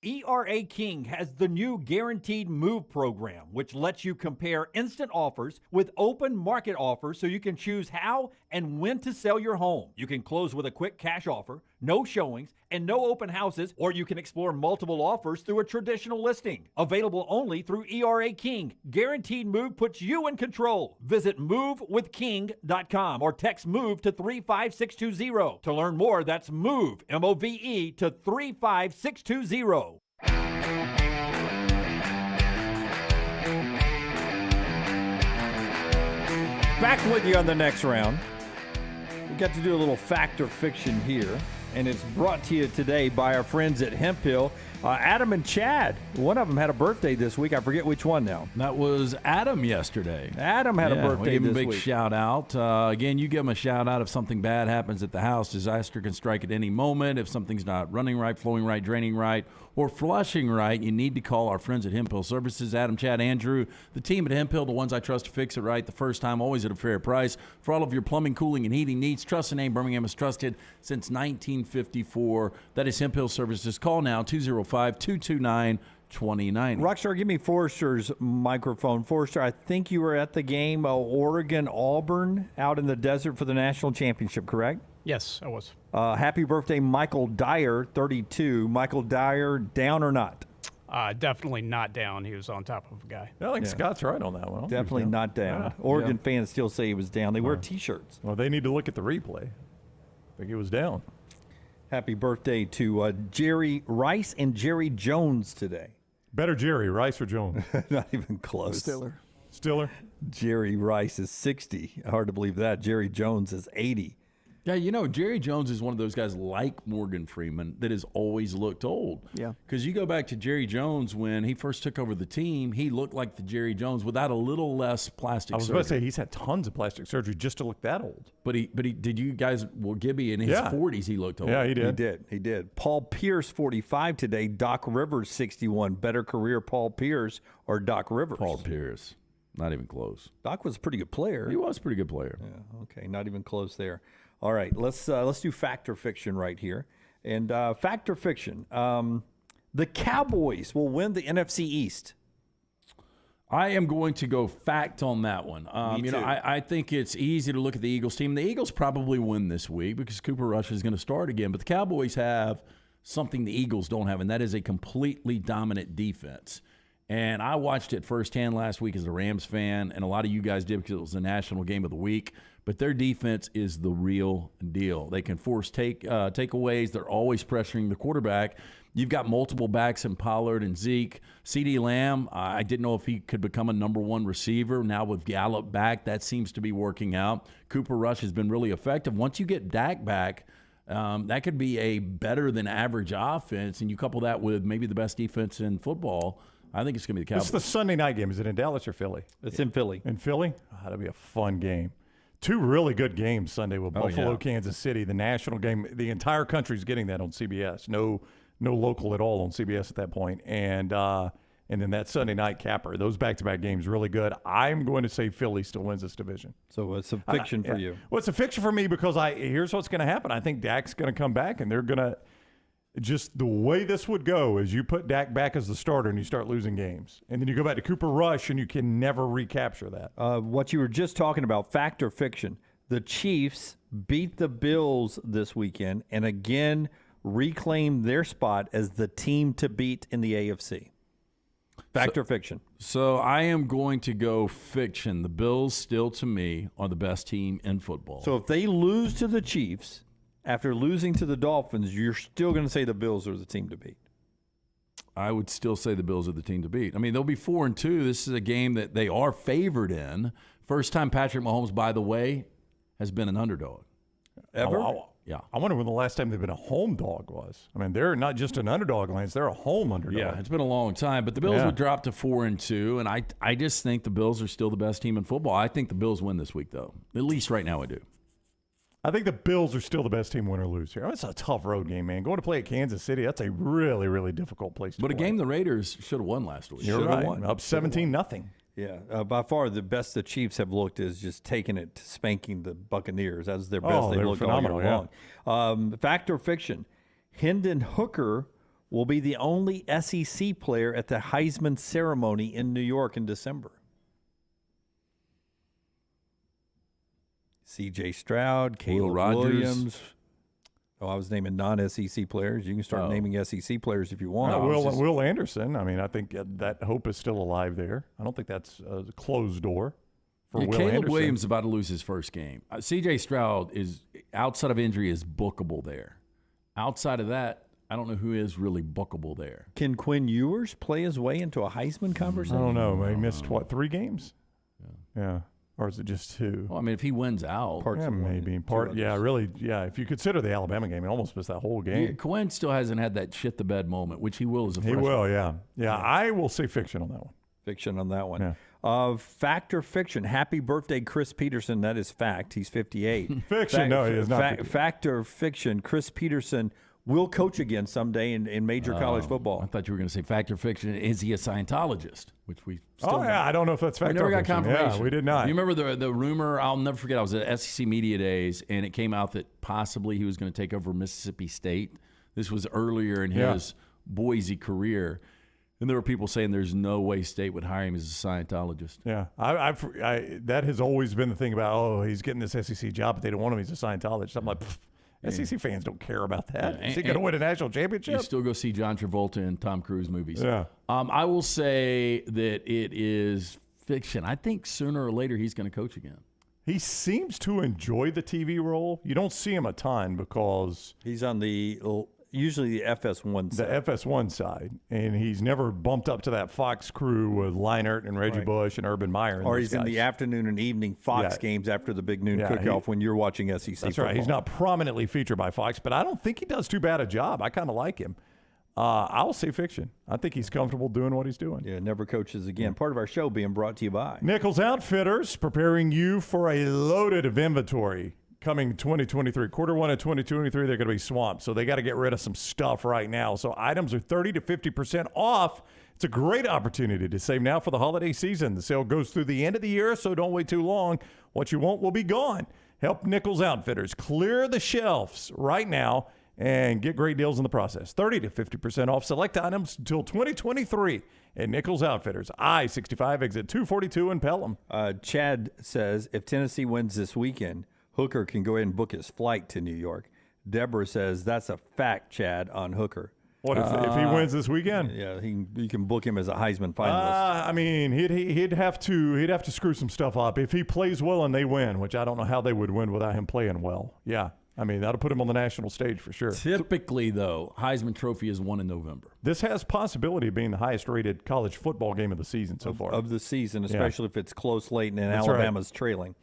ERA King has the new Guaranteed Move program, which lets you compare instant offers with open market offers so you can choose how and when to sell your home. You can close with a quick cash offer, no showings, and no open houses, or you can explore multiple offers through a traditional listing. Available only through ERA King. Guaranteed Move puts you in control. Visit movewithking.com or text MOVE to 35620. To learn more, that's MOVE, M-O-V-E, to 35620. Back with you on the Next Round. We got to do a little fact or fiction here, and it's brought to you today by our friends at Heupel. Adam and Chad, one of them had a birthday this week. I forget which one now. That was Adam yesterday. Adam had a birthday we give him this a big week. shout out. Again, you give him a shout out if something bad happens at the house. Disaster can strike at any moment. If something's not running right, flowing right, draining right, or flushing right, you need to call our friends at Heupel Services. Adam, Chad, Andrew, the team at Heupel, the ones I trust to fix it right the first time, always at a fair price. For all of your plumbing, cooling, and heating needs, trust the name Birmingham has trusted since 1954. That is Heupel Services. Call now, 205-229-2090. Rockstar, give me Forrester's microphone. Forrester, I think you were at the game, Oregon-Auburn, out in the desert for the national championship, correct? Yes, I was. Happy birthday, Michael Dyer, 32. Michael Dyer, down or not? Definitely not down. He was on top of a guy. I think Scott's right on that one. Definitely not down. Yeah. Oregon fans still say he was down. They wear T-shirts. Well, they need to look at the replay. I think he was down. Happy birthday to Jerry Rice and Jerry Jones today. Better Jerry, Rice or Jones? Not even close. Stiller. Jerry Rice is 60. Hard to believe that. Jerry Jones is 80. Yeah, you know, Jerry Jones is one of those guys like Morgan Freeman that has always looked old. Yeah. Because you go back to Jerry Jones when he first took over the team, he looked like the Jerry Jones without a little less plastic surgery. I was about to say, he's had tons of plastic surgery just to look that old. But he did you guys, well, Gibby in his 40s, he looked old. Yeah, he did. He did. Paul Pierce, 45 today. Doc Rivers, 61. Better career, Paul Pierce or Doc Rivers? Paul Pierce. Not even close. Doc was a pretty good player. He was a pretty good player. Yeah, okay, not even close there. All right, let's do fact or fiction right here. And fact or fiction, the Cowboys will win the NFC East. I am going to go fact on that one. Me too. I think it's easy to look at the Eagles team. The Eagles probably win this week because Cooper Rush is going to start again. But the Cowboys have something the Eagles don't have, and that is a completely dominant defense. And I watched it firsthand last week as a Rams fan, and a lot of you guys did because it was the national game of the week. But their defense is the real deal. They can force takeaways. They're always pressuring the quarterback. You've got multiple backs in Pollard and Zeke. CeeDee Lamb, I didn't know if he could become a number one receiver. Now with Gallup back, that seems to be working out. Cooper Rush has been really effective. Once you get Dak back, that could be a better than average offense, and you couple that with maybe the best defense in football, I think it's going to be the Cowboys. It's the Sunday night game. Is it in Dallas or Philly? It's in Philly. In Philly? Oh, that'll be a fun game. Two really good games Sunday with Buffalo, Kansas City. The national game, the entire country's getting that on CBS. No local at all on CBS at that point. And then that Sunday night capper. Those back-to-back games really good. I'm going to say Philly still wins this division. So it's a fiction for you. Well, it's a fiction for me because here's what's going to happen. I think Dak's going to come back, and they're going to just the way this would go is you put Dak back as the starter and you start losing games. And then you go back to Cooper Rush and you can never recapture that. What you were just talking about, fact or fiction, the Chiefs beat the Bills this weekend and again reclaimed their spot as the team to beat in the AFC. Fact or fiction? So I am going to go fiction. The Bills still, to me, are the best team in football. So if they lose to the Chiefs after losing to the Dolphins, you're still going to say the Bills are the team to beat? I would still say the Bills are the team to beat. I mean, they'll be 4-2. This is a game that they are favored in. First time Patrick Mahomes, by the way, has been an underdog. Ever? Yeah. I wonder when the last time they've been a home dog was. I mean, they're not just an underdog, Lance. They're a home underdog. Yeah, it's been a long time. But the Bills would drop to 4-2, and I just think the Bills are still the best team in football. I think the Bills win this week, though. At least right now I do. I think the Bills are still the best team, win or lose here. It's a tough road game, man. Going to play at Kansas City, that's a really, really difficult place to play. But a game the Raiders should have won last week. You're right. Won. Up 17-0. Yeah, by far the best the Chiefs have looked is just taking it to spanking the Buccaneers. That's their best they've looked all year long. Fact or fiction, Hendon Hooker will be the only SEC player at the Heisman ceremony in New York in December. C.J. Stroud, Caleb Williams. Oh, I was naming non-SEC players. You can start naming SEC players if you want. Will Anderson. I mean, I think that hope is still alive there. I don't think that's a closed door for Will Caleb Anderson. Williams is about to lose his first game. C.J. Stroud is, outside of injury, is bookable there. Outside of that, I don't know who is really bookable there. Can Quinn Ewers play his way into a Heisman conversation? I don't know. He missed, 3 games? Yeah. Or is it just 2? Well, I mean, if he wins out. Maybe. Really, if you consider the Alabama game, he almost missed that whole game. Quinn still hasn't had that shit-the-bed moment, which he will as a freshman. He will, yeah. I will say fiction on that one. Fiction on that one. Yeah. Fact or fiction? Happy birthday, Chris Peterson. That is fact. He's 58. Fiction, no, he is not. Fact or fiction? Chris Peterson will coach again someday in major college football. I thought you were going to say fact or fiction. Is he a Scientologist? Which we still I don't know if that's fact or fiction. We never got confirmation. Yeah, we did not. You remember the rumor? I'll never forget. I was at SEC Media Days, and it came out that possibly he was going to take over Mississippi State. This was earlier in his Boise career. And there were people saying there's no way State would hire him as a Scientologist. Yeah, that has always been the thing about, he's getting this SEC job, but they don't want him. He's a Scientologist. I'm like, SEC fans don't care about that. Is he going to win a national championship? You still go see John Travolta in Tom Cruise movies. Yeah. I will say that it is fiction. I think sooner or later he's going to coach again. He seems to enjoy the TV role. You don't see him a ton because he's on usually the FS1 side. The FS1 side. And he's never bumped up to that Fox crew with Leinart and Reggie Bush and Urban Meyer. Or he's in the afternoon and evening Fox games after the big noon cook-off when you're watching SEC That's football. right. He's not prominently featured by Fox, but I don't think he does too bad a job. I kind of like him. I'll say fiction. I think he's comfortable doing what he's doing. Yeah, never coaches again. Part of our show being brought to you by Nichols Outfitters, preparing you for a loaded of inventory. Coming 2023, quarter 1 of 2023, they're going to be swamped. So they got to get rid of some stuff right now. So items are 30 to 50% off. It's a great opportunity to save now for the holiday season. The sale goes through the end of the year, so don't wait too long. What you want will be gone. Help Nichols Outfitters clear the shelves right now and get great deals in the process. 30 to 50% off select items until 2023 at Nichols Outfitters. I-65 exit 242 in Pelham. Chad says if Tennessee wins this weekend, Hooker can go ahead and book his flight to New York. Deborah says that's a fact, Chad, on Hooker. What if he wins this weekend? Yeah, you can book him as a Heisman finalist. I mean, he'd have to screw some stuff up if he plays well and they win, which I don't know how they would win without him playing well. Yeah, I mean that'll put him on the national stage for sure. Typically, though, Heisman Trophy is won in November. This has possibility of being the highest-rated college football game of the season so far. Of the season, especially if it's close late and Alabama's trailing.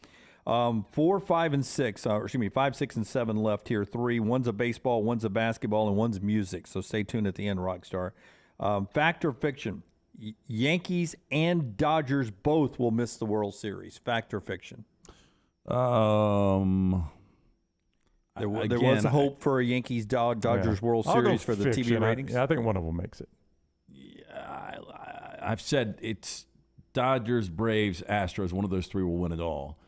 4, 5, and 6. 5, 6, and 7 left here. 3. One's a baseball, one's a basketball, and one's music. So stay tuned at the end, Rockstar. Fact or fiction? Yankees and Dodgers both will miss the World Series. Fact or fiction? There was hope for a Yankees Dodgers World Series for the TV ratings. I think one of them makes it. Yeah, I've said it's Dodgers, Braves, Astros. One of those 3 will win it all.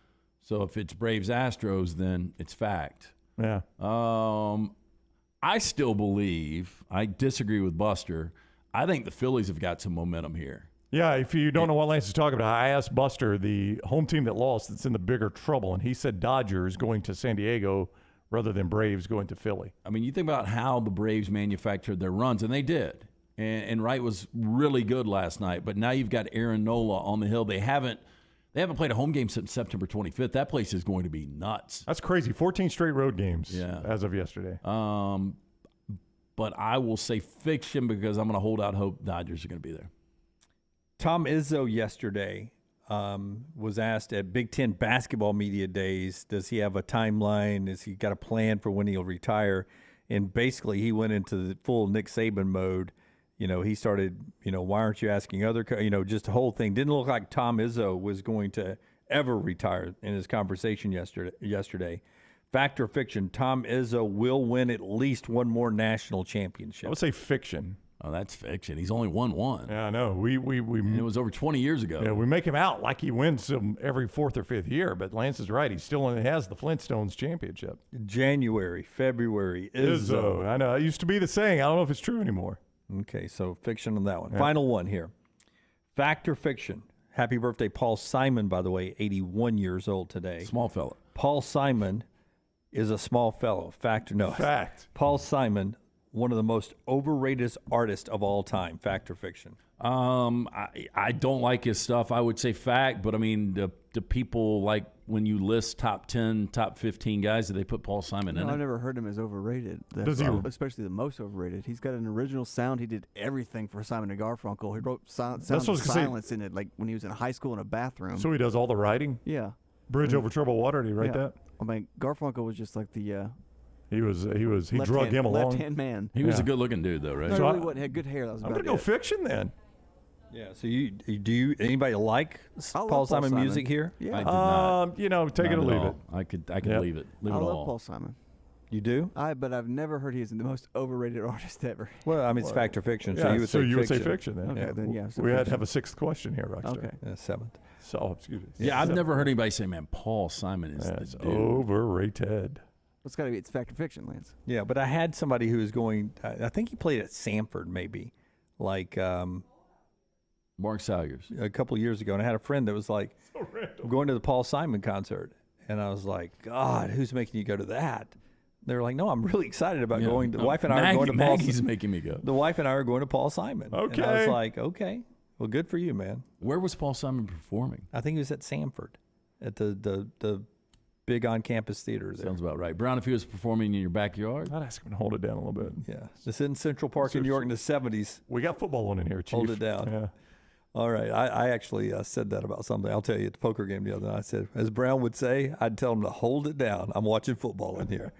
So if it's Braves-Astros, then it's fact. Yeah. I still believe, I disagree with Buster, I think the Phillies have got some momentum here. Yeah, if you don't know what Lance is talking about, I asked Buster, the home team that lost that's in the bigger trouble, and he said Dodgers going to San Diego rather than Braves going to Philly. I mean, you think about how the Braves manufactured their runs, and they did. And Wright was really good last night, but now you've got Aaron Nola on the hill. They haven't played a home game since September 25th. That place is going to be nuts. That's crazy. 14 straight road games as of yesterday. But I will say fiction because I'm going to hold out hope Dodgers are going to be there. Tom Izzo yesterday was asked at Big Ten basketball media days, does he have a timeline? Has he got a plan for when he'll retire? And basically he went into the full Nick Saban mode. He started, why aren't you asking other, just the whole thing. Didn't look like Tom Izzo was going to ever retire in his conversation yesterday. Fact or fiction, Tom Izzo will win at least one more national championship. I would say fiction. Oh, that's fiction. He's only won one. Yeah, I know. And it was over 20 years ago. Yeah, we make him out like he wins them every fourth or fifth year, but Lance is right. He still only has the Flintstones championship. January, February, Izzo. I know. It used to be the saying. I don't know if it's true anymore. Okay, so fiction on that one. Yeah. Final one here. Fact or fiction? Happy birthday, Paul Simon, by the way, 81 years old today. Small fella. Paul Simon is a small fellow. Fact or no? Fact. Paul Simon, one of the most overrated artists of all time. Fact or fiction? I don't like his stuff. I would say fact, but I mean, the people, like when you list top 10, top 15 guys, do they put Paul Simon in it? I've never heard him as overrated. Does he? Especially the most overrated. He's got an original sound. He did everything for Simon and Garfunkel. He wrote Sound of Silence in it, like when he was in high school in a bathroom. So he does all the writing? Yeah. Bridge over troubled water. Did he write that? I mean, Garfunkel was just like the. He drug him along. Left-hand man. He was a good-looking dude, though, right? No, really wasn't. He had good hair. That was I'm about gonna go fiction then. Yeah. So anybody like Paul Simon music here? Yeah. I did not. Take it or leave it. I could Yep. leave it. Leave I it love all. Paul Simon. You do? But I've never heard he is the most overrated artist ever. Well, I mean, it's fact or fiction. Yeah, so you would say you fiction. would say fiction then. Okay, then yeah. So we had to fiction. have a sixth question here, Rockstar. Okay. Seventh. So, excuse me. Yeah, I've never heard anybody say, man, Paul Simon is It's the dude. overrated. It's got to be. It's fact or fiction, Lance. Yeah, but I had somebody who was going. I think he played at Samford, maybe, like Mark Salyers. a couple of years ago, and I had a friend that was like, "I'm going to the Paul Simon concert," and I was like, "God, who's making you go to that?" They were like, "No, I'm really excited about going." The wife and I are going to Paul. Maggie's making me go. The wife and I are going to Paul Simon. Okay. And I was like, "Okay, well, good for you, man." Where was Paul Simon performing? I think he was at Samford, at the big on-campus theater there. Sounds about right. Brown, if he was performing in your backyard? I'd ask him to hold it down a little bit. Yeah. This in Central Park in New York in the 70s. We got football on in here, Chief. Hold it down. Yeah. All right. I actually said that about something. I'll tell you, at the poker game the other night, I said, as Brown would say, I'd tell him to hold it down. I'm watching football in here.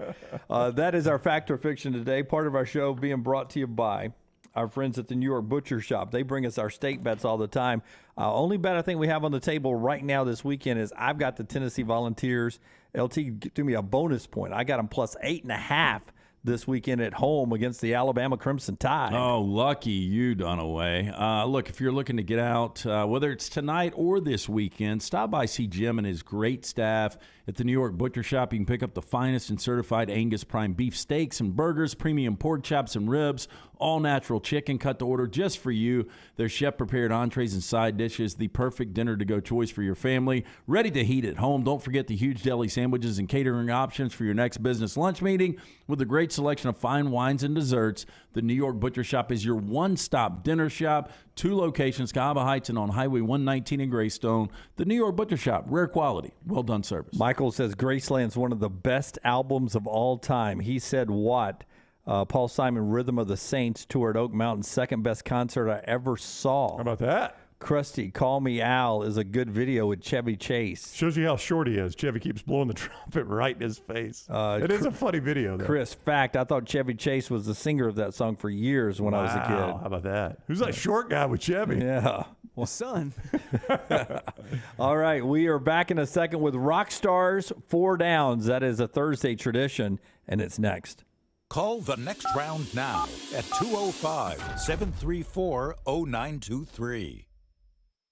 That is our Fact or Fiction today. Part of our show being brought to you by our friends at the New York Butcher Shop. They bring us our steak bets all the time. Only bet I think we have on the table right now this weekend is I've got the Tennessee Volunteers. LT threw me a bonus point. I got them plus 8.5 this weekend at home against the Alabama Crimson Tide. Oh, lucky you, Dunaway. Look, if you're looking to get out, whether it's tonight or this weekend, stop by, see Jim and his great staff at the New York Butcher Shop. You can pick up the finest and certified Angus prime beef steaks and burgers, premium pork chops and ribs, all natural chicken cut to order just for you. Their chef-prepared entrees and side dishes, the perfect dinner-to-go choice for your family. Ready to heat at home. Don't forget the huge deli sandwiches and catering options for your next business lunch meeting. With a great selection of fine wines and desserts, the New York Butcher Shop is your one-stop dinner shop. 2 locations, Cahaba Heights and on Highway 119 in Greystone. The New York Butcher Shop, rare quality, well-done service. Michael says Graceland's one of the best albums of all time. He said what? Paul Simon, Rhythm of the Saints, toured Oak Mountain, second best concert I ever saw. How about that? Krusty, Call Me Al is a good video with Chevy Chase. Shows you how short he is. Chevy keeps blowing the trumpet right in his face. It is a funny video, though. Chris, fact, I thought Chevy Chase was the singer of that song for years when I was a kid. How about that? Who's that short guy with Chevy? Yeah. Well, son. All right, we are back in a second with Rock Stars 4 Downs. That is a Thursday tradition, and it's next. Call the next round now at 205-734-0923.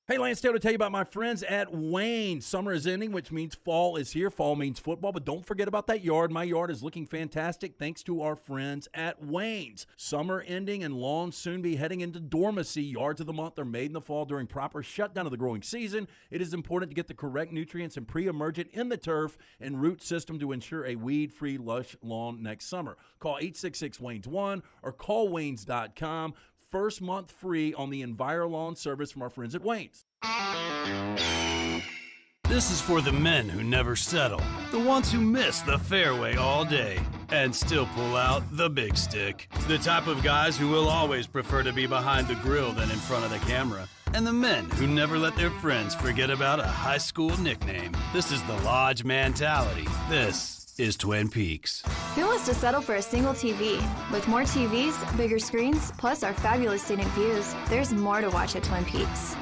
Hey, Lance Taylor to tell you about my friends at Wayne. Summer is ending, which means fall is here. Fall means football, but don't forget about that yard. My yard is looking fantastic thanks to our friends at Wayne's. Summer ending and lawns soon be heading into dormancy. Yards of the month are made in the fall during proper shutdown of the growing season. It is important to get the correct nutrients and pre-emergent in the turf and root system to ensure a weed-free, lush lawn next summer. Call 866-WAYNES1 or call Waynes.com. First month free on the EnviroLawn service from our friends at Wayne's. This is for the men who never settle, the ones who miss the fairway all day. and still pull out the big stick. The type of guys who will always prefer to be behind the grill than in front of the camera. And the men who never let their friends forget about a high school nickname. This is the Lodge mentality. This is Twin Peaks. Who wants to settle for a single TV? With more TVs, bigger screens, plus our fabulous scenic views, there's more to watch at Twin Peaks.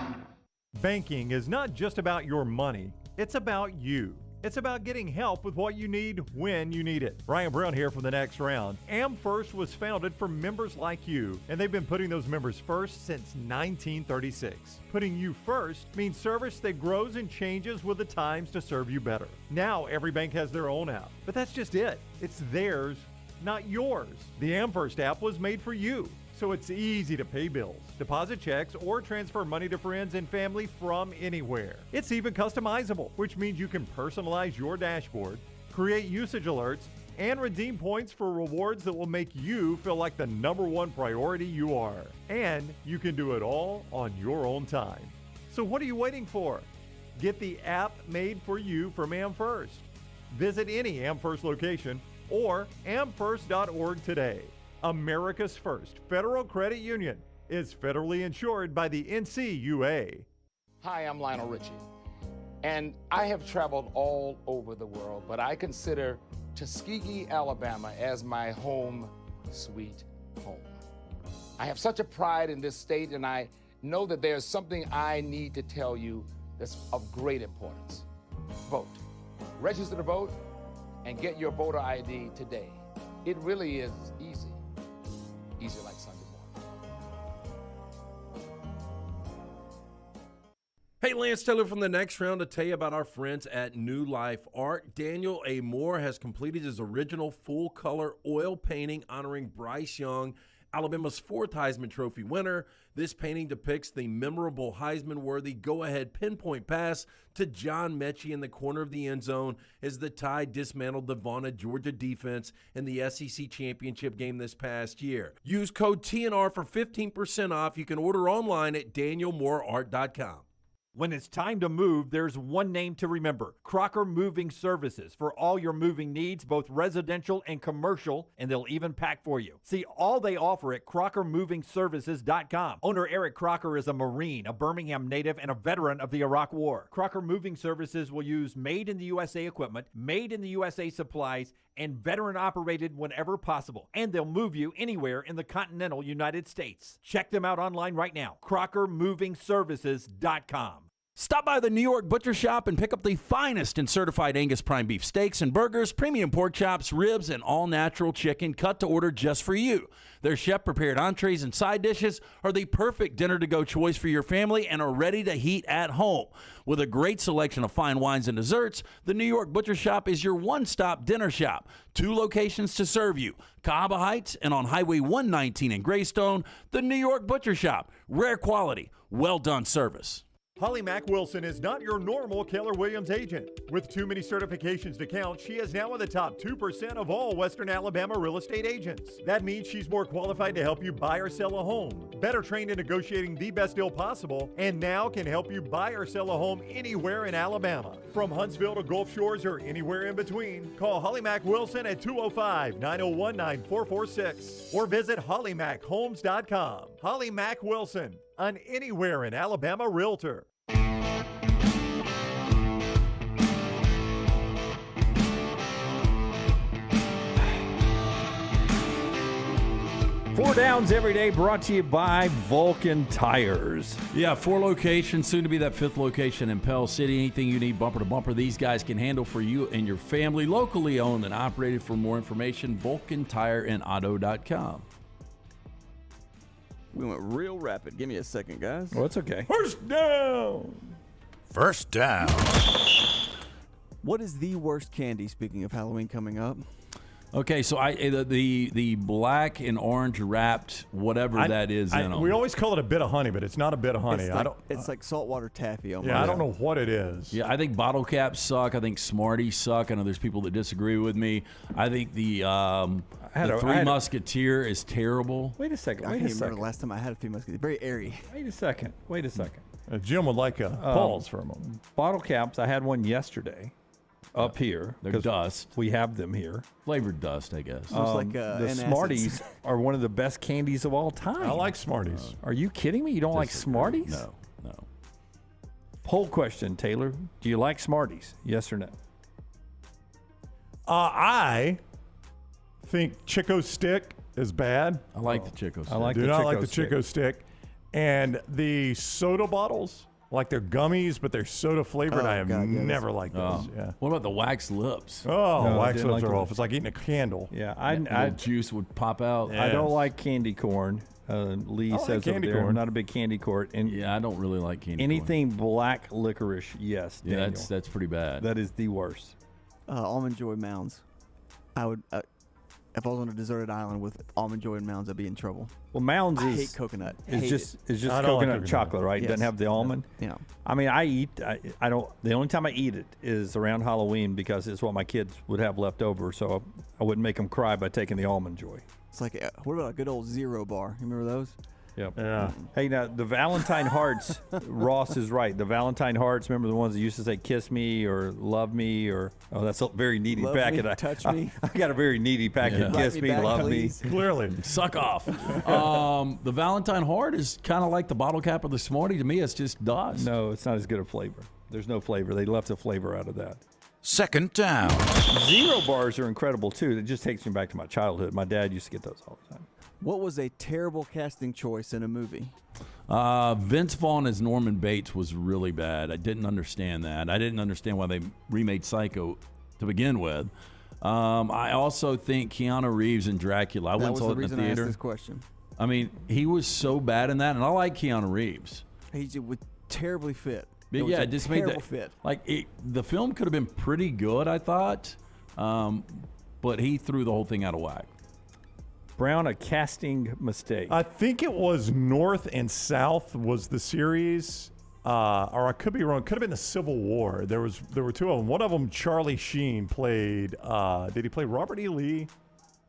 Banking is not just about your money, it's about you. It's about getting help with what you need when you need it. Brian Brown here from The Next Round. AmFirst was founded for members like you, and they've been putting those members first since 1936. Putting you first means service that grows and changes with the times to serve you better. Now every bank has their own app, but that's just it. It's theirs, not yours. The AmFirst app was made for you, so it's easy to pay bills, deposit checks, or transfer money to friends and family from anywhere. It's even customizable, which means you can personalize your dashboard, create usage alerts, and redeem points for rewards that will make you feel like the #1 priority you are. And you can do it all on your own time. So what are you waiting for? Get the app made for you from AmFirst. Visit any AmFirst location or amfirst.org today. America's first federal credit union is federally insured by the NCUA. Hi, I'm Lionel Richie, and I have traveled all over the world, but I consider Tuskegee, Alabama as my home sweet home. I have such a pride in this state, and I know that there's something I need to tell you that's of great importance. Vote. Register to vote and get your voter ID today. It really is easy. Easy like Sunday morning. Hey, Lance Taylor from The Next Round to tell you about our friends at New Life Art. Daniel A. Moore has completed his original full-color oil painting honoring Bryce Young, Alabama's 4th Heisman Trophy winner. This painting depicts the memorable Heisman-worthy go-ahead pinpoint pass to John Mechie in the corner of the end zone as the Tide dismantled the vaunted Georgia defense in the SEC championship game this past year. Use code TNR for 15% off. You can order online at danielmooreart.com. When it's time to move, there's one name to remember: Crocker Moving Services, for all your moving needs, both residential and commercial, and they'll even pack for you. See all they offer at crockermovingservices.com. Owner Erik Crocker is a Marine, a Birmingham native, and a veteran of the Iraq War. Crocker Moving Services will use made-in-the-USA equipment, made-in-the-USA supplies, and veteran-operated whenever possible. And they'll move you anywhere in the continental United States. Check them out online right now, crockermovingservices.com. Stop by the New York Butcher Shop and pick up the finest in certified Angus prime beef steaks and burgers, premium pork chops, ribs, and all-natural chicken cut to order just for you. Their chef-prepared entrees and side dishes are the perfect dinner-to-go choice for your family and are ready to heat at home. With a great selection of fine wines and desserts, the New York Butcher Shop is your one-stop dinner shop. 2 locations to serve you: Cahaba Heights and on Highway 119 in Greystone. The New York Butcher Shop. Rare quality, well-done service. Holly Mack Wilson is not your normal Keller Williams agent. With too many certifications to count, she is now in the top 2% of all Western Alabama real estate agents. That means she's more qualified to help you buy or sell a home, better trained in negotiating the best deal possible, and now can help you buy or sell a home anywhere in Alabama. From Huntsville to Gulf Shores or anywhere in between, call Holly Mack Wilson at 205-901-9446 or visit hollymachomes.com. Holly Mack Wilson, an anywhere in Alabama realtor. 4 Downs every day, brought to you by Vulcan Tires. Yeah, 4 locations, soon to be that 5th location in Pell City. Anything you need bumper to bumper, these guys can handle for you and your family. Locally owned and operated. For more information, VulcanTireandAuto.com. We went real rapid. Give me a second, guys. Well, it's okay. First down. First down. What is the worst candy, speaking of Halloween coming up? Okay, so the black and orange wrapped whatever that is in them. We always call it a bit of honey, but it's not a bit of honey. It's like saltwater taffy almost. Yeah, I don't know what it is. Yeah, I think bottle caps suck. I think Smarties suck. I know there's people that disagree with me. I think the Three Musketeer is terrible. Wait a second. I can't even remember the last time I had a Three Musketeer. Very airy. Wait a second. Jim would like a pause for a moment. Bottle caps. I had one yesterday. up here. They're dust. We have them here. Flavored dust, I guess. The Smarties are one of the best candies of all time. I like Smarties. Are you kidding me? You don't like Smarties? No. Poll question, Taylor. Do you like Smarties? Yes or no? I think Chico Stick is bad. I like the Chico Stick. I like Do the not Chico like the Stick. Chico Stick. And the soda bottles, like they're gummies, but they're soda flavored. I have never liked those. Yeah. What about the wax lips? Oh, No, I wax didn't lips like are those. off. It's like eating a candle. Yeah, I juice would pop out. I don't like candy corn. Lee I like says candy over there, corn. not a big candy corn. And Yeah, I don't really like candy corn. anything black licorice, yes. Yeah, Daniel. that's pretty bad. That is the worst. Almond Joy Mounds. I would, if I was on a deserted island with Almond Joy and Mounds, I'd be in trouble. Well, Mounds I is hate coconut. It's just I don't like coconut coconut. chocolate, right? It Yes. doesn't have the almond. Yeah. I mean, I don't. The only time I eat it is around Halloween because it's what my kids would have left over, so I wouldn't make them cry by taking the Almond Joy. It's like, what about a good old Zero bar? You remember those? Yep. Yeah. Hey, now the Valentine hearts. Ross is right. The Valentine hearts. Remember the ones that used to say "kiss me" or "love me" or that's a very needy Love packet. me, touch me. I got a very needy packet. Yeah. Kiss Write me, back, love please. me. Clearly. Suck off. The Valentine Heart is kind of like the bottle cap of the Smartie. To me, it's just dust. No, it's not as good a flavor. There's no flavor. They left the flavor out of that. Second down. Zero bars are incredible too. It just takes me back to my childhood. My dad used to get those all the time. What was a terrible casting choice in a movie? Vince Vaughn as Norman Bates was really bad. I didn't understand that. I didn't understand why they remade Psycho to begin with. I also think Keanu Reeves in Dracula. I That went was and saw the it in the reason I asked theater. this question. I mean, he was so bad in that, and I like Keanu Reeves. He was terribly fit. But It was yeah, a it just made terrible that fit. like the film could have been pretty good, I thought, but he threw the whole thing out of whack. Brown, a casting mistake. I think it was North and South was the series, or I could be wrong. Could have been the Civil War. There were two of them. One of them, Charlie Sheen played. Did he play Robert E. Lee?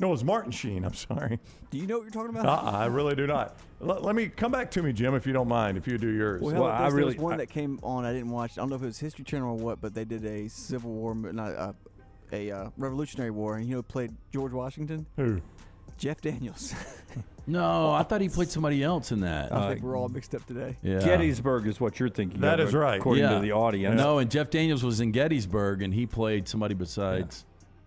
No, it was Martin Sheen. I'm sorry. Do you know what you're talking about? I really do not. Let me come back to me, Jim, if you don't mind. If you do yours. Well, there was one that came on. I didn't watch. I don't know if it was History Channel or what, but they did a Civil War, not a Revolutionary War, and played George Washington. Who? Jeff Daniels. No, I thought he played somebody else in that. I think we're all mixed up today. Yeah. Gettysburg is what you're thinking. That of, is right. according to the audience. No, and Jeff Daniels was in Gettysburg, and he played somebody besides.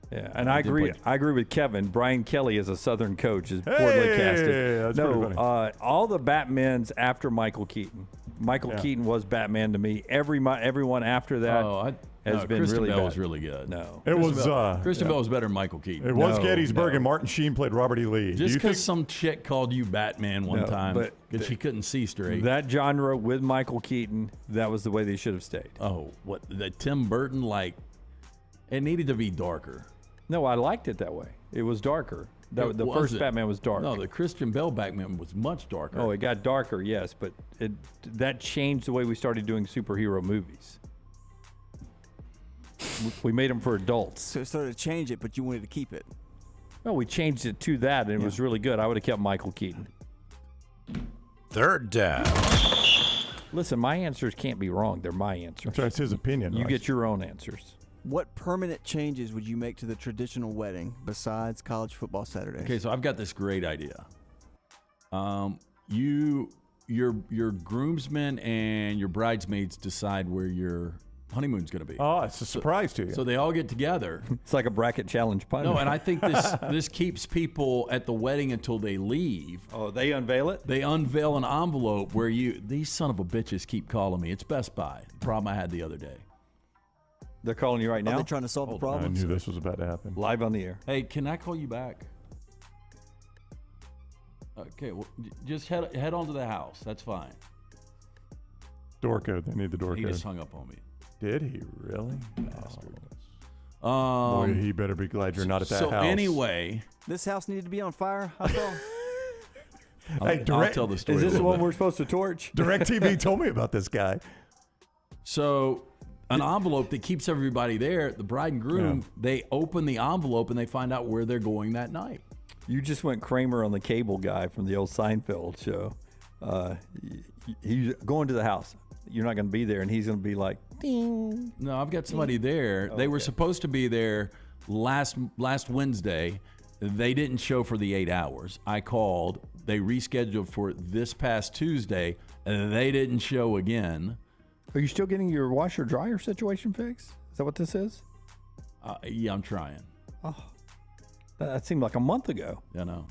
Yeah, and I agree. I agree with Kevin. Brian Kelly as a Southern coach is poorly casted. That's pretty funny. All the Batmans after Michael Keaton. Michael Keaton was Batman to me. Everyone after that has been Kristen really Bell bad. was really good. No, Kristen Bell was better than Michael Keaton. It was Gettysburg, and Martin Sheen played Robert E. Lee. Just because some chick called you Batman one time but because she couldn't see straight. That genre with Michael Keaton, that was the way they should have stayed. Oh, what the Tim Burton it needed to be darker. No, I liked it that way. It was darker. The first Batman was dark. No, the Christian Bale Batman was much darker. Oh, it got darker, yes, but that changed the way we started doing superhero movies. We made them for adults. So it started to change it, but you wanted to keep it. No, we changed it to that, and it was really good. I would have kept Michael Keaton. Third down. Listen, my answers can't be wrong. They're my answers. That's right, it's his opinion. You Rice. get your own answers. What permanent changes would you make to the traditional wedding besides college football Saturdays? Okay, so I've got this great idea. Your groomsmen and your bridesmaids decide where your honeymoon's going to be. Oh, it's a surprise to you. So they all get together. It's like a bracket challenge punch. No, and I think this keeps people at the wedding until they leave. Oh, they unveil it? They unveil an envelope where these son of a bitches keep calling me. It's Best Buy. The problem I had the other day. They're calling you right now? Are they trying to solve the problem? I knew this was about to happen. Live on the air. Hey, can I call you back? Okay, well, just head on to the house. That's fine. Door code. They need the door He code. just hung up on me. Did he really? Bastard. Boy, he better be glad you're not at that so house. anyway, This house needed to be on fire, I saw. I'll tell the story. Is this a the little one bit. we're supposed to torch? DirecTV told me about this guy. So an envelope that keeps everybody there, the bride and groom, they open the envelope and they find out where they're going that night. You just went Kramer on the cable guy from the old Seinfeld show. He's going to the house. you're not going to be there, and he's going to be like, ding. No, I've got somebody there. They were supposed to be there last Wednesday. They didn't show for the 8 hours. I called. They rescheduled for this past Tuesday, and they didn't show again. Are you still getting your washer dryer situation fixed? Is that what this is? Yeah, I'm trying. Oh, that seemed like a month ago. I know.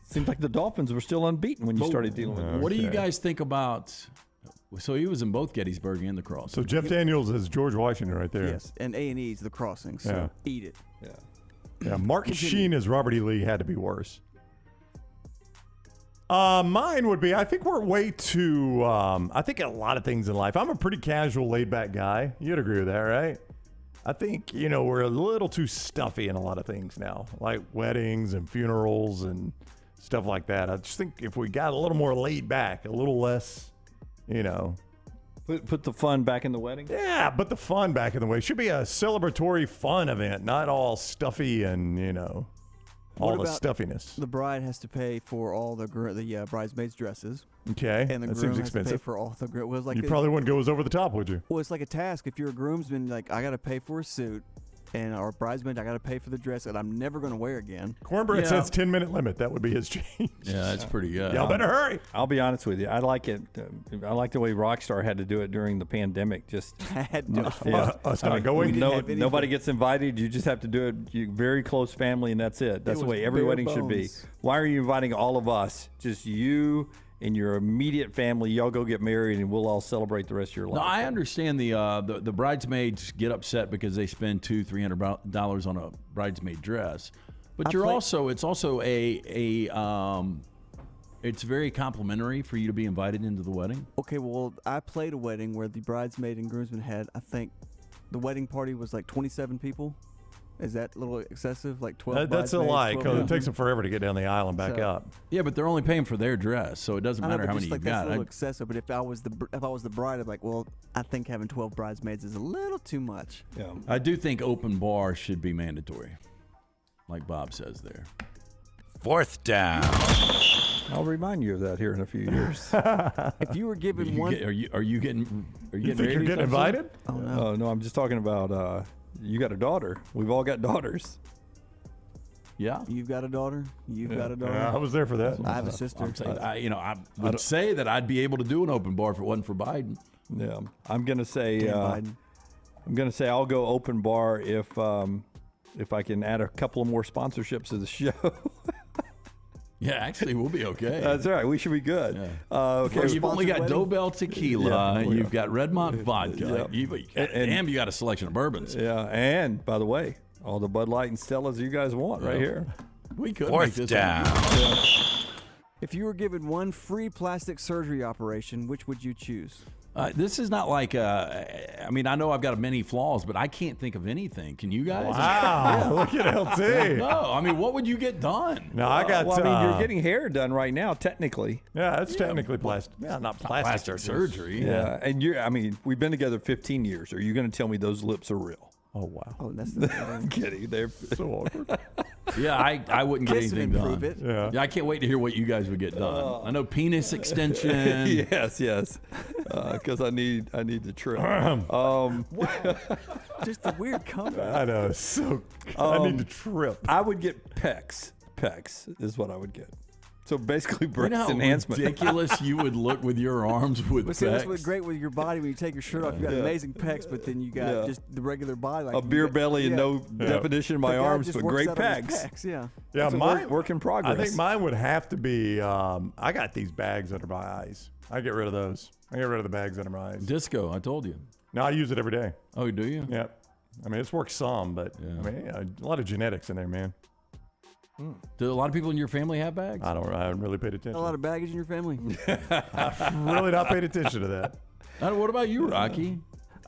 Seemed like the Dolphins were still unbeaten when you started dealing with it. What do you guys think about? So he was in both Gettysburg and the Crossing. So Jeff Daniels is George Washington right there. Yes, and A&E's the Crossing, so eat it. Yeah, Mark Sheen as Robert E. Lee had to be worse. Mine would be, I think we're way too, I think a lot of things in life. I'm a pretty casual, laid-back guy. You'd agree with that, right? I think, we're a little too stuffy in a lot of things now, like weddings and funerals and stuff like that. I just think if we got a little more laid back, a little less, Put the fun back in the wedding? Yeah, put the fun back in the wedding. It should be a celebratory fun event, not all stuffy and, all the stuffiness. The bride has to pay for all the bridesmaids' dresses. Okay, and the that groom seems has to pay expensive. for all the like you probably wouldn't go as over the top, would you? Well, it's like a task. If you're a groomsman, like I got to pay for a suit, and our bridesmaid, I got to pay for the dress that I'm never going to wear again. Cornbread says 10-minute limit. That would be his change. Yeah, that's pretty good. Y'all better hurry. I'll be honest with you. I like it. I like the way Rockstar had to do it during the pandemic. Just us not going. Nobody gets invited. You just have to do it. You very close family, and that's it. That's the way every wedding should be. Why are you inviting all of us? Just you and your immediate family. Y'all go get married, and we'll all celebrate the rest of your life. No, I understand the bridesmaids get upset because they spend $200-$300 on a bridesmaid dress, but it's also it's very complimentary for you to be invited into the wedding. Okay, well, I played a wedding where the bridesmaid and groomsman had, I think, the wedding party was like 27 people. Is that a little excessive? Like 12 That's a lie, because it takes them them forever to get down the aisle and back up. Yeah, but they're only paying for their dress, so it doesn't matter how many you've got. That's a little excessive, but if I was the bride, I'd be like, well, I think having 12 bridesmaids is a little too much. Yeah, I do think open bar should be mandatory, like Bob says there. 4th down. I'll remind you of that here in a few years. If you were given one, are you getting? You think you're getting invited? Oh no, no, I'm just talking about. You got a daughter. We've all got daughters. Yeah. You've got a daughter. You've got a daughter. I was there for that. I have a sister. I'm saying, I would say that I'd be able to do an open bar if it wasn't for Biden. Yeah, I'm gonna say. Biden. I'm gonna say I'll go open bar if I can add a couple of more sponsorships to the show. Yeah, actually, we'll be okay. That's right. We should be good. Yeah. Okay. You've only got Dobell Tequila. Yeah. You've got Redmont Vodka. Yep. And you got a selection of bourbons. Yeah. And, by the way, all the Bud Light and Stellas you guys want right here. We could 4th down. If you were given one free plastic surgery operation, which would you choose? This is not like, I know I've got many flaws, but I can't think of anything. Can you guys? Wow, look at LT. No, what would you get done? No, I got. you're getting hair done right now, technically. Yeah, that's technically plastic. Yeah, not plastic surgery. Yeah, and we've been together 15 years. Are you going to tell me those lips are real? Oh wow. Oh, that's I'm kidding. They're so awkward. Yeah, I woun't get anything done. It. Yeah, I can't wait to hear what you guys would get done. I know penis extension. yes, because I need the trim. Just a weird comment. I know. So I need to trip. I would get pecs. Pecs is what I would get. So basically, breast you know how enhancement. ridiculous you would look with your arms with pecs. That's what's great with your body when you take your shirt off. You got amazing pecs, but then you got just the regular body, like a beer belly and no definition in my arms, but great pecs. Yeah, yeah. Mine work in progress. I think mine would have to be. I got these bags under my eyes. I get rid of those. I get rid of the bags under my eyes. Disco, I told you. No, I use it every day. Oh, do you? Yeah. It's worked some, but a lot of genetics in there, man. Do a lot of people in your family have bags? I haven't really paid attention. A lot of baggage in your family. I've really not paid attention to that. What about you, Rocky?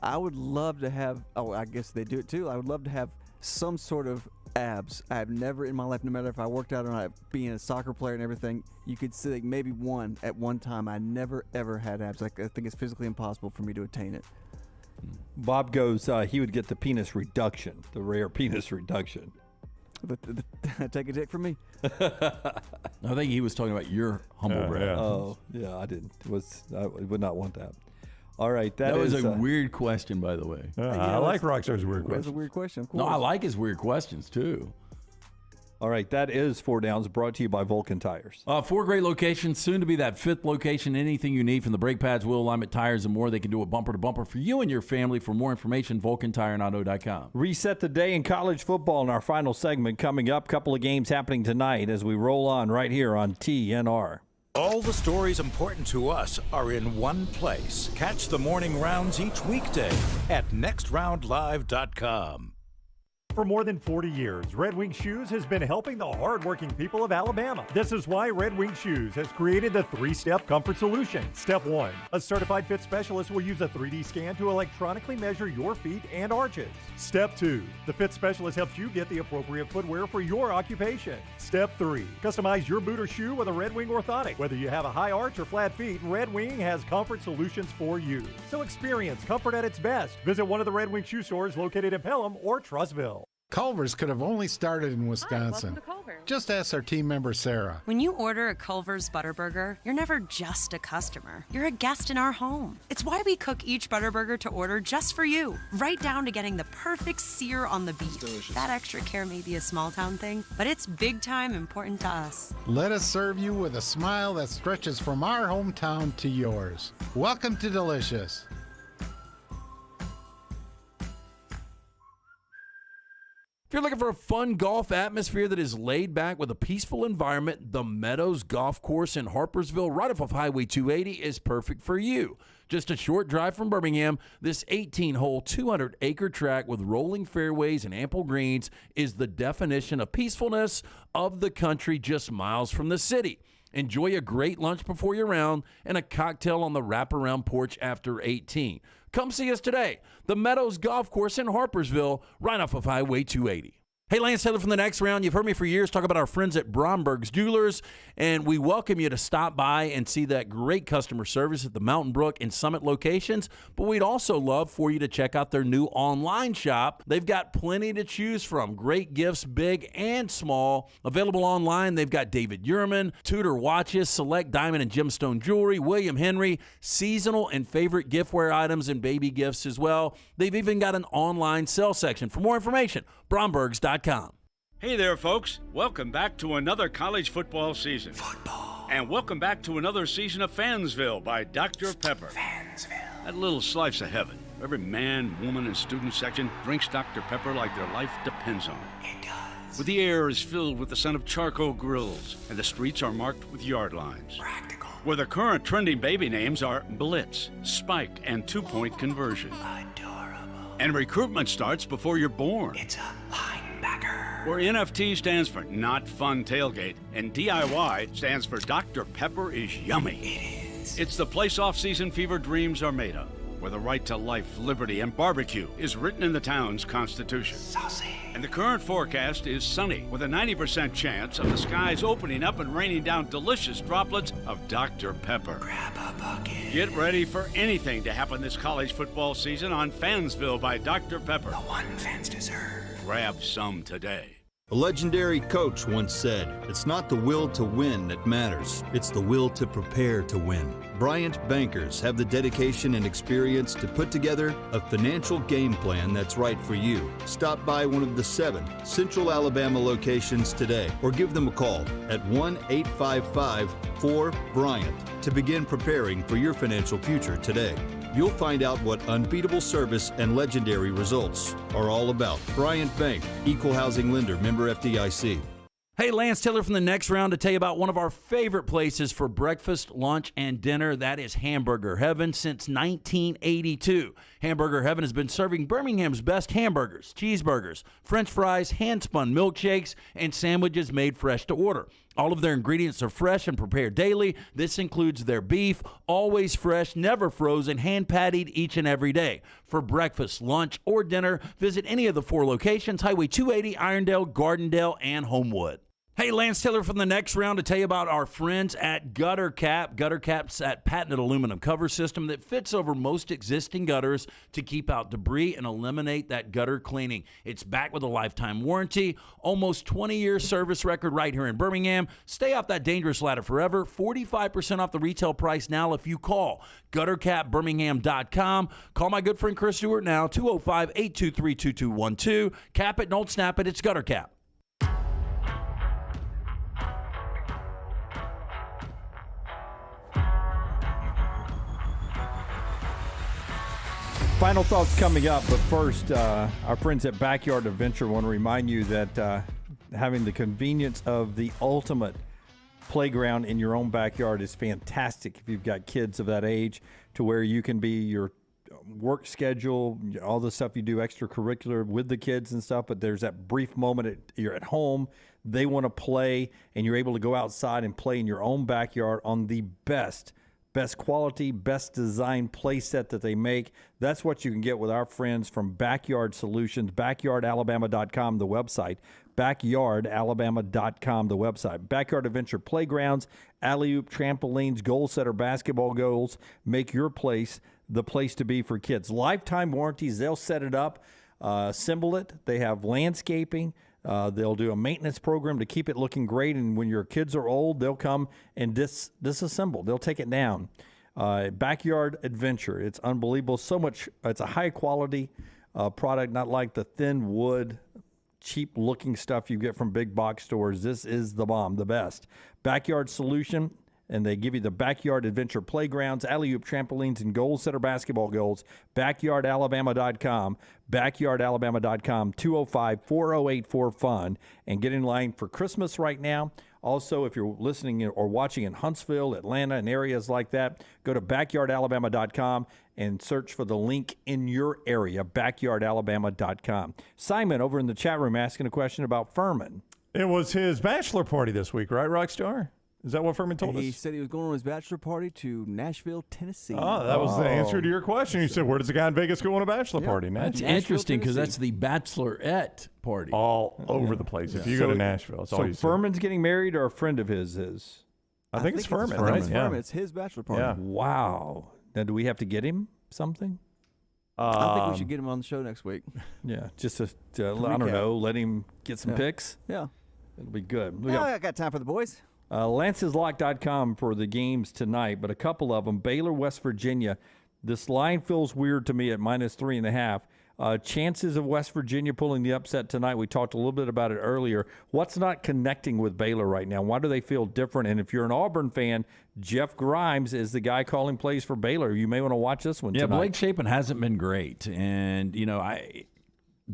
I would love to have. Oh, I guess they do it too. I would love to have some sort of abs. I have never in my life, no matter if I worked out or not, being a soccer player and everything, you could see like maybe one at one time. I never ever had abs. I think it's physically impossible for me to attain it. Bob goes. He would get the penis reduction, the rare penis reduction. Take a dick from me. I think he was talking about your humble brag. Yeah. Oh, yeah, I didn't. I would not want that. All right, that was a weird question, by the way. I like Rockstar's weird question. That's a weird question, of course. No, I like his weird questions, too. All right, that is 4 Downs, brought to you by Vulcan Tires. 4 great locations, soon to be that 5th location. Anything you need from the brake pads, wheel alignment, tires, and more, they can do it bumper to bumper for you and your family. For more information, VulcanTireandAuto.com. Reset the day in college football in our final segment coming up. Couple of games happening tonight as we roll on right here on TNR. All the stories important to us are in one place. Catch the morning rounds each weekday at nextroundlive.com. For more than 40 years, Red Wing Shoes has been helping the hardworking people of Alabama. This is why Red Wing Shoes has created the 3-step comfort solution. Step 1, a certified fit specialist will use a 3D scan to electronically measure your feet and arches. Step 2, the fit specialist helps you get the appropriate footwear for your occupation. Step 3, customize your boot or shoe with a Red Wing orthotic. Whether you have a high arch or flat feet, Red Wing has comfort solutions for you. So experience comfort at its best. Visit one of the Red Wing shoe stores located in Pelham or Trussville. Culver's could have only started in Wisconsin. Hi, welcome to Culver. Just ask our team member, Sarah. When you order a Culver's Butterburger, you're never just a customer. You're a guest in our home. It's why we cook each Butterburger to order just for you, right down to getting the perfect sear on the beef. That extra care may be a small town thing, but it's big time important to us. Let us serve you with a smile that stretches from our hometown to yours. Welcome to Delicious. If you're looking for a fun golf atmosphere that is laid back with a peaceful environment, the Meadows Golf Course in Harpersville, right off of Highway 280, is perfect for you. Just a short drive from Birmingham, this 18-hole, 200-acre track with rolling fairways and ample greens is the definition of peacefulness of the country just miles from the city. Enjoy a great lunch before your round and a cocktail on the wraparound porch after 18. Come see us today. The Meadows Golf Course in Harpersville, right off of Highway 280. Hey, Lance Taylor from The Next Round. You've heard me for years talk about our friends at Bromberg's Jewelers, and we welcome you to stop by and see that great customer service at the Mountain Brook and Summit locations. But we'd also love for you to check out their new online shop. They've got plenty to choose from. Great gifts, big and small. Available online, they've got David Yurman, Tudor watches, select diamond and gemstone jewelry, William Henry, seasonal and favorite giftware items and baby gifts as well. They've even got an online sale section. For more information, Brombergs.com. Hey there, folks. Welcome back to another college football season. And welcome back to another season of Fansville by Dr. Pepper. That little slice of heaven. Every man, woman, and student section drinks Dr. Pepper like their life depends on it. It does. Where the air is filled with the scent of charcoal grills, and the streets are marked with yard lines. Practical. Where the current trending baby names are Blitz, Spike, and 2-point conversion. Adorable. And recruitment starts before you're born. It's a linebacker. Where NFT stands for Not Fun Tailgate, and DIY stands for Dr. Pepper is Yummy. It is. It's the place off-season fever dreams are made of, where the right to life, liberty, and barbecue is written in the town's constitution. Saucy. And the current forecast is sunny, with a 90% chance of the skies opening up and raining down delicious droplets of Dr. Pepper. Grab a bucket. Get ready for anything to happen this college football season on Fansville by Dr. Pepper. The one fans deserve. Grab some today. A legendary coach once said, "It's not the will to win that matters, it's the will to prepare to win." Bryant bankers have the dedication and experience to put together a financial game plan that's right for you. Stop by one of the 7 Central Alabama locations today or give them a call at 1-855-4-BRYANT to begin preparing for your financial future today. You'll find out what unbeatable service and legendary results are all about. Bryant Bank, Equal Housing Lender, member FDIC. Hey, Lance Taylor from The Next Round to tell you about one of our favorite places for breakfast, lunch, and dinner. That is Hamburger Heaven since 1982. Hamburger Heaven has been serving Birmingham's best hamburgers, cheeseburgers, French fries, hand-spun milkshakes, and sandwiches made fresh to order. All of their ingredients are fresh and prepared daily. This includes their beef, always fresh, never frozen, hand-pattied each and every day. For breakfast, lunch, or dinner, visit any of the 4 locations, Highway 280, Irondale, Gardendale, and Homewood. Hey, Lance Taylor from the Next Round to tell you about our friends at Gutter Cap. Gutter Cap's that patented aluminum cover system that fits over most existing gutters to keep out debris and eliminate that gutter cleaning. It's backed with a lifetime warranty, almost 20-year service record right here in Birmingham. Stay off that dangerous ladder forever. 45% off the retail price now if you call guttercapbirmingham.com. Call my good friend Chris Stewart now, 205-823-2212. Cap it, don't snap it. It's Gutter Cap. Final thoughts coming up, but first, our friends at Backyard Adventure want to remind you that having the convenience of the ultimate playground in your own backyard is fantastic if you've got kids of that age, to where you can be your work schedule, all the stuff you do extracurricular with the kids and stuff, but there's that brief moment you're at home, they want to play, and you're able to go outside and play in your own backyard on the best quality, best design play set that they make. That's what you can get with our friends from Backyard Solutions, backyardalabama.com, the website, backyardalabama.com, the website. Backyard Adventure Playgrounds, alley-oop trampolines, goal setter basketball goals. Make your place the place to be for kids. Lifetime warranties, they'll set it up, assemble it. They have landscaping. They'll do a maintenance program to keep it looking great, and when your kids are old, they'll come and disassemble. They'll take it down. Backyard Adventure, it's unbelievable. So much, it's a high-quality product, not like the thin wood, cheap-looking stuff you get from big box stores. This is the bomb, the best. Backyard Solution, and they give you the Backyard Adventure Playgrounds, alley-oop trampolines, and goal setter basketball goals. BackyardAlabama.com, BackyardAlabama.com, 205-408-4FUN, and get in line for Christmas right now. Also, if you're listening or watching in Huntsville, Atlanta, and areas like that, go to BackyardAlabama.com and search for the link in your area, BackyardAlabama.com. Simon over in the chat room asking a question about Furman. It was his bachelor party this week, right, Rockstar? Is that what Furman told us? He said he was going on his bachelor party to Nashville, Tennessee. Oh, that was the answer to your question. You said, where does a guy in Vegas go on a bachelor party? That's interesting because that's the bachelorette party. All over the place. If you go to Nashville, it's all you see. Furman's getting married, or a friend of his is? I think it's Furman, right? It's Furman. It's his bachelor party. Yeah. Wow. Now, do we have to get him something? I think we should get him on the show next week. Yeah, just to I don't know, let him get some picks. Yeah. It'll be good. I got time for the boys. Lance'sLock.com for the games tonight, but a couple of them. Baylor, West Virginia. This line feels weird to me at -3.5. Chances of West Virginia pulling the upset tonight. We talked a little bit about it earlier. What's not connecting with Baylor right now? Why do they feel different? And if you're an Auburn fan, Jeff Grimes is the guy calling plays for Baylor. You may want to watch this one tonight. Blake Shapen hasn't been great. And,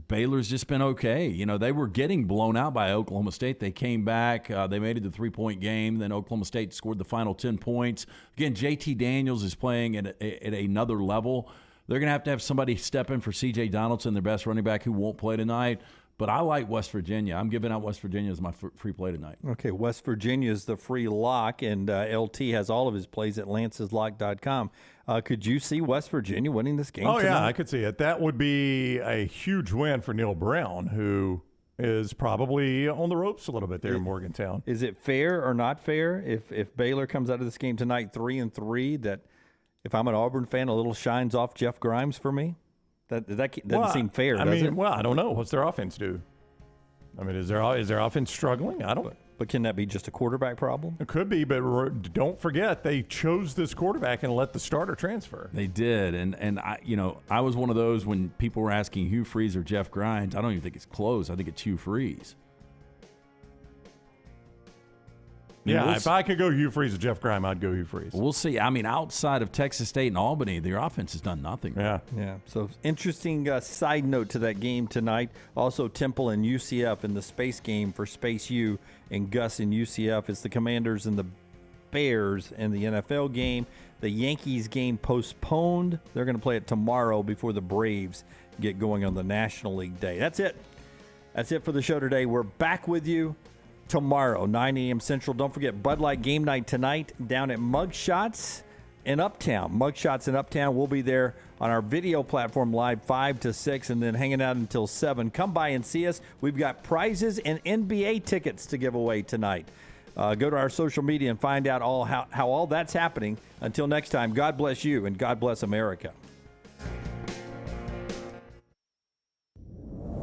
Baylor's just been okay. They were getting blown out by Oklahoma State. They came back. They made it the 3-point game. Then Oklahoma State scored the final 10 points. Again, JT Daniels is playing at another level. They're going to have somebody step in for C.J. Donaldson, their best running back, who won't play tonight. But I like West Virginia. I'm giving out West Virginia as my free play tonight. Okay, West Virginia is the free lock, and LT has all of his plays at lanceslock.com. Could you see West Virginia winning this game tonight? Yeah, I could see it. That would be a huge win for Neil Brown, who is probably on the ropes a little bit there in Morgantown. Is it fair or not fair if Baylor comes out of this game tonight 3-3, that if I'm an Auburn fan, a little shines off Jeff Grimes for me? That doesn't seem fair, does it? Well, I don't know. What's their offense do? Is their offense struggling? I don't. But can that be just a quarterback problem? It could be, but don't forget they chose this quarterback and let the starter transfer. They did, and I was one of those when people were asking Hugh Freeze or Jeff Grimes. I don't even think it's close. I think it's Hugh Freeze. Yeah, if I could go Hugh Freeze or Jeff Grimes, I'd go Hugh Freeze. We'll see. Outside of Texas State and Albany, their offense has done nothing. Yeah. So interesting side note to that game tonight. Also, Temple and UCF in the space game for Space U, and Gus and UCF. It's the Commanders and the Bears in the NFL game. The Yankees game postponed. They're going to play it tomorrow before the Braves get going on the National League Day. That's it. That's it for the show today. We're back with you tomorrow, 9 a.m. Central. Don't forget Bud Light game night tonight down at Mugshots. in Uptown. Mugshots in Uptown. We'll be there on our video platform live 5 to 6 and then hanging out until 7. Come by and see us. We've got prizes and NBA tickets to give away tonight. Go to our social media and find out how all that's happening. Until next time, God bless you and God bless America.